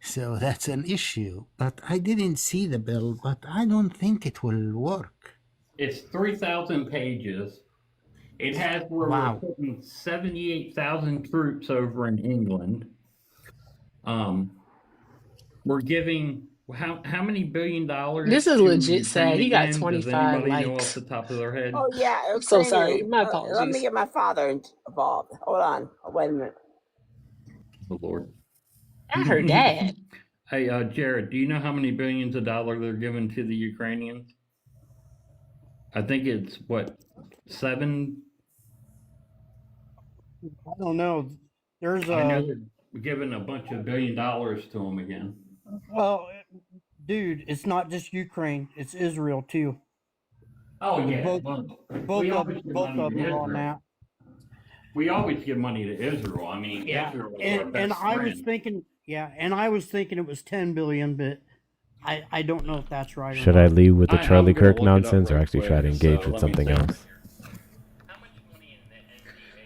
So that's an issue. But I didn't see the bill, but I don't think it will work. It's 3,000 pages. It has where Wow. we're putting 78,000 troops over in England. We're giving how many $1 billion? This is to legit sad. Ukraine He got again? Does 25 anybody know off likes. the top of their head? Oh yeah, I'm so sorry. Ukrainian. My Let me apologies. get my father involved. Hold on. Wait a minute. Oh Lord. Not her dad. Hey, Jared, do you know how many billions of dollars they're giving to the Ukrainians? I think it's what, 7? I don't know. There's I know they're giving a bunch of $1 billion to them again. well, dude, it's not just Ukraine; it's Israel too. Oh yeah, both we of always give both money of to them on Israel. that. We always give money to Israel. I mean, Israel is our best And I was friend. thinking, it was 10 billion, but I don't know if that's right. Should I leave with the Charlie Kirk nonsense or actually try to engage with let me something think. else?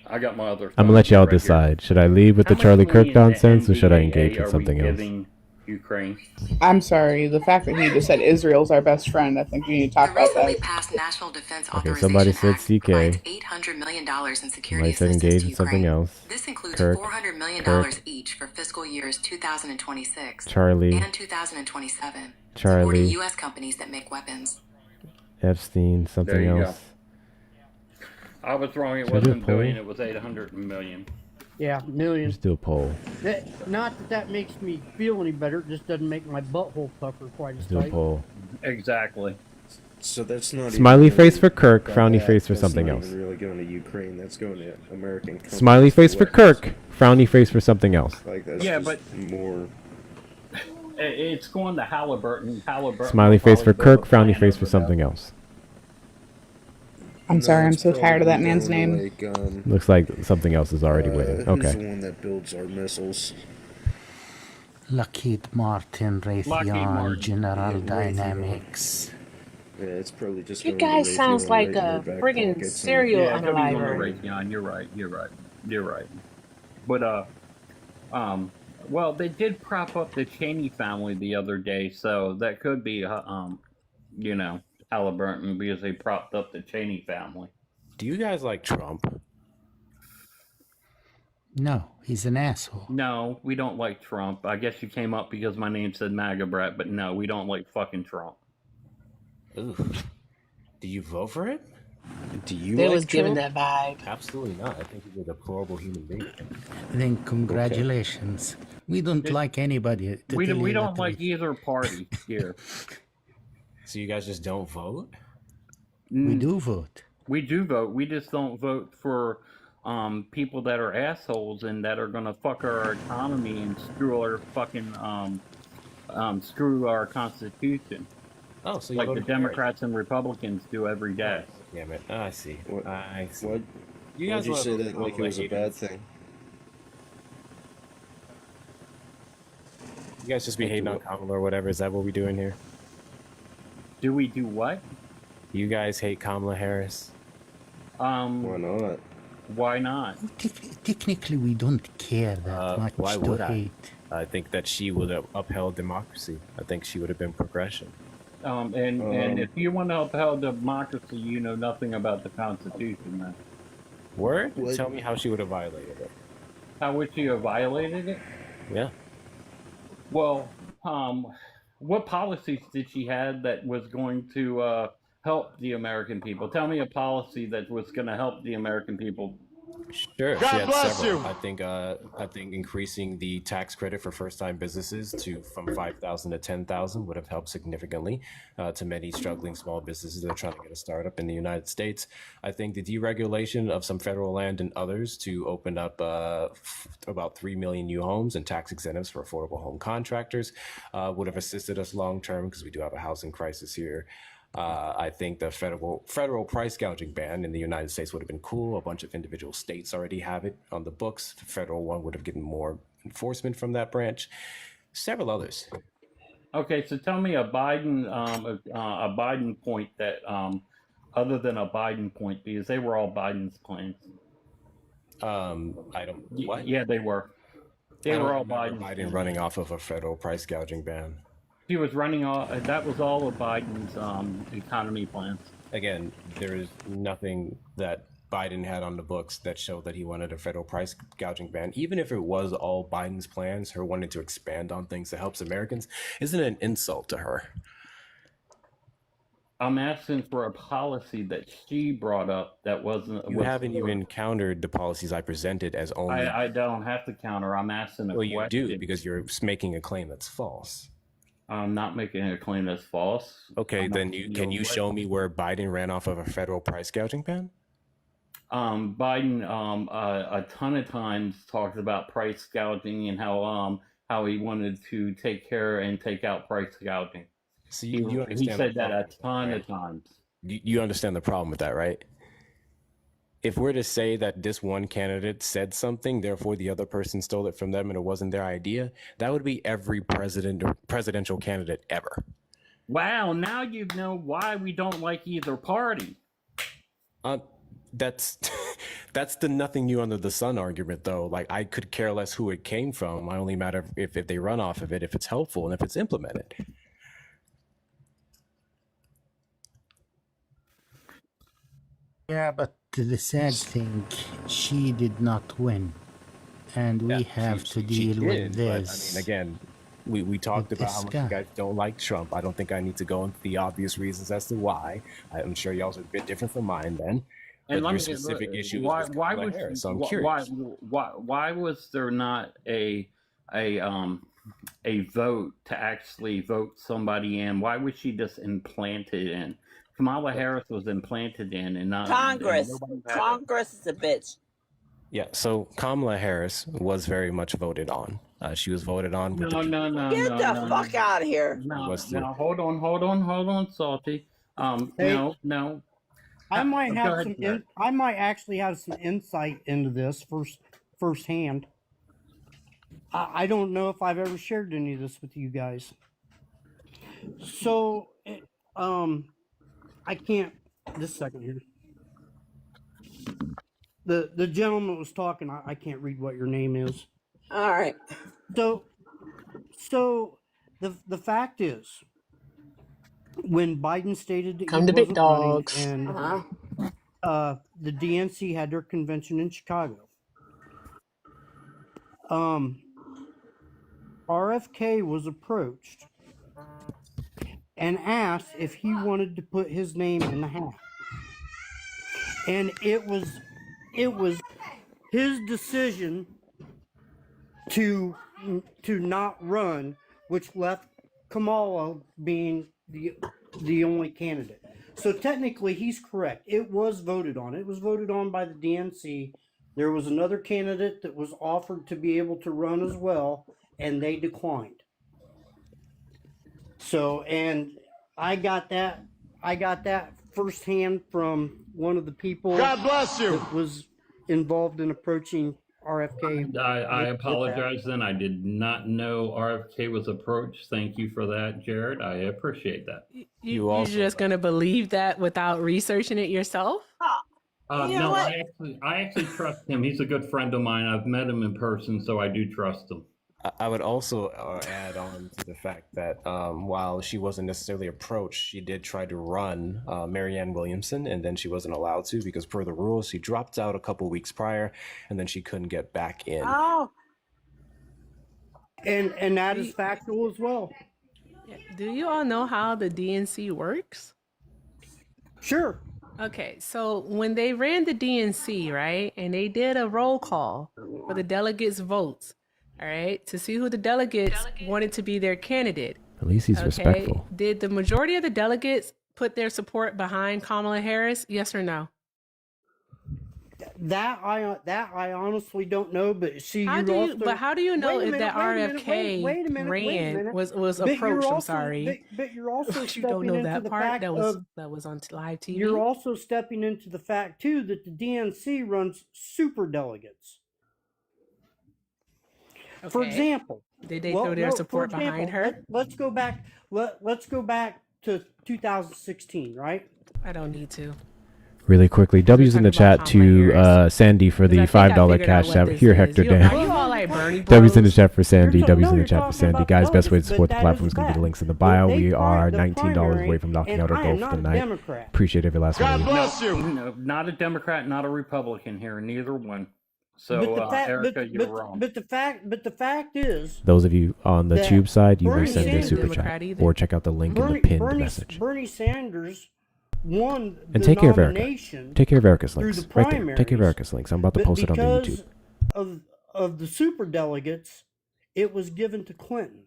I got my other. I'm gonna let y'all right here. decide. Should I leave with the How much Charlie Kirk money in the nonsense or should I NDAA engage are with we something else? giving Ukraine? I'm sorry. The fact that he just said Israel's our best friend, I think we need to talk about that. Passed National Defense Okay, somebody said CK. $800 million in Somebody security said engage with something else. This includes Kirk, $400 million Kirk, each for fiscal years 2026 Charlie, and 2027, Charlie, supporting U.S. companies that make weapons. Epstein, something There you else. go. I was wrong. It Should I do a wasn't poll? billion. It was 800 million. Yeah, millions. Let's do a poll. Not that makes me feel any better. It just doesn't make my butthole pucker quite as Let's do a tight. poll. Exactly. So that's not Smiley even face for Kirk, by frowny that. face for That's something not else. even really going to Ukraine. That's going to American companies. Smiley face for weapons. Kirk, frowny face for something else. Like that's Yeah, just but more. It's going to Halliburton. Smiley will face for probably build Kirk, a frowny plant face over for there. something else. I'm sorry. I'm it's so tired of that probably man's going to, name. Like, Looks like something else is already waiting. Who's Okay. the one that builds our missiles? Lockheed Martin, Raytheon, Martin. General Yeah, Raytheon. Dynamics. Yeah, it's probably just You going to guys sounds Raytheon like right in a their back friggin' pockets and- serial Yeah, it could be going to unaliver. Raytheon. You're right. But well, they did prop up the Cheney family the other day, so that could be Halliburton because they propped up the Cheney family. Do you guys like Trump? No, he's an asshole. No, we don't like Trump. I guess you came up because my name said MAGA brat, but no, we don't like fucking Trump. Do you vote for him? Do you They like was giving Trump? that vibe. Absolutely not. I think he's a deplorable human being. Then congratulations. We don't like anybody. To We tell we you the don't like truth. either party here. So you guys just don't vote? We do vote. We do vote. We just don't vote for people that are assholes and that are gonna fuck our economy and screw our fucking screw our constitution. Oh, so you like the voted for Harris. Democrats and Republicans do every day. Damn it! I see. I see. What? You Why'd guys you wanna say vote that for like it Kamala was a bad Harris? thing? You guys just be hating on Kamala or whatever. Is that what we doing here? Do we do what? You guys hate Kamala Harris? Why not? Why not? Technically, we don't care that much Why to would I? hate. I think that she would have upheld democracy. I think she would have been progression. And if you want to upheld democracy, you know nothing about the Constitution, man. Word? Tell me how she would have violated it. How would she have violated it? Yeah. Well, what policies did she have that was going to help the American people? Tell me a policy that was going to help the American people. Sure. God she had bless several. you. I think increasing the tax credit for first-time businesses from 5,000 to 10,000 would have helped significantly to many struggling small businesses that are trying to get a startup in the United States. I think the deregulation of some federal land and others to open up about 3 million new homes and tax incentives for affordable home contractors would have assisted us long-term because we do have a housing crisis here. I think the federal price gouging ban in the United States would have been cool. A bunch of individual states already have it on the books. The federal one would have gotten more enforcement from that branch. Several others. Okay, so tell me a Biden point that other than a Biden point, because they were all Biden's plans. I don't. What? Yeah, they were. They were all Biden Biden's. running off of a federal price gouging ban. He was running all. That was all of Biden's economy plans. Again, there is nothing that Biden had on the books that showed that he wanted a federal price gouging ban. Even if it was all Biden's plans, her wanting to expand on things that helps Americans isn't an insult to her. I'm asking for a policy that she brought up that wasn't. You haven't even countered the policies I presented as only. I don't have to counter. I'm asking a question. Well, you do because you're making a claim that's false. I'm not making a claim that's false. Okay, then can you show me where Biden ran off of a federal price gouging ban? Biden a ton of times talked about price gouging and how he wanted to take care and take out price gouging. So you understand he said the that a problem, ton right? of times. You understand the problem with that, right? If we're to say that this one candidate said something, therefore the other person stole it from them and it wasn't their idea, that would be every presidential candidate ever. Wow, now you know why we don't like either party. That's the nothing new under the sun argument, though. Like, I could care less who it came from. I only matter if they run off of it, if it's helpful, and if it's implemented. Yeah, but the sad thing, she did not win. And we have to deal with this. But, I mean, again, we talked about how much you guys don't like Trump. I don't think I need to go into the obvious reasons as to why. I'm sure y'all's are a bit different from mine then. And your specific issue is with Kamala Harris, so I'm curious. Why was there not a vote to actually vote somebody in? Why was she just implanted in? Kamala Harris was implanted in, and not Congress. Congress is a bitch. Yeah, so Kamala Harris was very much voted on. She was voted on. With Get the fuck out of here. No, hold on, Salty. No. I might have I might actually have some insight into this firsthand. I don't know if I've ever shared any of this with you guys. So, I can't. Just a second here. The gentleman was talking. I can't read what your name is. All right. So the fact is, when Biden stated that Come he to big wasn't running dogs. and the DNC had their convention in Chicago, RFK was approached and asked if he wanted to put his name in the hat. And it was his decision to not run, which left Kamala being the only candidate. So technically, he's correct. It was voted on. It was voted on by the DNC. There was another candidate that was offered to be able to run as well, and they declined. So, and I got that firsthand from one of the people. God bless you. That was involved in approaching RFK. I apologize then. I did not know RFK was approached. Thank you for that, Jared. I appreciate that. You're just gonna believe that without researching it yourself? No, I actually trust him. He's a good friend of mine. I've met him in person, so I do trust him. I would also add on to the fact that while she wasn't necessarily approached, she did try to run Marianne Williamson, and then she wasn't allowed to because per the rules, she dropped out a couple weeks prior, and then she couldn't get back in. Oh. And that is factual as well. Do you all know how the DNC works? Sure. Okay, so when they ran the DNC, right, and they did a roll call for the delegates' votes, all right, to see who the delegates wanted to be their candidate. At least he's respectful. Did the majority of the delegates put their support behind Kamala Harris? Yes or no? That I honestly don't know, but see, How do you know if that RFK ran was approached? I'm sorry, but you're also you don't know that part. That was on live TV. You're also stepping into the fact too that the DNC runs super delegates. Okay. For example, did they throw their support behind her? Let's go back. Let's go back to 2016, right? I don't need to. Really quickly, W's in the chat to Sandy for the $5 cash app. Here, Hector, Dan. Are you all like Bernie bros? W's in the chat for Sandy. W's in the chat for Sandy. Guys, best way to support the platform is going to be the links in the bio. We are $19 away from knocking out our goal for the night. Appreciate every last one. God bless you. No, not a Democrat, not a Republican here. Neither one. So, Erica, you're wrong. But the fact is, those of you on the tube side, you may send a super chat or check out the link in the pinned message. Bernie Sanders won and the take care of Erica. nomination. Take care of Erica's links. Through the Right there. Take care of Erica's links. I'm about to post it on the YouTube. Of the super delegates, it was given to Clinton.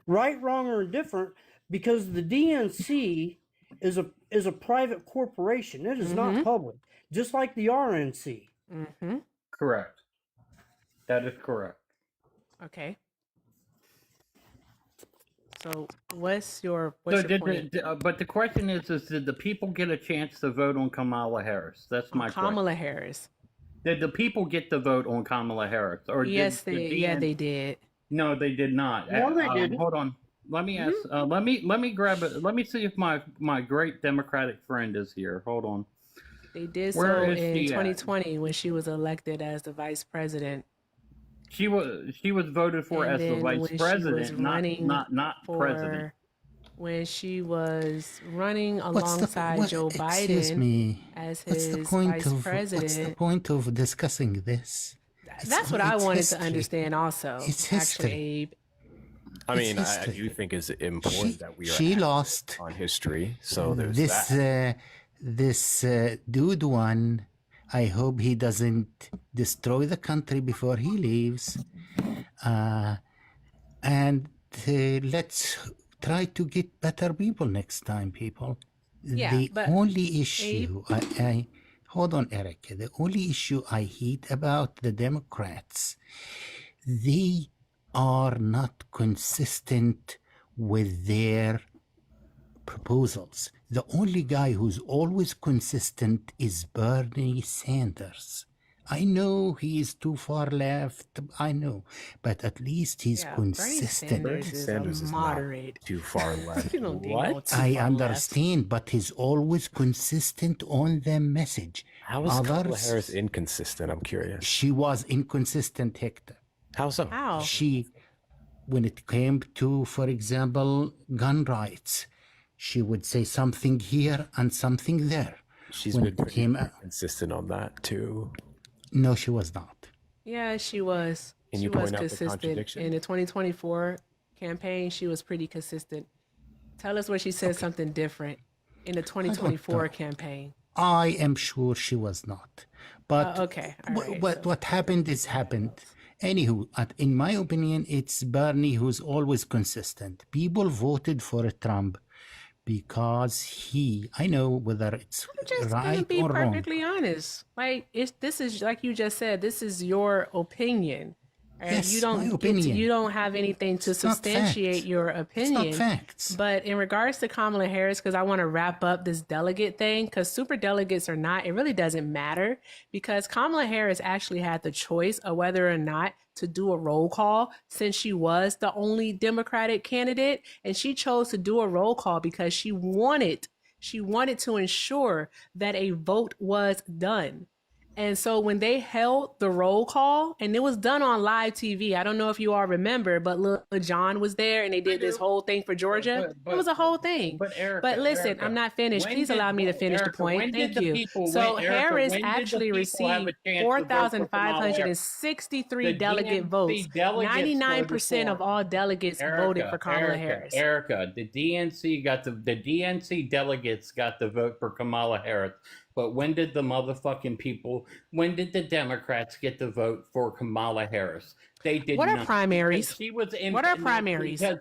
Right, wrong, or indifferent, because the DNC is a private corporation. It is not public, just like the RNC. Correct. That is correct. Okay. So what's your point? But the question is did the people get a chance to vote on Kamala Harris? That's my question. Kamala Harris. Did the people get to vote on Kamala Harris? Or yes, they did. No, they did not. No, they didn't. Hold on. Let me ask. Let me grab it. Let me see if my great Democratic friend is here. Hold on. They did so in 2020 when she was elected as the vice president. She was voted for as the vice president, not president. When she was running alongside Joe Biden as his vice president. What's the point of discussing this? That's what I wanted to understand also. It's history. Abe. I mean, I do think it's important that we are lost on history. So there's this dude won. I hope he doesn't destroy the country before he leaves. And let's try to get better people next time, people. Yeah, the only issue, hold on, Erica. The only issue I hate about the Democrats, they are not consistent with their proposals. The only guy who's always consistent is Bernie Sanders. I know he is too far left. I know, but at least he's consistent. Bernie Sanders is moderate. Not too far left. What? I understand, but he's always consistent on the message. How is Kamala Harris inconsistent? I'm curious. She was inconsistent, Hector. How so? How? When it came to, for example, gun rights, she would say something here and something there. She's been pretty consistent on that too. No, she was not. Yeah, she was. Can you point out the contradiction? In the 2024 campaign, she was pretty consistent. Tell us where she said something different in the 2024 campaign. I am sure she was not. But okay. All right, what happened is happened. Anywho, in my opinion, it's Bernie who's always consistent. People voted for Trump because I know whether it's just right gonna be or wrong. perfectly honest. Like this is like you just said. This is your opinion. And Yes, you don't my opinion. you don't have anything to It's not substantiate fact. your opinion. It's not facts. But in regards to Kamala Harris, because I want to wrap up this delegate thing, because super delegates or not, it really doesn't matter, because Kamala Harris actually had the choice of whether or not to do a roll call, since she was the only Democratic candidate, and she chose to do a roll call because she wanted to ensure that a vote was done. And so when they held the roll call, and it was done on live TV, I don't know if you all remember, but Lil John was there and they did this whole thing for Georgia. It was a whole thing. But listen, I'm not finished. Please allow me to finish the point. Thank you. So Harris actually received 4,563 delegate votes. 99% of all delegates voted for Kamala Harris. Erica, the DNC delegates got the vote for Kamala Harris. But when did the Democrats get the vote for Kamala Harris? They did not. What are primaries? What are primaries? Because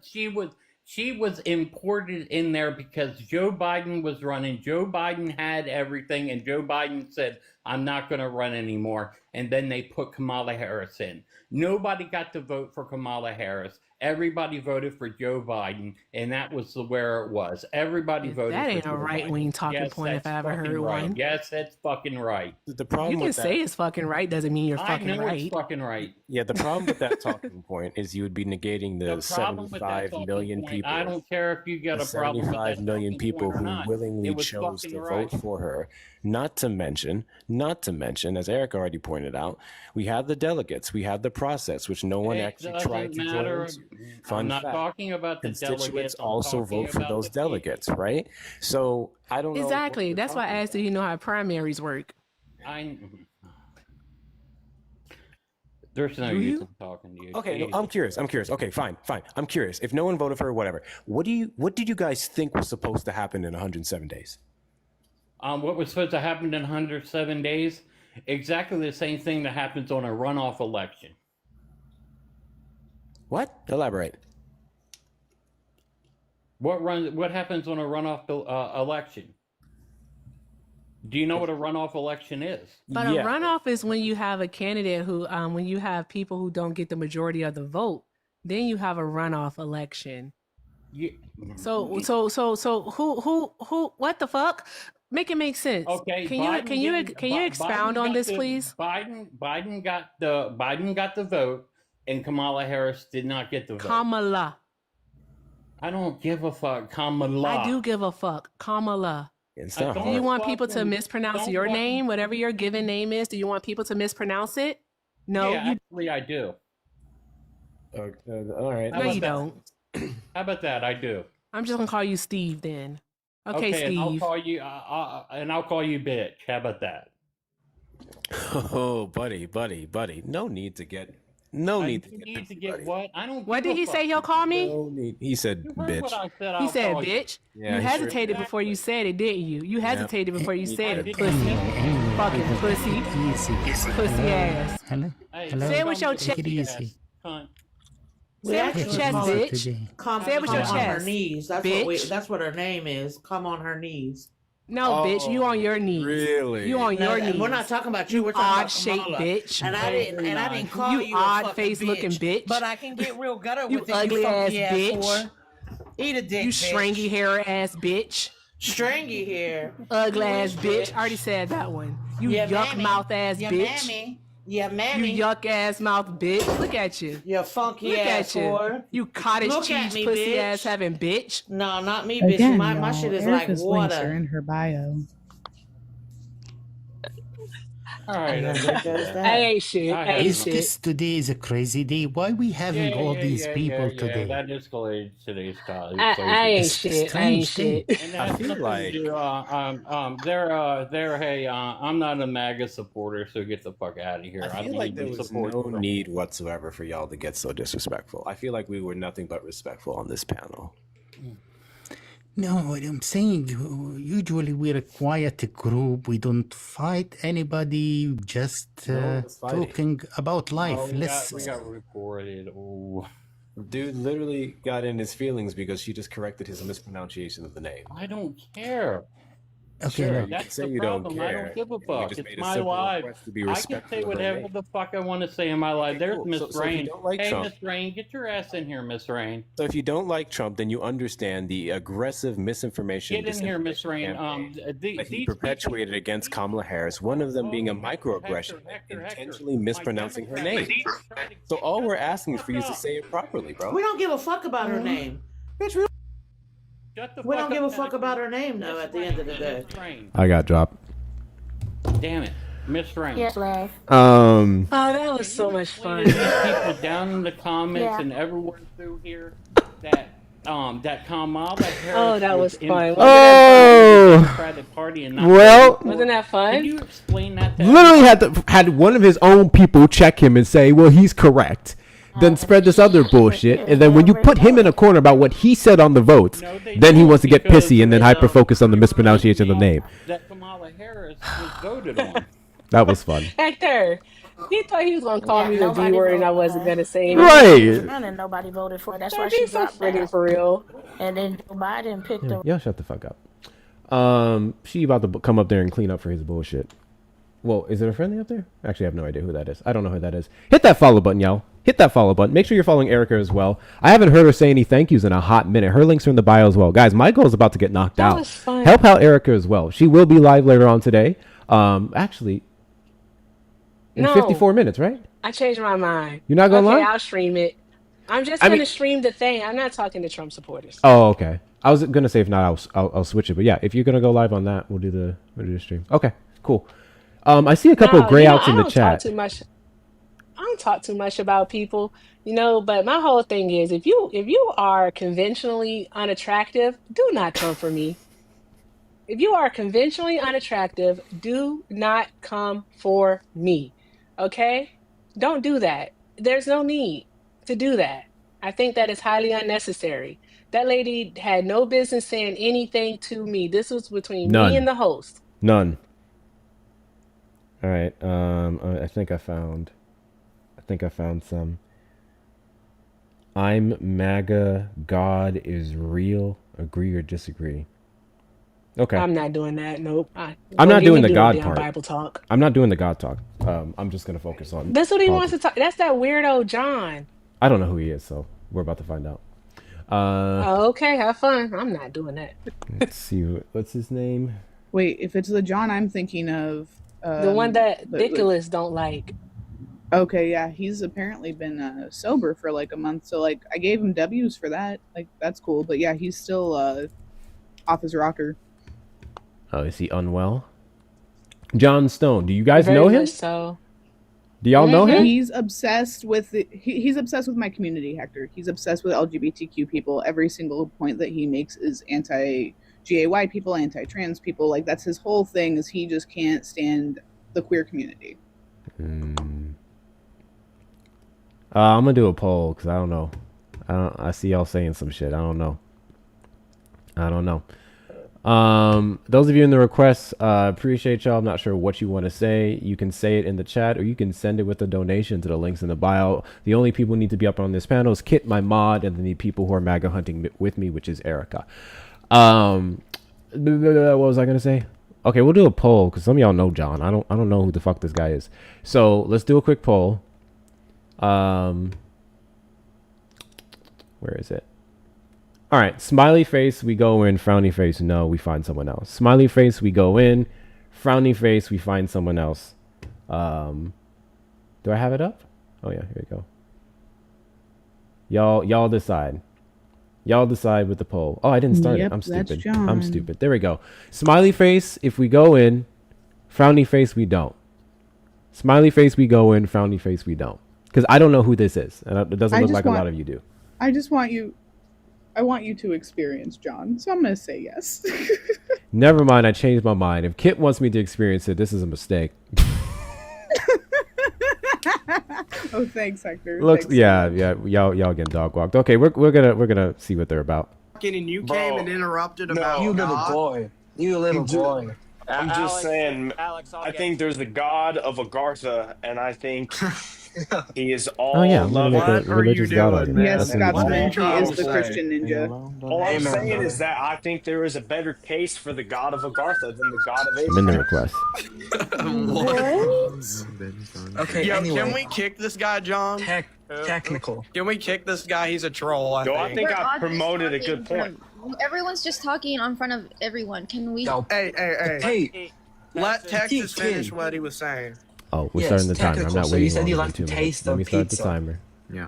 she was imported in there because Joe Biden was running. Joe Biden had everything, and Joe Biden said, I'm not going to run anymore. And then they put Kamala Harris in. Nobody got to vote for Kamala Harris. Everybody voted for Joe Biden, and that was where it was. Everybody voted for Joe Biden. That ain't a right-wing talking point if I ever heard one. Yes, that's fucking right. The problem you can say it's fucking right doesn't mean you're fucking right. I know it's fucking right. Yeah, the problem with that talking point is you would be negating the 75 million people. I don't care if you got a problem with that 75 million people who willingly chose to vote for her. Not to mention, as Eric already pointed out, we had the delegates, we had the process, which no one actually tried to join. I'm not talking about the constituents also vote for those delegates, right? So I don't know. Exactly. That's why I asked, do you know how primaries work? There's no use in talking to you. Okay, no, I'm curious. Okay, fine. I'm curious. If no one voted for her, whatever. What did you guys think was supposed to happen in 107 days? What was supposed to happen in 107 days? Exactly the same thing that happens on a runoff election. What? Elaborate. What happens on a runoff election? Do you know what a runoff election is? But a runoff is when you have a candidate who, when you have people who don't get the majority of the vote, then you have a runoff election. Yeah. So who? What the fuck? Make it make sense. Okay. Can you expound on this, please? Biden got the vote, and Kamala Harris did not get the vote. Kamala. I don't give a fuck. Kamala. I do give a fuck. Kamala. Do you want people to mispronounce your name, whatever your given name is? Do you want people to mispronounce it? No. Yeah, actually, I do. All right. No, you don't. How about that? I do. I'm just gonna call you Steve then. Okay, Steve. And I'll call you. I'll call you bitch. How about that? Oh, buddy. No need to get. What? I don't. What did he say? He'll call me. No need. He said bitch. What I said, He said bitch. Yeah, you hesitated before you said it, didn't you? You hesitated before you said it. Pussy. Anyway, Fucking pussy. Pussy ass. Hello. Say it with your chest. Take it easy. Say it with your chest, bitch. Come Say it with your on her chest. knees. Bitch. That's what her name is. Come on her knees. No, bitch, you on your knees. Really? You on your knees. We're not talking about you. We're talking odd about shaped Kamala. bitch. And I didn't call you a odd fucking face looking bitch. But I can get real gutter You with it. ugly ass bitch. Whore. Eat a dick, You bitch. stringy hair ass bitch. Stringy hair. Ugly ass bitch. I already said that one. You Yeah, yuck mammy. mouth ass Yeah, bitch. mammy. Yeah, mammy. You yuck ass mouth bitch. Look at you. You funky Look ass at you. whore. You cottage Look at cheese me, pussy bitch. ass having bitch. No, not me, bitch. Again, my y'all, shit is Erica's like links are water. in her bio. All right. I ain't shit. I ain't Is shit. this today is a crazy day? Why we having all these people today? That is today's call. I ain't shit. I ain't shit. And I feel like I'm not a MAGA supporter, so get the fuck out of here. I feel like there was no need whatsoever for y'all to get so disrespectful. I feel like we were nothing but respectful on this panel. No, what I'm saying, usually we're a quiet group. We don't fight anybody, just talking about life. Oh, We got recorded. Oh, dude literally got in his feelings because she just corrected his mispronunciation of the name. I don't care. Okay, Sure, look. you can That's say the you don't problem. care. I don't give a and we fuck. just It's made a my simple life. request to be I can respectful say of her whatever name. the fuck I want to say in my life. Okay, There's cool. Miss So if you Rain. don't like Hey, Trump, Miss Rain, get your ass in here, Miss Rain. so if you don't like Trump, then you understand the aggressive misinformation, Get in here, Miss disinformation Rain. campaign that he These perpetuated against Kamala Harris. One of them being a microaggression, intentionally mispronouncing her name. So all we're asking is for you to say it properly, bro. We don't give a fuck about her name. Bitch, we Shut the We fuck don't give a up, fuck about her name, though, at the end of the day. Miss Rain. I got dropped. Damn it, Miss Rain. Yes, love. Oh, that was so much Explain fun. to these people down in the comments Yeah. and everywhere through here that that Kamala Harris Oh, that was in fun. the Democratic Party and not Well, Wasn't that fun? Can you explain that to literally had one of his own people check him and say, well, he's correct. Then spread this other bullshit, and then when you put him in a corner about what he said on the votes, then he wants to get pissy and then hyper focus on the mispronunciation of the name. that Kamala Harris was voted on? That was fun. Hector, he thought he was gonna call me the B nobody word, and I voted wasn't for her. gonna say Even anything. though she was Right. running, nobody voted for her. That's why That'd she be so dropped freaking out. for real. And then Joe Biden picked Yeah, her. y'all shut the fuck up. She about to come up there and clean up for his bullshit. Well, is it a friendly up there? Actually, I have no idea who that is. I don't know who that is. Hit that follow button, y'all. Hit that follow button. Make sure you're following Erica as well. I haven't heard her say any thank yous in a hot minute. Her links are in the bio as well. Guys, my goal is about to get knocked That out. was fun. Help out Erica as well. She will be live later on today. Actually, in No. 54 minutes, right? I changed my mind. You're not gonna Okay, lie? I'll stream it. I'm just I gonna mean- stream the thing. I'm not talking to Trump supporters. Oh, okay. I was gonna say if not, I'll switch it. But yeah, if you're gonna go live on that, we'll do the stream. Okay, cool. I see a couple of gray outs in the I chat. don't talk too much about people, but my whole thing is if you are conventionally unattractive, do not come for me. If you are conventionally unattractive, do not come for me. Okay? Don't do that. There's no need to do that. I think that is highly unnecessary. That lady had no business saying anything to me. This was between me and the host. None. All right. I think I found some. I'm MAGA. God is real. Agree or disagree? Okay. I'm not doing that. Nope. I'm Don't not get doing me the no God damn part. Bible talk. I'm not doing the God talk. I'm just gonna focus on. That's what he wants politics. to talk. That's that weirdo John. I don't know who he is, so we're about to find out. Okay, have fun. I'm not doing that. Let's see. What's his name? Wait, if it's the John I'm thinking of, The one that but- Nicholas don't like. Okay, yeah, he's apparently been sober for like a month, so like I gave him W's for that. Like that's cool, but yeah, he's still off his rocker. Oh, is he unwell? John Stone. Do you guys Very know him? much so. Do y'all know him? He's obsessed with he's obsessed with my community, Hector. He's obsessed with LGBTQ people. Every single point that he makes is anti-GAY people, anti-trans people. Like that's his whole thing. Is he just can't stand the queer community. I'm gonna do a poll because I don't know. I see y'all saying some shit. I don't know. Those of you in the requests, appreciate y'all. I'm not sure what you want to say. You can say it in the chat or you can send it with a donation to the links in the bio. The only people who need to be up on this panel is Kit, my mod, and then the people who are MAGA hunting with me, which is Erica. What was I gonna say? Okay, we'll do a poll because some of y'all know John. I don't know who the fuck this guy is. So let's do a quick poll. Where is it? All right, smiley face, we go in. Frowny face, no, we find someone else. Smiley face, we go in. Frowny face, we find someone else. Do I have it up? Oh yeah, here we go. Y'all decide. Y'all decide with the poll. Oh, I didn't start Yep, it. I'm that's stupid. John. I'm stupid. There we go. Smiley face, if we go in. Frowny face, we don't. Smiley face, we go in. Frowny face, we don't. Because I don't know who this is, and it doesn't look like a lot of you do. I want you to experience John, so I'm gonna say yes. Never mind, I changed my mind. If Kit wants me to experience it, this is a mistake. Oh, thanks, Hector. Looks, Thanks. yeah, y'all getting dog walked. Okay, we're gonna see what they're about. and you came and interrupted about you little God. boy. You little boy. I'm just saying. Alex, I think there's the god of Agartha, and I think he is Oh all yeah, I'm gonna make loving. a religious god out of him. Yes, That's gonna be Scotsman, fun. he is the Christian ninja. All I'm Amen, saying brother. is that I think there is a better case for the god of Agartha than the god of I'm in the Abraham. request. Okay, Yo, anyway. can we kick this guy, John? Technical. Can we kick this guy? He's a troll, I Yo, think. I think We're I all just promoted a talking good in front point. of- Everyone's just talking in front of everyone. Can we? Hey. Let Texas finish what he was saying. Oh, we're Yes, starting the timer. I'm technical. not So you waiting said you longer like than to 2 taste minutes. Let the me start the pizza. timer. Yeah.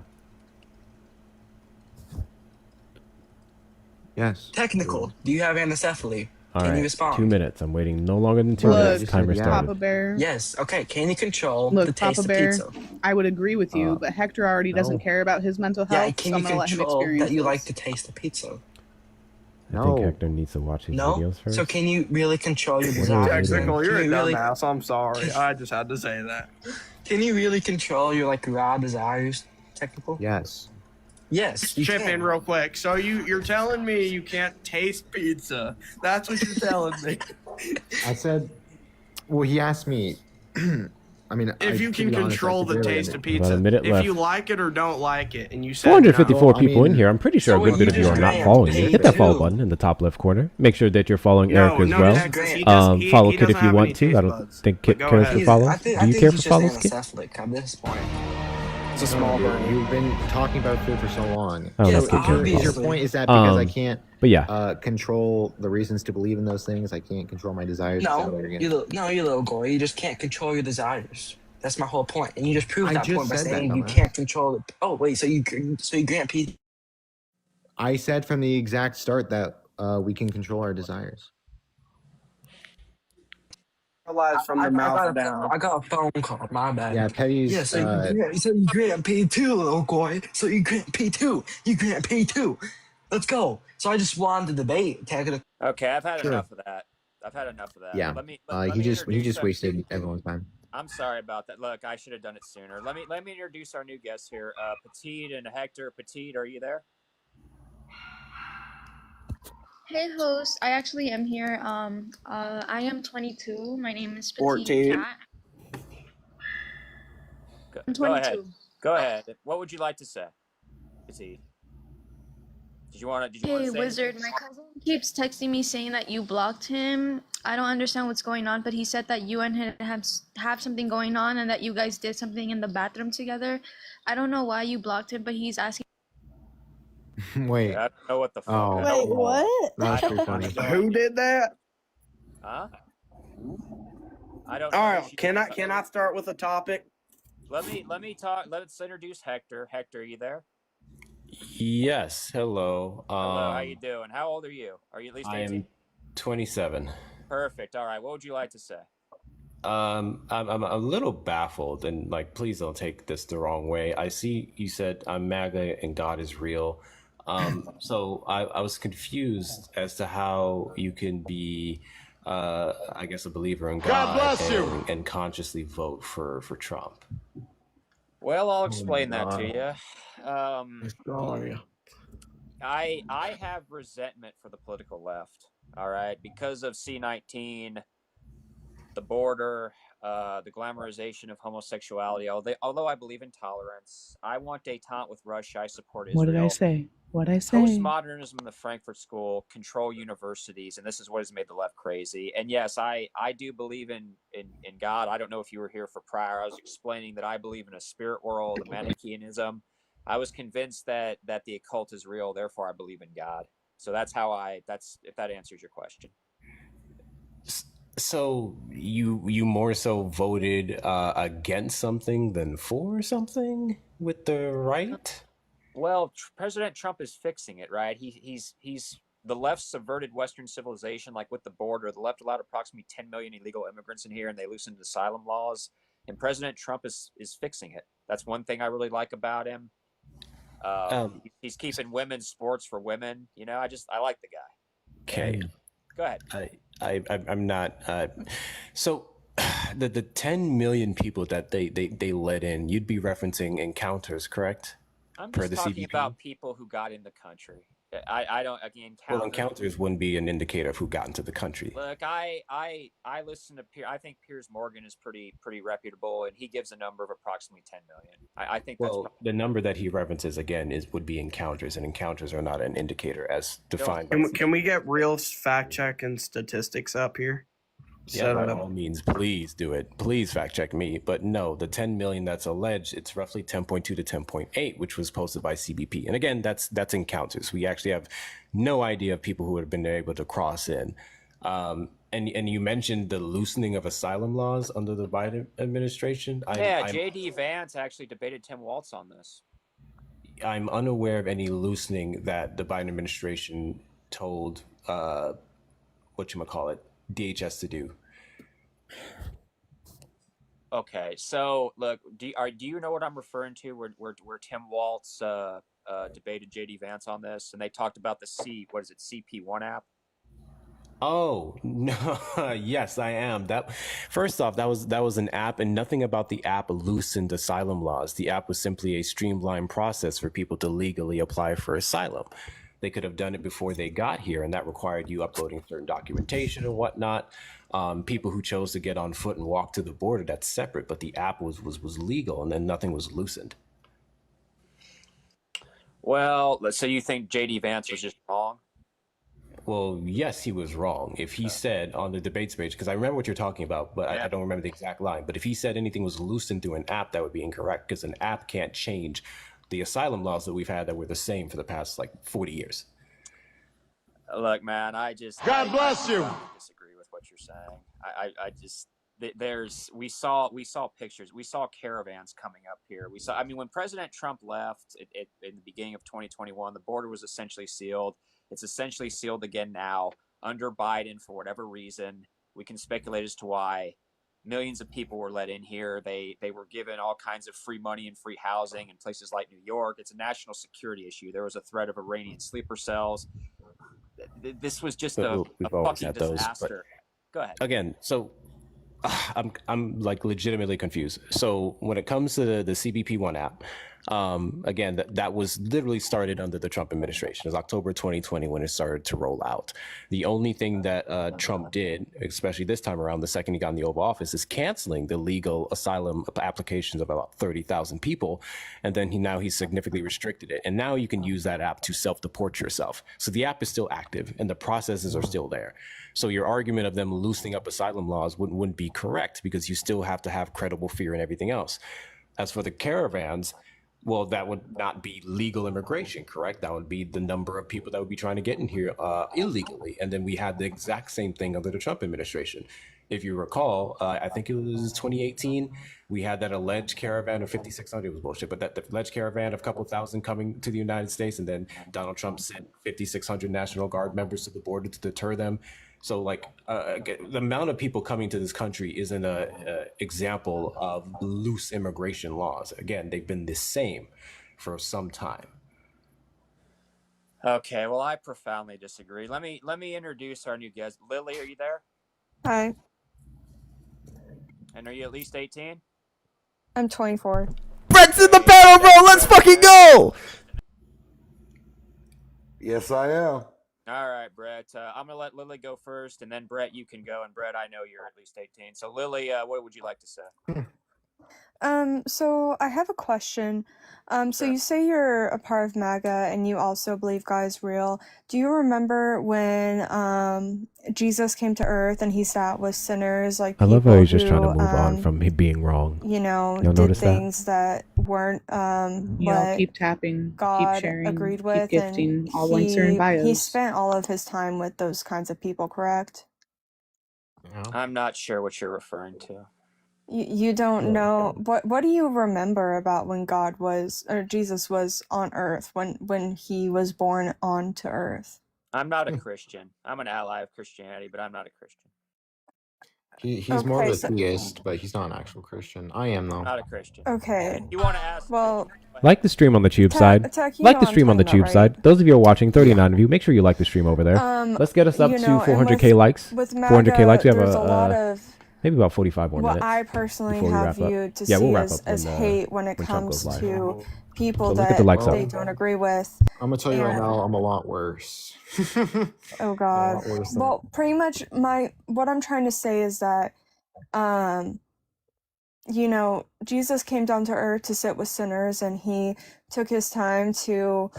Yes. Technical. Do you have anencephaly? All Can you right, respond? 2 minutes. I'm waiting no longer than 2 Look, minutes. Timer started. Papa Bear. Yes. Okay. Can you control Look, the taste Papa of Bear, pizza? I would agree with you, but Hector already doesn't care about his mental health, Yeah. Can so I'm you gonna let him control experience that you this. like to taste the pizza? I think Hector needs to watch his No. videos first. So can you really control your What desires? is it? Technical, you're a Can you really- dumbass. I'm sorry. I just had to say that. Can you really control your raw desires? Technical. Yes. Yes. You Chip can. in real quick. So you're telling me you can't taste pizza? That's what you're telling me. I said. Well, he asked me. I mean, If you can control the taste of About pizza, a minute if left. you like it or don't like it, and you said 454 no, people in here. I'm pretty sure a good bit of you are not following me. Hit that follow button in the top left corner. Make sure that you're following Eric as well. Follow Kit if you want to. I don't think Kit cares to follow. Do you care for follows, Kit? At this point. It's a small burn. You've been talking about food for so long. I don't know So if Kit cares. is your point is that because I can't But yeah. Control the reasons to believe in those things, I can't control my desires? Is that No, what you're you getting- little boy. You just can't control your desires. That's my whole point, and you just proved I that just point by said that, saying you dumbass. can't control it. Oh wait, so you grant pizza? I said from the exact start that we can control our desires. From the mouth down. I got a phone call. My bad. Yeah, Petty's. Yeah, so you grant P2, little boy. So you grant P2. You grant P2. Let's go. So I just wanted to debate. Okay, I've had Sure. enough of that. I've had enough of that. Yeah. Let me He just introduce our- wasted everyone's time. I'm sorry about that. Look, I should have done it sooner. Let me introduce our new guests here. Petite and Hector. Petite, are you there? Hey, host. I actually am here. I am 22. My name is Petite 14. Cat. I'm Go ahead. 22. Go ahead. What would you like to say, Petite? Did you want to Hey, say Wizard. anything? My cousin keeps texting me saying that you blocked him. I don't understand what's going on, but he said that you and him have something going on and that you guys did something in the bathroom together. I don't know why you blocked him, but he's asking. Wait. I don't know what the fuck. Oh. that Wait, is. what? That's I pretty don't funny. know. Who did that? Huh? I don't. All know. right. Can I start with a topic? Let me talk. Let's introduce Hector. Hector, are you there? Yes. Hello. Hello. How you doing? How old are you? Are you at least 18? I am 27. Perfect. All right. What would you like to say? I'm a little baffled, and please don't take this the wrong way. I see you said I'm MAGA and God is real. So I was confused as to how you can be, I guess, a believer in God bless you. and consciously vote for Trump. Well, I'll explain that to you. I have resentment for the political left. All right, because of C-19, the border, the glamorization of homosexuality. Although I believe in tolerance, I want détente with Russia. I support Israel. What did I say? What'd I say? Postmodernism in the Frankfurt School, control universities, and this is what has made the left crazy. And yes, I do believe in God. I don't know if you were here for prior. I was explaining that I believe in a spirit world, Manichaeanism. I was convinced that the occult is real, therefore I believe in God. So that's if that answers your question. So you more so voted against something than for something with the right? Well, President Trump is fixing it, right? He's the left subverted Western civilization, like with the border. The left allowed approximately 10 million illegal immigrants in here, and they loosened asylum laws. And President Trump is fixing it. That's one thing I really like about him. He's keeping women's sports for women. You know, I like the guy. Okay. Go ahead. I'm not. So the 10 million people that they let in, you'd be referencing encounters, correct? I'm per just the talking CBP. about people who got in the country. I don't again Well, encounters. encounters wouldn't be an indicator of who got into the country. Look, I listen to I think Piers Morgan is pretty reputable, and he gives a number of approximately 10 million. I think that's Well, the number that he references again would be encounters, and encounters are not an indicator as defined. Can we get real fact check and statistics up here? Yeah, by all means, please do it. Please fact check me. But no, the 10 million that's alleged, it's roughly 10.2 to 10.8, which was posted by CBP. And again, that's encounters. We actually have no idea of people who have been able to cross in. And you mentioned the loosening of asylum laws under the Biden administration. JD Vance actually debated Tim Walz on this. I'm unaware of any loosening that the Biden administration told DHS to do. Okay, so look, do you know what I'm referring to? Where Tim Walz debated JD Vance on this, and they talked about the CP1 app. Oh no! Yes, I am. That first off, that was an app, and nothing about the app loosened asylum laws. The app was simply a streamlined process for people to legally apply for asylum. They could have done it before they got here, and that required you uploading certain documentation and whatnot. People who chose to get on foot and walk to the border, that's separate, but the app was legal, and then nothing was loosened. Well, so you think JD Vance was just wrong? Well, yes, he was wrong. If he said on the debates page, because I remember what you're talking about, but I don't remember the exact line, but if he said anything was loosened through an app, that would be incorrect, because an app can't change the asylum laws that we've had that were the same for the past 40 years. Look, man, God bless you. I disagree with what you're saying. We saw pictures. We saw caravans coming up here. When President Trump left in the beginning of 2021, the border was essentially sealed. It's essentially sealed again now under Biden for whatever reason. We can speculate as to why. Millions of people were let in here. They were given all kinds of free money and free housing in places like New York. It's a national security issue. There was a threat of Iranian sleeper cells. This was just a fucking disaster. Go ahead. Again, so I'm legitimately confused. So when it comes to the CBP1 app, again, that was literally started under the Trump administration. It was October 2020 when it started to roll out. The only thing that Trump did, especially this time around, the second he got in the Oval Office, is canceling the legal asylum applications of about 30,000 people. And then he's significantly restricted it. And now you can use that app to self-deport yourself. So the app is still active and the processes are still there. So your argument of them loosening up asylum laws wouldn't be correct, because you still have to have credible fear and everything else. As for the caravans, well, that would not be legal immigration, correct? That would be the number of people that would be trying to get in here illegally. And then we had the exact same thing under the Trump administration. If you recall, I think it was 2018, we had that alleged caravan of 5,600, it was bullshit, but that the alleged caravan of a couple thousand coming to the United States, and then Donald Trump sent 5,600 National Guard members to the border to deter them. So the amount of people coming to this country isn't an example of loose immigration laws. Again, they've been the same for some time. Okay, well, I profoundly disagree. Let me introduce our new guest. Lily, are you there? Hi. And are you at least 18? I'm 24. Brett's in the battle, bro. Let's fucking go. Yes, I am. All right, Brett. I'm going to let Lily go first, and then Brett, you can go. And Brett, I know you're at least 18. So Lily, what would you like to say? So I have a question. So you say you're a part of MAGA and you also believe God is real. Do you remember when Jesus came to earth and he sat with sinners, like I love how people he's just trying to who, move on from him being wrong. you know, You'll did notice that? things that weren't Y'all keep tapping, God keep sharing, agreed with, keep gifting. and All links are in he bios. spent all of his time with those kinds of people, correct? I'm not sure what you're referring to. You don't know what do you remember about when God was, or Jesus was on earth, when he was born onto earth? I'm not a Christian. I'm an ally of Christianity, but I'm not a Christian. He's more of a theist, but he's not an actual Christian. I am, though. Not a Christian. Okay. You want to ask? Well, Like the stream on the tube side. Tech, you like know the what stream I'm on the talking tube about, right? side. Those of you who are watching, 39 of you, make sure you like the stream over there. Let's get us up you to know, and 400k likes. with 400k MAGA, likes. We have there's a lot of maybe about 45 more what minutes. I personally before we have wrap up. viewed to Yeah, see we'll wrap as, up when, hate when it when Trump comes goes live. to people So look at that the likes they up. don't agree with. I'm gonna tell you right And- now, I'm a lot worse. Oh God. lot worse than- Well, pretty much what I'm trying to say is that, you know, Jesus came down to earth to sit with sinners, and he took his time to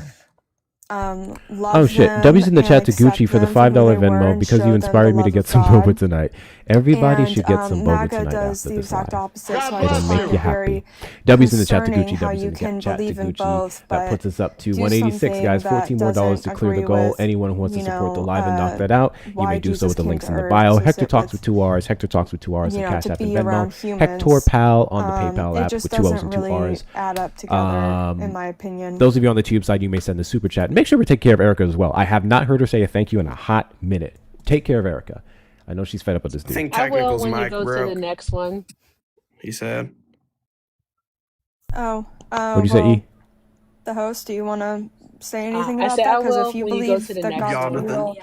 love Oh shit! them W's in the chat and to Gucci accept for the them for who $5 they were Venmo and because show you them the inspired me to love get of some God. boba tonight. Everybody And should get some boba MAGA tonight does after the this exact live. opposite. So I It'll just make find you it very happy. W's in the chat to concerning Gucci. how W's you in the can chat to believe in Gucci. both, That but puts us up to do 186, something guys. that 14 more dollars to doesn't clear the agree goal. with, Anyone who wants to you support the know, live and knock that out, you why may do so Jesus with the came links to in the earth bio. to Hector sit talks with, with 2 R's. Hector talks with 2 R's you and know, Cash to App and be Venmo. around humans. Hector Pal on the PayPal It app just with 2 O's doesn't and 2 really R's. add up together, in my opinion. Those of you on the tube side, you may send the super chat. Make sure we take care of Erica as well. I have not heard her say a thank you in a hot minute. Take care of Erica. I know she's fed up with this dude. I think I will Technical's when you mic go to broke. the next one. He said. Oh, What'd you say, well, E? the host, do you want to say anything I about said that? I Because will if you when you go believe to the that next God's one. real,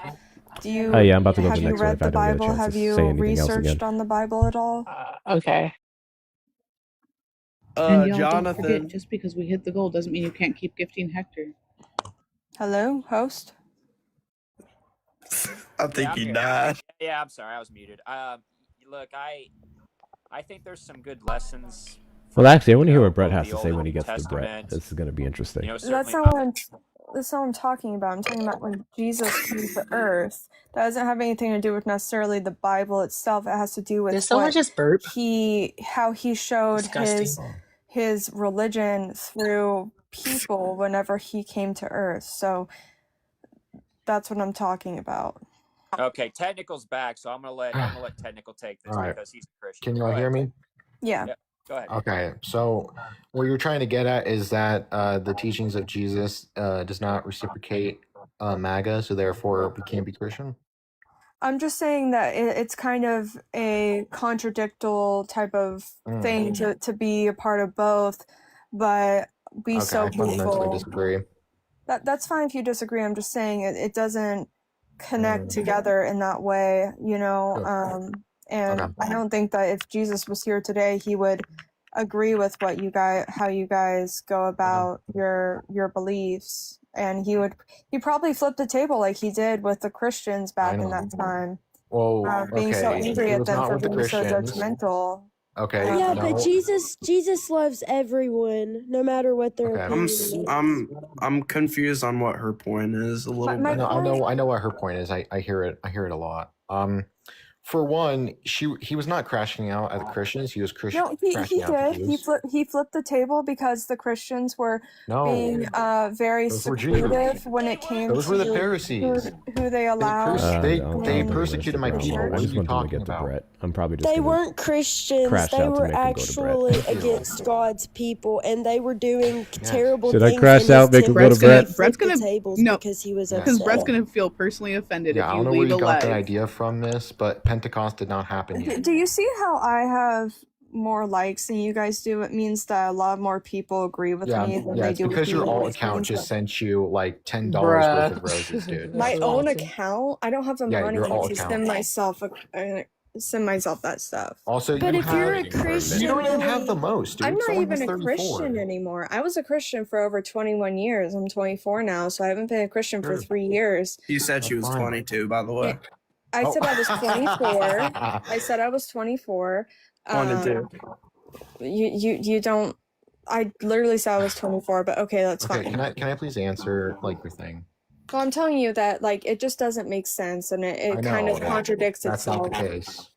do you Oh yeah, I'm about to go to have the you next one read if I the don't get a Bible? chance Have to you say anything else again. researched on the Bible at all? Okay. And y'all don't Jonathan. forget, just because we hit the goal doesn't mean you can't keep gifting Hector. Hello, host? I think he here. died. Yeah, I'm sorry, I was muted. Look, I think there's some good lessons. Well, actually, I want to hear what both Brett has the to Old say and when he New gets to Brett. Testament. This is going to be interesting. You know, That's certainly not that's not what I'm talking about. I'm talking about when Jesus came to earth. That doesn't have anything to do with necessarily the Bible itself. It has to do with Did someone just burp? how he showed Disgusting. his religion through people whenever he came to earth. So that's what I'm talking about. Okay, Technical's back, so I'm gonna let Technical take this All right. because he's a Christian. Can you Go all ahead, hear me? Technical. Yeah. Yep, go ahead. Okay, so what you're trying to get at is that the teachings of Jesus does not reciprocate MAGA, so therefore we can't be Christian. I'm just saying that it's kind of a contradictory type of thing to be a part of both, but be Okay, so I fundamentally peaceful. disagree. That's fine if you disagree. I'm just saying it doesn't connect together in that way, you know. And Okay. I don't think that if Jesus was here today, he would agree with how you guys go about your beliefs. And he probably flipped the table like he did with the Christians back in that time. Well, Being so okay, angry it at was them not for with the being so Christians. judgmental. Okay, Yeah, no. but Jesus loves everyone, no matter what their opinion is. I'm confused on what her point is a little My bit. I know what her point is. I hear it a lot. For one, he was not crashing out at the Christians. He was crashing No, he out at the did. Jews. He flipped the table because the Christians were No, being very those were Jews. secretive when it came Those to were the Pharisees. who they allowed. They persecuted my people. I What are just you want them to talking get to about? Brett. I'm probably just They gonna weren't Christians. crash They out to were make them go to Brett. actually against God's people, and they were doing terrible Should I things. crash in out, his make him go to temple. Brett? He Brett's flipped the gonna tables no, because he was because upset. Brett's gonna feel personally offended Yeah, if I you don't know where leave you a got that live. idea from this, but Pentecost did not happen yet. Do you see how I have more likes than you guys do? It means that a lot more people agree with me than they It's do with because you. your alt Which account means just that sent you like $10 Bruh. worth of roses, dude. my own account, I don't have the Yeah, money your alt to account. send myself that stuff. Also, But you if you're a have, Christian, you don't even have the most, dude. I'm not Someone even has a 34. Christian anymore. I was a Christian for over 21 years. I'm 24 now, so I haven't been a Christian for 3 years. She said she was 22, by the way. I Oh. said I was 24. I said I was 24. 22. You don't. I literally said I was 24, but okay, that's Okay, fine. can I please answer like your thing? Well, I'm telling you that like it just doesn't make sense, and I it know kind of that contradicts that's itself. not the case.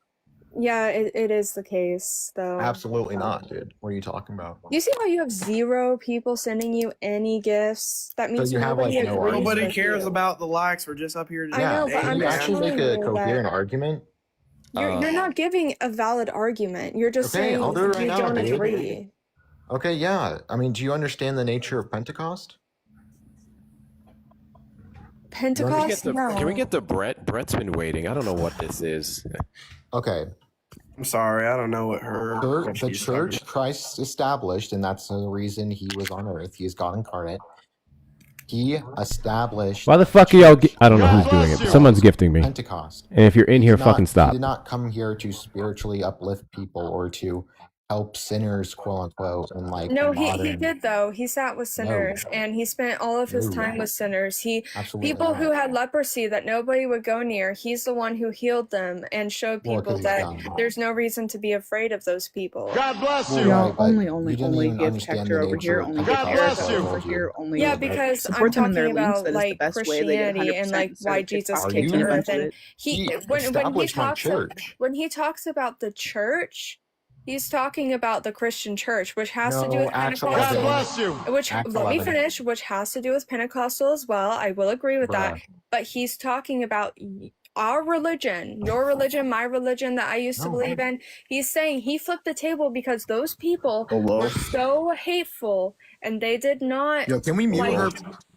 Yeah, it is the case though. Absolutely not, dude. What are you talking about? You see how you have 0 people sending you any gifts? That means you have, nobody like, no agrees Nobody with cares you. about the likes. We're just up here to I know, but Can I'm you just actually make telling a you coherent that argument? you're not giving a valid argument. You're just Okay, saying I'll do it right you now, don't dude. agree. Okay, yeah. I mean, do you understand the nature of Pentecost? Pentecost? No. Can we get to Brett? Brett's been waiting. I don't know what this is. Okay. I'm sorry, I don't know what The she's church Christ established, and that's the reason he was on earth. He is God incarnate. He established. Why the fuck are y'all? I don't know who's doing it. But someone's gifting me. Pentecost. And if you're in here, He fucking did stop. not come here to spiritually uplift people or to help sinners, quote unquote, in like No, the he modern. did though. He sat with sinners and he spent all of his time with sinners. People who had leprosy that nobody would go near, he's the one who healed them and showed people that there's no reason to be afraid of those people. God bless you. Y'all only give Hector over here, only give Erica over here, only Yeah, because I'm support them in their talking links. about That is the like best way they get 100%. Christianity and like why Jesus Are came to you- earth, and when he talks about the church, he's talking about the Christian church, which has to do with Pentecostal. Let me finish. Which has to do with Pentecostal as well. I will agree with that. But he's talking about our religion, your religion, my religion that I used to believe in. He's saying he flipped the table because those people were so hateful and they did not. Yo, can we mute her?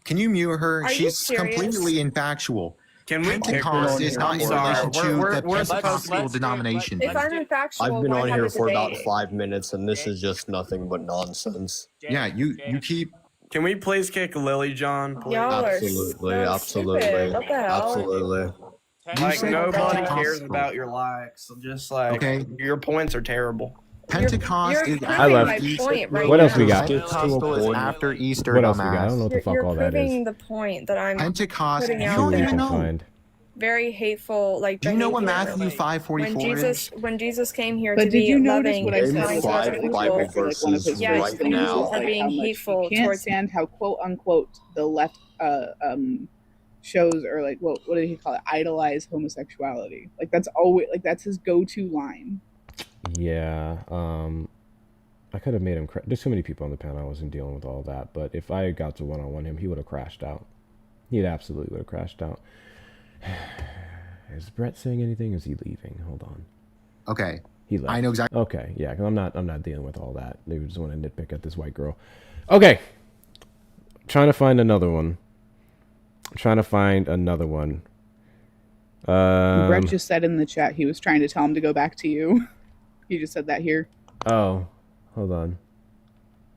Can you mute her? Are you She's serious? completely infactual. Can we Pentecost is not in relation to the we're Pentecostal denomination. If I'm infactual, I've been why on have here a for about debate? 5 minutes, and this is just nothing but nonsense. Yeah, you keep. Can we please kick Lily John? Please? Y'all are Absolutely, so absolutely, stupid. What the hell? absolutely. Like said nobody Pentecostal. cares about your likes. So just like your points are terrible. Pentecost You're is proving my after point right What else we now. got? Pentecostal is after Easter. What else we got? I dumbass. don't know what the fuck You're all that proving is. the point that I'm Pentecost. putting You out don't there. even know. Find. Very hateful, like Do you know what behavior. Matthew 5:44 is? When Jesus came here But to did be you notice loving what I and said? kind to other people, Bible Like one of verses his yeah, right you now. are being hateful he can't towards. stand how quote unquote the left shows, or like what did he call it, idolize homosexuality. Like that's always, like that's his go-to line. Yeah. I could have made him. There's too many people on the panel. I wasn't dealing with all that. But if I got to one-on-one him, he would have crashed out. He absolutely would have crashed out. Is Brett saying anything? Is he leaving? Hold on. Okay. He left. I know exactly. Okay, yeah, because I'm not dealing with all that. They just want to nitpick at this white girl. Okay. Trying to find another one. Brett just said in the chat he was trying to tell him to go back to you. He just said that here. Oh, hold on.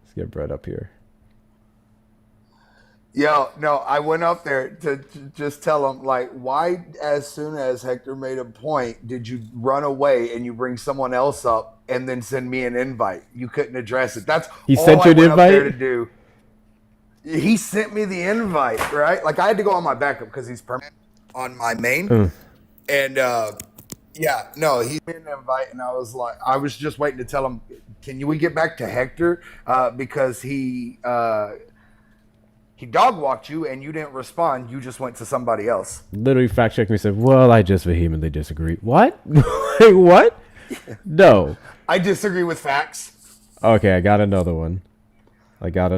Let's get Brett up here. Yo, no, I went up there to just tell him, like, why, as soon as Hector made a point, did you run away and you bring someone else up and then send me an invite? You couldn't address it. That's He all sent I you an went up there invite? to do. He sent me the invite, right? Like, I had to go on my backup because he's permanent on my main. And, yeah, no, he made an invite, and I was like, I was just waiting to tell him, we get back to Hector? Because he dog walked you and you didn't respond. You just went to somebody else. Literally fact checked me and said, well, I just vehemently disagree. What? Wait, what? No. I disagree with facts. Okay, I got another one. I'm going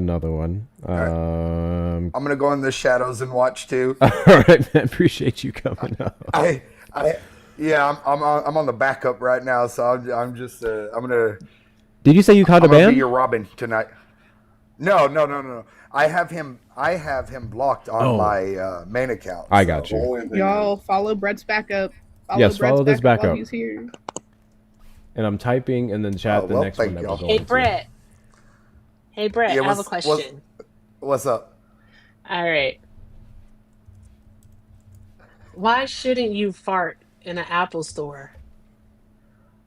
to go in the shadows and watch too. All right, man. Appreciate you coming up. Yeah, I'm on the backup right now, so I'm just I'm gonna. Did you say you caught a I'm gonna ban? be your Robin tonight. No. I have him blocked on my main account. I got you. Y'all follow Brett's backup. Yes, follow this while backup. he's here. And I'm typing in the chat the next one that we're going Hey, to. Brett. Hey, Brett, Yeah, I have a question. What's up? All right. Why shouldn't you fart in an Apple store?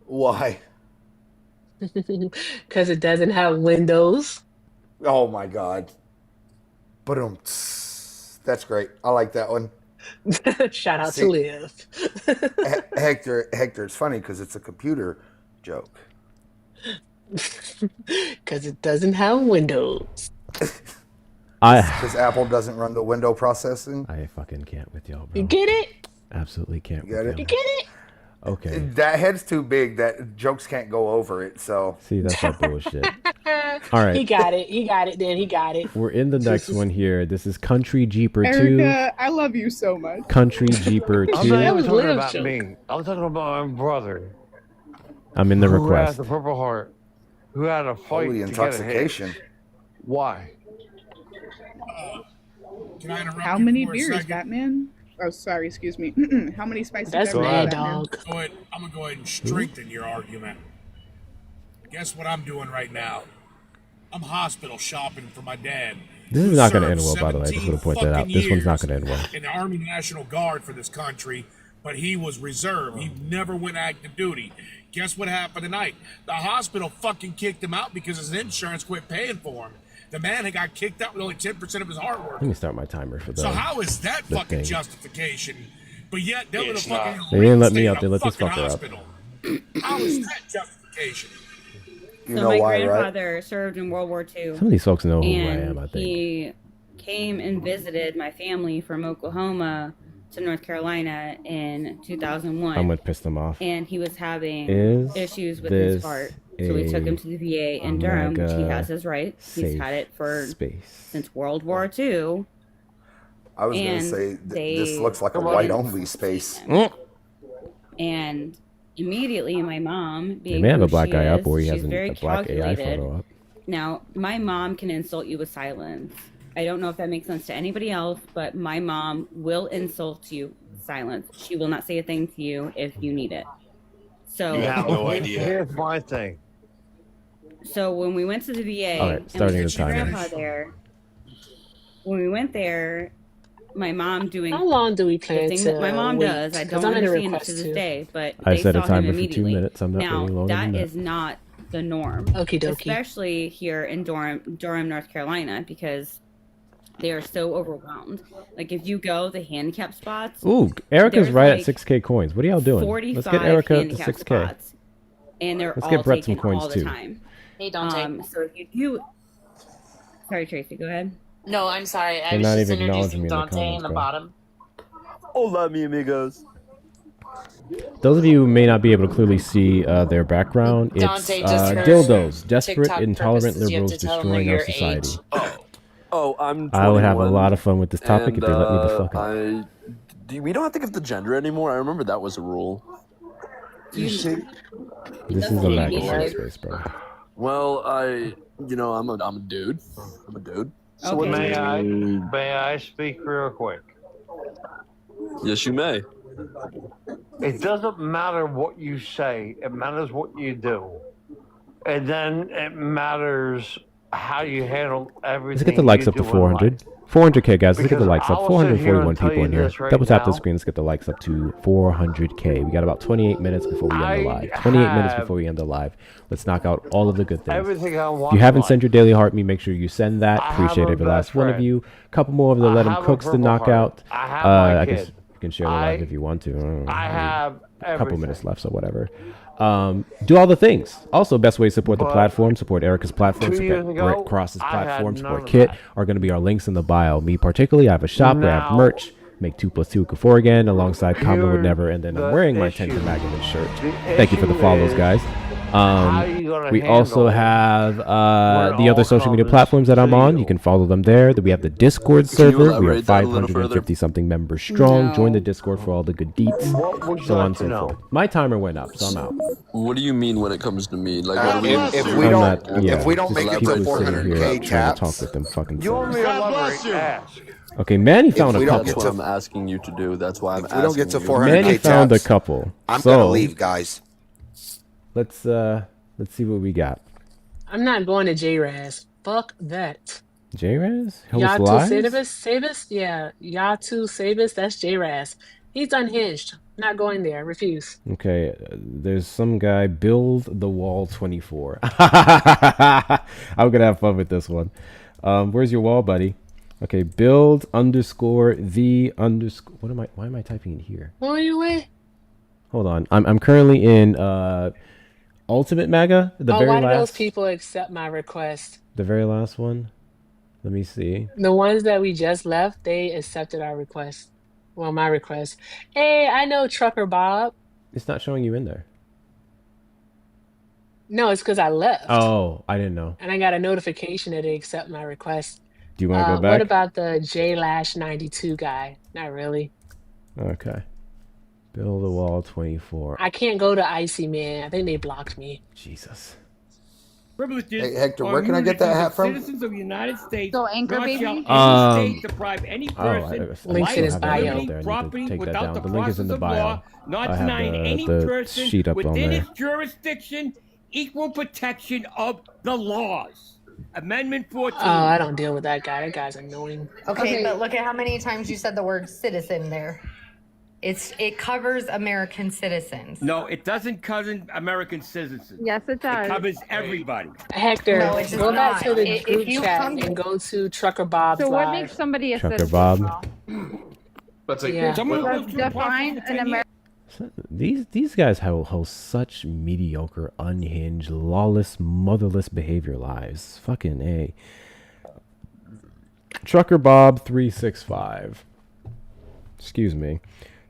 Why? Because it doesn't have windows. Oh my God. But that's great. I like that one. Shout out to See, Liv. Hector, it's funny because it's a computer joke. Because it doesn't have windows. Because Apple doesn't run the window processing. I fucking can't with y'all, bro. You get it? Absolutely can't. You get it? You get it? Okay. That head's too big. That jokes can't go over it. So see, that's that bullshit. All right. He got it. He got it. Then he got it. We're in the next one here. This is Country Jeeper 2. Erica, I love you so much. Country Jeeper 2. I'm not even talking about me. I'm talking about my brother. I'm in the Who request. has the Purple Heart? Who had a fight Holy to get a hit. intoxication. Why? Can I interrupt How you many for a beers, second? Batman? Oh, sorry, excuse me. How many spicy That's beverages, Mad Batman? Dog. I'm gonna go ahead and strengthen your argument. Guess what I'm doing right now? I'm hospital shopping for my dad. This is not going to end well, by the way. I just want to point that out. 17 This one's not fucking going to end well. in the Army National Guard for this country, but he was reserved. He never went active duty. Guess what happened tonight? The hospital fucking kicked him out because his insurance quit paying for him. The man had got kicked out with only 10% of his hard work. Let me start my timer for that. So how is that fucking justification? But yet they're gonna fucking They didn't let me up. They let this fucker up. How is that justification? You So know my why, right? grandfather served in World War II. Some of these folks know who I and am, I think. he came and visited my family from Oklahoma to North Carolina in 2001. I'm gonna piss them off. And he was having Is issues with his this heart. So we took him to the VA in Durham, which he MAGA has his right. He's had it for since World War II. I was going to say, this looks like a white-only space. And immediately, my mom, being They may have who a black she guy is, up, or he she's has very a black AI calculated. photo up. Now, my mom can insult you with silence. I don't know if that makes sense to anybody else, but my mom will insult you with silence. She will not say a thing to you if you need it. So You have no idea. Here's my thing. So when we went to the VA All right, and starting we the took my timer. grandpa there, when we went there, my mom doing How long do we plan the thing that my to mom wait? does, I 'Cause don't I'm in a understand it request to this too. day, but I they set a saw him timer for 2 immediately. minutes. I'm not Now, any longer than that that. is not the norm, Okie dokie. especially here in Durham, North Carolina, because they are so overwhelmed. Like if you go the handicap spots, Ooh, Erica's there's right like at 6K coins. What are y'all doing? 45 Let's get Erica to handicap 6K. spots, and they're Let's all get Brett some taken coins all the too. time. Hey, Dante. So if you do, sorry, Tracy, go ahead. No, I'm sorry. I They're was not just even acknowledging introducing me in the Dante comments, in the bro. bottom. Hola, mi amigos. Those of you who may not be able to clearly see their background, it's Dante, just for dildos, desperate, TikTok intolerant purposes, you have liberals to tell them destroying our your society. age. Oh, I'm 21. I would have a lot of fun with this topic if they let me the fuck up. We don't have to give the gender anymore. I remember that was a rule. This is a MAGA safe space, bro. Well, I'm a dude. I'm a dude. So what May I speak real quick? Yes, you may. It doesn't matter what you say. It matters what you do. And then it matters how you handle everything. Let's get the likes you up to do in 400. life. 400K, guys. Let's get the Because likes up. I will sit here 441 and tell people in you here. this right Double tap the now. screen. Let's get the likes up to 400K. We got about 28 minutes before we end the live. 28 minutes before we end the live. Let's knock out all of the good things. Everything I If want you haven't in life. sent your daily heart me, make sure you send that. I have Appreciate a every last best one of friend. you. Couple more of the I Let 'em have a Cooks to Purple knock Heart. out. I have my I guess kid. you can share the live I- if you want to. I have a couple everything. minutes left, so whatever. Do all the things. Also, best way to support the But platform, support Erica's platform, 2 years support ago, Brett Cross's I had platform, none support of Kit that. are going to be our links in the bio. Me particularly, I have a shop where I have Now, merch. Make 2 + 2 equal 4 again, alongside Combo Would here's Never, and then I'm the wearing my issue. 10 to Magazine shirt. The Thank you for the issue follows, is, guys. how you gonna We also handle have when the it other all social media comes platforms that I'm to on. you? You can follow them there. Then we have the Discord Can you server. We are elaborate that a little further? 550 something members strong. No. Join the Discord for all the good deets, What would you so like on and to so know? forth. My timer went up, so I'm out. What do you mean when it comes to me? Like, what do we If we I'm don't, not, yeah, if we don't just make it people to sitting 400K here trying to taps, talk with them fucking You want me selves. to elaborate? Ask. Okay, Manny found a we don't couple. get That's to- what I'm asking you to do. That's why I'm if asking we don't get to you. 400K Manny found a taps, couple. I'm So gonna leave, guys. let's see what we got. I'm not going to JRAS. Fuck that. J-Raz? Host Yatu Lies? Sabis? Yeah. Yatu Sabis, that's JRAS. He's unhinged. Not going there. Refuse. Okay, there's some guy, Build the Wall 24. I'm gonna have fun with this one. Where's your wall, buddy? Okay, build underscore the underscore. Why am I typing it here? Where are you with? Hold on. I'm currently in Ultimate MAGA, the Oh, very why do those last. people accept my request? The very last one. Let me see. The ones that we just left, they accepted our request. Well, my request. Hey, I know Trucker Bob. It's not showing you in there. No, it's because I left. Oh, I didn't know. And I got a notification that they accept my request. Do you want to go back? What about the JLash92 guy? Not really. Okay. Build the Wall 24. I can't go to Icy Man. I think they blocked me. Jesus. Privileges Hey, Hector, are where can I get that immunities hat of from? Citizens of the United States. So, Anchor nor shall Baby? any state deprive any I person Links in his have bio. that out liberty, there. I need property to take that without down. the The link is in the process of bio. law, not I have denying any the person sheet up on within there. its jurisdiction equal protection of the laws. Amendment 14. Oh, I don't deal with that guy. That guy's annoying. Okay, but look at how many times you said the word citizen there. It covers American citizens. No, it doesn't cover American citizens. Yes, it does. It covers everybody. Hector, No, it does go back not. to the If group you chat come- and go to Trucker Bob's So what live. makes somebody a Trucker citizen? Bob. That's Yeah. Define an American. These guys host such mediocre, unhinged, lawless, motherless behavior lives. Fucking A. Trucker Bob 365. Excuse me.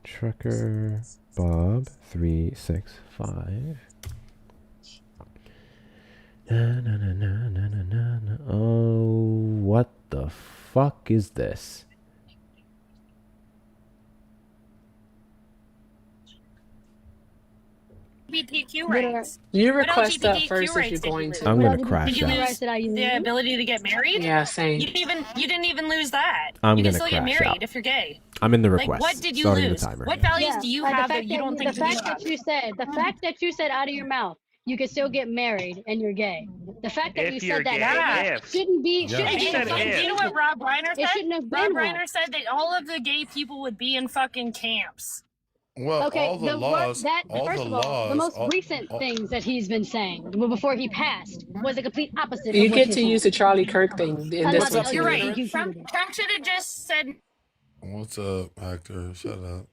Trucker Bob 365. Oh, what the fuck is this? LGBTQ rights. You What request that LGBTQ first if rights you're did you going lose? to. I'm gonna crash Did you out. lose the ability to get married? Yeah, same. You didn't even lose that. I'm you can gonna still get crash married out. if you're gay. I'm in the Like, request. what did you Starting lose? the timer. What values do you the have fact that you don't think the you fact have? that you said the fact that you said out of your mouth you can still get married and you're gay. The fact that If you you're said that gay, shouldn't be Yeah. shouldn't You be said offensive. you know what Rob Reiner said? It shouldn't have Rob been one. Reiner said that all of the gay people would be in fucking camps. Well, Okay, all the laws, all first the of all, the laws, most recent things that he's been saying before he passed was the complete opposite. You of what get you're to saying. use the Charlie Kirk thing in this About one the too. You're right. LGBTQ Trump community. should have just said. What's up, Hector? Shut up.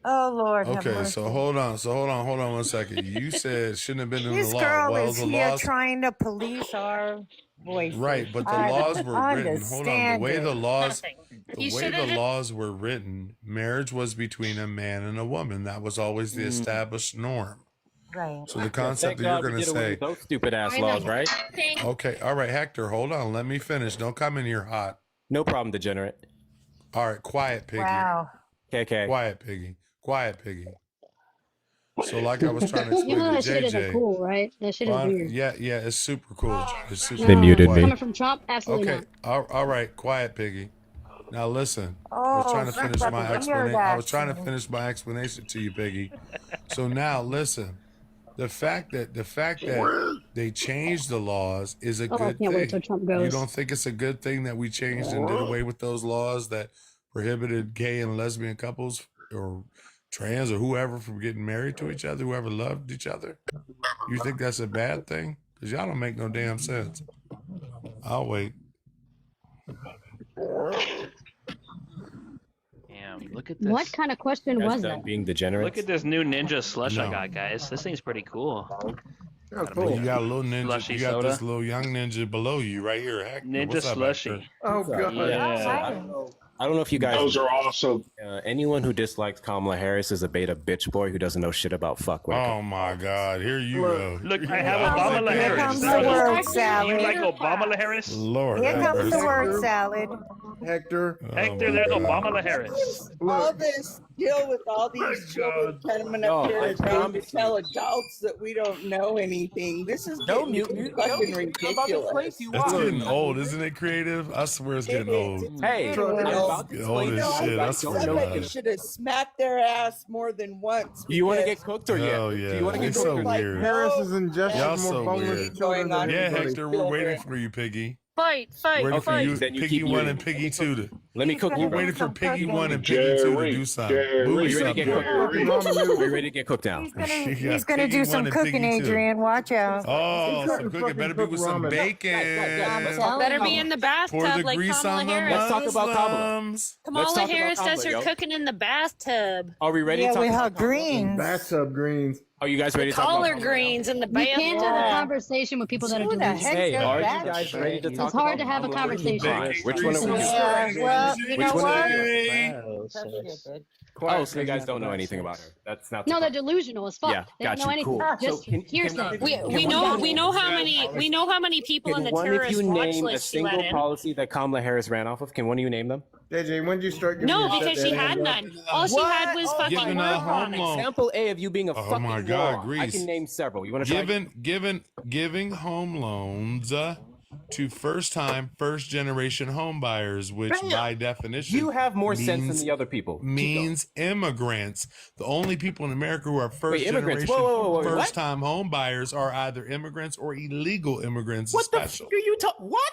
Oh Lord. have Okay, mercy. so hold on 1 second. You said shouldn't have been in This the law. girl Well, is the here laws, trying to police our voices. right? But the I laws were written. Hold on, understand the way the it. laws, He the way should've the just- laws were written, marriage was between a man and a woman. That was always the established norm. Right. So the concept that you're going to say, those stupid ass laws, right? okay, all right, Hector, hold on, let me finish. Don't come in here hot. No problem, degenerate. All right, quiet, piggy. Wow. KK. Quiet, piggy. Quiet, piggy. So, like I was trying to You explain know to that shit isn't JJ. cool, right? That shit is Well, weird. yeah, it's super cool. It's super They cool. muted me. Coming from Trump, absolutely Okay, not. all right, quiet, piggy. Now listen, I was trying to Oh, finish about my to hear explanation. that I was trying to shit. finish my explanation to you, piggy. So now listen, the fact that they changed the laws is a Oh, I good can't wait thing. till Trump You goes. don't think it's a good thing that we changed and did away with those laws that prohibited gay and lesbian couples or trans or whoever from getting married to each other, whoever loved each other? You think that's a bad thing? Because y'all don't make no damn sense. I'll wait. Damn, look at this. What kind of question was that? Being degenerate. Look at this new ninja slush I No. got, guys. This thing's pretty cool. Well, you got a little ninja. Slushy You got soda. this little young ninja below you right here. Hector. Ninja What's up, slushy. Hector? Oh god. Yeah. I don't know if you guys. Those are awesome. Anyone who dislikes Kamala Harris is a beta bitch boy who doesn't know shit about fuck. Oh my God! Here you go. Look, I have Obama Here Harris. comes the word You salad. like Obama Harris? Lord. Here have comes the mercy. word salad. Hector. Hector, there's Obama Harris. All this deal with all these children coming up here and trying to tell adults that we don't know anything. This is getting fucking ridiculous. It's getting old, isn't it? Creative. I swear it's getting old. Hey, It's getting old as shit. I swear to Somebody God. should have smacked their ass more than once. Do you want to because get cooked or Hell Do yeah. you want to get It's cooked so or weird. Harris is ingesting Y'all more so boneless weird. children than Yeah, anybody. Hector, we're waiting for you, Piggy. Fight, Waiting for you, Then you Piggy keep 1 muting. and Piggy 2 to. Let me cook We're you. waiting for Piggy 1 and Piggy 2 to Jerry, do something. Jerry, Move Are you ready to something. get cooked? Are you ready to get cooked now? He's gonna do some cooking, Adrian. Watch out. Oh, some cooking. Better be with some bacon. Better be in the bathtub Pour the like grease Kamala on the Harris. Let's talk about Kamala. Muslims. Kamala Harris does her yo. cooking in the bathtub. Are we ready Yeah, to talk with her about Kamala? greens. Bathtub greens. Are you guys ready to talk about Collard Kamala? greens in the You can't bathtub. have a conversation with people that are Who the deluded. heck Hey, does are you that guys shit? ready to talk It's hard about to have a Kamala? conversation. Fine. Which one are we? Yeah, well, you Which know one what? are Stupid. Oh, so you guys don't know anything about her. That's not. No, they're delusional as fuck. Yeah, They don't got know you. anything. Cool. Just So can hearsay. We know how many people in the Can one of terrorist you watch name a list she let single in. policy that Kamala Harris ran off of? Can one of you name them? JJ, when did you start giving No, your because shit she that had hand none. All she had was fucking Giving war a home crimes. loan. Example A of you being a Oh fucking my God, moron. I Grease. can name several. You want to try? Giving home loans to first generation home buyers, which Bam! by definition You have more sense than means- the other people. Keep means immigrants. The only people in America who are first immigrants. generation Whoa, what? first time home buyers are either immigrants or illegal immigrants. What the special. f- are you talking? What?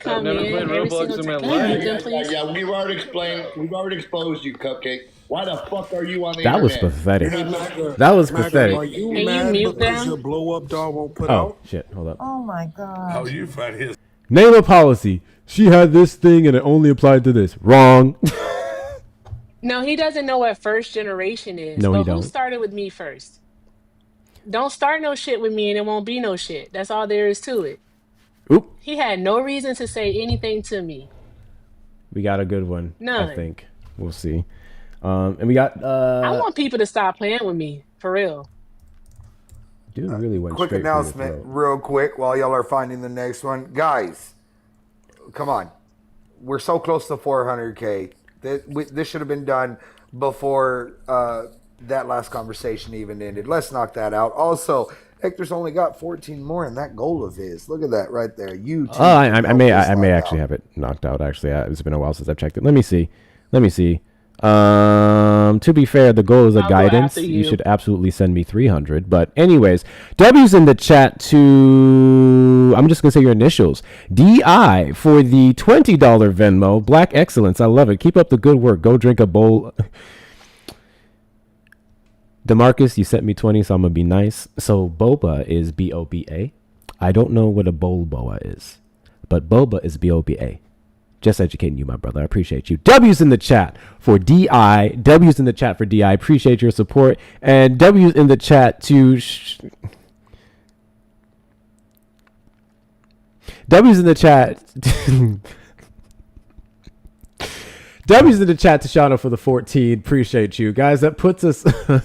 come never in played every Roblox single in my time. Can you mute life. them, please? Yeah, we've already explained. We've already exposed you, Cupcake. Why the fuck are you on the That was internet? pathetic. You're not- That was Maga, pathetic. are you Can you mad mute because them? your blow up doll won't put Oh out? shit! Hold up. Oh my god. Oh, you find his. Name a policy. She had this thing and it only applied to this. Wrong. No, he doesn't know what first generation is. No, he But who don't. started with me first? Don't start no shit with me and it won't be no shit. That's all there is to it. Oop, He had no reason to say anything to me. we got a good one. I None. think we'll see. And we got I want people to stop playing with me. For real. dude really went Quick straight for your announcement, throat. real quick, while y'all are finding the next one. Guys, come on. We're so close to 400K. This should have been done before that last conversation even ended. Let's knock that out. Also, Hector's only got 14 more in that goal of his. Look at that right there. You. Oh, I may actually have it knocked out. Actually, it's been a while since I've checked it. Let me see. To be fair, the goal is a guidance. You should absolutely send me 300. But anyways, W's in the chat to, I'm just going to say your initials. DI for the $20 Venmo. Black excellence. I love it. Keep up the good work. Go drink a bowl. DeMarcus, you sent me 20, so I'm going to be nice. So boba is B-O-B-A. I don't know what a bowl boa is, but boba is B-O-B-A. Just educating you, my brother. I appreciate you. W's in the chat for DI. W's in the chat for DI. Appreciate your support. And W's in the chat to... W's in the chat... W's in the chat to Shauna for the 14. Appreciate you. Guys, that puts us... that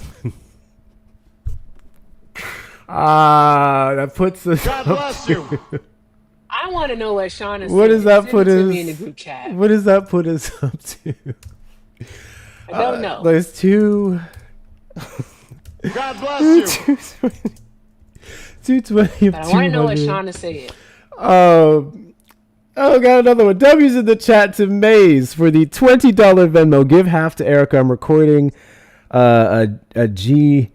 puts us... God bless you. I want to know what Sean is What does that put us? me in the group chat. What does that put us up to? I don't know. There's two. God bless you. 220. But I want to know what Sean is saying. Oh, got another one. W's in the chat to Maze for the $20 Venmo. Give half to Erica. I'm recording a GRWM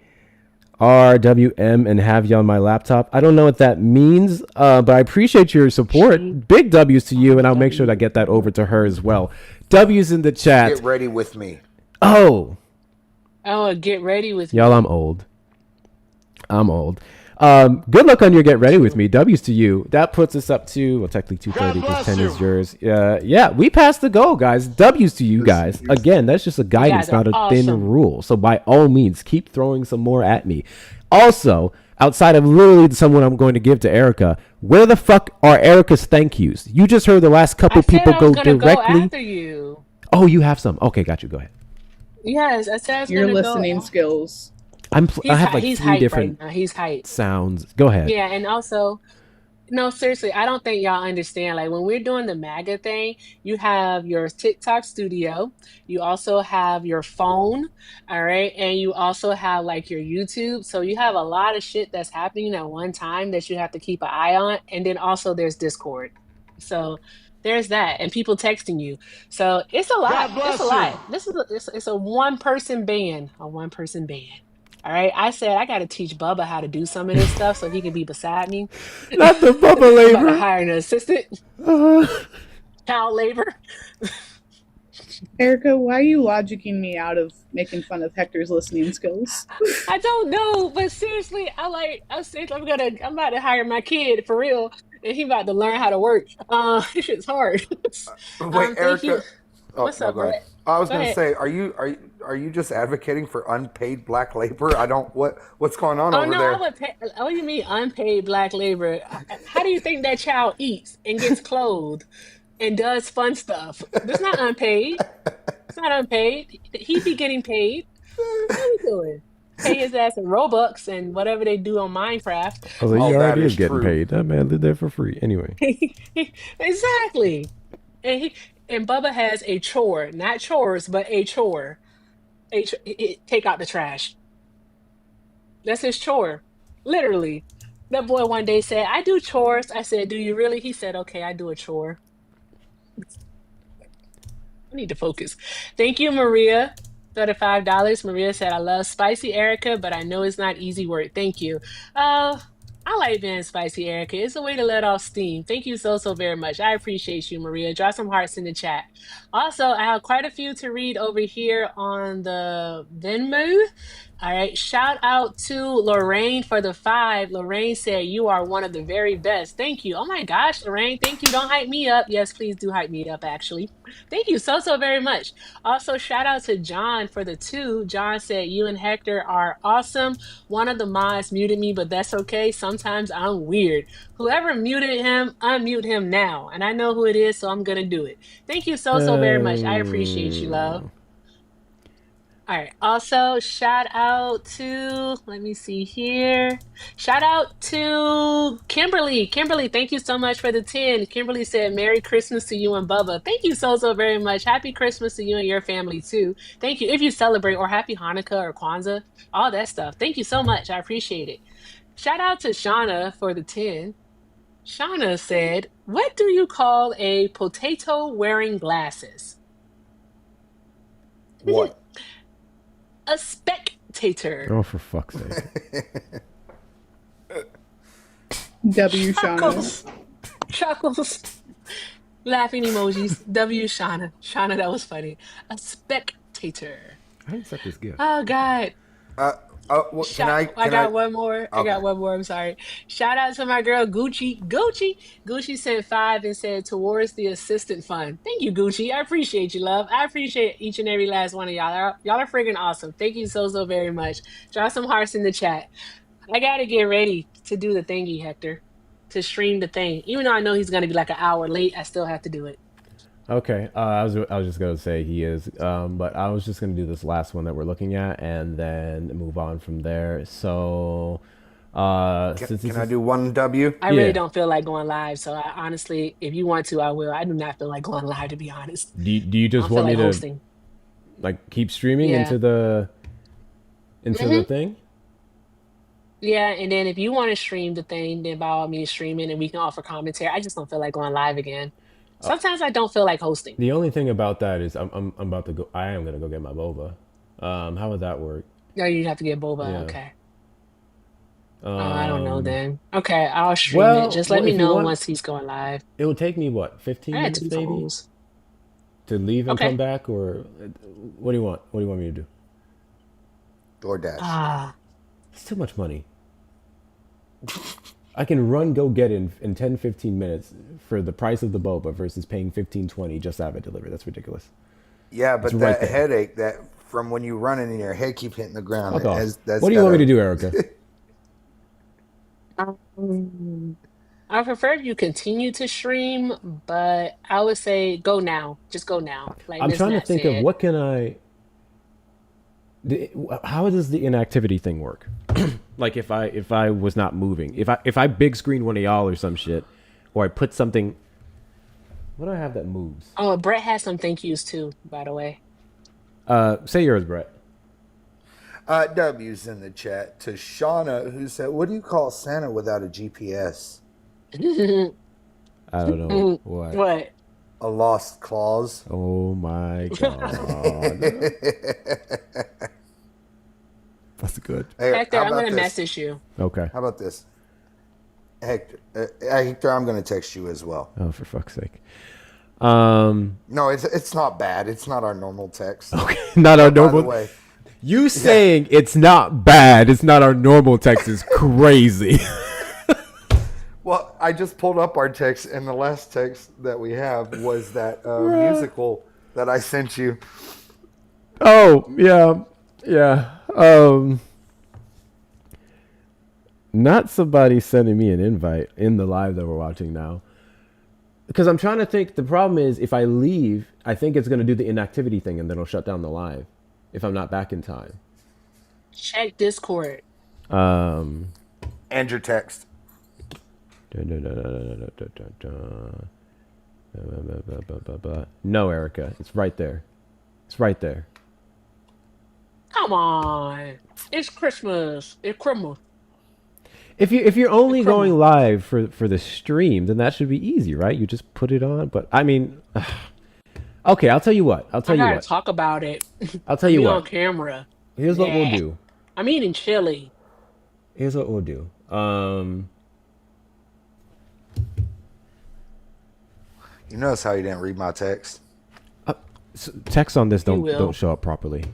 and have you on my laptop. I don't know what that means, but I appreciate your support. Big W's to you, and I'll make sure to get that over to her as well. W's in the chat. Get ready with me. Oh, get ready with y'all. me. I'm old. Good luck on your get ready with me. W's to you. That puts us up to, well, technically 230 because 10 is yours. Yeah, we passed the goal, guys. W's to you guys. Again, that's just a guidance, not a thin rule. So by all means, keep throwing some more at me. Also, outside of literally someone I'm going to give to Erica, where the fuck are Erica's thank yous? You just heard the last couple people go directly. Go after you. Oh, you have some. Okay, got you. Go ahead. Yes, I said I was your gonna listening go. skills. I have like 3 different right now. He's hyped. sounds. Go ahead. Yeah, and also, no, seriously, I don't think y'all understand. Like when we're doing the MAGA thing, you have your TikTok studio, you also have your phone, all right, and you also have like your YouTube. So you have a lot of shit that's happening at one time that you have to keep an eye on, and then also there's Discord. So there's that, and people texting you. So it's a lot. It's a lot. This is it's a one-person band. All right, I said I got to teach Bubba how to do some of this stuff so he can be beside me. Not the Bubba I'm labor. about to hire an assistant. Child labor. Erica, why are you logicking me out of making fun of Hector's listening skills? I don't know, but seriously, I'm about to hire my kid for real, and he about to learn how to work. It's hard. Wait, Erica. What's up, go ahead. Brett? I was Go going to ahead. say, are you just advocating for unpaid black labor? I don't. What's going on over there? I would pay. Oh, you mean unpaid black labor? How do you think that child eats and gets clothed and does fun stuff? That's not unpaid. It's not unpaid. He be getting paid. What are you doing? Pay his ass in Robux and whatever they do on Minecraft. I was like, you already is getting paid. That man lived there for free. Anyway. Exactly. And Bubba has a chore, not chores, but a chore. Take out the trash. That's his chore. Literally. That boy one day said, I do chores. I said, do you really? He said, okay, I do a chore. I need to focus. Thank you, Maria. $35. Maria said, I love spicy, Erica, but I know it's not easy work. Thank you. I like being spicy, Erica. It's a way to let off steam. Thank you so very much. I appreciate you, Maria. Drop some hearts in the chat. Also, I have quite a few to read over here on the Venmo. All right. Shout out to Lorraine for the 5. Lorraine said, "You are one of the very best." Thank you. Oh my gosh, Lorraine. Thank you. Don't hype me up. Yes, please do hype me up, actually. Thank you so very much. Also, shout out to John for the 2. John said, "You and Hector are awesome. One of the mods muted me, but that's okay. Sometimes I'm weird. Whoever muted him, unmute him now. And I know who it is, so I'm going to do it." Thank you so very much. I appreciate you, love. All right. Also, shout out to, let me see here. Shout out to Kimberly. Kimberly, thank you so much for the 10. Kimberly said, "Merry Christmas to you and Bubba." Thank you so very much. Happy Christmas to you and your family too. Thank you. If you celebrate, or happy Hanukkah or Kwanzaa, all that stuff. Thank you so much. I appreciate it. Shout out to Shauna for the 10. Shauna said, "What do you call a potato wearing glasses?" What? A spectator. Oh, for fuck's sake. W. Shauna. Chuckles. Chuckles. Laughing emojis. W. Shauna. Shauna, that was funny. A spectator. I didn't set this gift. Oh, God. Well, I got one more. I got one more. I'm sorry. Shout out to my girl Gucci. Gucci sent 5 and said, "Towards the assistant fund." Thank you, Gucci. I appreciate you, love. I appreciate each and every last one of y'all. Y'all are freaking awesome. Thank you so very much. Drop some hearts in the chat. I gotta get ready to do the thingy, Hector, to stream the thing. Even though I know he's gonna be like an hour late, I still have to do it. Okay, I was just gonna say he is, but I was just gonna do this last one that we're looking at and then move on from there. So, can I do one W? I really don't feel like going live, so I, honestly, if you want to, I will. I do not feel like going live, to be honest. Do you just want me to like keep streaming into the thing? Yeah, and then if you want to stream the thing, then by all means stream it, and we can offer commentary. I just don't feel like going live again. Sometimes I don't feel like hosting. The only thing about that is I'm about to go. I am gonna go get my boba. How would that work? No, you have to get boba. Yeah. Okay. I don't know then. Okay, I'll stream it. Just let me if you know want- once he's going live. It will take me what, 15 I had minutes 2 maybe phones. to leave and Okay. come back, or what do you want? What do you want me to do? DoorDash. Ah, It's too much money. I can go get it in 10, 15 minutes for the price of the boba versus paying 15, 20 just to have it delivered. That's ridiculous. Yeah, but It's that right there. headache that from when you run it and your head keep hitting the ground. Fuck off. That's What do you want me to do, Erica? I prefer if you continue to stream, but I would say go now. Just go now. Like I'm Miss trying to Nat think said. of what can I... How does the inactivity thing work? Like if I was not moving, if I big screen one of y'all or some shit, or I put something... What do I have that moves? Oh, Brett has some thank yous too, by the way. Say yours, Brett. W's in the chat to Shauna, who said, "What do you call Santa without a GPS?" I don't know what. What? A lost clause. Oh my god. That's good. Hey, Hector, how I'm about gonna this? message you. Okay. How about this? Hector, I'm going to text you as well. Oh, for fuck's sake. No, it's not bad. It's not our normal text. Okay, not our normal. By the way, you saying it's not bad, it's not our normal text is crazy. well, I just pulled up our text, and the last text that we have was that musical that I sent you. Oh, yeah. Not somebody sending me an invite in the live that we're watching now. Because I'm trying to think, the problem is if I leave, I think it's going to do the inactivity thing and then it'll shut down the live if I'm not back in time. Check Discord. And your text. No, Erica, it's right there. It's right there. Come on. It's Christmas. It's Christmas. If you're only going live for the stream, then that should be easy, right? You just put it on. But I mean, okay, I'll tell you what. I gotta talk about it. I'll tell you Be what. on camera. Here's what we'll do. I'm eating chili. Here's what we'll do. You notice how you didn't read my text? Text on this You will. don't show up properly.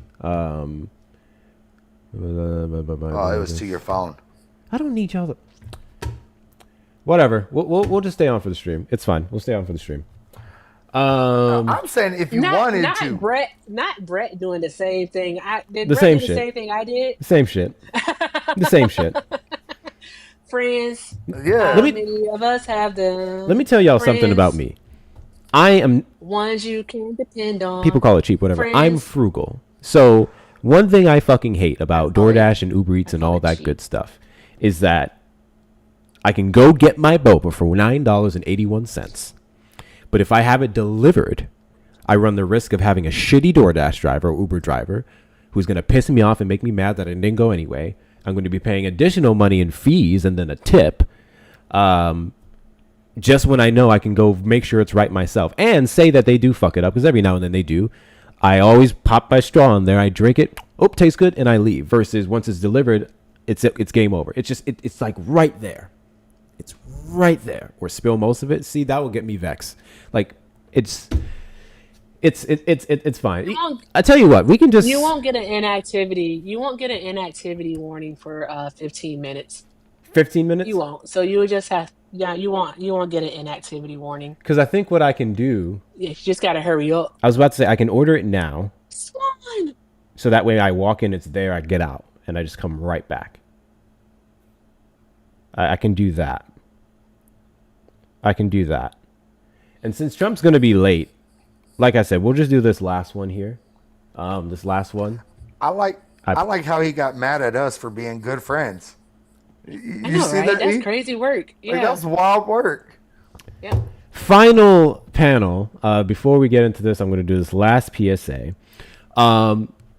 Oh, it was to your phone. I don't need y'all to. Whatever. We'll just stay on for the stream. It's fine. We'll stay on for the stream. I'm saying if you wanted to. Not Brett doing the same thing. Did The Brett same do the shit. same thing I did? Same shit. The same shit. Friends. Yeah. How many of us have them? Let me tell y'all something about me. I am. Ones you can depend on. People call it cheap, whatever. Friends. I'm frugal. So one thing I fucking hate about DoorDash and Uber Eats and all that good stuff is that I can go get my boba for $9.81. But if I have it delivered, I run the risk of having a shitty DoorDash driver or Uber driver who's going to piss me off and make me mad that I didn't go anyway. I'm going to be paying additional money in fees and then a tip just when I know I can go make sure it's right myself and say that they do fuck it up, because every now and then they do. I always pop my straw in there. I drink it. Oh, tastes good. And I leave. Versus once it's delivered, it's game over. It's just, it's like right there. It's right there. Or spill most of it. See, that will get me vexed. Like it's fine. I tell you what, we can just. You won't get an inactivity. You won't get an inactivity warning for 15 minutes. 15 minutes? You won't. So you would just have. Yeah, you won't get an inactivity warning. Because I think what I can do. You just gotta hurry up. I was about to say I can order it now. Fine. So that way I walk in, it's there, I get out, and I just come right back. I can do that. I can do that. And since Trump's going to be late, like I said, we'll just do this last one here. This last one. I like how he got mad at us for being good friends. You I know, see right? that? That's crazy work. Like, Yeah. that's wild work. Yeah. Final panel. Before we get into this, I'm going to do this last PSA.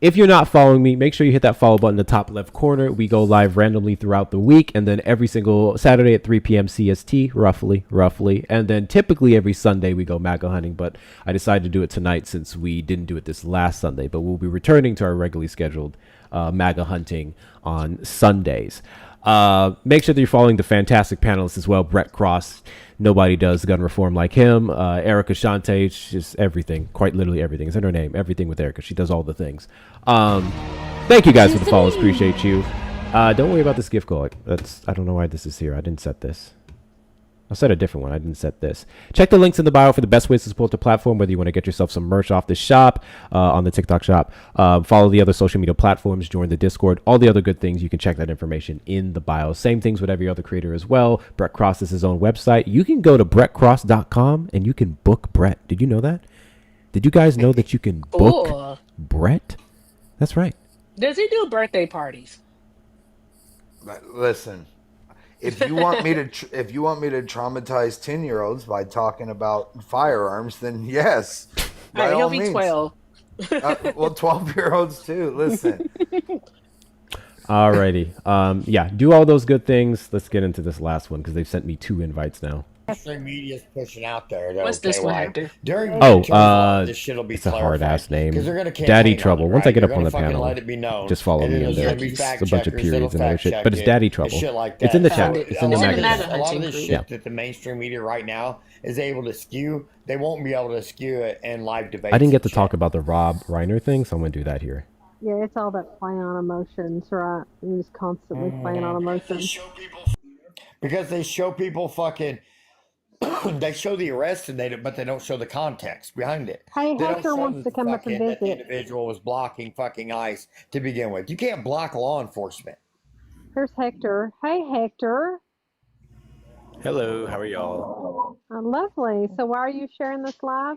If you're not following me, make sure you hit that follow button in the top left corner. We go live randomly throughout the week, and then every single Saturday at 3 p.m. CST, roughly. And then typically every Sunday we go MAGA hunting, but I decided to do it tonight since we didn't do it this last Sunday. But we'll be returning to our regularly scheduled MAGA hunting on Sundays. Make sure that you're following the fantastic panelists as well. Brett Cross, nobody does gun reform like him. Erica Shante, just everything, quite literally everything. Is that her name? Everything with Erica. She does all the things. Thank you guys for the follows. Appreciate you. Don't worry about this gift card. I don't know why this is here. I didn't set this. I'll set a different one. I didn't set this. Check the links in the bio for the best ways to support the platform, whether you want to get yourself some merch off the shop, on the TikTok shop, follow the other social media platforms, join the Discord, all the other good things. You can check that information in the bio. Same things with every other creator as well. Brett Cross is his own website. You can go to brettcross.com and you can book Brett. Did you know that? Did you guys know that you can book Cool. Brett? That's right. Does he do birthday parties? Listen, if you want me to traumatize 10-year-olds by talking about firearms, then yes, by All right, all he'll be means. 12. Well, 12-year-olds too. Listen. Alrighty. Yeah, do all those good things. Let's get into this last one because they've sent me 2 invites now. Mainstream media's pushing out there. That, What's this one, Hector? During Oh, this shit'll be it's a hard ass name. 'cause they're gonna campaign Daddy on Trouble. it, Once I right? get up They're on the gonna fucking panel, let it be known. just follow And me then in there's there. gonna be It's fact a bunch of checkers that'll periods and other fact shit. check But it's it Daddy Trouble. and shit like It's in the that. chat. So, It's in the a lot of magazine. this- A lot of this shit Yeah. that the mainstream media right now is able to skew, they won't be able to skew it in live debates. I didn't get to talk about the Rob Reiner thing, so I'm going to do that here. Yeah, it's all that playing on emotions, right? You're just constantly playing on emotions. Because they show people fucking, they show the arrest but they don't show the context behind it. Hey, They don't Hector show wants to come up and that the visit. individual was blocking fucking ICE to begin with. You can't block law enforcement. Here's Hector. Hey, Hector. Hello, how are y'all? Lovely. So why are you sharing this live?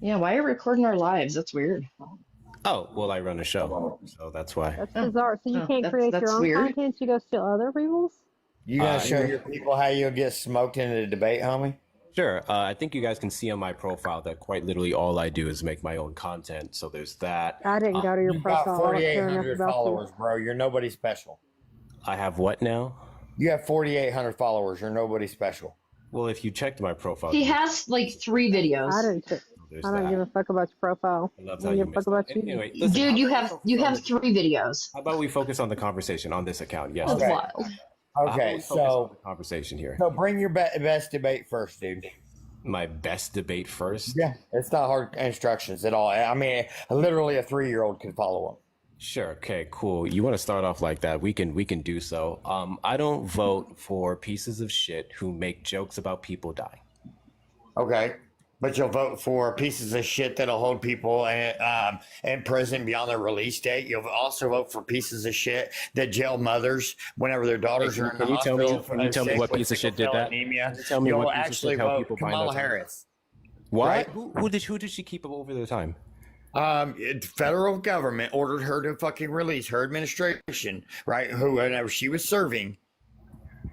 Yeah, why are you recording our lives? That's weird. Oh, well, I run a show, so that's why. That's bizarre. So you can't that's- create your that's own weird. content. You go steal other people's? You gonna show your people how you'll get smoked in a debate, homie? Sure. I think you guys can see on my profile that quite literally all I do is make my own content. So there's that. I didn't go to your You've got profile. I don't care enough 4,800 about followers, bro. You're nobody special. I have what now? You have 4,800 followers. You're nobody special. Well, if you checked my profile, He has like 3 videos. I didn't. there's I don't that. give a fuck about your profile. I love I how don't you give a fuck missed about that. you. Anyway, listen, Dude, you how have 3 videos. about we focus on the conversation on this account? Yes. That's Okay. wild. How about Okay, we focus on so the conversation here. so bring your best debate first, dude. My best debate first. Yeah, it's not hard instructions at all. I mean, literally a 3-year-old can follow them. Sure. Okay. Cool. You want to start off like that? We can do so. I don't vote for pieces of shit who make jokes about people dying. Okay. But you'll vote for pieces of shit that'll hold people in prison beyond their release date. You'll also vote for pieces of shit that jail mothers whenever their daughters are in the hospital. Can you tell me what piece of shit did that? Anemia. Tell me You'll what piece of actually shit helped vote people bind Kamala their time? Harris. What? Right? Who did she keep up over the time? Federal government ordered her to fucking release her administration, right? Who, whenever she was serving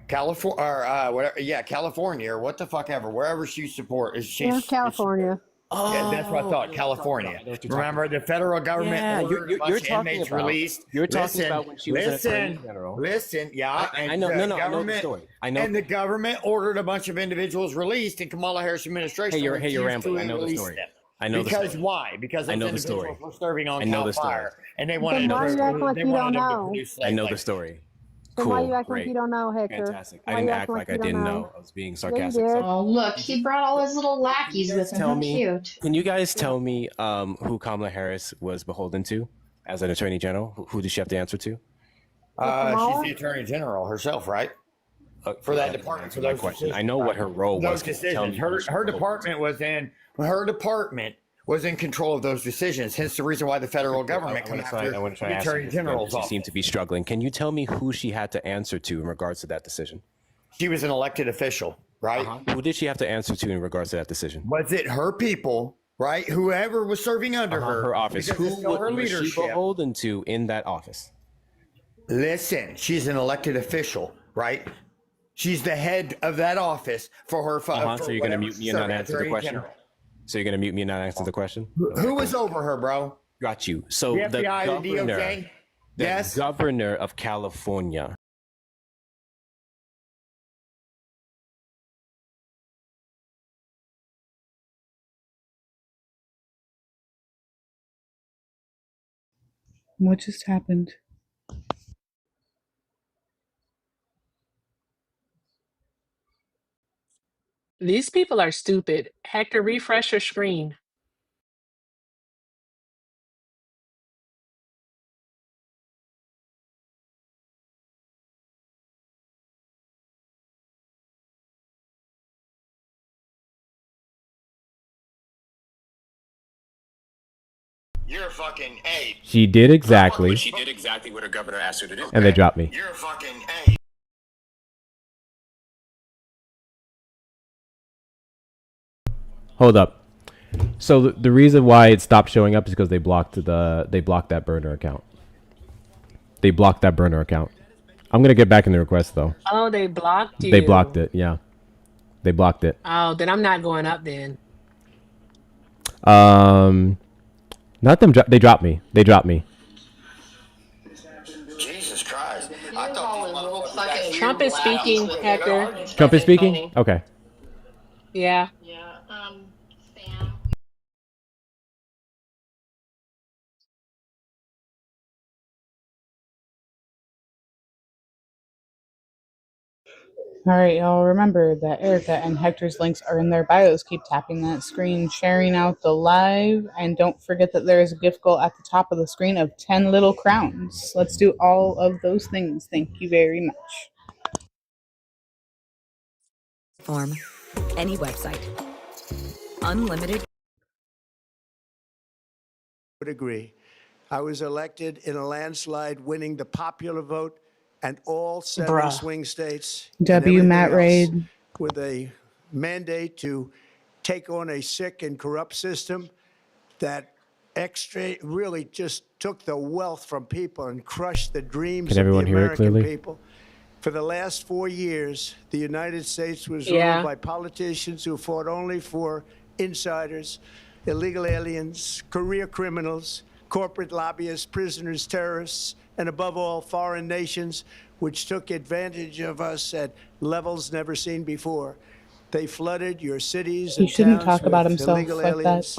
California or whatever, California or what the fuck ever, wherever she support is California. Yeah, that's what I thought. California. Remember, the federal government ordered a bunch of inmates released. You're talking about when she was an attorney general. Listen, yeah, I know. No, I know the story. I know. And the government ordered a bunch of individuals released in Kamala Harris administration. Hey, you're rambling. I know the story. I know because the story. why? Because those I know the individuals story. were serving on I know Cal the story. Fire, and they wanted Then why you act like they you wanted don't them to know? produce I know slave the story. Then Cool. why you act Great. like you don't know, Hector? Fantastic. Why I didn't you act acting like I you don't didn't know. I was being sarcastic. did. Oh, look, he brought all his little lackeys with him. Tell How me, cute. can you guys tell me who Kamala Harris was beholden to as an attorney general? Who did she have to answer to? She's the attorney general herself, right? For that department. For my those question. decisions, I know what her role those was. Tell decisions. me who Her she her was department was in control of those decisions. Hence the reason why the federal government I can want to try after to the ask attorney you, general's you office. seem to be struggling. Can you tell me who she had to answer to in regards to that decision? She was an elected official, right? Who did she have to answer to in regards to that decision? Was it her people, right? Whoever was serving under Her office. because Who it's still her was she leadership. beholden to in that office? Listen, she's an elected official, right? She's the head of that office for her. For So you're going to whatever mute me and not serving answer the attorney question? general. So you're going to mute me and not answer the question? Who was over her, bro? Got you. So The the FBI, the governor, DOJ? the Yes. governor of California. What just happened? These people are stupid. Hector, refresh your screen. You're a fucking A. She did exactly. She did exactly what her governor asked her to do. And they dropped me. You're a fucking A. Hold up. So the reason why it stopped showing up is because they blocked that burner account. They blocked that burner account. I'm gonna get back in the request though. Oh, they blocked you. They blocked it. Yeah, they blocked it. Oh, then I'm not going up then. Not them. They dropped me. They dropped me. Jesus Christ! I thought these motherfuckers actually Trump is speaking, Hector. Trump is speaking. Okay. Yeah. All right, y'all remember that Erica and Hector's links are in their bios. Keep tapping that screen, sharing out the live, and don't forget that there is a gift goal at the top of the screen of 10 little crowns. Let's do all of those things. Thank you very much. Form, any website, unlimited. Would agree. I was elected in a landslide, winning the popular vote and all 7 Bruh. swing states. W. and Matt everything else Raid. with a mandate to take on a sick and corrupt system that really just took the wealth from people and crushed the dreams Can of the everyone hear it American clearly? people. For the last 4 years, the United States was Yeah. ruled by politicians who fought only for insiders, illegal aliens, career criminals, corporate lobbyists, prisoners, terrorists, and above all, foreign nations, which took advantage of us at levels never seen before. They flooded your cities He and shouldn't towns talk about with himself illegal like that. aliens.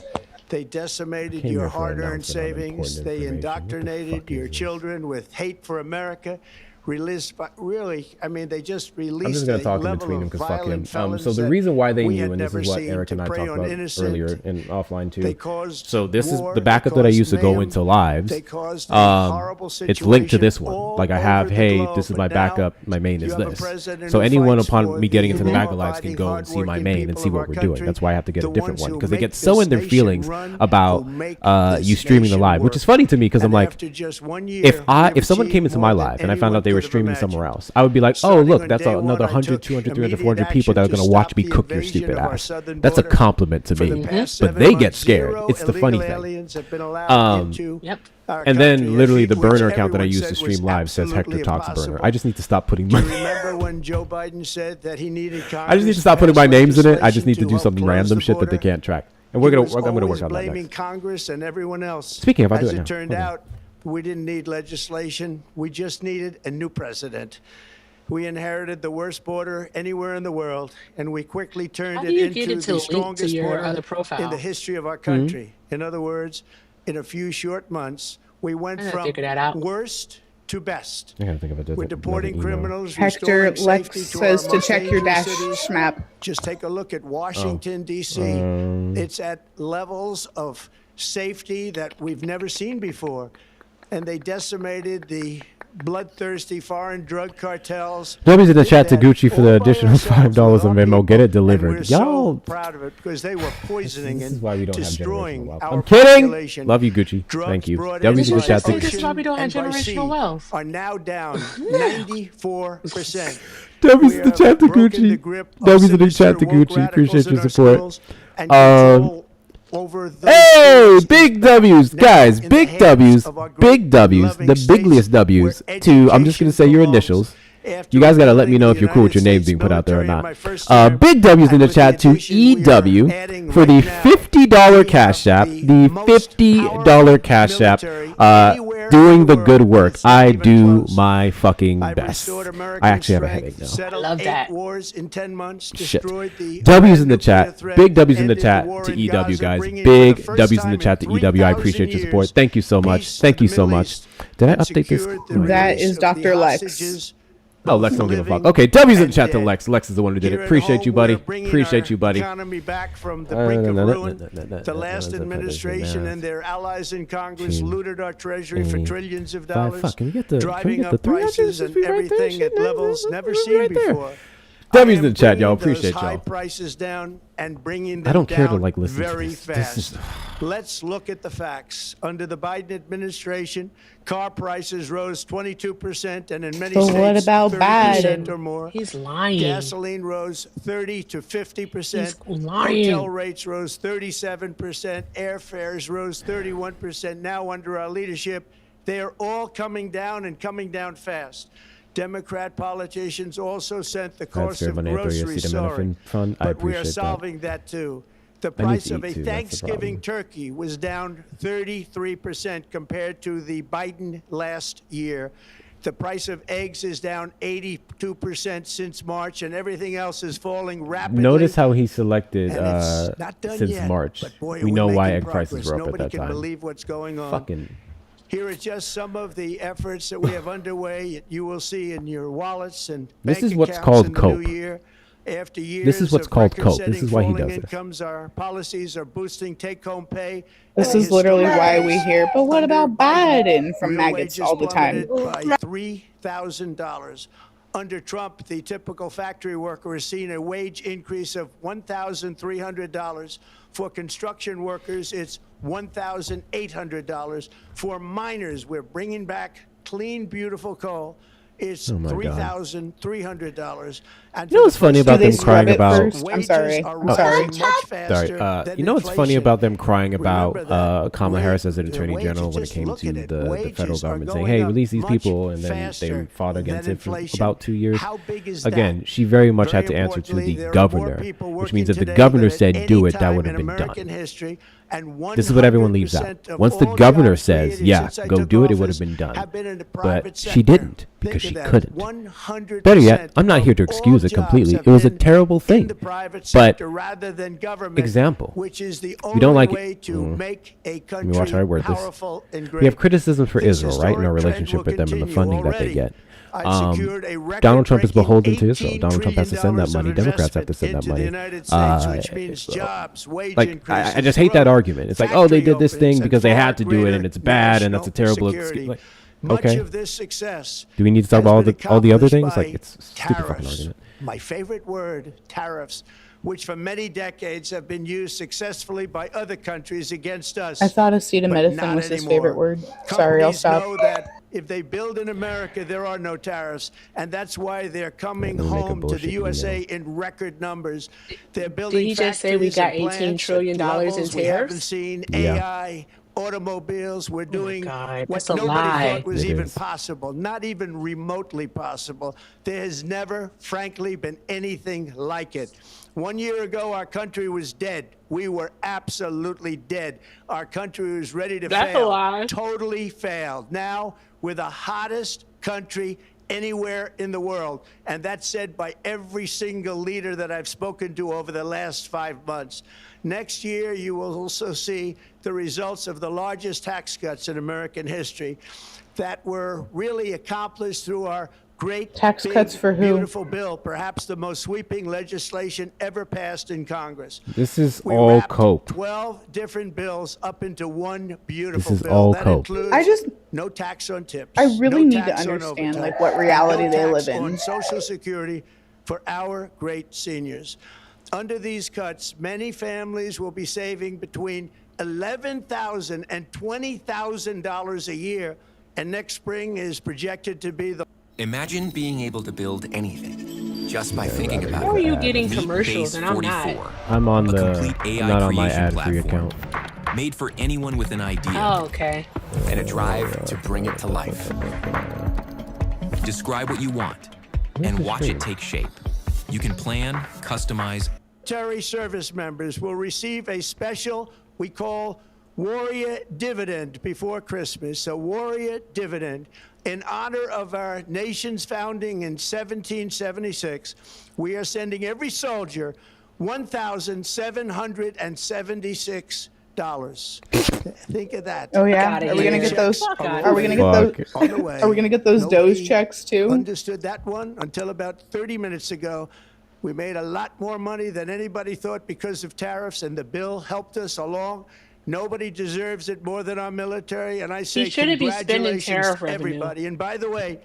They decimated Came your here for an hard-earned announcement on savings. important They information. What the indoctrinated fuck is your this? children with hate for America, released, really, I mean, they just released I'm just gonna talk in between them because fuck him. So the reason why they knew, and this is what Eric and I talked about earlier and offline too. So this is the backup that I used to go into lives. It's linked to this one. Like I have, hey, this is my backup. My main is this. So anyone upon me getting into the MAGA lives can go and see my main and see what we're doing. That's why I have to get a different one because they get so in their feelings about you streaming the live, which is funny to me because I'm like, if someone came into my live and I found out they were streaming somewhere else, I would be like, oh look, that's another 100, 200, 300, 400 people that are going to watch me cook your stupid ass. That's a compliment to me. But they get scared. It's the funny thing. And then literally the burner account that I use to stream live says Hector Talks Burner. I just need to stop putting my Remember when Joe Biden said that he needed I just need to stop putting my names in it. I just need to do something random shit that they can't track. And I'm gonna work on that next. Congress and everyone else. Speaking of, I'll do it as now. it turned out, we didn't need legislation. We just needed a new president. We inherited the worst border anywhere in the world, and we quickly turned it into the strongest border in the history of our country. In other words, in a few short months, we went from worst to best. I gotta think of it. We're deporting criminals. Hector, restoring Lex safety to says our to most check your dangerous dash cities. map. Just take a look at Washington, D.C. It's at levels of safety that we've never seen before. And they decimated the bloodthirsty foreign drug cartels. W's in the chat to Gucci for the additional $5 on Venmo. Get it delivered. Y'all, proud of it because they were poisoning and destroying our I'm kidding. population. Love you, Gucci. Thank you. W's in the chat to This is why we don't have generational wealth. Are now down 94%. W's in the chat to Gucci. W's in the chat to Gucci. Appreciate your support. Hey, big W's, guys, big W's, big W's, the bigliest W's to, I'm just going to say your initials. You guys got to let me know if you're cool with your name being put out there or not. Big W's in the chat to EW for the $50 Cash App, the $50 Cash App, doing the good work. I do my fucking best. I actually have a headache now. I love that. Wars in 10 months, Shit. W's in the chat. Big W's in the chat to EW, guys. Big W's in the chat to EW. I appreciate your support. Thank you so much. Thank you so much. Did I update this? That is Dr. Lex. Oh, Lex don't give a fuck. Okay, W's in the chat to Lex. Lex is the one who did it. Appreciate you, buddy. Appreciate you, buddy. Economy back from the brink of ruin. The last administration and their allies in Congress looted our treasury for trillions of dollars, driving up prices and everything at levels never seen before. W's in the chat, y'all. Appreciate high y'all. prices down and bringing them I don't care to down like listen to very this. fast. This is Let's look at the facts. Under the Biden administration, car prices rose 22%, and in many So states, what about 30% Biden? or more. He's lying. Gasoline rose 30 to 50%. He's lying. Hotel rates rose 37%. Airfares rose 31%. Now, under our leadership, they are all coming down and coming down fast. Democrat politicians also sent the cost of groceries soaring, but we are solving that too. The price of a Thanksgiving turkey was down 33% compared to the Biden last year. The price of eggs is down 82% since March, and everything else is falling rapidly. Notice how he selected not done since yet, March. but boy, We we're know why making egg prices progress. were up Nobody at that can time. believe what's going on. Fucking. Here are just some of the efforts that we have underway. You will see in your wallets and This bank is what's accounts called in the cope. new year. After years This is what's of called cope. This is record-setting why he falling does this. incomes, our policies are boosting take-home pay. This is literally why we hear, but what about Biden from maggots all the time? By $3,000. Under Trump, the typical factory worker has seen a wage increase of $1,300. For construction workers, it's $1,800. For miners, we're bringing back clean, beautiful coal. It's $3,300. And You know what's funny about them crying about? I'm sorry. I'm sorry. Sorry. You know what's funny about them crying about Kamala Harris as an attorney general when it came to the federal government saying, "Hey, release these people," and then they fought against it for about 2 years. Again, she very much had to answer to the governor, which means if the governor said do it, that would have been done. This is what everyone leaves out. Once the governor says, "Yeah, go do it," it would have been done. But she didn't because she couldn't. Better yet, I'm not here to excuse it completely. It was a terrible thing. But example, we don't like it. Let me watch how I word this. We have criticisms for Israel, right, in our relationship with them and the funding that they get. Donald Trump is beholden to Israel. Donald Trump has to send that money. Democrats have to send that money. I just hate that argument. It's like, oh, they did this thing because they had to do it, and it's bad, and that's a terrible excuse. Like, okay. Much of this success Do we need to talk about all the other things? Like, it's a stupid fucking tariffs. argument. My favorite word, tariffs, which for many decades have been used successfully by other countries against us. I thought acetaminophen not was his anymore. favorite word. Sorry, I'll Companies stop. know that if they build in America, there are no tariffs, and that's why they're coming Let me make a home to bullshit the USA video. in record numbers. They're building Did he just say we factories got and $18 plants trillion at in levels we haven't tariffs? seen. Yeah. AI, automobiles. We're doing God, what that's a nobody lie. thought was It even is. possible, not even remotely possible. There has never, frankly, been anything like it. 1 year ago, our country was dead. We were absolutely dead. Our country was ready to That's a fail. lie. Totally failed. Now we're the hottest country anywhere in the world. And that's said by every single leader that I've spoken to over the last 5 months. Next year, you will also see the results of the largest tax cuts in American history that were really accomplished through our great Tax big, cuts for who? beautiful bill, perhaps the most sweeping legislation ever passed in Congress. This is We all wrapped cope. 12 different bills up into one beautiful This is bill. all That cope. includes no tax on tips. I really no need to tax on understand, overtime, like, what reality no they tax live in. on Social Security for our great seniors. Under these cuts, many families will be saving between $11,000 and $20,000 a year, and next spring is projected to be the Imagine being able to build anything just by thinking about it. How are you getting Meet commercials Base and I'm not? 44, I'm on a the complete AI not on my creation ad-free platform account. made for anyone with an idea Oh, okay. and a drive to bring it to life. Describe what you want and watch it take shape. You can plan, customize, military service members will receive a special we call Warrior Dividend before Christmas, a Warrior Dividend. In honor of our nation's founding in 1776, we are sending every soldier $1,776. Think of that. Oh yeah, are we gonna get those? Are we gonna get those? On the way. Are we gonna get those Doge checks too? Understood that one until about 30 minutes ago. We made a lot more money than anybody thought because of tariffs, and the bill helped us along. Nobody deserves it more than our military, and I say shouldn't be spending congratulations tariff to revenue. everybody. And by the way,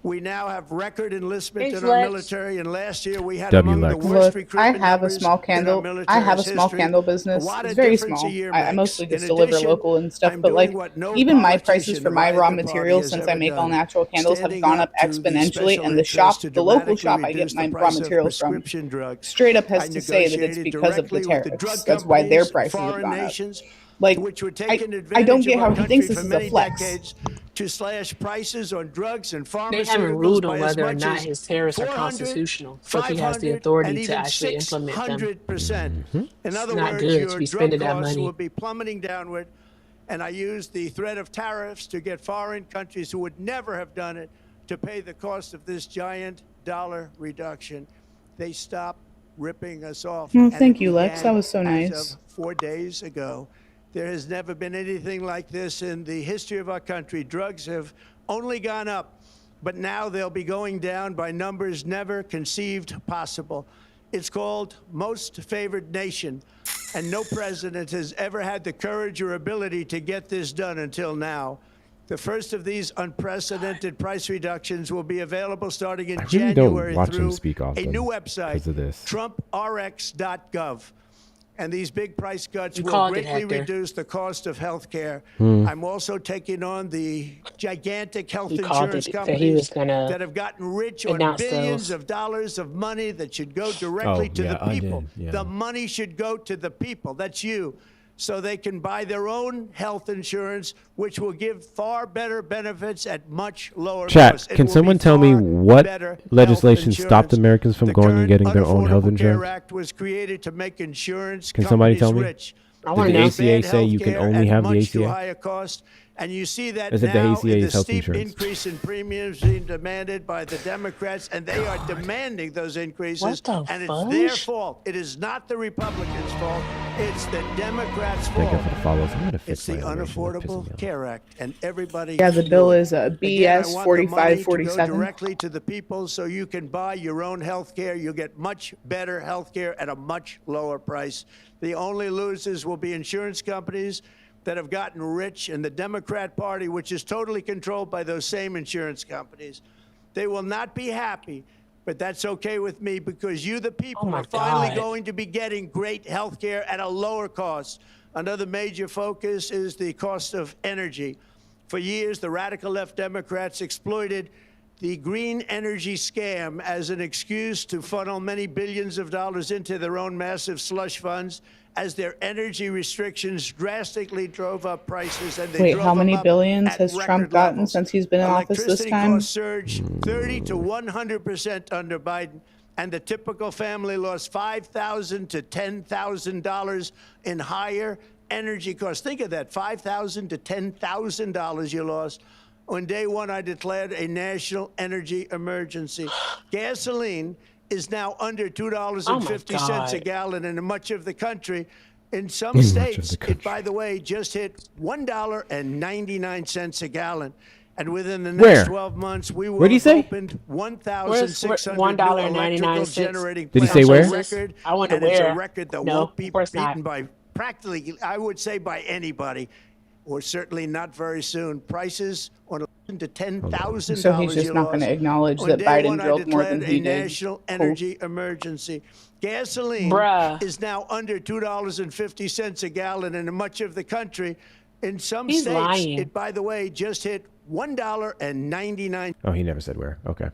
we now have record enlistment Thanks, in our Lex. military, and last year we had W. among the Lex. worst Look, I recruitment have a numbers small in our candle. I military's have a small history. candle business. What a It's very difference small. a year I makes. mostly In just deliver addition, local and stuff. I'm But like, doing what no even my prices politician for my of raw either party materials, has since ever I make all done. natural candles, have Standing gone up up to the exponentially. special And the interest shop, to the local dramatically shop I reduce get my the raw price of materials from, prescription drugs. straight up I has to say that it's negotiated because of the directly with the drug tariffs. That's why their companies, prices have foreign gone up. nations, Like, which were I taking don't advantage get of how our he thinks country this for is a many flex. decades to slash prices on drugs and They pharmaceuticals haven't ruled on by as whether or much not as his tariffs are 400, constitutional, so if he has the 500, authority and to even actually implement them. 600%. In It's other not words, good to your be drug spending that costs money. will be plummeting downward, and I used the threat of tariffs to get foreign countries who would never have done it to pay the cost of this giant dollar reduction. They stopped ripping us off. Oh, and thank it you, Lex. began That was so as nice. of 4 days ago. There has never been anything like this in the history of our country. Drugs have only gone up, but now they'll be going down by numbers never conceived possible. It's called Most Favored Nation, and no president has ever had the courage or ability to get this done until now. The first of these unprecedented price reductions will be available starting in I really January don't watch him through speak a often new website, because of this. TrumpRx.gov. And these big price cuts You will called it, greatly Hector. reduce the cost of health care. Hmm. I'm also taking on the gigantic health He called insurance it that he was companies gonna that have gotten rich on announce billions those. of dollars of money that should go directly to yeah, the I people. did, yeah. The money should go to the people. That's you. So they can buy their own health insurance, which will give far better benefits at much lower Chat, costs. It can will be someone tell me far what better health legislation stopped insurance. Americans from The going and current getting their own health Unaffordable Care insurance? Act was created to make insurance Can somebody companies tell me? rich. I Did wanna the know. ACA say you can only have the much too ACA? high a cost, And you see that As if now the ACA in the is health steep insurance. increase in premiums being demanded by the Democrats, and they are demanding those increases. What the And it's their fudge? fault. It is not the Republicans' fault. It's the Democrats' Thank you fault. for the follows. I'm gonna It's fix the my animation. That's pissing Unaffordable me off. Care Act, and everybody. Yeah, the should bill do it. is Again, I BS want the money to go 4547. directly to the people, so you can buy your own health care. You'll get much better health care at a much lower price. The only losers will be insurance companies that have gotten rich, and the Democrat Party, which is totally controlled by those same insurance companies. They will not be happy, but that's okay with me, because you, the people, my are finally God. going to be getting great health care at a lower cost. Another major focus is the cost of energy. For years, the radical left Democrats exploited the green energy scam as an excuse to funnel many billions of dollars into their own massive slush funds, as their energy restrictions drastically drove up prices. And they Wait, drove how them many up billions at has Trump record gotten levels. since he's been in office this Electricity time? costs surged 30 to 100% under Biden, and the typical family lost $5,000 to $10,000 in higher energy costs. Think of that, $5,000 to $10,000 you lost. On day one, I declared a national energy emergency. Gasoline is now under $2.50 a God. gallon in much of the country. In some states, it, by the way, just hit $1.99 a gallon. And within the next Where? 12 months, we will Where'd he have say? opened 1,600 new $1.99 electrical generating Did he plants. say It's a where? record, I wonder and it's a where. record that No, won't be of course not. beaten by practically, I would say, by anybody, or certainly not very soon. Prices on to $10,000. So he's just not going to acknowledge that Biden drilled more than he a did. national Cool. energy emergency. Gasoline Bruh. is now under $2.50 a gallon in much of the country. In some He's states, lying. it, by the way, just hit $1.99. Oh, he never said where. Okay.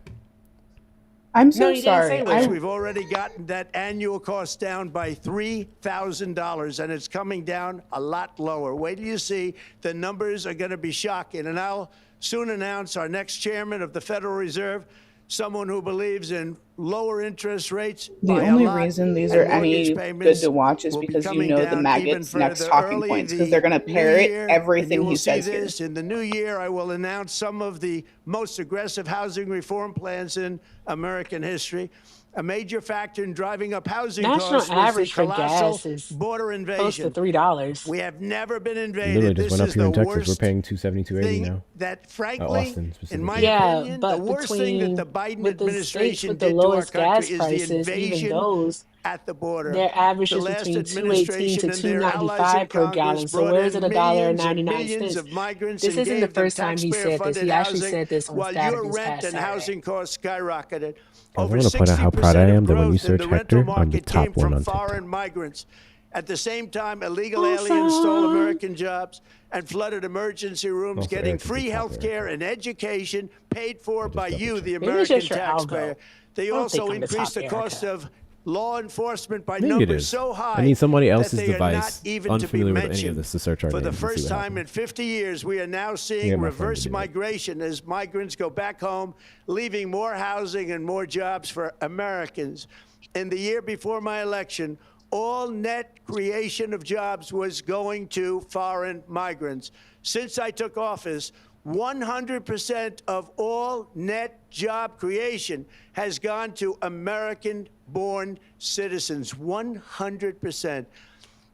I'm No, so you didn't say sorry. where. We've already gotten that annual cost down by $3,000, and it's coming down a lot lower. Wait till you see. The numbers are going to be shocking. And I'll soon announce our next chairman of the Federal Reserve, someone who believes in lower interest rates. The by a only lot, reason these and are any mortgage good payments to watch is will be because you coming know the down maggots' even next further talking early points, because the they're going to new parrot year, everything and you he will see says here. this. In the new year, I will announce some of the most aggressive housing reform plans in American history. A major factor in driving up housing National costs was the average for colossal gas is border close to invasion. $3. We have never been Literally invaded. just This went up is here the in Texas. We're worst paying $270, $280 thing now. that, frankly, Austin in specifically. my Yeah, opinion, but the worst thing that between the Biden with the states administration with the did to our lowest gas country is the prices, even invasion those at the border. their average The is last between $2.18 to administration and their allies in $2.95 per Congress gallon. So brought where is in it millions and $1.99? millions of migrants This and isn't the gave them first time he said this. taxpayer-funded He actually housing, said this on while Saturday, your this rent past and Saturday. housing costs skyrocketed. I Over want to point out how proud 60% I of am that when you growth in search the rental Hector, I'm the market came top one from on foreign TikTok. migrants. At the same time, illegal aliens stole American jobs and flooded emergency rooms, Also, getting Eric is the free top health care and education paid for by you, the Maybe it's American just your taxpayer. algo. They I don't also think I'm the increased the top, cost of law enforcement by Maybe it numbers is. so high I need somebody that else's they are not device, even to be unfamiliar with any of mentioned. this, to search our For the names and see first what time in happens. 50 years, we are now Yeah, seeing my friend reverse did it. migration as migrants go back home, leaving more housing and more jobs for Americans. In the year before my election, all net creation of jobs was going to foreign migrants. Since I took office, 100% of all net job creation has gone to American-born citizens. 100%.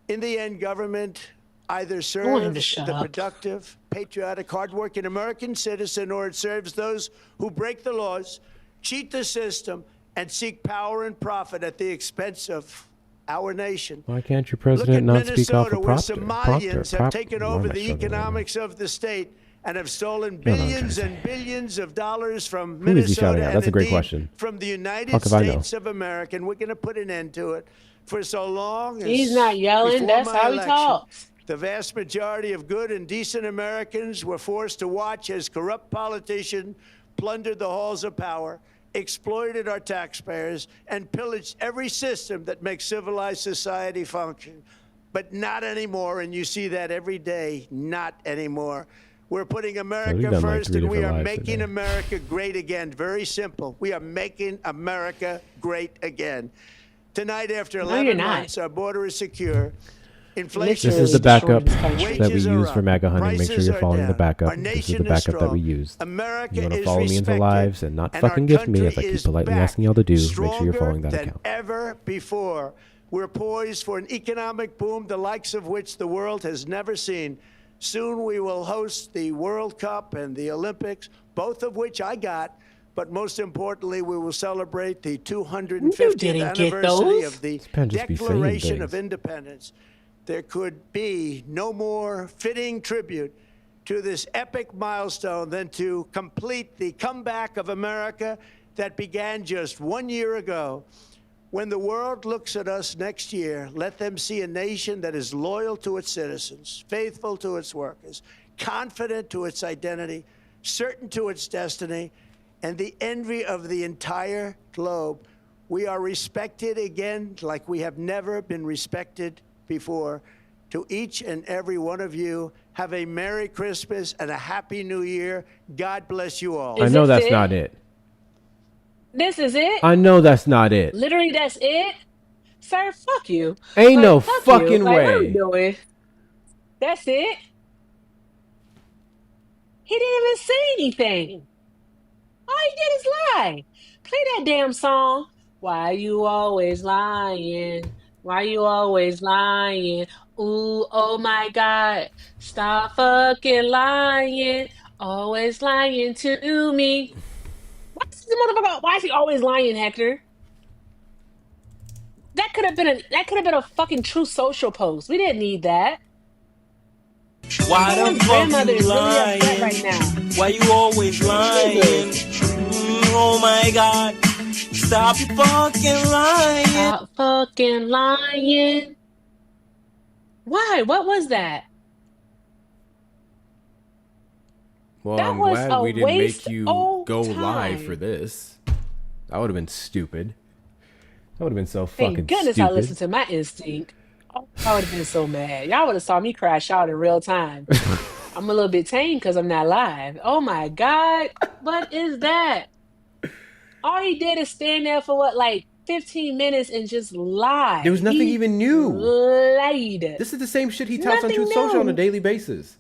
In the end, government either want him to serves shut the up. productive, patriotic, hardworking American citizen, or it serves those who break the laws, cheat the system, and seek power and profit at the expense of our nation. Why can't your Look president at not speak off Minnesota, a where prompter? Somalians have taken Why am over I the struggling right now? economics of the state and have stolen know what I'm trying to billions say. and billions of dollars from Who is he Minnesota shouting at? and That's a great indeed question. from the United Fuck if I know. States of America. And we're going to put an end to it. For so long as He's not yelling. before That's my how he election, talks. the vast majority of good and decent Americans were forced to watch as corrupt politicians plundered the halls of power, exploited our taxpayers, and pillaged every system that makes civilized society function. But not anymore, and you see that every day, not anymore. We're putting we've America done, like, first, 3 and we different are lives making today. America great again. Very simple. We are making America great again. Tonight, after No, you're 11 not. months, our border is secure. This is the backup that we use for MAGA hunting. Make sure you're following the backup. This is the backup that we used. You want to follow me into lives and not fucking gift me, as I keep politely asking y'all to do. Make sure you're following that account. Ever before, we're poised for an economic boom, the likes of which the world has never seen. Soon we will host the World Cup and the Olympics, both of which I got. But most importantly, we will celebrate the 250th anniversary of the Declaration of Independence. There could be no more fitting tribute to this epic milestone than to complete the comeback of America that began just 1 year ago. When the world looks at us next year, let them see a nation that is loyal to its citizens, faithful to its workers, confident to its identity, certain to its destiny, and the envy of the entire globe. We are respected again like we have never been respected before. To each and every one of you, have a Merry Christmas and a Happy New Year. God bless you all. I know that's not it. This is it? I know that's not it. Literally, that's it? Sir, fuck you. Ain't no fuck fucking you. Like, what are we way. doing? That's it? He didn't even say anything. All he did is lie. Play that damn song. Why you always lying? Why you always lying? Ooh, oh my God. Stop fucking lying. Always lying to me. Why is he always lying, Hector? That could have been a fucking True Social post. We didn't need that. Why the Someone's fuck grandmother you is really upset lying? right now. Why you always lying? Oh my God. Stop fucking lying. Stop fucking lying. Why? What was that? Well, That I'm was glad a we didn't make waste you of go time. live for this. That would have been stupid. That would have been so Thank fucking goodness stupid. I listened to my instinct. Oh, I would have been so mad. Y'all would have saw me crash out in real time. I'm a little bit tame because I'm not live. Oh my God. What is that? All he did is stand there for what, like 15 minutes and just lie. There was nothing He even new. lied. This is the same shit he touts on Nothing Truth Social on a new. daily basis.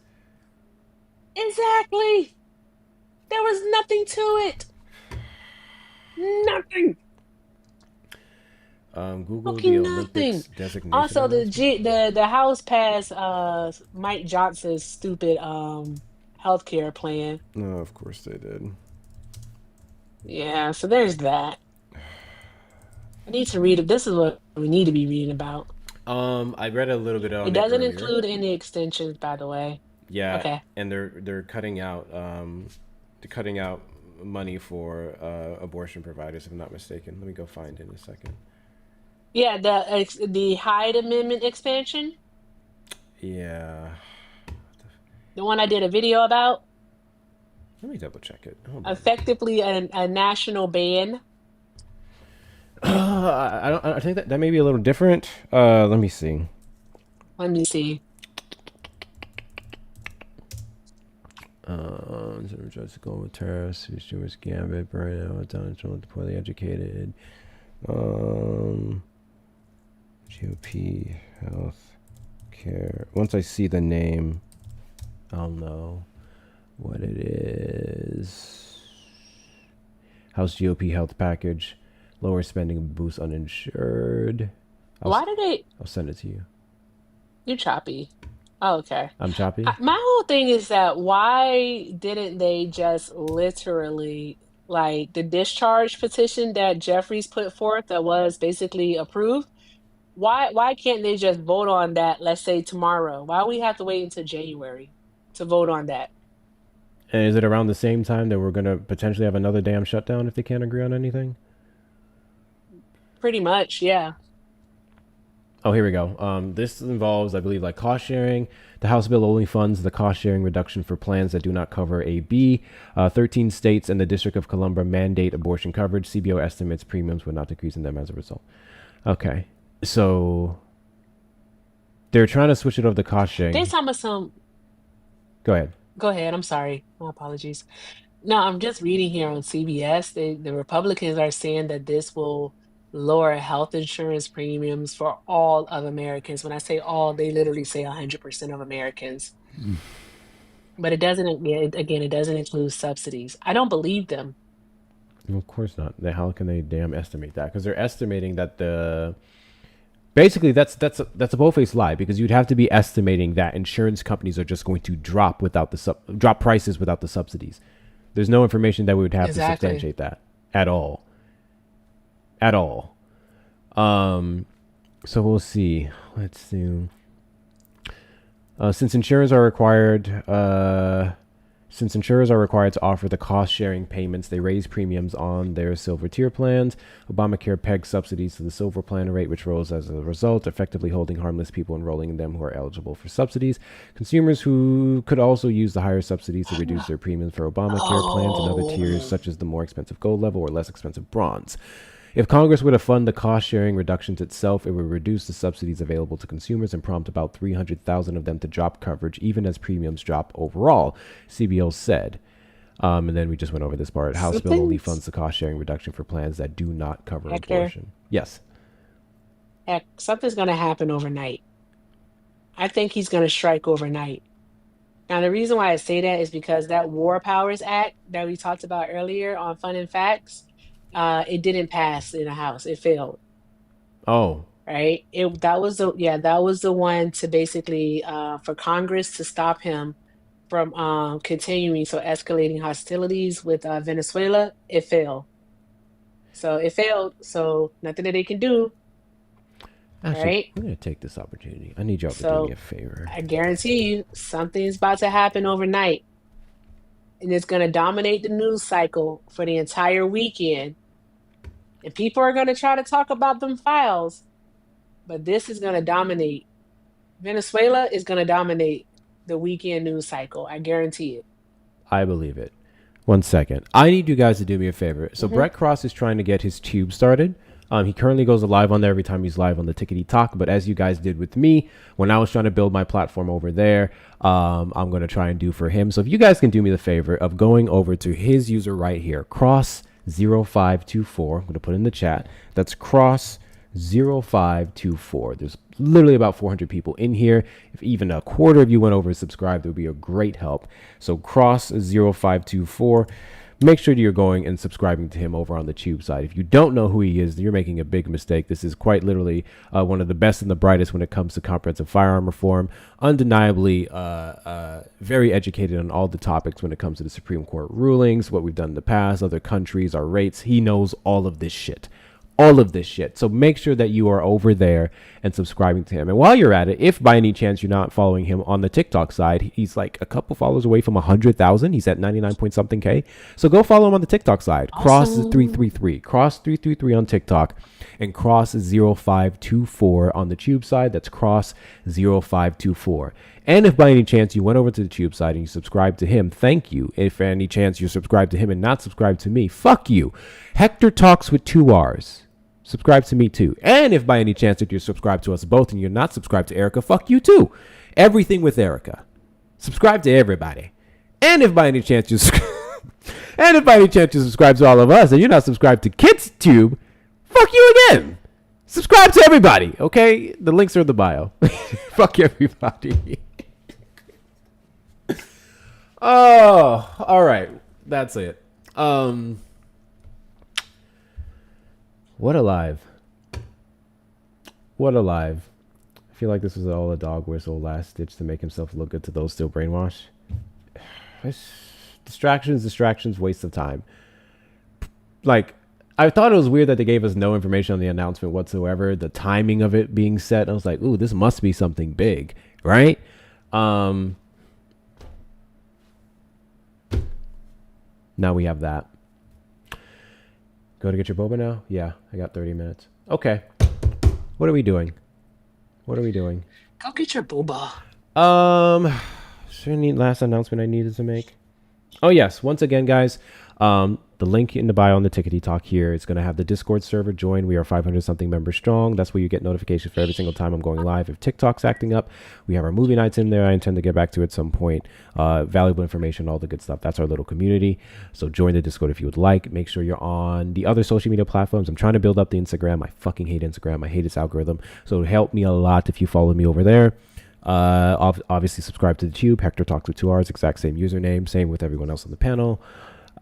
Exactly. There was nothing to it. Nothing. Google Fucking the Olympics nothing. designation. Also, announcement. the House passed Mike Johnson's stupid healthcare plan. Oh, of course they did. Yeah, so there's that. I need to read it. This is what we need to be reading about. I read a little bit on It doesn't earlier. include any extensions, by the way. Yeah. Okay. And they're cutting out money for abortion providers, if I'm not mistaken. Let me go find it in a second. Yeah, the Hyde Amendment expansion. Yeah. The one I did a video about. Let me double check it. Hold on. Effectively a national ban. I think that may be a little different. Let me see. Let me see. Just going with terrorists, Jewish gambit, burnout, Donald Trump, poorly educated. GOP health care. Once I see the name, I'll know what it is. House GOP health package, lower spending, boost uninsured. Why did they? I'll send it to you. You're choppy. Oh, okay. I'm choppy. My whole thing is that why didn't they just literally like the discharge petition that Jeffries put forth that was basically approved? Why can't they just vote on that, let's say tomorrow? Why we have to wait until January to vote on that? And is it around the same time that we're going to potentially have another damn shutdown if they can't agree on anything? Pretty much, yeah. Oh, here we go. This involves, I believe, like cost sharing. The House bill only funds the cost sharing reduction for plans that do not cover AB. 13 states and the District of Columbia mandate abortion coverage. CBO estimates premiums would not decrease in them as a result. Okay. So they're trying to switch it over to cost sharing. They talking about some. Go ahead. Go ahead. I'm sorry. My apologies. No, I'm just reading here on CBS. The Republicans are saying that this will lower health insurance premiums for all of Americans. When I say all, they literally say 100% of Americans. But it doesn't, again, it doesn't include subsidies. I don't believe them. Well, of course not. How can they damn estimate that? Because they're estimating that basically that's a bold-faced lie, because you'd have to be estimating that insurance companies are just going to drop prices without the subsidies. There's no information that we would have to substantiate that at all. At all. So we'll see. Let's do. Since insurers are required to offer the cost-sharing payments, they raise premiums on their silver tier plans. Obamacare pegs subsidies to the silver plan rate, which rose as a result, effectively holding harmless people enrolling in them who are eligible for subsidies. Consumers who could also use the higher subsidies to reduce their premiums for Obamacare plans and other tiers, such as the more expensive gold level or less expensive bronze. If Congress were to fund the cost-sharing reductions itself, it would reduce the subsidies available to consumers and prompt about 300,000 of them to drop coverage, even as premiums drop overall, CBO said. And then we just went over this part. House bill only funds the cost-sharing reduction for plans that do not cover Hector? abortion. Yes. Heck, something's going to happen overnight. I think he's going to strike overnight. Now, the reason why I say that is because that War Powers Act that we talked about earlier on Fun and Facts, it didn't pass in the House. It failed. Oh. Right? That was the one to basically for Congress to stop him from continuing escalating hostilities with Venezuela. It failed. So it failed. So nothing that they can do. Actually, right? I'm going to take this opportunity. I need y'all to do So me a favor. I guarantee you something's about to happen overnight. And it's going to dominate the news cycle for the entire weekend. And people are going to try to talk about them files. But this is going to dominate. Venezuela is going to dominate the weekend news cycle. I guarantee it. I believe it. 1 second. I need you guys to do me a favor. So Brett Cross is trying to get his tube started. He currently goes live on there every time he's live on the Tickety Talk. But as you guys did with me, when I was trying to build my platform over there, I'm going to try and do for him. So if you guys can do me the favor of going over to his user right here, Cross0524. I'm going to put in the chat. That's Cross0524. There's literally about 400 people in here. If even a quarter of you went over and subscribed, it would be a great help. So Cross0524. Make sure that you're going and subscribing to him over on the Tube side. If you don't know who he is, you're making a big mistake. This is quite literally one of the best and the brightest when it comes to comprehensive firearm reform. Undeniably very educated on all the topics when it comes to the Supreme Court rulings, what we've done in the past, other countries, our rates. He knows all of this shit. All of this shit. So make sure that you are over there and subscribing to him. And while you're at it, if by any chance you're not following him on the TikTok side, he's like a couple followers away from 100,000. He's at 99 point something K. So go follow him on the TikTok side. Awesome. Cross333. Cross333 on TikTok. And Cross0524 on the Tube side. That's Cross0524. And if by any chance you went over to the Tube side and you subscribed to him, thank you. If any chance you subscribed to him and not subscribed to me, fuck you. Hector Talks with 2 R's. Subscribe to me too. And if by any chance that you're subscribed to us both and you're not subscribed to Erica, fuck you too. Everything with Erica. Subscribe to everybody. And if by any chance you subscribe to all of us and you're not subscribed to Kids Tube, fuck you again. Subscribe to everybody, okay? The links are in the bio. Fuck everybody. Oh, all right. That's it. What a live. What a live. I feel like this was all a dog whistle last ditch to make himself look good to those still brainwashed. Distractions, waste of time. Like, I thought it was weird that they gave us no information on the announcement whatsoever. The timing of it being set, I was like, ooh, this must be something big, right? Now we have that. Go to get your boba now? Yeah, I got 30 minutes. Okay. What are we doing? Go get your boba. Is there any last announcement I needed to make? Oh, yes. Once again, guys, the link in the bio on the Tickety Talk here. It's going to have the Discord server. Join. We are 500 something members strong. That's where you get notifications for every single time I'm going live. If TikTok's acting up, we have our movie nights in there. I intend to get back to it at some point. Valuable information, all the good stuff. That's our little community. So join the Discord if you would like. Make sure you're on the other social media platforms. I'm trying to build up the Instagram. I fucking hate Instagram. I hate its algorithm. So help me a lot if you follow me over there. Obviously subscribe to the tube. Hector Talks with 2 R's, exact same username, same with everyone else on the panel.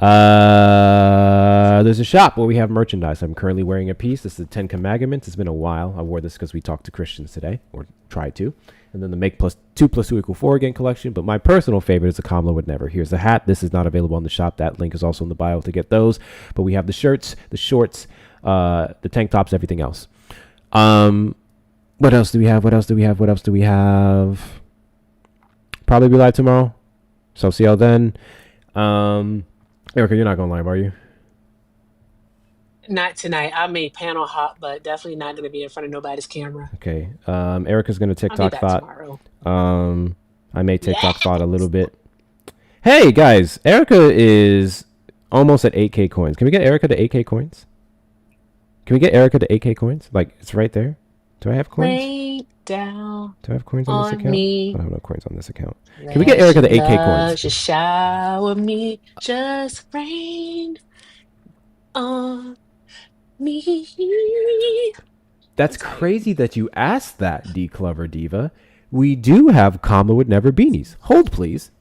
There's a shop where we have merchandise. I'm currently wearing a piece. This is the 10 Commandments. It's been a while. I wore this because we talked to Christians today, or tried to. And then the Make plus 2 + 2 = 4 again collection. But my personal favorite is the Kamala Would Never. Here's the hat. This is not available on the shop. That link is also in the bio to get those. But we have the shirts, the shorts, the tank tops, everything else. What else do we have? What else do we have? What else do we have? Probably be live tomorrow. So see y'all then. Erica, you're not going live, are you? Not tonight. I may panel hop, but definitely not going to be in front of nobody's camera. Okay. Erica's going to TikTok thought. Tomorrow. I may TikTok thought a little bit. Hey, guys. Erica is almost at 8K coins. Can we get Erica to 8K coins? Can we get Erica to 8K coins? Like, it's right there. Do I have coins? Rain down. Do I have coins on this account? Me. I don't have no coins on this account. Can we get Erica the 8K coins? Just shower me, just rain on me. That's crazy that you asked that, D Clover Diva. We do have Kamala Would Never beanies. Hold, please.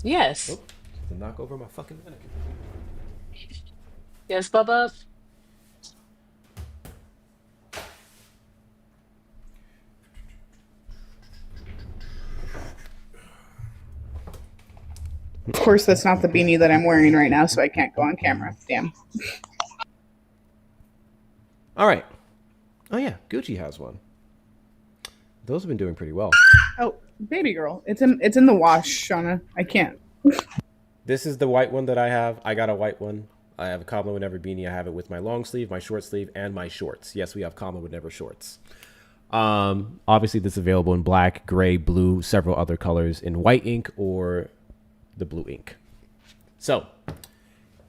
Yes. Oh, to knock over my fucking mannequin. Yes, Bubba. Of course, that's not the beanie that I'm wearing right now, so I can't go on camera. Damn. All right. Oh, yeah. Gucci has one. Those have been doing pretty well. Oh, baby girl. It's in the wash, Shauna. I can't. This is the white one that I have. I got a white one. I have a Kamala Would Never beanie. I have it with my long sleeve, my short sleeve, and my shorts. Yes, we have Kamala Would Never shorts. Obviously, this is available in black, gray, blue, several other colors in white ink or the blue ink. So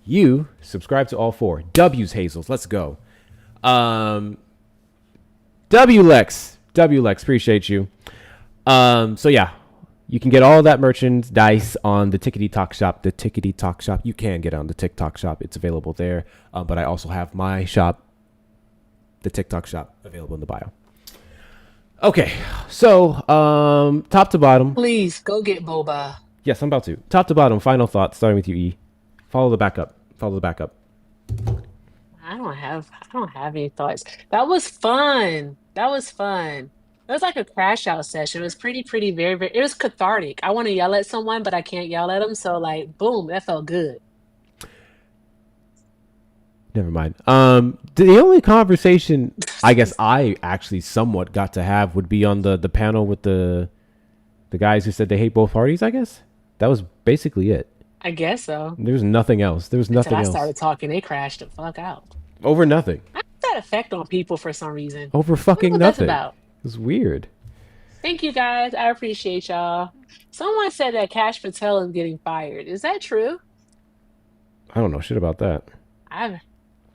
you subscribe to all 4 W's. Hazels, let's go. WLex, appreciate you. So yeah, you can get all that merchandise on the Tickety Talk shop. The Tickety Talk shop, you can get on the TikTok shop. It's available there. But I also have my shop, the TikTok shop, available in the bio. Okay, so top to bottom. Please go get boba. Yes, I'm about to. Top to bottom, final thoughts, starting with you, E. Follow the backup. I don't have any thoughts. That was fun. It was like a crash out session. It was pretty, very, very, it was cathartic. I want to yell at someone, but I can't yell at them. So like, boom, that felt good. Never mind. The only conversation I guess I actually somewhat got to have would be on the panel with the guys who said they hate both parties, I guess. That was basically it. I guess so. There was nothing else. Until I started talking, they crashed the fuck out. Over nothing. I have that effect on people for some reason. Over fucking what nothing. That's about. It was weird. Thank you guys. I appreciate y'all. Someone said that Kash Patel is getting fired. Is that true? I don't know shit about that. I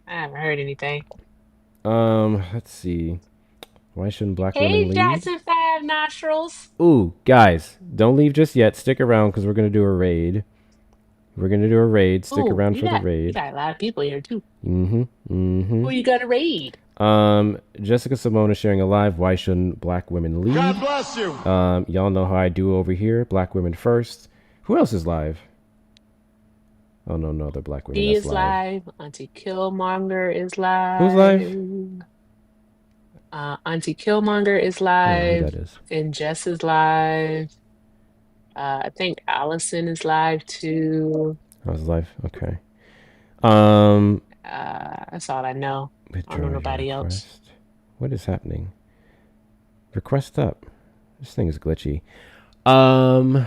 haven't heard anything. Let's see. Why shouldn't black women leave? Hey, Jackson 5 Nostrils. Ooh, guys, don't leave just yet. Stick around because we're gonna do a raid. Stick around for the raid. You got a lot of people here too. Who you gonna raid? Jessica Simone is sharing a live. Why shouldn't black women lead? God bless you. Y'all know how I do over here. Black women first. Who else is live? Oh no, they're black women. He is live. Auntie Killmonger is live. Who's live? Auntie Killmonger is live. That is. And Jess is live. I think Allison is live too. I was live. Okay. That's all I know. I don't know nobody else. What is happening? Request up. This thing is glitchy. You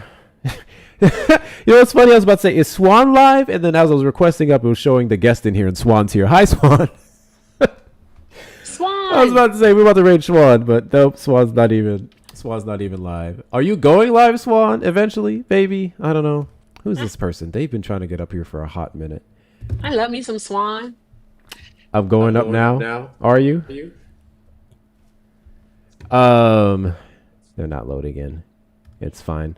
know what's funny? I was about to say, is Swan live? And then as I was requesting up, it was showing the guest in here, and Swan's here. Hi, Swan. Swan. I was about to say we're about to raid Swan, but nope, Swan's not even live. Are you going live, Swan? Eventually, baby? I don't know. Who's this person? They've been trying to get up here for a hot minute. I love me some Swan. I'm going up now. Are you? They're not loading in. It's fine.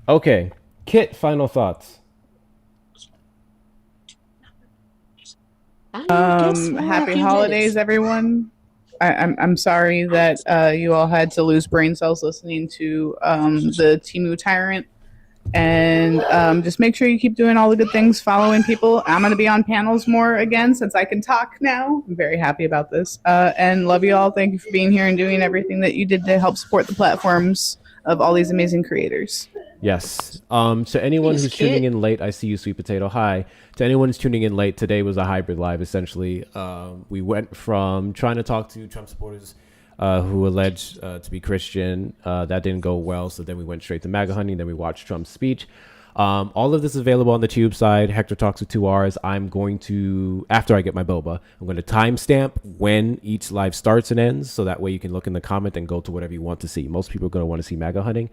Okay. Kit, final thoughts. Happy holidays, everyone. I'm sorry that you all had to lose brain cells listening to the Timu Tyrant. And just make sure you keep doing all the good things, following people. I'm going to be on panels more again since I can talk now. I'm very happy about this. And love you all. Thank you for being here and doing everything that you did to help support the platforms of all these amazing creators. Yes. To anyone who's tuning in late, I see you, Sweet Potato. Hi. To anyone who's tuning in late, today was a hybrid live, essentially. We went from trying to talk to Trump supporters who alleged to be Christian. That didn't go well, so then we went straight to MAGA hunting. Then we watched Trump's speech. All of this is available on the Tube side. Hector Talks with 2 R's. I'm going to, after I get my boba, I'm going to timestamp when each live starts and ends, so that way you can look in the comment and go to whatever you want to see. Most people are going to want to see MAGA hunting,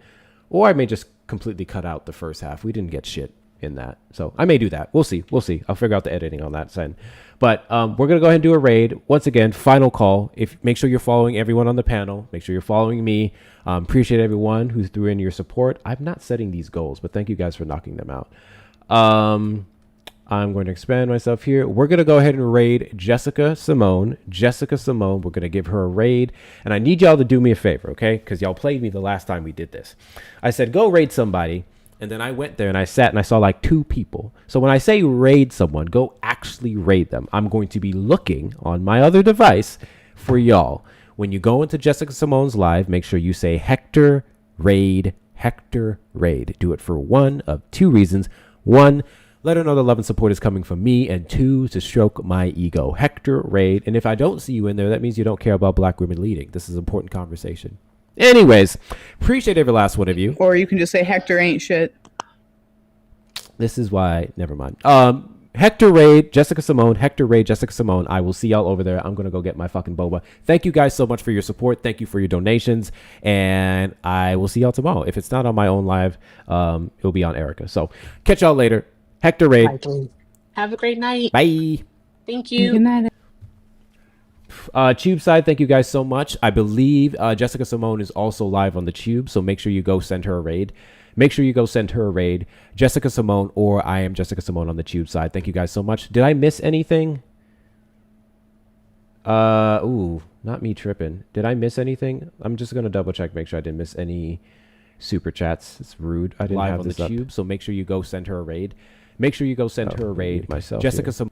or I may just completely cut out the first half. We didn't get shit in that, so I may do that. We'll see. I'll figure out the editing on that side. But we're gonna go ahead and do a raid once again. Final call. Make sure you're following everyone on the panel. Make sure you're following me. Appreciate everyone who threw in your support. I'm not setting these goals, but thank you guys for knocking them out. I'm going to expand myself here. We're gonna go ahead and raid Jessica Simone. We're gonna give her a raid, and I need y'all to do me a favor, okay? Because y'all played me the last time we did this. I said go raid somebody. And then I went there and I sat and I saw like 2 people. So when I say raid someone, go actually raid them. I'm going to be looking on my other device for y'all. When you go into Jessica Simone's live, make sure you say Hector raid, Hector raid. Do it for one of 2 reasons. 1, let her know the love and support is coming from me. And 2, to stroke my ego. Hector raid. And if I don't see you in there, that means you don't care about black women leading. This is an important conversation. Anyways, appreciate every last one of you. Or you can just say Hector ain't shit. This is why, never mind. Hector raid, Jessica Simone, Hector raid, Jessica Simone. I will see y'all over there. I'm going to go get my fucking boba. Thank you guys so much for your support. Thank you for your donations. And I will see y'all tomorrow. If it's not on my own live, it'll be on Erica. So catch y'all later. Hector raid. Have a great night. Bye. Thank you. Good night. Tube side, thank you guys so much. I believe Jessica Simone is also live on the Tube, so make sure you go send her a raid. Jessica Simone, or I am Jessica Simone on the Tube side. Thank you guys so much. Did I miss anything? Ooh, not me tripping. Did I miss anything? I'm just gonna double check, make sure I didn't miss any super chats. It's rude. I didn't have this on the Tube, so make sure you go send her a raid. Myself. Jessica Simone.